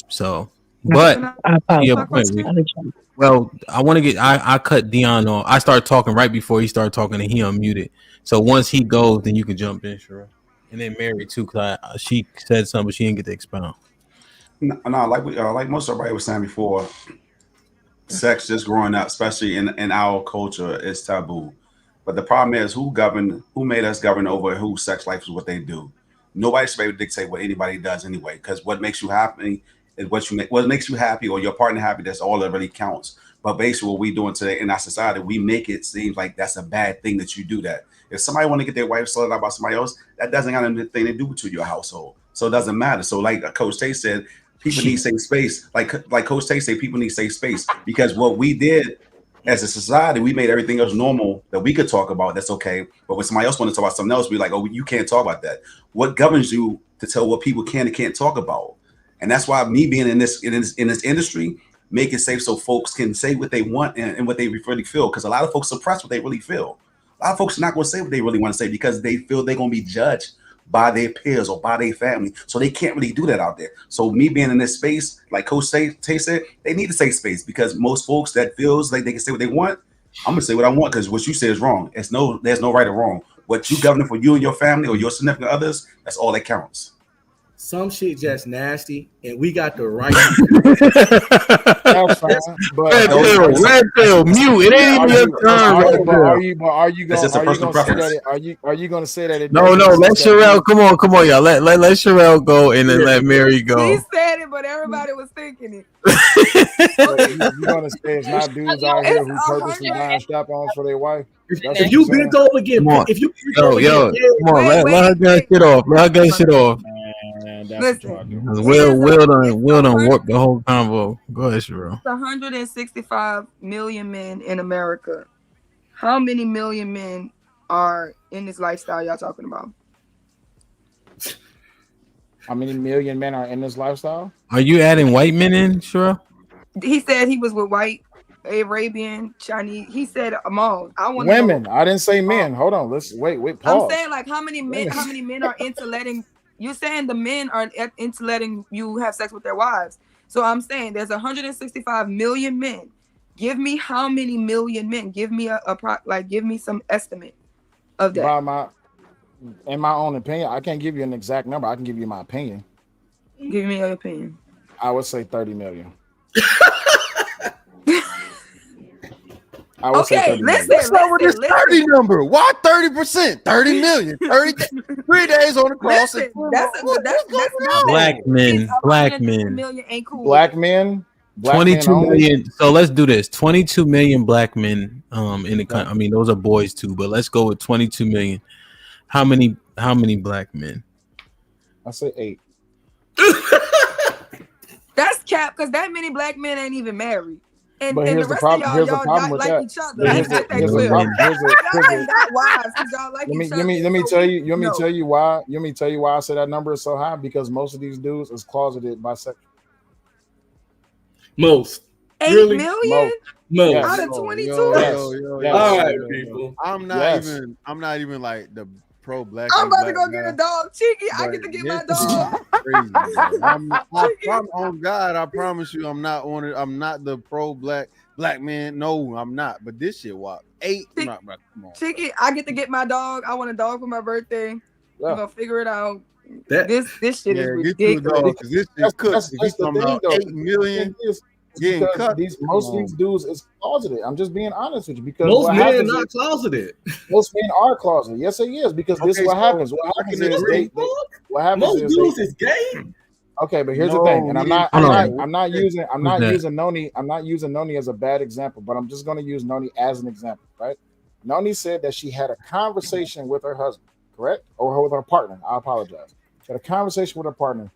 So But I to your apologize. point, well, I want to get. I cut Dion off. I started talking right before he started talking, and he unmuted. So once he goes, then you can jump in, sure. And then Mary too, because she said something, but she didn't get to expound. No, like most everybody was saying before, sex just growing up, especially in our culture, is taboo. But the problem is who made us govern over whose sex life is what they do. Nobody should be able to dictate what anybody does anyway, because what makes you happy is what makes you happy or your partner happy, that's all that really counts. But basically what we doing today in our society, we make it seem like that's a bad thing that you do that. If somebody want to get their wife sold out by somebody else, that doesn't have anything to do to your household. So it doesn't matter. So like Coach Tate said, people need safe space. Like Coach Tate said, people need safe space, because what we did as a society, we made everything else normal that we could talk about. That's okay. But when somebody else want to talk about something else, we're like, oh, you can't talk about that. What governs you to tell what people can and can't talk about? And that's why me being in this industry, make it safe so folks can say what they want and what they really feel. Because a lot of folks suppress what they really feel. A lot of folks are not going to say what they really want to say because they feel they're going to be judged by their peers or by their family. So they can't really do that out there. So me being in this space, like Coach Tate said, they need to say space, because most folks that feels like they can say what they want, I'm going to say what I want, because what you say is wrong. There's no right or wrong. What you govern for you and your family or your significant others, that's all that counts. Some shit just nasty, and we got the right. That's fine. But Red pill, mute. It ain't even your turn. Are you going to say that? No. Let Sherelle. Come on, y'all. Let Sherelle go, and then let Mary go. He said it, but everybody was thinking it. You're going to say it's not dudes out here who purposely buying strap-ons for their wife? If you bent over again, come on, let her get shit off. Let her get shit off. Will done warped the whole convo. Go ahead, Sherelle. 165 million men in America. How many million men are in this lifestyle y'all talking about? How many million men are in this lifestyle? Are you adding white men in, Sherelle? He said he was with white, Arabian, Chinese. He said all. I want women. I didn't say men. Hold on. Let's wait. Pause. I'm saying like how many men are into letting. You're saying the men are into letting you have sex with their wives. So I'm saying there's 165 million men. Give me how many million men? Give me give me some estimate of that. In my own opinion, I can't give you an exact number. I can give you my opinion. Give me your opinion. I would say 30 million. Okay, listen. What's up with this 30 number? Why 30%? 30 million. 3 days on the cross. Listen, Black men. Ain't cool. Black men. 22 million. So let's do this. 22 million black men in the country. I mean, those are boys too, but let's go with 22 million. How many black men? I say 8. That's cap, because that many black men ain't even married. And the rest of y'all like each other. Let me tell you why. Let me tell you why I say that number is so high, because most of these dudes is closeted bisexual. Most. 8 really? Million? Most. Out of 22? All right, people. I'm not even like the pro black. I'm about to go get a dog. Cheeky, I get to get my dog. Crazy, on God, I promise you, I'm not the pro black man. No, I'm not. But this shit, what? 8? Come on. Cheeky, I get to get my dog. I want a dog for my birthday. We're gonna figure it out. This shit is ridiculous. This is cooked. He's talking about 8 million. Most of these dudes is closeted. I'm just being honest with you, because most men are not closeted. Most men are closeted. Yes, it is, because this is what happens. What happens is most dudes is gay. Okay, but here's the thing, and I'm not using Noni as a bad example, but I'm just going to use Noni as an example, right? Noni said that she had a conversation with her husband, correct, or with her partner. I apologize. She had a conversation with her partner,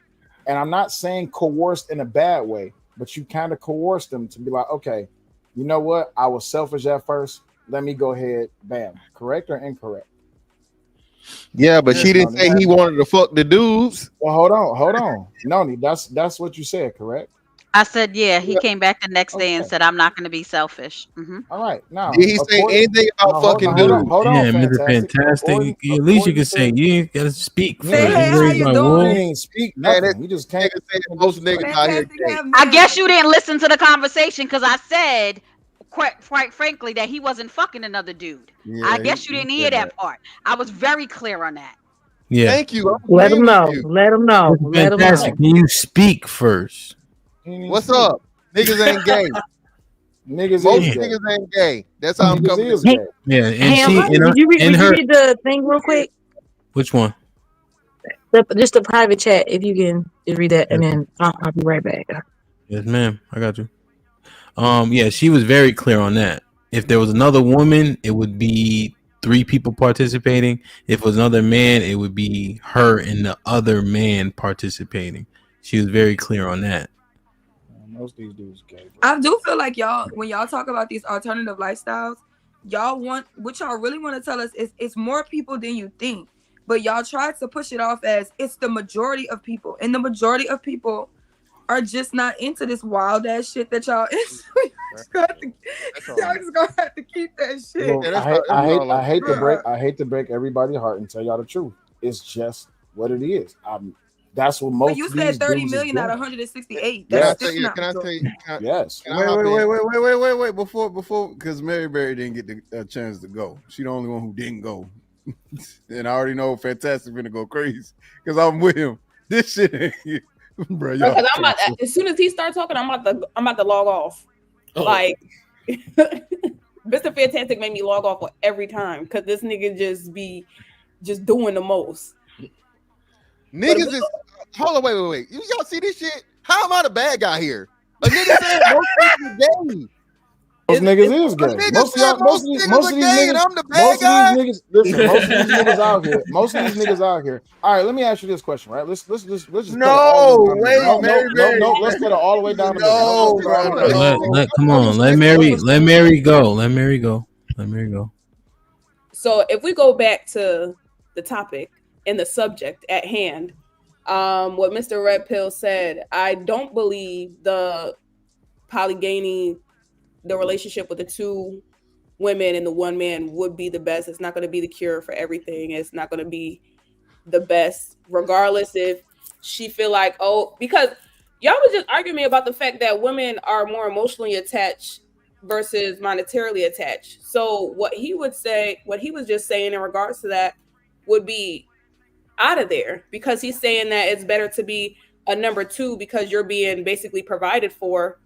and I'm not saying coerced in a bad way, but you kind of coerced them to be like, okay, you know what? I was selfish at first. Let me go ahead. Bam. Correct or incorrect? Yeah, but she didn't say he wanted to fuck the dudes. Well, hold on. Noni, that's what you said, correct? I said, yeah. He came back the next day and said, I'm not going to be selfish. All right, now Did he say anything about fucking dudes? Hold on, Yeah, Mr. fantastic. Fantastic. At least you can say you ain't gotta speak Say, first. hey, You how raised you my doing? wolf. He ain't speak nothing. He just can't. Most niggas out here gay. I guess you didn't listen to the conversation because I said, quite frankly, that he wasn't fucking another dude. I guess you didn't hear that part. I was very clear on that. Yeah. Thank you. Let him know. Let him know. Mr. Let him Fantastic. know. Can you speak first? What's up? Niggas ain't gay. Niggas Most is gay. niggas ain't gay. That's how I'm coming. Niggas is gay. Yeah, and Ham, she in her, did you in read her the thing real quick? which one? Just the private chat, if you can just read that, and then I'll be right back. Yes, ma'am. I got you. Yeah, she was very clear on that. If there was another woman, it would be 3 people participating. If it was another man, it would be her and the other man participating. She was very clear on that. Most of these dudes gay. I do feel like y'all, when y'all talk about these alternative lifestyles, y'all want, what y'all really want to tell us is it's more people than you think. But y'all try to push it off as it's the majority of people. And the majority of people are just not into this wild ass shit that y'all is. Y'all just gonna have to keep that shit. Well, I hate to break everybody's heart and tell y'all the truth. It's just what it is. That's what most. But you of said these 30 dudes million is out of doing. 168. Can I That's tell you? not Can I tell you? Yes. Wait. Before, because Mary Berry didn't get the chance to go. She the only one who didn't go, and I already know Fantastic gonna go crazy because I'm with him. This shit, ain't, bro. Y'all Because I'm about as soon as he starts talking, I'm about to log off. Oh. Like Mr. Fantastic made me log off every time because this nigga just doing the most. Niggas is hold on, wait. Y'all see this shit? How am I the bad guy here? A nigga said most niggas gay. Most niggas is gay. Most of these niggas, I'm the bad guy. Listen, most of these niggas out here. Most of these niggas out here. All right, let me ask you this question, right? Let's just cut it all the way down. No. Let's cut it all the way down the middle. Come on, let Mary go. Let Mary go. So if we go back to the topic and the subject at hand, what Mr. Red Pill said, I don't believe the polygamy, the relationship with the 2 women and the 1 man would be the best. It's not going to be the cure for everything. It's not going to be the best, regardless if she feel like, because y'all was just arguing me about the fact that women are more emotionally attached versus monetarily attached. So what he was just saying in regards to that would be out of there, because he's saying that it's better to be a number 2 because you're being basically provided for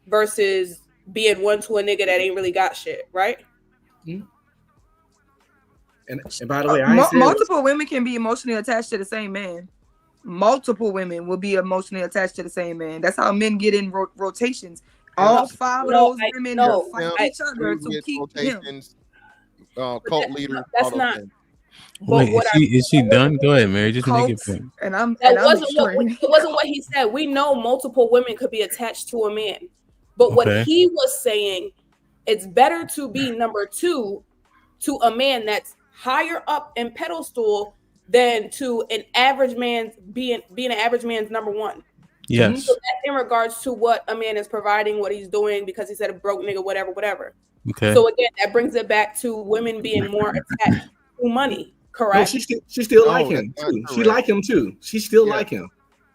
versus being one to a nigga that ain't really got shit, right? And by the way, multiple women can be emotionally attached to the same man. Multiple women will be emotionally attached to the same man. That's how men get in rotations. All 5 of those women will fight each other to keep him. Cult leader. That's not. Wait, is she done? Go ahead, Mary. Just make it point. It wasn't what he said. We know multiple women could be attached to a man, but what he was saying, it's better to be number 2 to a man that's higher up in pedestal than to an average man being an average man's number 1. Yes. So that's in regards to what a man is providing, what he's doing, because he said a broke nigga, whatever. Okay. So again, that brings it back to women being more attached to money. Correct. No, she still like him too. She like him too. She still like him.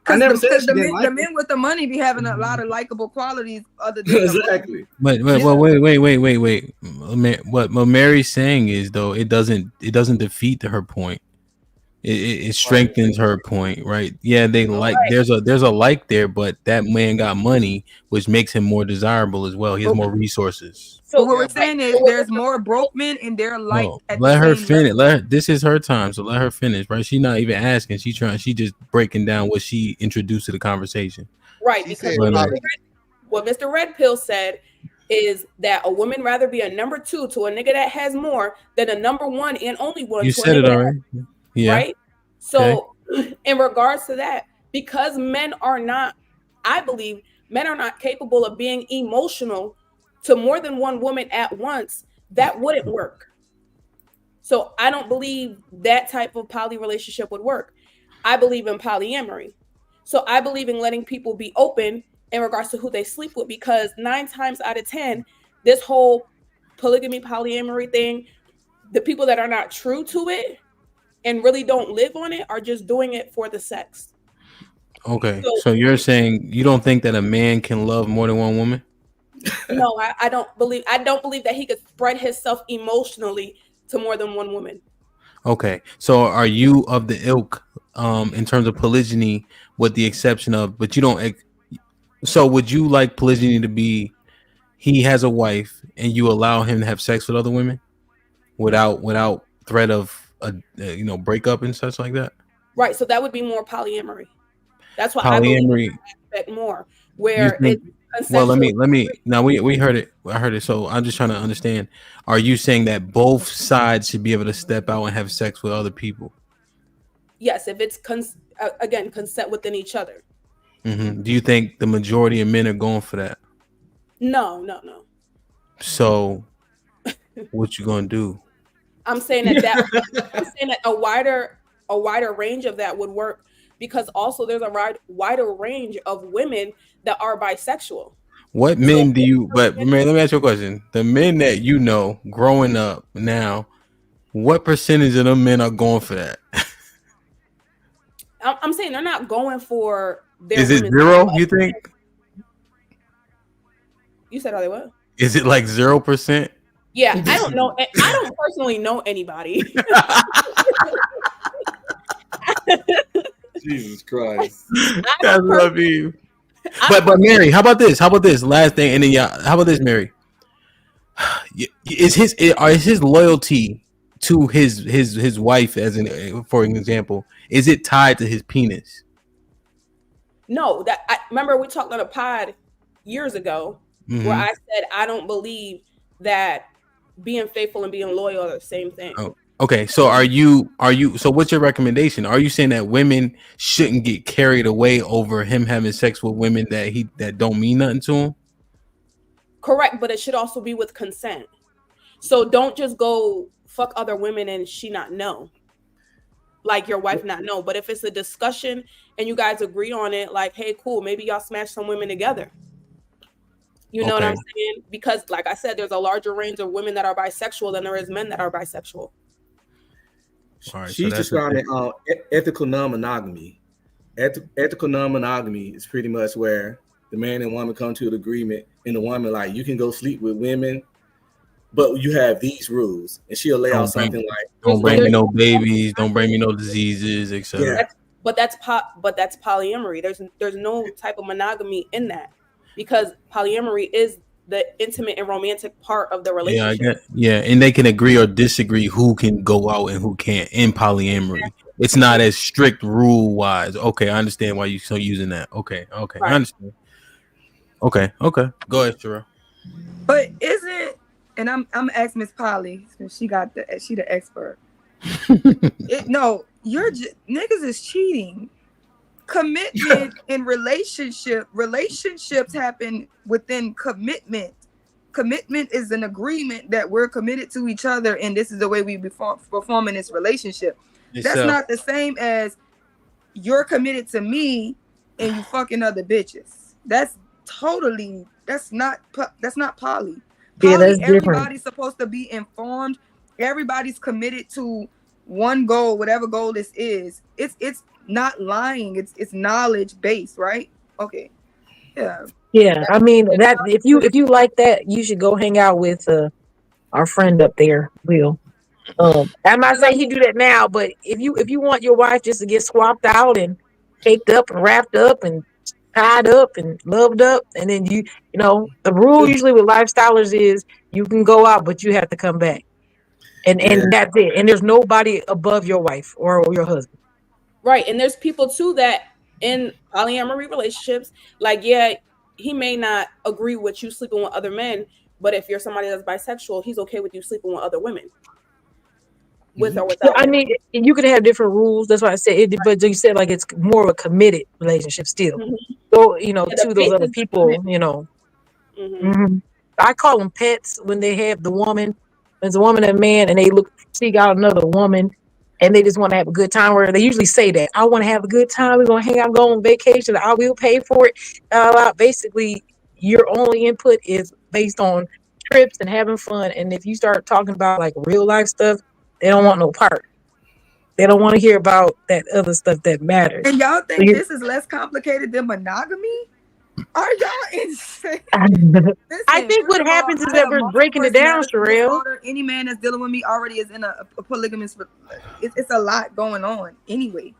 I never said the men with the money be having a lot of likable qualities other than exactly. But wait. What Mary's saying is, though, it doesn't defeat her point. It strengthens her point, right? Yeah, there's a like there, but that man got money, which makes him more desirable as well. He has more resources. So what we're saying is there's more broke men in their life. No, let her finish. This is her time, so let her finish, right? She's not even asking. She just breaking down what she introduced to the conversation. Right, because what Mr. Red Pill said is that a woman rather be a number 2 to a nigga that has more than a number 1 and only 1. You said it already. Yeah. Right. So in regards to that, because I believe men are not capable of being emotional to more than one woman at once, that wouldn't work. So I don't believe that type of poly relationship would work. I believe in polyamory. So I believe in letting people be open in regards to who they sleep with, because 9 times out of 10, this whole polygamy, polyamory thing, the people that are not true to it and really don't live on it are just doing it for the sex. Okay, so you're saying you don't think that a man can love more than one woman? No, I don't believe that he could spread himself emotionally to more than one woman. Okay, so are you of the ilk in terms of polygyny, with the exception of, but you don't? So would you like polygyny to be, he has a wife and you allow him to have sex with other women without threat of a breakup and such like that? Right, so that would be more polyamory. That's what Polyamory. I believe more, where Think, it's well, consensual. let me. Now we heard it. I heard it. So I'm just trying to understand. Are you saying that both sides should be able to step out and have sex with other people? Yes, if it's again consent within each other. Mm-hmm. Do you think the majority of men are going for that? No. So, what you gonna do? I'm saying that I'm saying that a wider range of that would work, because also there's a wider range of women that are bisexual. What men do you? But man, let me ask you a question. The men that you know growing up now, what percentage of them men are going for that? I'm saying they're not going for their. Is it zero? You think? You said, are they what? Is it like 0%? Yeah, I don't know. I don't personally know anybody. Jesus Christ. That's what I mean. But Mary, how about this? Last thing, and then how about this, Mary? Is his loyalty to his wife, for an example, is it tied to his penis? No, I remember we talked on a pod years ago where I said I don't believe that being faithful and being loyal are the same thing. Oh, okay. So are you? So what's your recommendation? Are you saying that women shouldn't get carried away over him having sex with women that don't mean nothing to him? Correct, but it should also be with consent. So don't just go fuck other women and she not know, like your wife not know. But if it's a discussion and you guys agree on it, like, hey, cool, maybe y'all smash some women together. You know what I'm saying? Because like I said, there's a larger range of women that are bisexual than there is men that are bisexual. All right, she's describing ethical non-monogamy. Ethical non-monogamy is pretty much where the man and woman come to an agreement, and the woman like, you can go sleep with women, but you have these rules, and she'll lay out something like, don't bring me no babies, don't bring me no diseases, etc. Yeah. But that's polyamory. There's no type of monogamy in that, because polyamory is the intimate and romantic part of the relationship. And they can agree or disagree who can go out and who can't in polyamory. It's not as strict rule wise. Okay, I understand why you're using that. Okay, right. I understand. Okay. Go ahead, Shira. But isn't, and I'm asking Miss Polly, since she the expert. Niggas is cheating. Commitment in relationships happen within commitment. Commitment is an agreement that we're committed to each other, and this is the way we perform in this relationship. That's not the same as you're committed to me and you fucking other bitches. That's not poly. Yeah, that's different. Everybody's supposed to be informed. Everybody's committed to one goal, whatever goal this is. It's not lying. It's knowledge based, right? Okay. Yeah. I mean, that if you like that, you should go hang out with our friend up there, Will. I'm not saying he do that now, but if you want your wife just to get swapped out and caked up and wrapped up and tied up and loved up, and then you know the rule usually with lifestylers is you can go out, but you have to come back, and that's it. And there's nobody above your wife or your husband. Right, and there's people too that in polyamory relationships, like, yeah, he may not agree with you sleeping with other men, but if you're somebody that's bisexual, he's okay with you sleeping with other women. With or without. I mean, you could have different rules. That's why I said it, but you said like it's more of a committed relationship still. So to those other people, I call them pets when they have the woman. There's a woman and man, and they seek out another woman. and they just want to have a good time. Where they usually say that I want to have a good time. We're gonna hang out, go on vacation. I will pay for it. Basically, your only input is based on trips and having fun. And if you start talking about like real life stuff, they don't want no part. They don't want to hear about that other stuff that matters. And y'all think this is less complicated than monogamy? Are y'all insane? Listen, I think what happens is that we're breaking it down, Sherelle. Any man that's dealing with me already is in a polygamous. It's a lot going on anyway,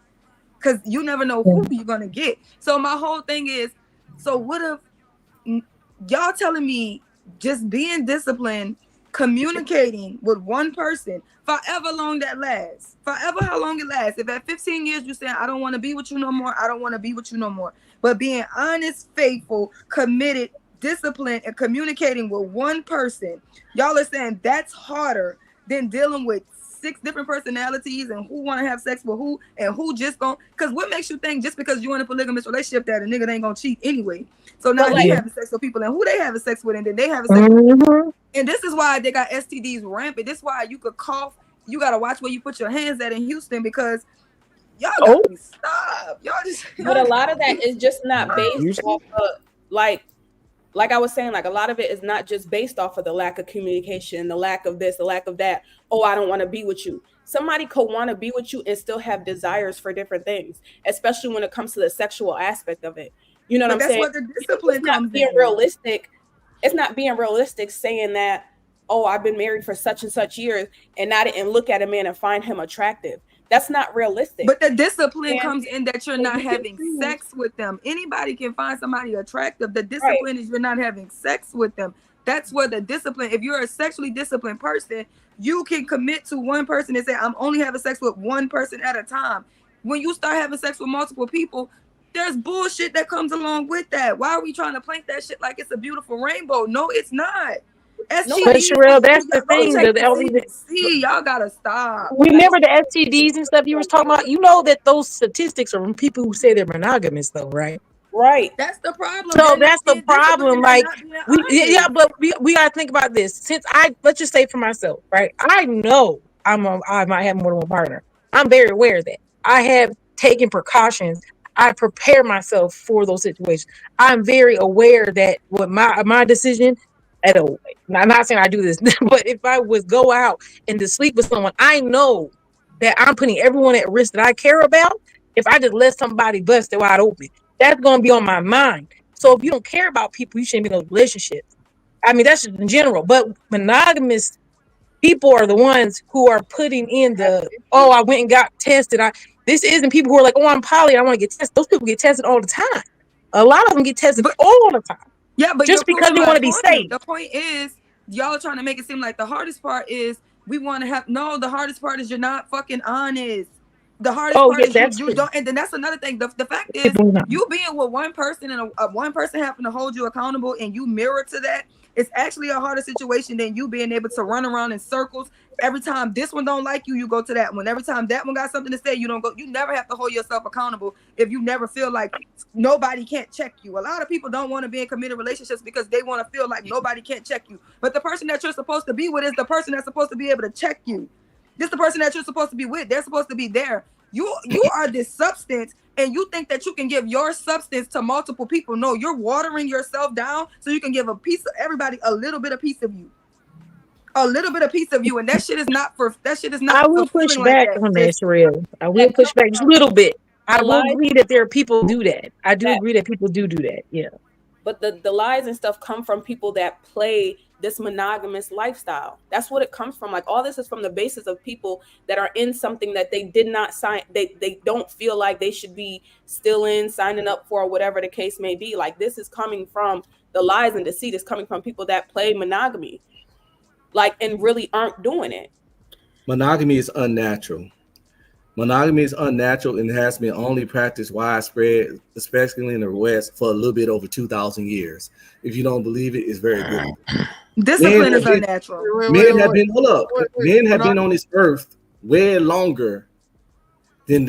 because you never know who you're gonna get. So my whole thing is, so what if y'all telling me just being disciplined, communicating with one person, forever long that lasts, forever how long it lasts. If at 15 years you saying I don't want to be with you no more, I don't want to be with you no more. But being honest, faithful, committed, disciplined, and communicating with one person, y'all are saying that's harder than dealing with 6 different personalities and who want to have sex with who and who just gonna. Because what makes you think just because you're in a polygamous relationship that a nigga ain't gonna cheat anyway? So now they having sex with people and who they having sex with, and then they having sex with. And this is why they got STDs rampant. This is why you could cough. You gotta watch where you put your hands at in Houston, because y'all gotta stop. Y'all just. But a lot of that is just not based off of like I was saying, like a lot of it is not just based off of the lack of communication, the lack of this, the lack of that. Oh, I don't want to be with you. Somebody could want to be with you and still have desires for different things, especially when it comes to the sexual aspect of it. You know what I'm saying? That's what the discipline comes being in. realistic. It's not being realistic saying that, oh, I've been married for such and such years and I didn't look at a man and find him attractive. That's not realistic. But the discipline comes in that you're not having sex with them. Anybody can find somebody attractive. The discipline is you're not having sex with them. That's where the discipline, if you're a sexually disciplined person, you can commit to one person and say, I'm only having sex with one person at a time. When you start having sex with multiple people, there's bullshit that comes along with that. Why are we trying to paint that shit like it's a beautiful rainbow? No, it's not. But Sherelle, that's the thing. See, y'all gotta stop. Remember the STDs and stuff you was talking about? You know that those statistics are from people who say they're monogamous, though, right? Right. That's the problem. So that's the problem. Like, we gotta think about this. Since let's just say for myself, right? I know I might have more than one partner. I'm very aware of that. I have taken precautions. I prepare myself for those situations. I'm very aware that with my decision. I'm not saying I do this, but if I was go out and to sleep with someone, I know that I'm putting everyone at risk that I care about. If I just let somebody bust it wide open, that's going to be on my mind. So if you don't care about people, you shouldn't be in those relationships. I mean, that's just in general. But monogamous people are the ones who are putting in I went and got tested. This isn't people who are like, oh, I'm poly, I want to get tested. Those people get tested all the time. A lot of them get tested all the time. Yeah, but just because they want to be safe. The point is, y'all are trying to make it seem like the hardest part is we want to have. No, the hardest part is you're not fucking honest. The hardest part is you don't. And then that's another thing. The fact is, you being with one person and one person having to hold you accountable and you mirror to that, it's actually a harder situation than you being able to run around in circles. Every time this one don't like you, you go to that one. Every time that one got something to say, you don't go. You never have to hold yourself accountable if you never feel like nobody can't check you. A lot of people don't want to be in committed relationships because they want to feel like nobody can't check you. But the person that you're supposed to be with is the person that's supposed to be able to check you. This is the person that you're supposed to be with. They're supposed to be there. You are this substance, and you think that you can give your substance to multiple people. No, you're watering yourself down so you can give everybody a little bit of piece of you. A little bit of piece of you, and that shit is not. I will push back on that, Sherelle. I will push back just a little bit. I will agree that there are people who do that. I do agree that people do that. Yeah. But the lies and stuff come from people that play this monogamous lifestyle. That's what it comes from. Like all this is from the basis of people that are in something that they did not sign. They don't feel like they should be still in, signing up for, or whatever the case may be. Like this is coming from the lies and deceit is coming from people that play monogamy, like, and really aren't doing it. Monogamy is unnatural. Monogamy is unnatural and has been only practiced widespread, especially in the West, for a little bit over 2,000 years. If you don't believe it, it's very good. Discipline is unnatural. Men have been on this earth way longer than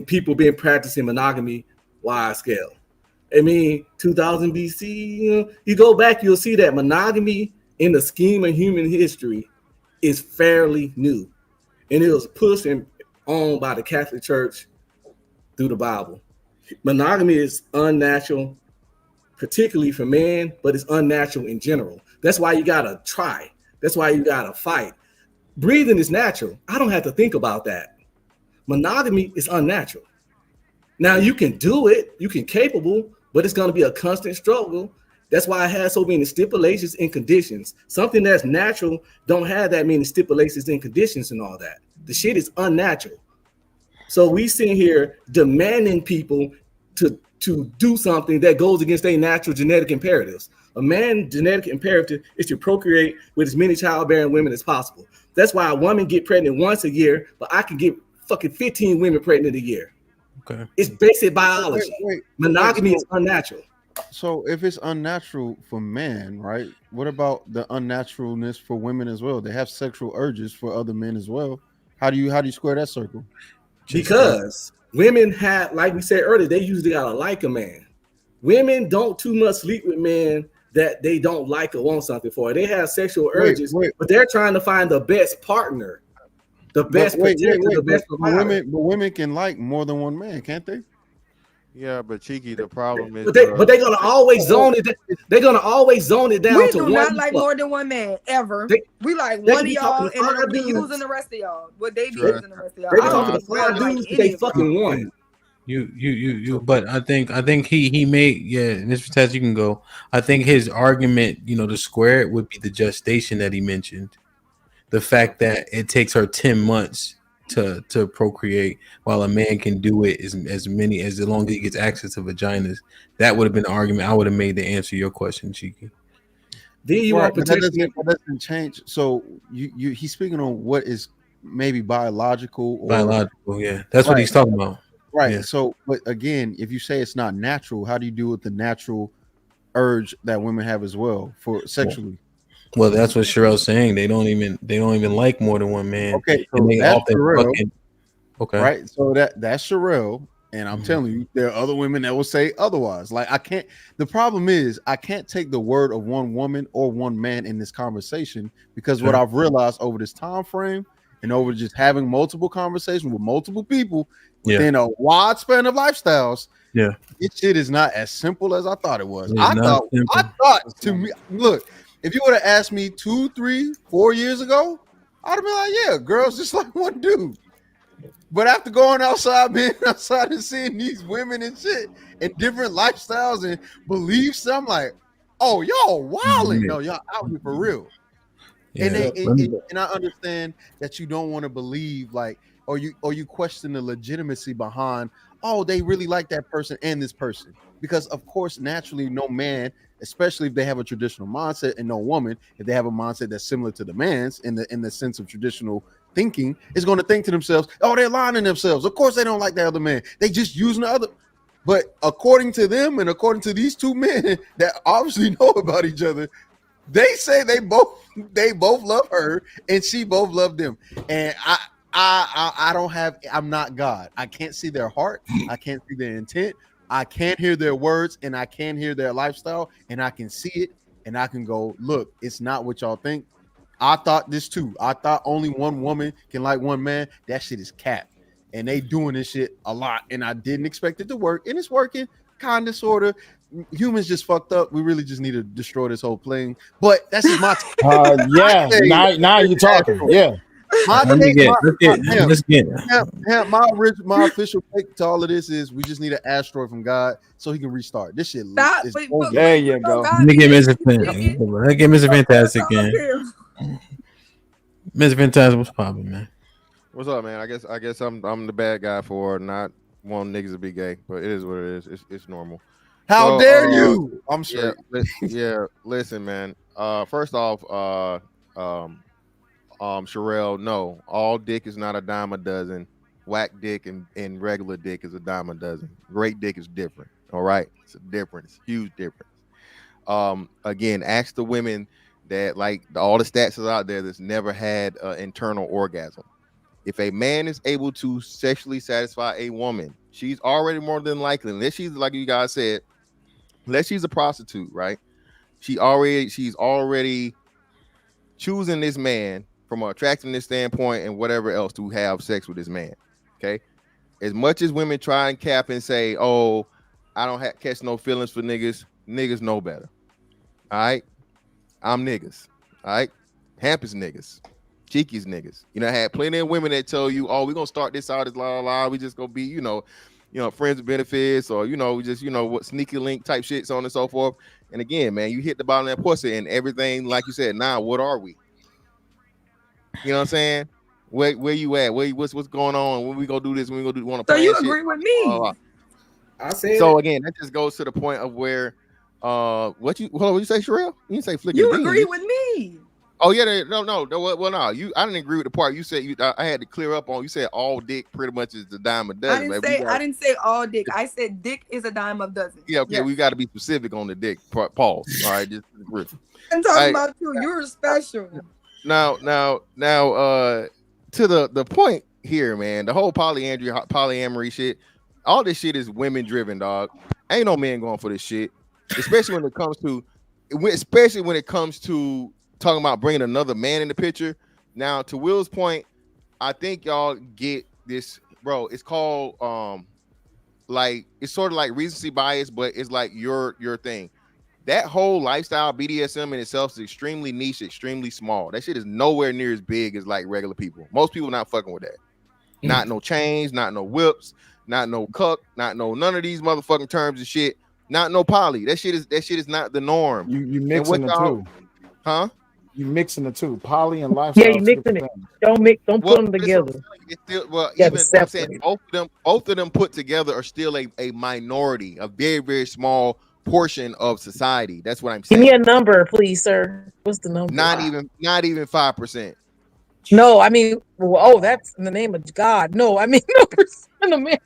people been practicing monogamy wide scale. I mean, 2000 BC, you go back, you'll see that monogamy in the scheme of human history is fairly new. And it was pushed and owned by the Catholic Church through the Bible. Monogamy is unnatural, particularly for men, but it's unnatural in general. That's why you gotta try. That's why you gotta fight. Breathing is natural. I don't have to think about that. Monogamy is unnatural. Now you can do it, you can capable, but it's gonna be a constant struggle. That's why it has so many stipulations and conditions. Something that's natural don't have that many stipulations and conditions and all that. The shit is unnatural. So we sit here demanding people to do something that goes against their natural genetic imperatives. A man's genetic imperative is to procreate with as many childbearing women as possible. That's why a woman get pregnant once a year, but I can get fucking 15 women pregnant a year. Okay. It's basic biology. Monogamy is unnatural. So if it's unnatural for men, right? What about the unnaturalness for women as well? They have sexual urges for other men as well. How do you square that circle? Because women have, like we said earlier, they usually gotta like a man. Women don't too much sleep with men that they don't like or want something for. They have sexual urges, but they're trying to find the best partner, the best protector, the best provider. But women can like more than one man, can't they? Yeah, but Cheeky, the problem is, but they're gonna always zone it. They're gonna always zone it down We to do one. not like more than one man ever. We like they one of be y'all, talking and to then we five using dudes. the rest of y'all. What they be True. using the rest of y'all. They be I don't talking to really five like dudes. any They of them. fucking one. You but I think he made, yeah, Mr. Taz, you can go. I think his argument, to square it, would be the gestation that he mentioned. The fact that it takes her 10 months to procreate, while a man can do it as long as he gets access to vaginas. That would have been the argument I would have made to answer your question, Cheeky. Then you want But protection. that doesn't change. So he's speaking on what is maybe biological or Biological, yeah. That's what he's talking about. Right. Yeah. So, but again, if you say it's not natural, how do you deal with the natural urge that women have as well for sexually? Well, that's what Sherelle's saying. They don't even like more than one man. Okay, so and they that's often Sherelle, fucking okay. Right. So that's Sherelle, and I'm telling you, there are other women that will say otherwise. Like I can't. The problem is I can't take the word of one woman or one man in this conversation because what I've realized over this time frame and over just having multiple conversations with multiple people within a wide span of lifestyles. Yeah, this shit is not as simple as I thought it was. It's I not thought to me, look, if you would have asked me 2, 3, 4 years ago, I'd have been like, yeah, girls just like one dude. But after going outside, being outside and seeing these women and shit and different lifestyles and beliefs, I'm like, oh, y'all wilding. No, y'all out here for real. Yeah. And I understand that you don't want to believe, like, or you question the legitimacy behind, oh, they really like that person and this person. Because of course, naturally, no man, especially if they have a traditional mindset, and no woman, if they have a mindset that's similar to the man's in the sense of traditional thinking, is going to think to themselves, oh, they're lying to themselves. Of course, they don't like the other man. They just using the other. But according to them and according to these two men that obviously know about each other, they say they both love her and she both love them. And I'm not God. I can't see their heart. I can't see their intent. I can't hear their words and I can't hear their lifestyle, and I can see it and I can go, look, it's not what y'all think. I thought this too. I thought only one woman can like one man. That shit is cap. And they doing this shit a lot. And I didn't expect it to work. And it's working kind of, sort of. Humans just fucked up. We really just need to destroy this whole plane. But that's just my yeah. Now you're talking. Yeah. My official take to all of this is we just need an asteroid from God so he can restart. This shit is over. There you go. Let me get Mr. Fantastic in. Mr. Fantastic, what's poppin', man? What's up, man? I guess I'm the bad guy for not wanting niggas to be gay, but it is what it is. It's normal. How dare you? I'm sure. Yeah, listen, man. First off, Sherelle, no, all dick is not a dime a dozen. Whack dick and regular dick is a dime a dozen. Great dick is different. All right, it's a difference, huge difference. Again, ask the women that, like, all the stats is out there that's never had an internal orgasm. If a man is able to sexually satisfy a woman, she's already more than likely, unless she's, like you guys said, unless she's a prostitute, right? She's already choosing this man from an attractiveness standpoint and whatever else to have sex with this man. Okay, as much as women try and cap and say, "Oh, I don't catch no feelings for niggas," niggas know better. All right, I'm niggas. All right, Hamp is niggas. Cheeky's niggas. You know, I had plenty of women that tell you, "Oh, we're gonna start this out as la la la. We just gonna be, you know, friends with benefits, or just what sneaky link type shit, so on and so forth." And again, man, you hit the bottom of that pussy and everything, like you said. Now, what are we? You know what I'm saying? Where you at? What's going on? When we gonna do this? When we gonna do? Want to? So you agree with me? I said. So again, that just goes to the point of where, what you say, Sherelle? You didn't say flicking. You the bean, agree with me? Oh yeah, no. Well, no. I didn't agree with the part you said. I had to clear up on. You said all dick pretty much is the dime a dozen. I didn't say all dick. I said dick is a dime a dozen. Yeah, okay. Yes. We got to be specific on the dick. Pause. All right, just I'm talking about you. You're special. Now, to the point here, man. The whole polyamory shit. All this shit is women driven, dog. Ain't no man going for this shit, especially when it comes to talking about bringing another man in the picture. Now, to Will's point, I think y'all get this, bro. It's called like, it's sort of like recency bias, but it's like your thing. That whole lifestyle, BDSM in itself, is extremely niche, extremely small. That shit is nowhere near as big as like regular people. Most people not fucking with that. Not no chains, not no whips, not no cuck, not no none of these motherfucking terms and shit. Not no poly. That shit is not the norm. You mixing the two, huh? You mixing the two, poly and lifestyle. Yeah, you mixing it. Don't put them together. It's still, even I'm saying both of them put together are still a minority, a very, very small portion of society. That's what I'm saying. Give me a number, please, sir. What's the number? Not even 5%. No, I mean, that's in the name of God. No, I mean, no percent of men.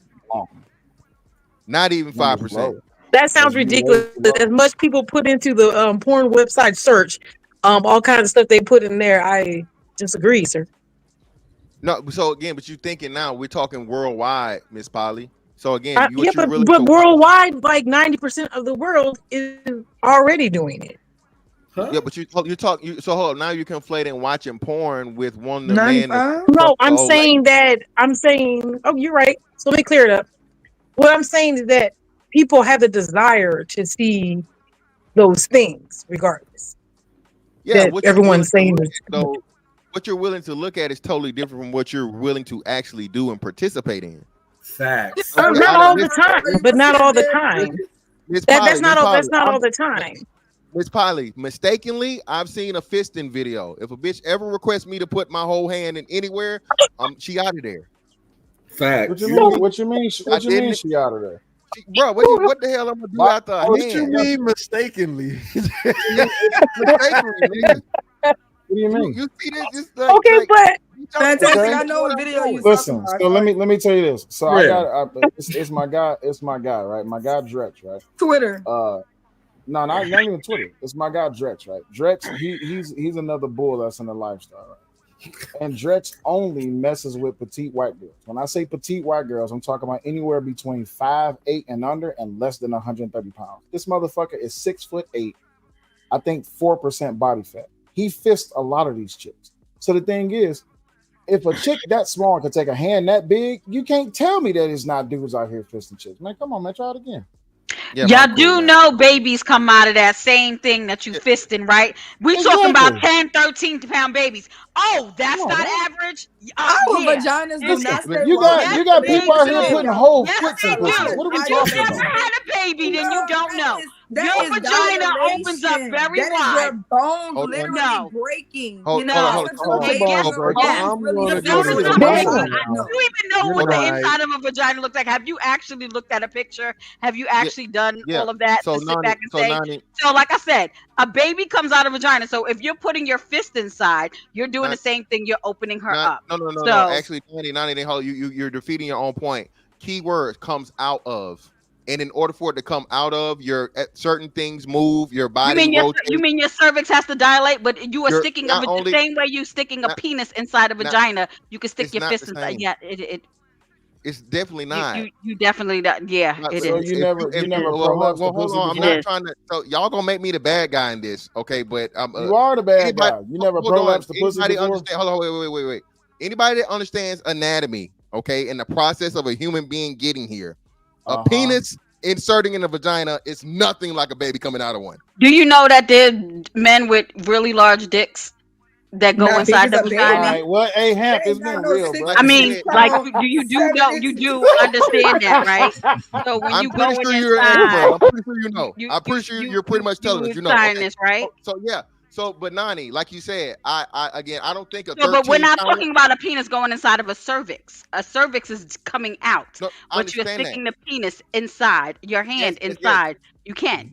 Not even 5%. That sounds ridiculous. As much people put into the porn website search, all kinds of stuff they put in there. I disagree, sir. No, so again, but you thinking now we're talking worldwide, Miss Polly. So again, but worldwide, like 90% of the world is already doing it. Huh? Yeah, but you talk. So hold up, now you're conflating watching porn with one of the man. No, I'm saying that. Oh, you're right. So let me clear it up. What I'm saying is that people have the desire to see those things, regardless. Yeah, that everyone's saying is. So what you're willing to look at is totally different from what you're willing to actually do and participate in. Facts. Not all the time, but not all the time. That's not all the time. Miss Polly, mistakenly, I've seen a fisting video. If a bitch ever requests me to put my whole hand in anywhere, she out of there. Facts. What you mean? She out of there? Bro, what the hell I'm gonna do after a hand? What you mean mistakenly? What do you mean? You see this? Okay, but fantastic. I know what video you. Listen, so let me tell you this. So it's my guy. It's my guy, right? My guy Drex, right? Twitter. No, not even Twitter. It's my guy Drex, right? Drex, he's another bull that's in the lifestyle, right? And Drex only messes with petite white girls. When I say petite white girls, I'm talking about anywhere between 5'8" and under, and less than 130 pounds. This motherfucker is 6'8", I think 4% body fat. He fists a lot of these chicks. So the thing is, if a chick that small can take a hand that big, you can't tell me that it's not dudes out here fisting chicks. Man, come on, man, try it again. Yeah, y'all do know babies come out of that same thing that you fisting, right? We talking about 10, 13-pound babies. Oh, that's not average. Our vaginas do not stay. You got people out here putting whole foots in pussies. What are we talking about? If you never had a baby, then you don't know. Your vagina opens up very wide. Your bones literally breaking. You know, you even know what the inside of a vagina looks like. Have you actually looked at a picture? Have you actually done all of that to sit back and say? So, like I said, a baby comes out of a vagina. So if you're putting your fist inside, you're doing the same thing. You're opening her up. No. Actually, Nani, you're defeating your own point. Keyword comes out of. And in order for it to come out of, certain things move, your body rotates. You mean your cervix has to dilate, but you are sticking the same way you sticking a penis inside a vagina. You can stick your fist inside. Yeah, it's definitely not. You definitely not. Yeah, it so is. You never. Hold on. I'm not trying to. So y'all gonna make me the bad guy in this, okay? But you are the bad guy. You never prolapse the pussy before. Hold on. Wait. Anybody that understands anatomy, Okay, in the process of a human being getting here, a penis inserting in a vagina is nothing like a baby coming out of one. Do you know that there are men with really large dicks that go Not big inside as the a baby. vagina? All right, well, hey, Hamp, They it's ain't got been no real, 6 bro. I mean, like, pound, you do 7 know, you inches. do understand that, right? So when I'm you pretty going sure you're an inside, expert. I'm pretty sure you know. you I'm pretty sure you're pretty much you telling us. was You know. trying Okay. this, right? So yeah. So, but Nani, like you said, I again, I don't think a So, but we're 13 not pounder. talking about a penis going inside of a cervix. A cervix is coming out, No, I but you're understand that. sticking the penis inside, your hand Yes. inside. You can't.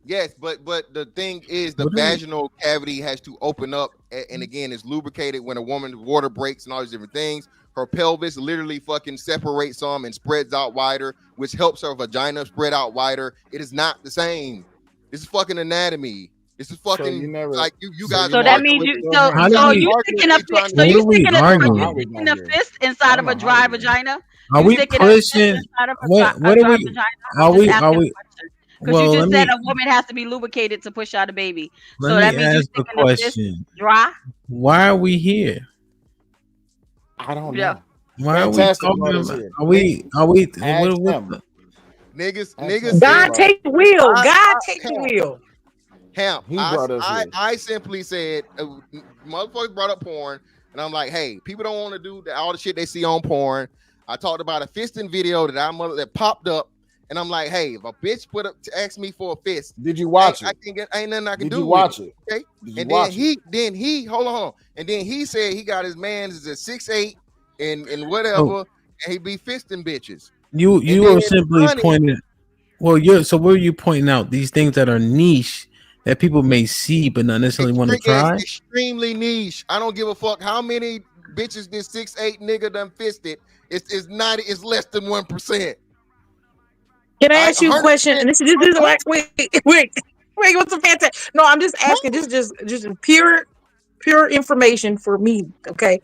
Yes, but the thing is, the vaginal cavity has to open up, and again, it's lubricated when a woman's water breaks and all these different things. Her pelvis literally fucking separates some and spreads out wider, which helps her vagina spread out wider. It is not the same. This is fucking anatomy. This is fucking like you guys. So that means you. So you sticking a fist. So you sticking a fist inside of a dry vagina. Are You we sticking a fist pushing? inside of What a are dry we? vagina? Are I'm just we? Are asking a we? question. Because you just said a woman has to be lubricated to push out a baby. So Let that me means you ask a sticking a fist question. dry. Why are we here? I don't Yeah. know. Why Fantastic are we Lord talking is about? here. Are we? Are we? Ask What him. Niggas God said, take the wheel. God take the wheel. Hamp, He brought us here. I simply said, motherfuckers brought up porn, and I'm like, hey, people don't want to do all the shit they see on porn. I talked about a fisting video that popped up, and I'm like, hey, if a bitch ask me for a fist, did you watch it? Ain't nothing I can do. Did you watch with it? Okay, Did you and watch then he hold on, and then he said he got his man's at 6'8" and whatever, and he be fisting bitches. You And are then simply Ronnie- pointing. Well, so where are you pointing out these things that are niche that people may see but not necessarily want to try? It's extremely niche. I don't give a fuck how many bitches this 6'8" nigga done fisted. It's less than 1%. Can I ask you a question? And this is like wait, what's the fantastic? No, I'm just asking. This is just pure information for me. Okay,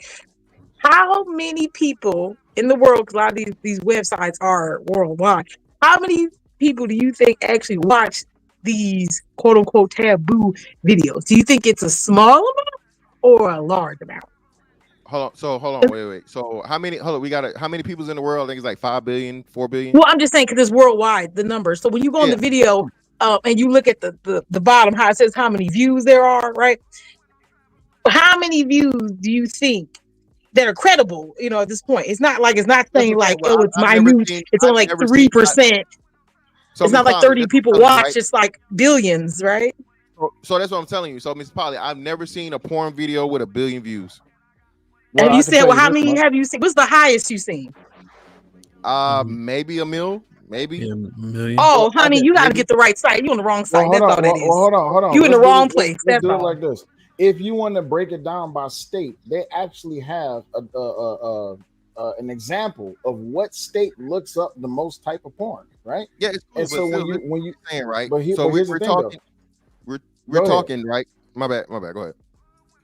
how many people in the world? Because a lot of these websites are worldwide. How many people do you think actually watch these quote unquote taboo videos? Do you think it's a small amount or a large amount? Hold on, wait. So how many? Hold on, how many people's in the world? I think it's like 5 billion, 4 billion. Well, I'm just saying because it's worldwide, the numbers. So when you go on the video and you look at the bottom, how it says how many views there are, right? How many views do you think that are credible? You know, at this point, it's not saying like, oh, it's minute. It's only like 3%. It's not like 30 people watch. Right? It's like billions, right? So that's what I'm telling you. So Miss Polly, I've never seen a porn video with 1 billion views. Well, have you seen? Well, how many have you seen? What's the highest you've seen? Maybe a mil, maybe. A million. Oh, honey, you got to get the right site. You on the wrong site. That's all that is. Hold on. You in the wrong place. Let's do it like this. If you want to break it down by state, they actually have an example of what state looks up the most type of porn, right? Yeah, it's cool, and so when you saying right, so we're talking, we're talking right. My bad. Go ahead.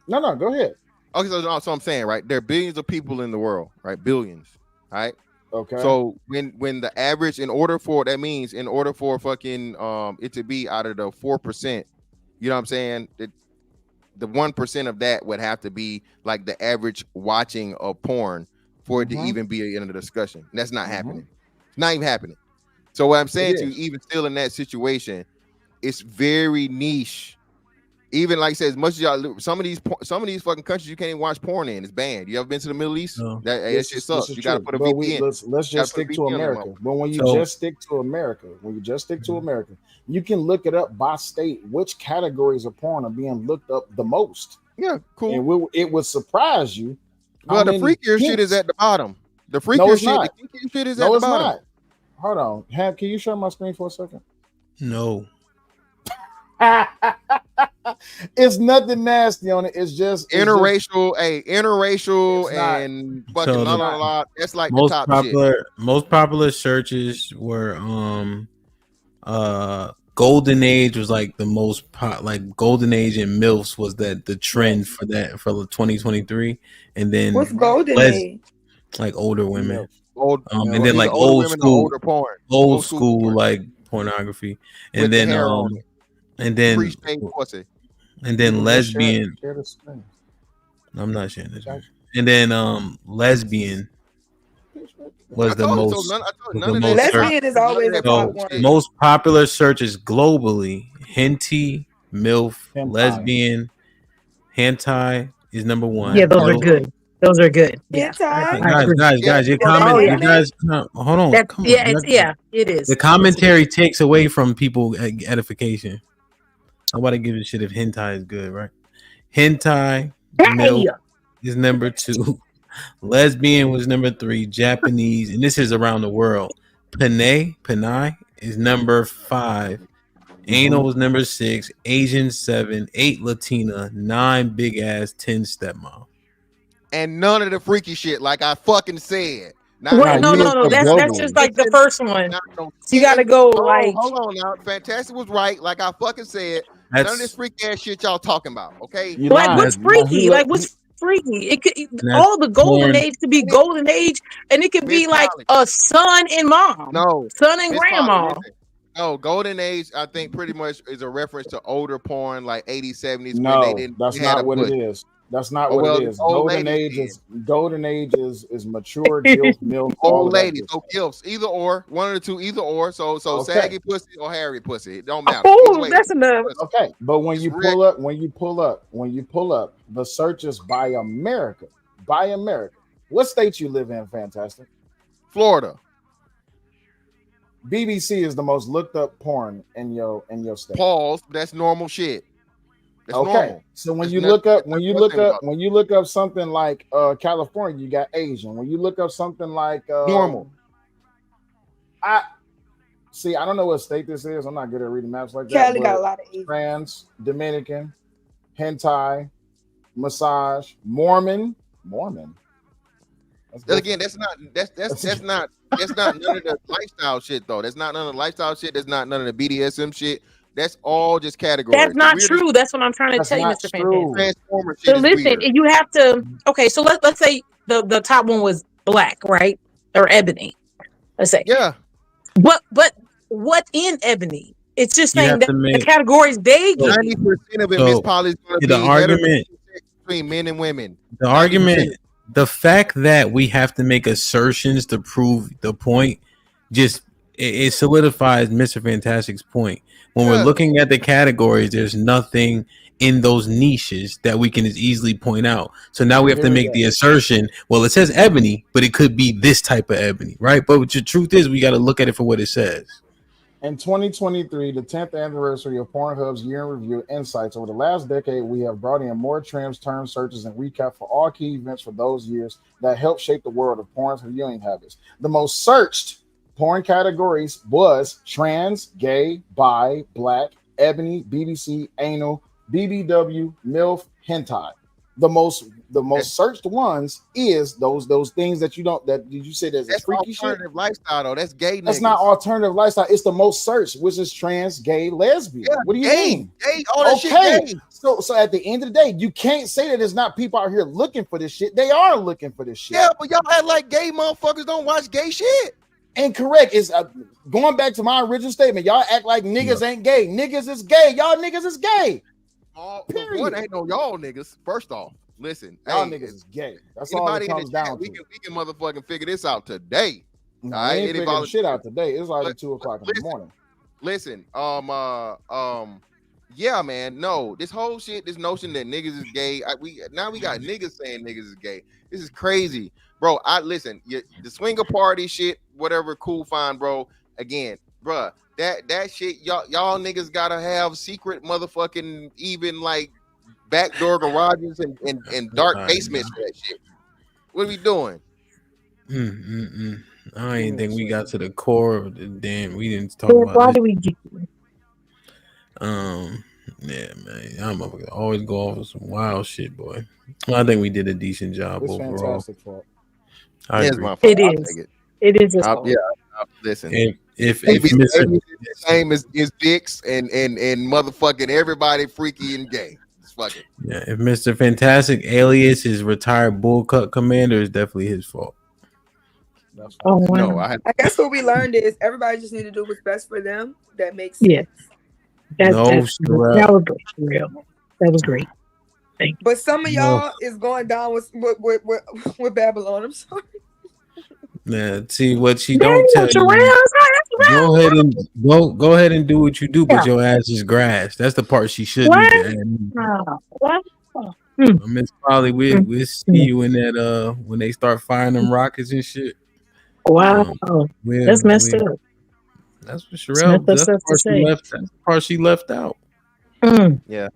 No, go ahead. Okay, so I'm saying right, there are billions of people in the world, right? Billions, right? Okay. So when the average, in order for fucking it to be out of the 4%, you know what I'm saying? The 1% of that would have to be like the average watching of porn for it to even be in a discussion. That's not happening. It's not even happening. So what I'm saying to you, even still in that situation, it's very niche. Even like I said, as much as y'all, some of these fucking countries you can't even watch porn in. It's banned. You ever been to the Middle East? No. That shit sucks. You got to put a but VPN. Let's just stick to America. But when you just stick to America, you can look it up by state. Which categories of porn are being looked up the most? Yeah, cool. And it would surprise you. Well, the freakier shit is at the bottom. The freakier shit, the kinky shit is at the bottom. Not. Hold on. Can you share my screen for a second? No. It's nothing nasty on it. It's just interracial and fucking So la la la. That's like most the top popular shit. Most popular searches were golden age was like the most like golden age and MILFs was the trend for 2023, and then what's golden age? Like older women, and then like old school, older porn, old school like pornography, and then lesbian. Share I'm not sharing this. And then lesbian. was the most Lesbian is always a top one. most popular searches globally. Henty, MILF, lesbian, hentai is number one. Yeah, those are good. Those are good. Yeah. Guys, your comment, you guys, hold on. Come on. It is. The commentary takes away from people edification. Nobody gives a shit if hentai is good, right? Hentai, MILF is number 2. Lesbian was number 3. Japanese, and this is around the world. Panay is number 5. Anal was number 6. Asian 7. 8 Latina. 9 big ass. 10 stepmom. And none of the freaky shit, like I fucking said. No. That's just like the first one. You gotta go like. Hold on now. Fantastic was right, like I fucking said. None of this freaky ass shit y'all talking about, okay? Like what's freaky? Like what's freaky? It could all the golden age to be golden age, and it could be like a son and mom. No, son and grandma. No, golden age, I think pretty much is a reference to older porn, like 80s, 70s. No, when they didn't, that's not what it is. That's not what it is. Golden age is mature gilf, milk, old ladies, so gilfs, either or, one of the two, either or. So saggy pussy or hairy pussy, it don't matter. Oh, that's enough. Okay, but when you pull up the searches by America, what state you live in? Fantastic, Florida. BBC is the most looked up porn in your state. Pause. That's normal shit. That's okay. Normal. So when you look up something like California, you got Asian. When you look up something like normal. I don't know what state this is. I'm not good at reading maps like that. Cali got a lot of Asian. Trans, Dominican, hentai, massage, Mormon. Again, that's not none of the lifestyle shit though. That's not none of the lifestyle shit. That's not none of the BDSM shit. That's all just categories. That's not true. That's what I'm trying to tell you, Mr. Fantastic. So listen, you have to. Okay, so let's say the top one was black, right, or ebony. Let's say. Yeah. What in ebony? It's just saying that the categories they give. 90% of it, Miss Polly, is going to be argument between men and women. The argument. The fact that we have to make assertions to prove the point just it solidifies Mr. Fantastic's point. When we're looking at the categories, there's nothing in those niches that we can as easily point out. So now we have to make the assertion, well, it says ebony, but it could be this type of ebony, right? But the truth is we got to look at it for what it says. In 2023, the 10th anniversary of Pornhub's year in review insights over the last decade, we have brought in more trends, term searches, and recap for all key events for those years that helped shape the world of porn's viewing habits. The most searched porn categories was trans, gay, bi, black, ebony, BBC, anal, BBW, MILF, hentai. The most searched ones is those things that you say that's freaky alternative lifestyle though. That's gay. That's not alternative lifestyle. It's the most searched, which is trans, gay, lesbian. Yeah, what do you mean? Gay, all that shit gay. So at the end of the day, you can't say that there's not people out here looking for this shit. They are looking for this shit. Yeah, but y'all act like gay motherfuckers don't watch gay shit. Incorrect. Is going back to my original statement. Y'all act like niggas ain't gay. Niggas is gay. Y'all niggas is gay. Period. One ain't no y'all niggas. First off, listen, y'all niggas is gay. That's all it comes down to. We can motherfucking figure this out today. All right, ain't figuring shit out today. It's already 2:00 in the morning. Listen, yeah, man. No, this whole shit, this notion that niggas is gay. We got niggas saying niggas is gay. This is crazy, bro. The swinger party shit, whatever, cool, fine, bro. Again, bruh. That shit, y'all niggas gotta have secret motherfucking even like backdoor garages and dark basements for that shit. What are we doing? I didn't think we got to the core of the damn. We didn't talk about. Why do we get? Yeah, man. I'm always go off with some wild shit, boy. I think we did a decent job it's overall. Fantastic fault. It is. It is. Listen. If the same as dicks and motherfucking everybody freaky and gay. Fuck it. Yeah, if Mr. Fantastic alias is retired bullcut commander, it's definitely his fault. No, I guess what we learned is everybody just need to do what's best for them. That makes sense. Yeah. That was real. That was great. But some of y'all is going down with Babylon. I'm sorry. Yeah, see what she don't tell you. Go ahead and do what you do, but your ass is grass. That's the part she should need to add. Miss Polly, we'll see you in that when they start firing them rockets and shit. Wow, that's messed up. That's what Sherelle. That's the part she left. That's the part she left out. Yeah.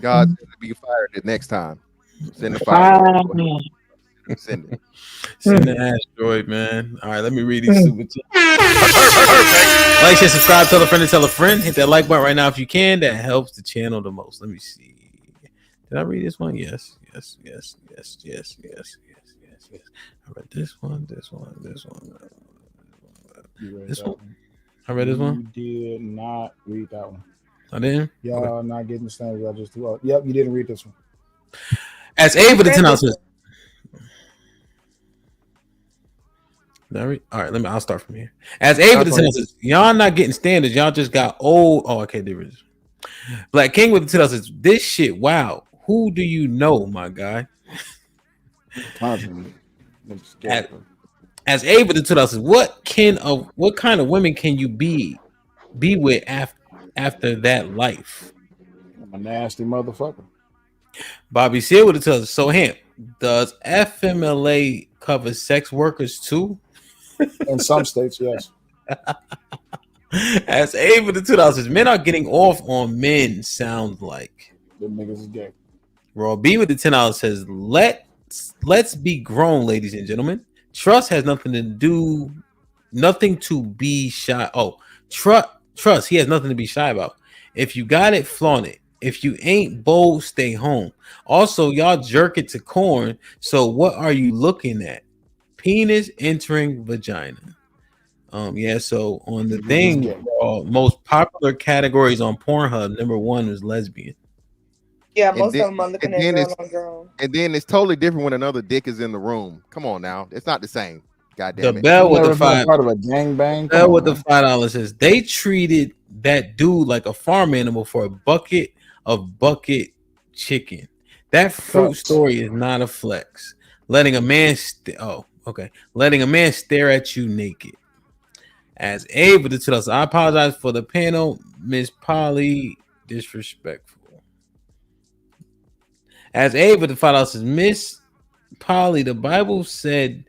God said to be fired the next time. Send the fire. Send it. Send the asteroid, man. All right, let me read these super chats. Perfect. Like, share, subscribe, tell a friend to tell a friend. Hit that like button right now if you can. That helps the channel the most. Let me see. Did I read this one? Yes. I read this one. This one. I read this one. You did not read that one. I didn't? Y'all not getting the standards I just threw out. Yep, you didn't read this one. As Ava the 10 ounces. All right, I'll start from here. As Ava the 10 ounces, y'all not getting standards. Y'all just got old. Oh, okay, there is. Black King with the 10 ounces. This shit, wow. Who do you know, my guy? As Ava the 10 ounces, what kind of women can you be with after that life? I'm a nasty motherfucker. Bobby Seale with the 10 ounces. So him, does FMLA cover sex workers too? In some states, yes. As Ava the 2 ounces, men are getting off on men. Sounds like them niggas is gay. Raw B with the $10 says, "Let's be grown, ladies and gentlemen. Trust has nothing to be shy. Oh, trust. He has nothing to be shy about. If you got it, flaunt it. If you ain't bold, stay home. Also, y'all jerk it to corn. So what are you looking at? Penis entering vagina." Yeah. So on the thing, most popular categories on Pornhub, number 1 was lesbian. Yeah, most of them are looking at girl on girl. And then it's totally different when another dick is in the room. Come on now, it's not the same. Goddamn The it. bell with the $5. Part of a gangbang. Bell with the $5 says they treated that dude like a farm animal for a bucket of chicken. That fruit story is not a flex. Letting a man stare at you naked. As Ava to tell us, I apologize for the panel, Miss Polly, disrespectful. As Ava to $5 says, Miss Polly, the Bible said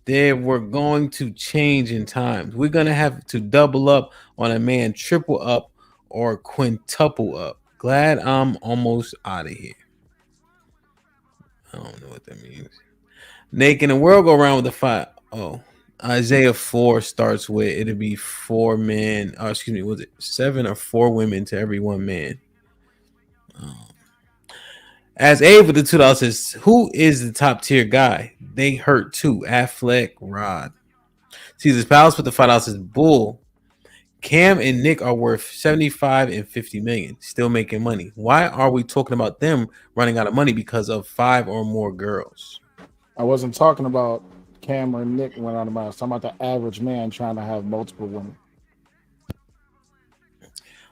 they were going to change in times. We're gonna have to double up on a man, triple up, or quintuple up. Glad I'm almost out of here. I don't know what that means. Naked the world go around with the 5. Oh, Isaiah 4 starts with it'll be 4 men. Oh, excuse me, was it 7 or 4 women to every 1 man? As Ava the $2 says, who is the top tier guy? They hurt too. Affleck, Rod. Caesar's Palace with the $5 says, bull. Cam and Nick are worth 75 and 50 million, still making money. Why are we talking about them running out of money because of 5 or more girls? I wasn't talking about Cam or Nick running out of money. I was talking about the average man trying to have multiple women.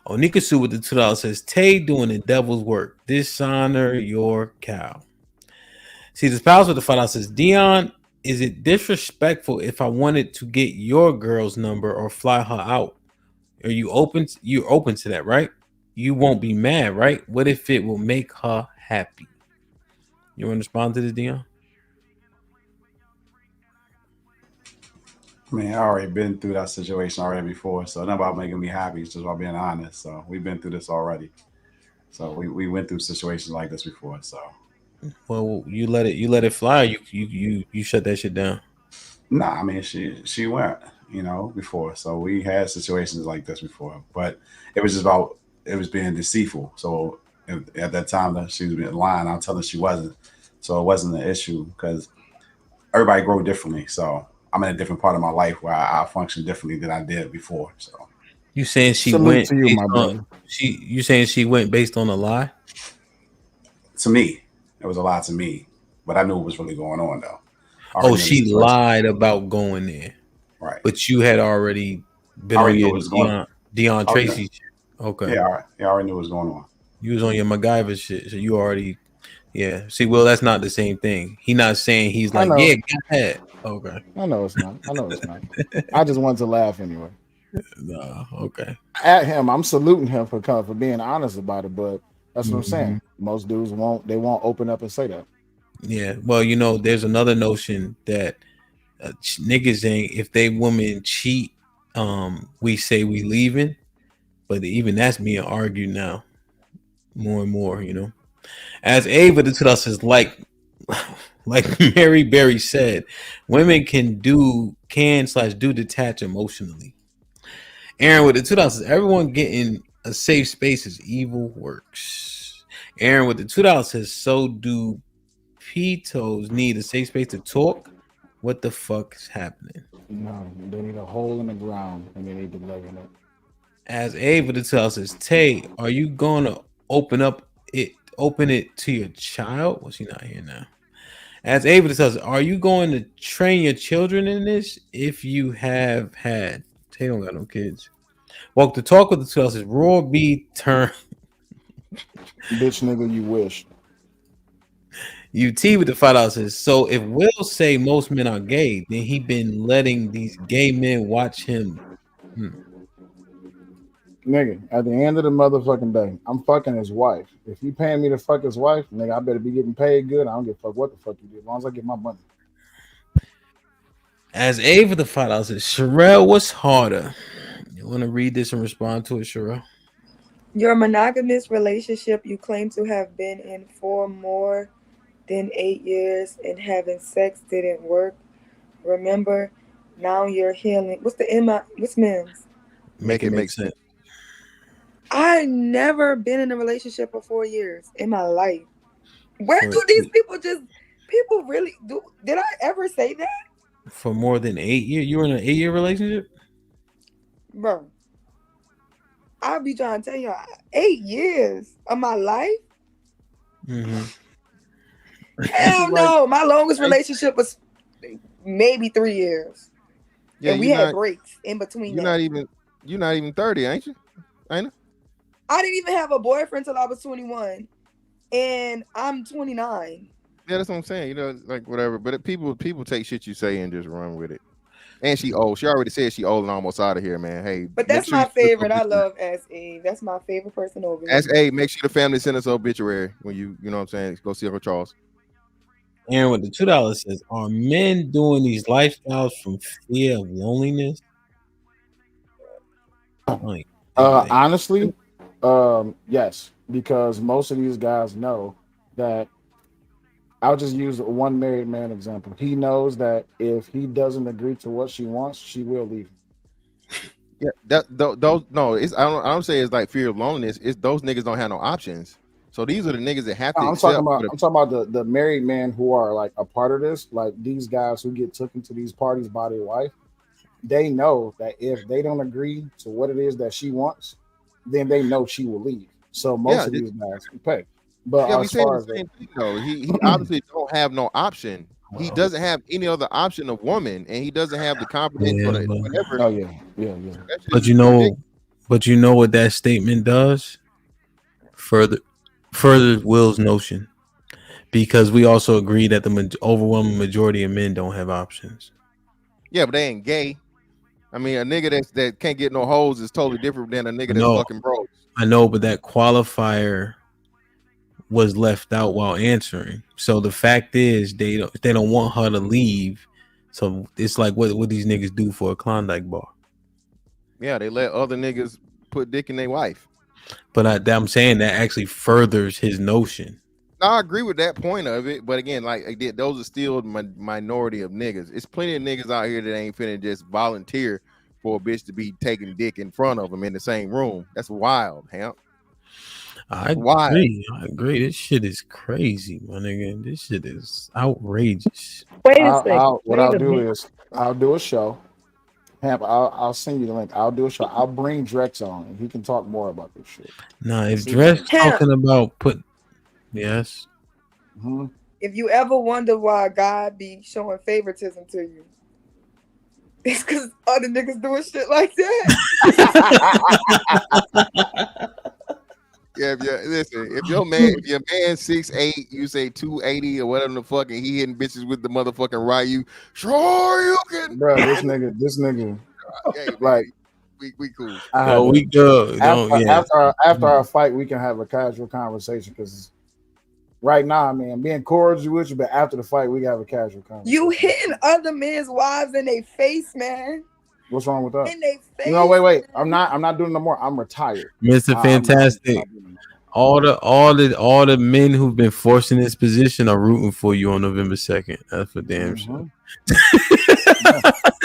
Onikasu with the $2 says, Tay doing the devil's work. Dishonor your cow. Caesar's Palace with the $5 says, Dion, is it disrespectful if I wanted to get your girl's number or fly her out? Are you open? You're open to that, right? You won't be mad, right? What if it will make her happy? You want to respond to this, Dion? I mean, I already been through that situation already before, so not about making me happy. It's just about being honest. So we've been through this already. So we went through situations like this before. So, well, you let it fly. You shut that shit down. Nah, I mean she went, before. So we had situations like this before, but it was being deceitful. So at that time that she was being lying, I'm telling her she wasn't. So it wasn't an issue because everybody grow differently. So I'm in a different part of my life where I function differently than I did before. So you saying she went to you, my brother? You saying she went based on a lie? To me, it was a lie to me, but I knew what was really going on though. Oh, she lied about going there, right? But you had already been on your Dion Tracy shit. Okay, yeah, I already knew what was going on. You was on your MacGyver shit, so you already, yeah. See, Will, that's not the same thing. He not saying he's like, yeah, go ahead. Okay. I know it's not. I just wanted to laugh anyway. No, okay. At him, I'm saluting him for being honest about it, but that's what I'm saying. Mm-hmm. Most dudes won't open up and say that. Yeah. Well, there's another notion that niggas ain't, if they woman cheat, we say we leaving, but even that's being argued now more and more. As Ava to us is like Mary Berry said, women can do detach emotionally. Aaron with the $2, everyone getting a safe space is evil works. Aaron with the $2 says, so do petos need a safe space to talk? What the fuck is happening? No, they need a hole in the ground and they need to lay in it. As Ava the $2 says, Tay, are you gonna open it to your child? Well, she's not here now. As Ava says, are you going to train your children in this if you have had? Tay don't got no kids. Walk the talk with the $2 says, Raw B turn. Bitch nigga, you wish. UT with the $5 says, so if Will say most men are gay, then he been letting these gay men watch him. Nigga, at the end of the motherfucking day, I'm fucking his wife. If you paying me to fuck his wife, nigga, I better be getting paid good. I don't give a fuck what the fuck you do, as long as I get my money. As Ava the $5 says, Sherelle, what's harder? You want to read this and respond to it, Sherelle? Your monogamous relationship you claim to have been in for more than 8 years and having sex didn't work. Remember, now you're healing. What's men's? Make it make sense. I never been in a relationship for 4 years in my life. Where do these people really do? Did I ever say that? For more than 8 years? You were in an 8-year relationship? Bro, I'll be trying to tell you 8 years of my life. Mm-hmm. Hell no. My longest relationship was maybe 3 years. Yeah, and we had breaks in between. You're not even 30, ain't you? Ain't it? I didn't even have a boyfriend till I was 21, and I'm 29. Yeah, that's what I'm saying. Like whatever. But people take shit you say and just run with it. And she old. She already said she old and almost out of here, man. Hey, but that's my favorite. I love S.A. That's my favorite person over here. S.A. Make sure the family send us an obituary when you know what I'm saying. Go see Uncle Charles. Aaron with the $2 says, are men doing these lifestyles from fear of loneliness? Honestly, yes, because most of these guys know that. I'll just use one married man example. He knows that if he doesn't agree to what she wants, she will leave. Yeah, those no, it's I don't say it's like fear of loneliness. It's those niggas don't have no options. So these are the niggas that have to. I'm talking about the married men who are like a part of this, like these guys who get took into these parties by their wife. They know that if they don't agree to what it is that she wants, then they know she will leave. So most of these guys can pay. But yeah, as far as he obviously don't have no option. He doesn't have any other option of woman, and he doesn't have the confidence or whatever. Oh yeah. But you know what that statement does? Further Will's notion, because we also agree that the overwhelming majority of men don't have options. Yeah, but they ain't gay. I mean, a nigga that can't get no hoes is totally different than a nigga that's fucking broke. I know, but that qualifier was left out while answering. So the fact is, they don't want her to leave. So it's like what these niggas do for a Klondike bar. Yeah, they let other niggas put dick in their wife. But I'm saying that actually furthers his notion. I agree with that point of it, but again, like those are still the minority of niggas. It's plenty of niggas out here that ain't finna just volunteer for a bitch to be taking dick in front of them in the same room. That's wild, Hamp. I agree. This shit is crazy, my nigga. This shit is outrageous. Wait a second. What I'll do is I'll do a show. Hamp, I'll send you the link. I'll do a show. I'll bring Drex on, and he can talk more about this shit. Nah, if Drex talking about yes. Mm-hmm. If you ever wonder why God be showing favoritism to you, it's because other niggas doing shit like that. Yeah, listen, if your man 6'8", you say 280 or whatever the fuck, and he hitting bitches with the motherfucking Ryu, sure you can. Bro, this nigga, Hey, like we cool. I had we go. After our fight, we can have a casual conversation because right now, man, being cordial with you, but after the fight, we can have a casual conversation. You hitting other men's wives in their face, man. What's wrong with that? In their face. No, wait. I'm not doing no more. I'm retired. Mr. Fantastic. All the men who've been forced in this position are rooting for you on November 2nd. That's for damn sure.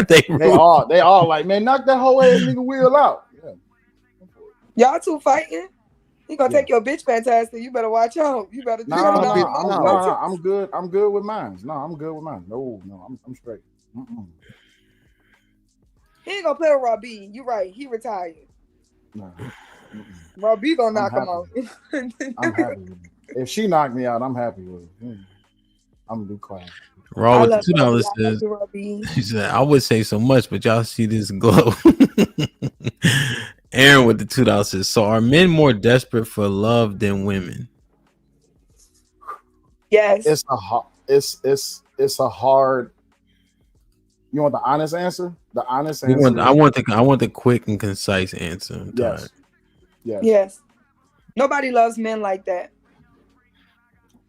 They all like, man, knock that whole ass nigga wheel out. Yeah. Y'all two fighting? He gonna take your bitch, Fantastic. You better watch out. You better. I'm good. I'm good with mine. No, I'm good with mine. No, I'm straight. He ain't gonna play with Robbie. You right. He retired. No. Robbie gonna knock him out. I'm happy with it. If she knocked me out, I'm happy with it. I'm gonna be quiet. Raw with the $2 says, she said, I would say so much, but y'all see this glow. Aaron with the $2 says, so are men more desperate for love than women? Yes. It's a hard. You want the honest answer? The honest answer. I want the quick and concise answer. Yes. Yes. Nobody loves men like that.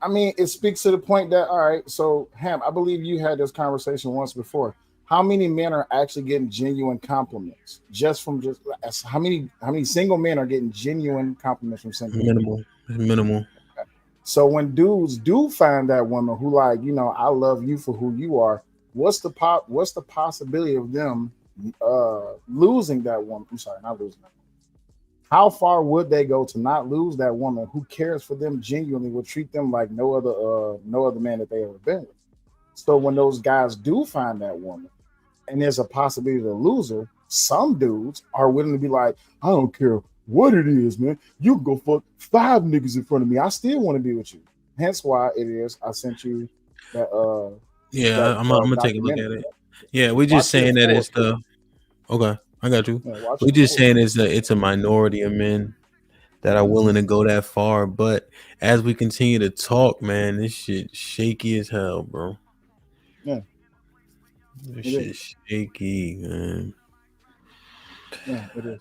I mean, it speaks to the point that, all right, so Ham, I believe you had this conversation once before. How many men are actually getting genuine compliments how many single men are getting genuine compliments from single men? Minimal. So when dudes do find that woman who like, I love you for who you are, what's the possibility of them losing that woman? I'm sorry, not losing that woman. How far would they go to not lose that woman who cares for them genuinely, will treat them like no other man that they ever been with? So when those guys do find that woman and there's a possibility to lose her, some dudes are willing to be like, I don't care what it is, man. You can go fuck 5 niggas in front of me. I still want to be with you. Hence why it is I sent you that I'm gonna take a look at it. Yeah, we're just saying that it's the okay. I got you. Yeah, we're just saying it's a minority of men that are willing to go that far. But as we continue to talk, man, this shit shaky as hell, bro. Yeah. This shit shaky, man. Yeah, it is.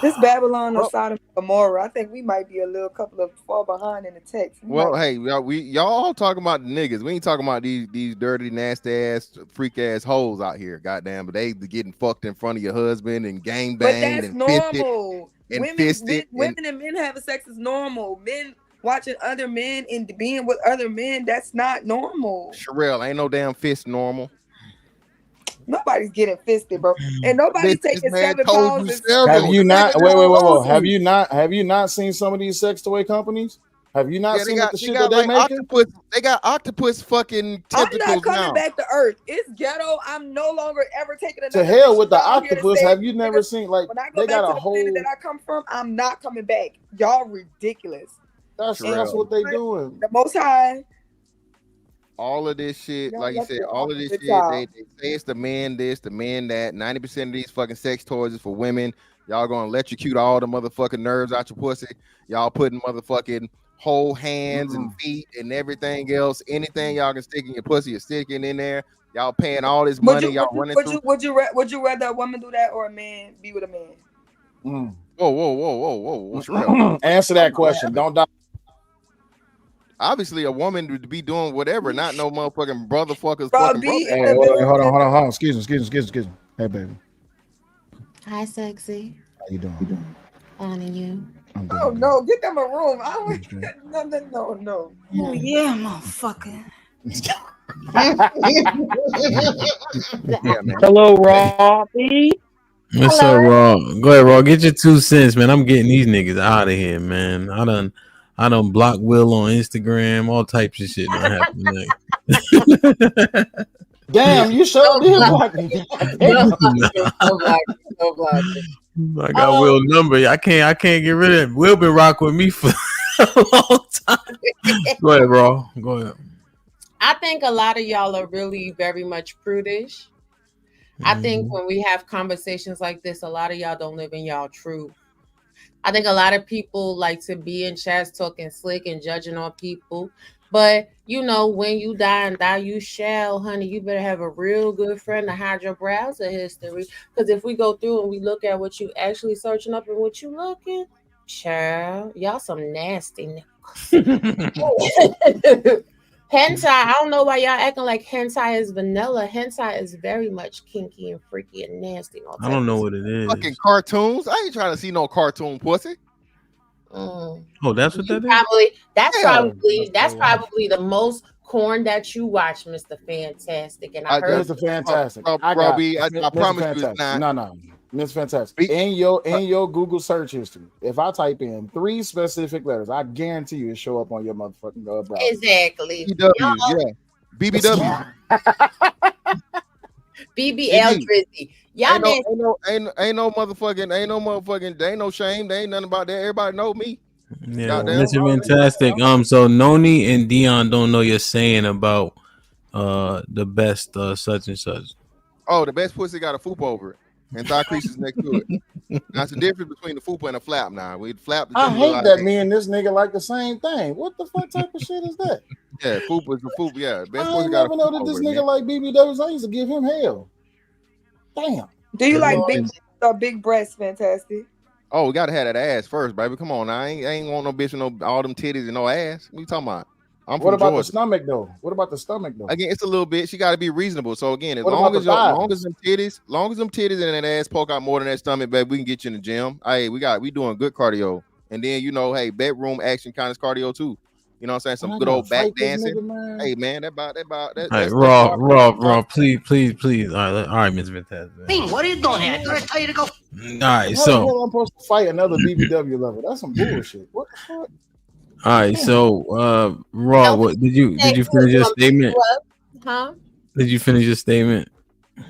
This Babylon or Sodom and Gomorrah, I think we might be a couple of far behind in the text. Hey, y'all talking about the niggas. We ain't talking about these dirty, nasty ass, freak ass hoes out here. Goddamn, but they getting fucked in front of your husband and gang banged and normal. fisted. Women and men having sex is normal. Men watching other men and being with other men, that's not normal. Sherelle, ain't no damn fist normal. Nobody's getting fisted, bro, and nobody's taking 7 pounds. Have you not? Wait. Have you not seen some of these sex toy companies? Have you not seen the shit that they making? They got octopus fucking tentacles. I'm not coming now. back to Earth. It's ghetto. I'm no longer ever taking to hell with the octopus. Have you never seen like when I go they back got to a the whole? planet that I come from, I'm not coming back. Y'all ridiculous. That's what they doing. The Most High. All of this shit, like you said, all of this shit, they say it's the men this, the men that. 90% of these fucking sex toys is for women. Y'all gonna electrocute all the motherfucking nerves out your pussy. Y'all putting motherfucking whole hands and feet and everything else. Anything y'all can stick in your pussy is sticking in there. Y'all paying all this money. Y'all running through. Would you rather a woman do that or a man be with a man? Whoa. What's real? Answer that question. Don't die. Obviously, a woman would be doing whatever, not no motherfucking brother fuckers. Hey, hold on. Excuse me. Hey, baby. Hi, sexy. How you doing? On you. Oh no, get them a room. No. Oh yeah, motherfucker. Hello, Robbie. What's up, Raw? Go ahead, Raw. Get your 2 cents, man. I'm getting these niggas out of here, man. I done block Will on Instagram. All types of shit done happened. Damn, you sure did block me. I got Will's number. I can't get rid of it. Will been rocking with me for a long time. Go ahead, Raw. Go ahead. I think a lot of y'all are really very much prudish. I think when we have conversations like this, a lot of y'all don't live in y'all truth. I think a lot of people like to be in chats talking slick and judging on people. But you know, when you die and die you shall, honey, you better have a real good friend to hide your browser history. Because if we go through and we look at what you actually searching up and what you looking, child, y'all some nasty niggas. Hentai, I don't know why y'all acting like hentai is vanilla. Hentai is very much kinky and freaky and nasty. And all I don't know what it is. Fucking cartoons. I ain't trying to see no cartoon pussy. Oh, that's what that is. Probably that's Hell. probably the most corn that you watch, Mr. Fantastic. And I heard Mr. Fantastic. I Mr. promise you it's Fantastic. not. No, Mr. Fantastic. In your Google search history, if I type in 3 specific letters, I guarantee you it show up on your motherfucking browser. Exactly. BBW, yeah. BBW. BBL Drizzy. Y'all ain't no motherfucking, there ain't no shame. There ain't nothing about that. Everybody know me. Yeah, Goddamn. Mr. Fantastic. So Noni and Dion don't know you're saying about the best such and such. Oh, the best pussy got a foop over it and thigh creases next to it. That's the difference between the fupa and a flap. Now we flap. I hate that me and this nigga like the same thing. What the fuck type of shit is that? Yeah, fupa is the fupa. Yeah, best I pussy ain't got a never know foop that this over it, nigga man. like BBWs. I used to give him hell. Damn. Do you like big or big breasts? Fantastic. Oh, we gotta have that ass first, baby. Come on, now. I ain't want no bitch with no all them titties and no ass. What you talking about? I'm What from about Georgia. the stomach though? What about the stomach though? Again, it's a little bit. She got to be reasonable. So again, as What long about as the thighs? long as them titties and that ass poke out more than that stomach, baby, we can get you in the gym. Hey, we doing good cardio, and then hey, bedroom action kind of cardio too. You know what I'm saying? Some I good gotta old back fight this dancing. nigga, man. Hey man, that. All right, raw, please. All right, Mr. Fantastic. What are you doing here? Did I tell you to go? All right, How the hell I'm supposed to fight another BBW level? That's some bullshit. What the fuck? All right, so raw. What did you finish your statement? Huh? Did you finish your statement?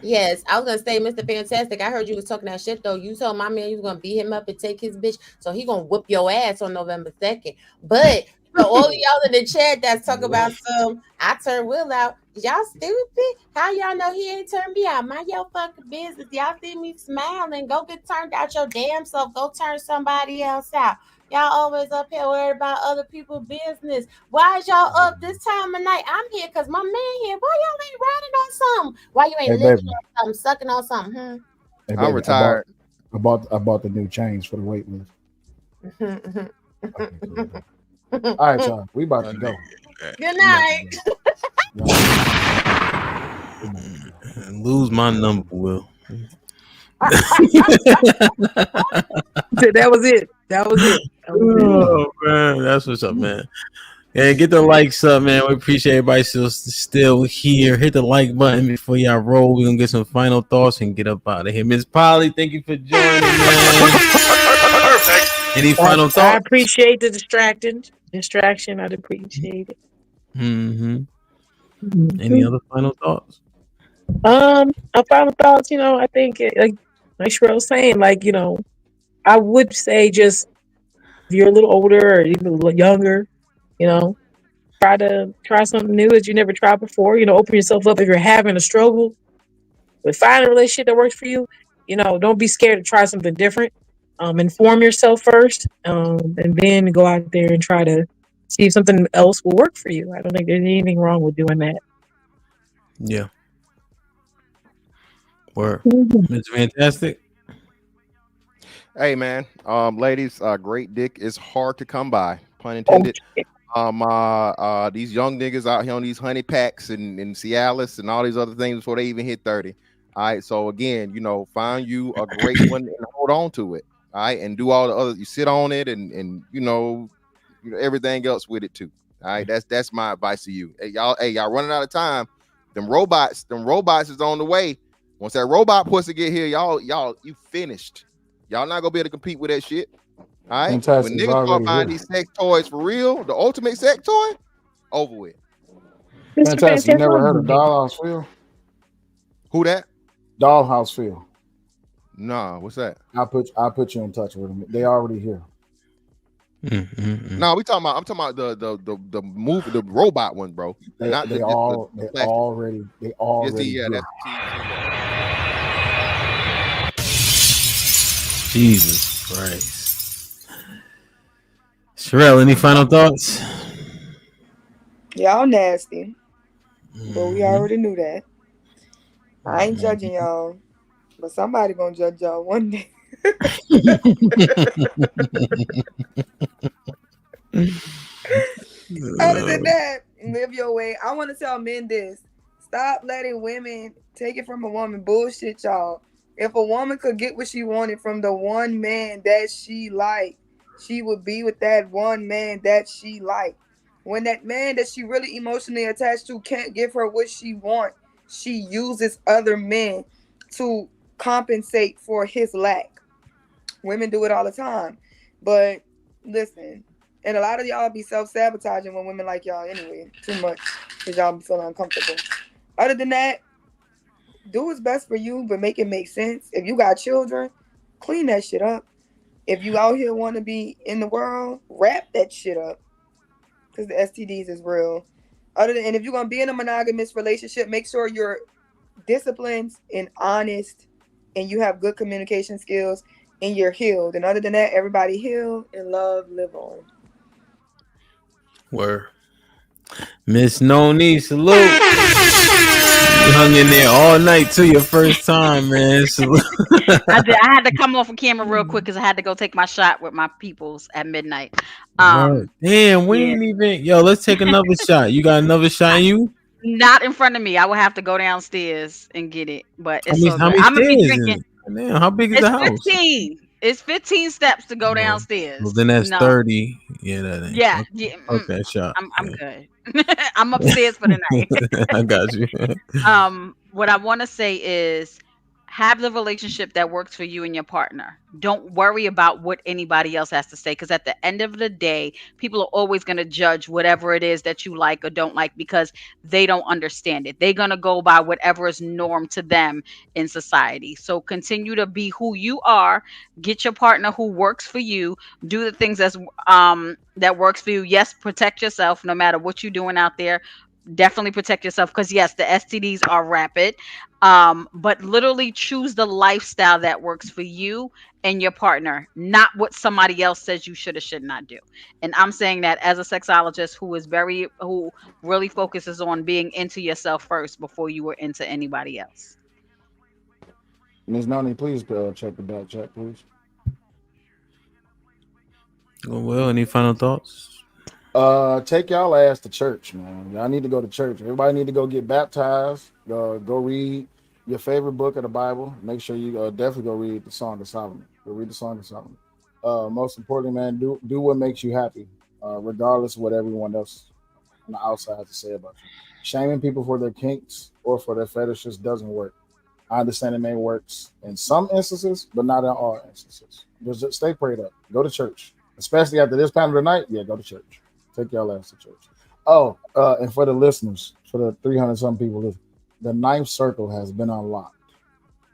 Yes, I was gonna say, Mr. Fantastic. I heard you was talking that shit though. You told my man you was gonna beat him up and take his bitch, so he gonna whoop your ass on November 2nd. But for all of y'all in the chat that's talking about I turned Will out. Y'all stupid. How y'all know he ain't turned me out? Mind your fucking business. Y'all see me smiling. Go get turned out your damn self. Go turn somebody else out. Y'all always up here worried about other people's business. Why is y'all up this time of night? I'm here because my man here. Why y'all ain't riding on something? Why you ain't living on something, sucking on something? Hey, I'm retired. I bought the new chains for the weight lift. All right, y'all. We about to go. Good night. Lose my number, Will. That was it. Oh man, that's what's up, man. Yeah, get the likes up, man. We appreciate everybody still here. Hit the like button before y'all roll. We're gonna get some final thoughts and get up out of here. Miss Polly, thank you for joining, man. Perfect. Any final thoughts? I appreciate the distraction. I'd appreciate it. Any other final thoughts? Our final thoughts, I think like Sherelle was saying, I would say just if you're a little older or even a little younger, try something new that you never tried before. Open yourself up if you're having a struggle with finding a relationship that works for you. Don't be scared to try something different. Inform yourself first, and then go out there and try to see if something else will work for you. I don't think there's anything wrong with doing that. Yeah. Word. It's fantastic. Hey man, ladies, great dick is hard to come by. Pun intended. These young niggas out here on these honey packs and Cialis and all these other things before they even hit 30. All right, so again, find you a great one and hold on to it. All right, and do all the other. You sit on it and everything else with it too. All right, that's my advice to you. Hey y'all running out of time. Them robots is on the way. Once that robot pussy get here, y'all you finished. Y'all not gonna be able to compete with that shit. All right. Fantastic. When niggas start buying these sex toys for real, the ultimate sex toy, over with. Fantastic. You never heard of Dollhouse Phil? Who that? Dollhouse Phil. Nah, what's that? I'll put you in touch with them. They already here. No, I'm talking about the movie, the robot one, bro. They already. Yes, Jesus Christ. Sherelle, any final thoughts? Y'all nasty, but we already knew that. I ain't judging y'all, but somebody gonna judge y'all one day. Other than that, live your way. I want to tell men this. Stop letting women take it from a woman. Bullshit, y'all. If a woman could get what she wanted from the one man that she liked, she would be with that one man that she liked. When that man that she really emotionally attached to can't give her what she wants, she uses other men to compensate for his lack. Women do it all the time. But listen, and a lot of y'all be self-sabotaging when women like y'all anyway, too much, because y'all be feeling uncomfortable. Other than that, do what's best for you, but make it make sense. If you got children, clean that shit up. If you out here want to be in the world, wrap that shit up, because the STDs is real. And if you're going to be in a monogamous relationship, make sure you're disciplined and honest, and you have good communication skills, and you're healed. And other than that, everybody heal and love, live on. Word. Miss Noni, salute. You hung in there all night till your first time, man. Salute. I had to come off of camera real quick because I had to go take my shot with my peoples at midnight. Damn, we ain't even. Yo, let's take another shot. You got another shot in you? Not in front of me. I will have to go downstairs and get it. But it's so How good. many I'm gonna be stairs drinking. Damn, how big is It's the house? 15. It's 15 steps to go downstairs. Well, then that's No. 30. Yeah, that ain't. Yeah, Okay, yeah. okay, shot. I'm good. I'm upstairs for the night. I got you. What I want to say is have the relationship that works for you and your partner. Don't worry about what anybody else has to say, because at the end of the day, people are always going to judge whatever it is that you like or don't like because they don't understand it. They're going to go by whatever is norm to them in society. So continue to be who you are. Get your partner who works for you. Do the things that works for you. Yes, protect yourself no matter what you're doing out there. Definitely protect yourself, because yes, the STDs are rapid. But literally choose the lifestyle that works for you and your partner, not what somebody else says you should or should not do. And I'm saying that as a sexologist who really focuses on being into yourself first before you were into anybody else. Ms. Noni, please check the back chat, please. Well, any final thoughts? Take y'all ass to church, man. Y'all need to go to church. Everybody need to go get baptized. Go read your favorite book of the Bible. Make sure you definitely go read the Song of Solomon. Go read the Song of Solomon. Most importantly, man, do what makes you happy, regardless of what everyone else on the outside has to say about you. Shaming people for their kinks or for their fetishes doesn't work. I understand it may works in some instances, but not in all instances. Just stay prayed up. Go to church, especially after this panel tonight. Yeah, go to church. Take y'all ass to church. Oh, and for the listeners, for the 300 some people listening, the 9th circle has been unlocked.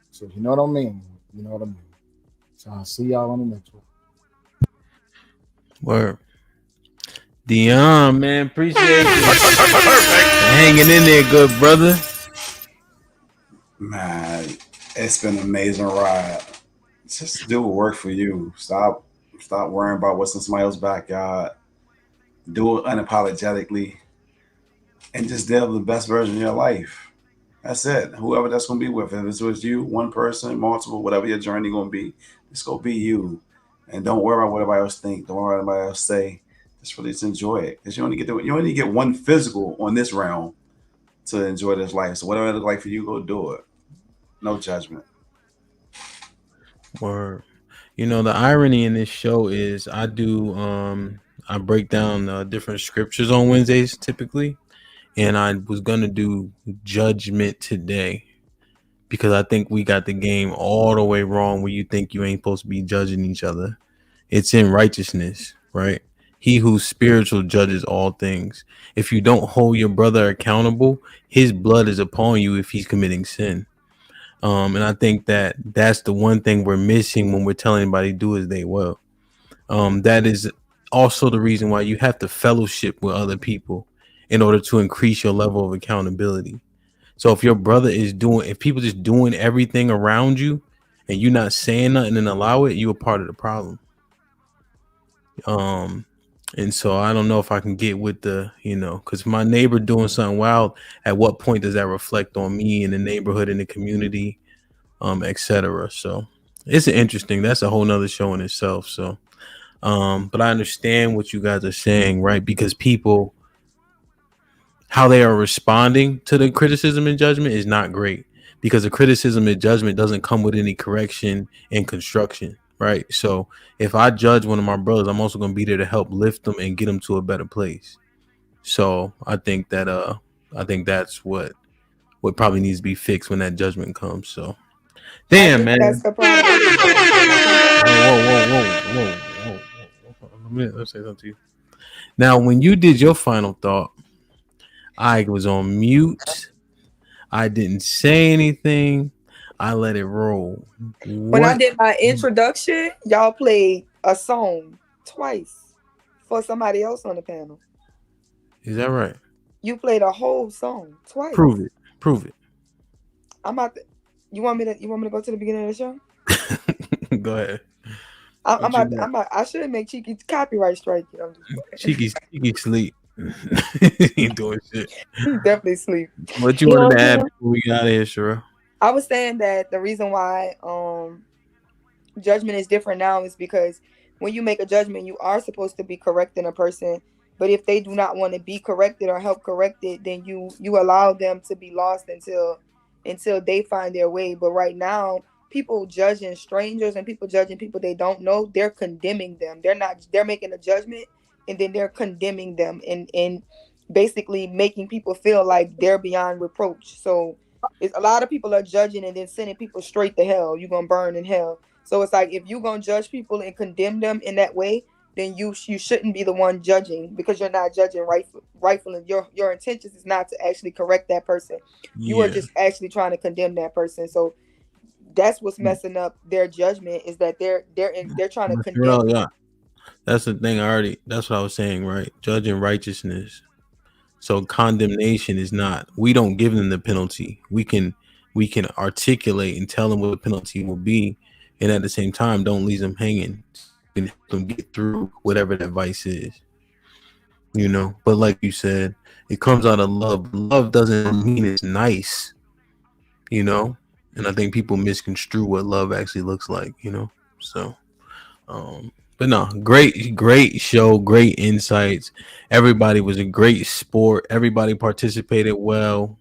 So if you know what I mean, you know what I mean. So I'll see y'all on the next one. Word. Dion, man, appreciate you hanging in there, good brother. Man, it's been an amazing ride. Just do what work for you. Stop worrying about what's in somebody else's backyard. Do it unapologetically, and just live the best version of your life. That's it. Whoever that's gonna be with, if it's with you, one person, multiple, whatever your journey gonna be, just go be you, and don't worry about what everybody else think. Don't worry about what anybody else say. Just really just enjoy it, because you only get one physical on this realm to enjoy this life. So whatever it looks like for you, go do it. No judgment. Word. You know, the irony in this show is I break down different scriptures on Wednesdays typically, and I was gonna do judgment today because I think we got the game all the way wrong where you think you ain't supposed to be judging each other. It's in righteousness, right? He who's spiritual judges all things. If you don't hold your brother accountable, his blood is upon you if he's committing sin. And I think that that's the one thing we're missing when we're telling anybody do as they will. That is also the reason why you have to fellowship with other people in order to increase your level of accountability. So if your brother if people just doing everything around you and you're not saying nothing and allow it, you're a part of the problem. And so I don't know if I can get with the, because my neighbor doing something wild, at what point does that reflect on me in the neighborhood, in the community, etc. So it's interesting. That's a whole nother show in itself. So, but I understand what you guys are saying, right? Because people, how they are responding to the criticism and judgment is not great, because the criticism and judgment doesn't come with any correction and construction, right? So if I judge one of my brothers, I'm also going to be there to help lift them and get them to a better place. So I think that's what probably needs to be fixed when that judgment comes. So damn, man. That's the problem. Whoa. Let me say something to you. Now, when you did your final thought, I was on mute. I didn't say anything. I let it roll. When I did my introduction, y'all played a song twice for somebody else on the panel. Is that right? You played a whole song twice. Prove it. I'm about to. You want me to go to the beginning of the show? Go ahead. I should make Cheeky copyright strike you. Cheeky sleep. He ain't doing shit. He definitely sleep. What you wanted to add before we got here, Sherelle? I was saying that the reason why judgment is different now is because when you make a judgment, you are supposed to be correcting a person. But if they do not want to be corrected or help corrected, then you allow them to be lost until they find their way. But right now, people judging strangers and people judging people they don't know, they're condemning them. They're making a judgment and then they're condemning them and basically making people feel like they're beyond reproach. So a lot of people are judging and then sending people straight to hell. You're gonna burn in hell. So it's like, if you're gonna judge people and condemn them in that way, then you shouldn't be the one judging, because you're not judging rightfully. Your intentions is not to actually correct that person. You are just actually trying to condemn that person. So that's what's messing up their judgment, is that they're trying to condemn. Yeah. That's the thing. That's what I was saying, right? Judging righteousness. So condemnation is not. We don't give them the penalty. We can articulate and tell them what the penalty will be, and at the same time, don't leave them hanging. And help them get through whatever that vice is. But like you said, it comes out of love. Love doesn't mean it's nice. And I think people misconstrue what love actually looks like. So. But no, great show, great insights. Everybody was a great sport. Everybody participated well.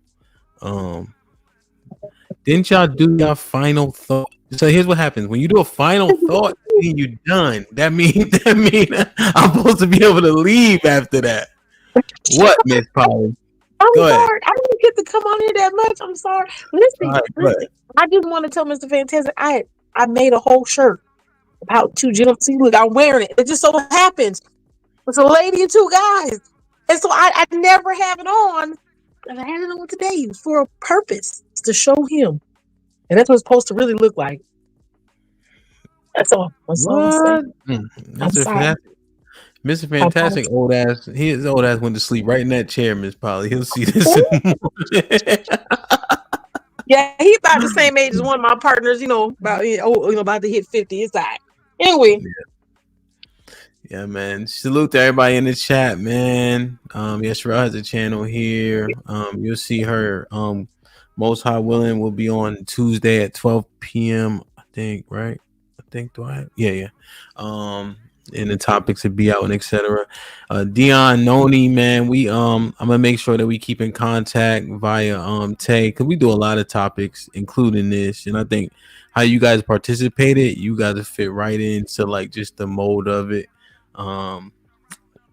Didn't y'all do your final thought? So here's what happens when you do a final thought. You done. That mean I'm supposed to be able to leave after that. What, Miss Polly? I'm sorry. I didn't get to come on here that much. I'm sorry. Listen. I just want to tell Mr. Fantastic, I made a whole shirt about two gentlemen. See, look, I'm wearing it. It just so happens it's a lady and two guys, and so I never have it on, and I had it on today for a purpose, to show him, and that's what it's supposed to really look like. That's all. That's all I'm saying. Mr. Fantastic. Mr. Fantastic, his old ass went to sleep right in that chair, Miss Polly. He'll see this. Yeah, he's about the same age as one of my partners. About to hit 50. It's like anyway. Yeah, man. Salute to everybody in the chat, man. Sherelle has a channel here. You'll see her. Most High Willing will be on Tuesday at 12 p.m. I think, right? Yeah. And the topics will be out and etc. Dion, Noni, man, I'm gonna make sure that we keep in contact via Tay, because we do a lot of topics, including this. And I think how you guys participated, you guys fit right into like just the mode of it.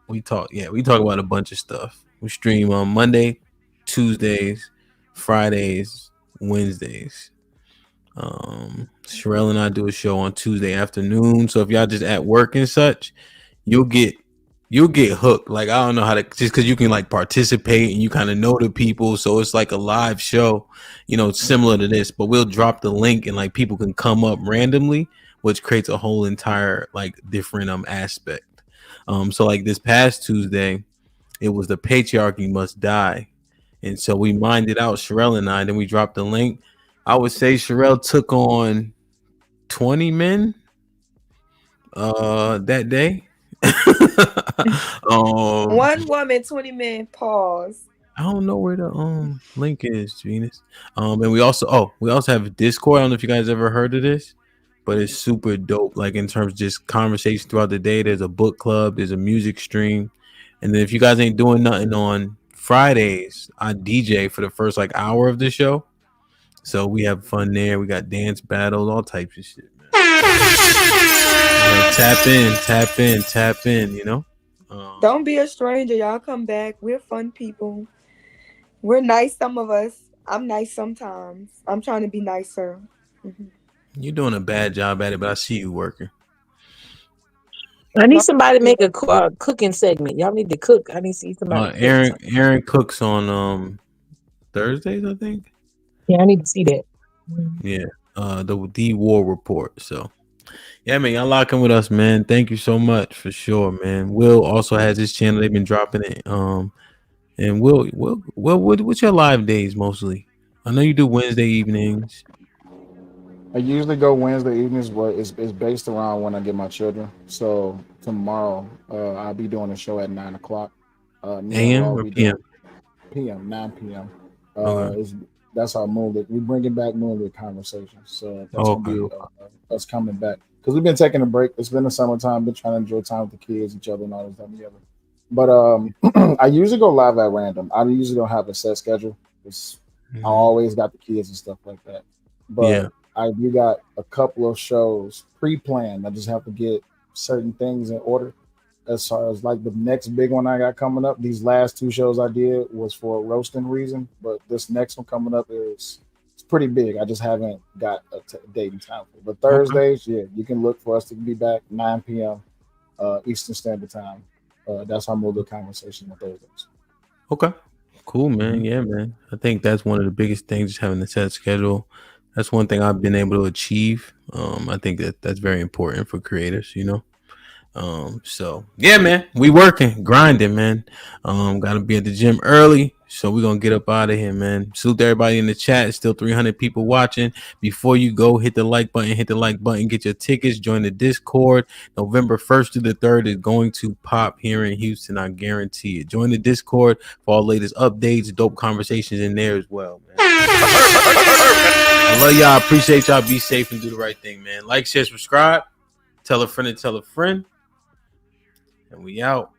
We talk about a bunch of stuff. We stream on Monday, Tuesdays, Fridays, Wednesdays. Sherelle and I do a show on Tuesday afternoon. So if y'all just at work and such, you'll get hooked. Like, I don't know how to, just because you can like participate and you kind of know the people. So it's like a live show, similar to this, but we'll drop the link and like people can come up randomly, which creates a whole entire like different aspect. So like this past Tuesday, it was the patriarchy must die. And so we minded out, Sherelle and I, then we dropped the link. I would say Sherelle took on 20 men that day. One woman, 20 men. Pause. I don't know where the link is, Venus. And we also have Discord. I don't know if you guys ever heard of this, but it's super dope. Like in terms of just conversation throughout the day. There's a book club, there's a music stream, and then if you guys ain't doing nothing on Fridays, I DJ for the first like hour of the show. So we have fun there. We got dance battles, all types of shit, man. Like, tap in, you know? Don't be a stranger. Y'all come back. We're fun people. We're nice, some of us. I'm nice sometimes. I'm trying to be nicer. Mm-hmm. You're doing a bad job at it, but I see you working. I need somebody to make a cooking segment. Y'all need to cook. I need to see somebody. Aaron cooks on Thursdays, I think. Yeah, I need to see that. Yeah, the War Report. So, yeah, man, y'all locking with us, man. Thank you so much for sure, man. Will also has his channel. They've been dropping it. And Will, what's your live days mostly? I know you do Wednesday evenings. I usually go Wednesday evenings, but it's based around when I get my children. So tomorrow, I'll be doing a show at 9 o'clock. AM or PM? PM, 9 p.m. Okay. That's our Moonlit. We're bringing back Moonlit conversations. So that's going to be us coming back. Because we've been taking a break. It's been the summertime. Been trying to enjoy time with the kids, each other, and all this stuff together. But I usually go live at random. I usually don't have a set schedule. I always got the kids and stuff like that. But we got a couple of shows pre-planned. I just have to get certain things in order. As far as like the next big one I got coming up, these last two shows I did was for a roasting reason, but this next one coming up it's pretty big. I just haven't got a date and time for it. But Thursdays, you can look for us to be back 9 p.m. Eastern Standard Time. That's our Moonlit conversation on Thursdays. Okay, cool, man. Yeah, man. I think that's one of the biggest things, just having a set schedule. That's one thing I've been able to achieve. I think that's very important for creators, you know. So yeah, man, we working, grinding, man. Gotta be at the gym early, so we're gonna get up out of here, man. Salute to everybody in the chat. It's still 300 people watching. Before you go, hit the like button, get your tickets, join the Discord. November 1st through the 3rd is going to pop here in Houston, I guarantee it. Join the Discord for all latest updates, dope conversations in there as well, man. I love y'all, appreciate y'all. Be safe and do the right thing, man. Like, share, subscribe, tell a friend and tell a friend. And we out.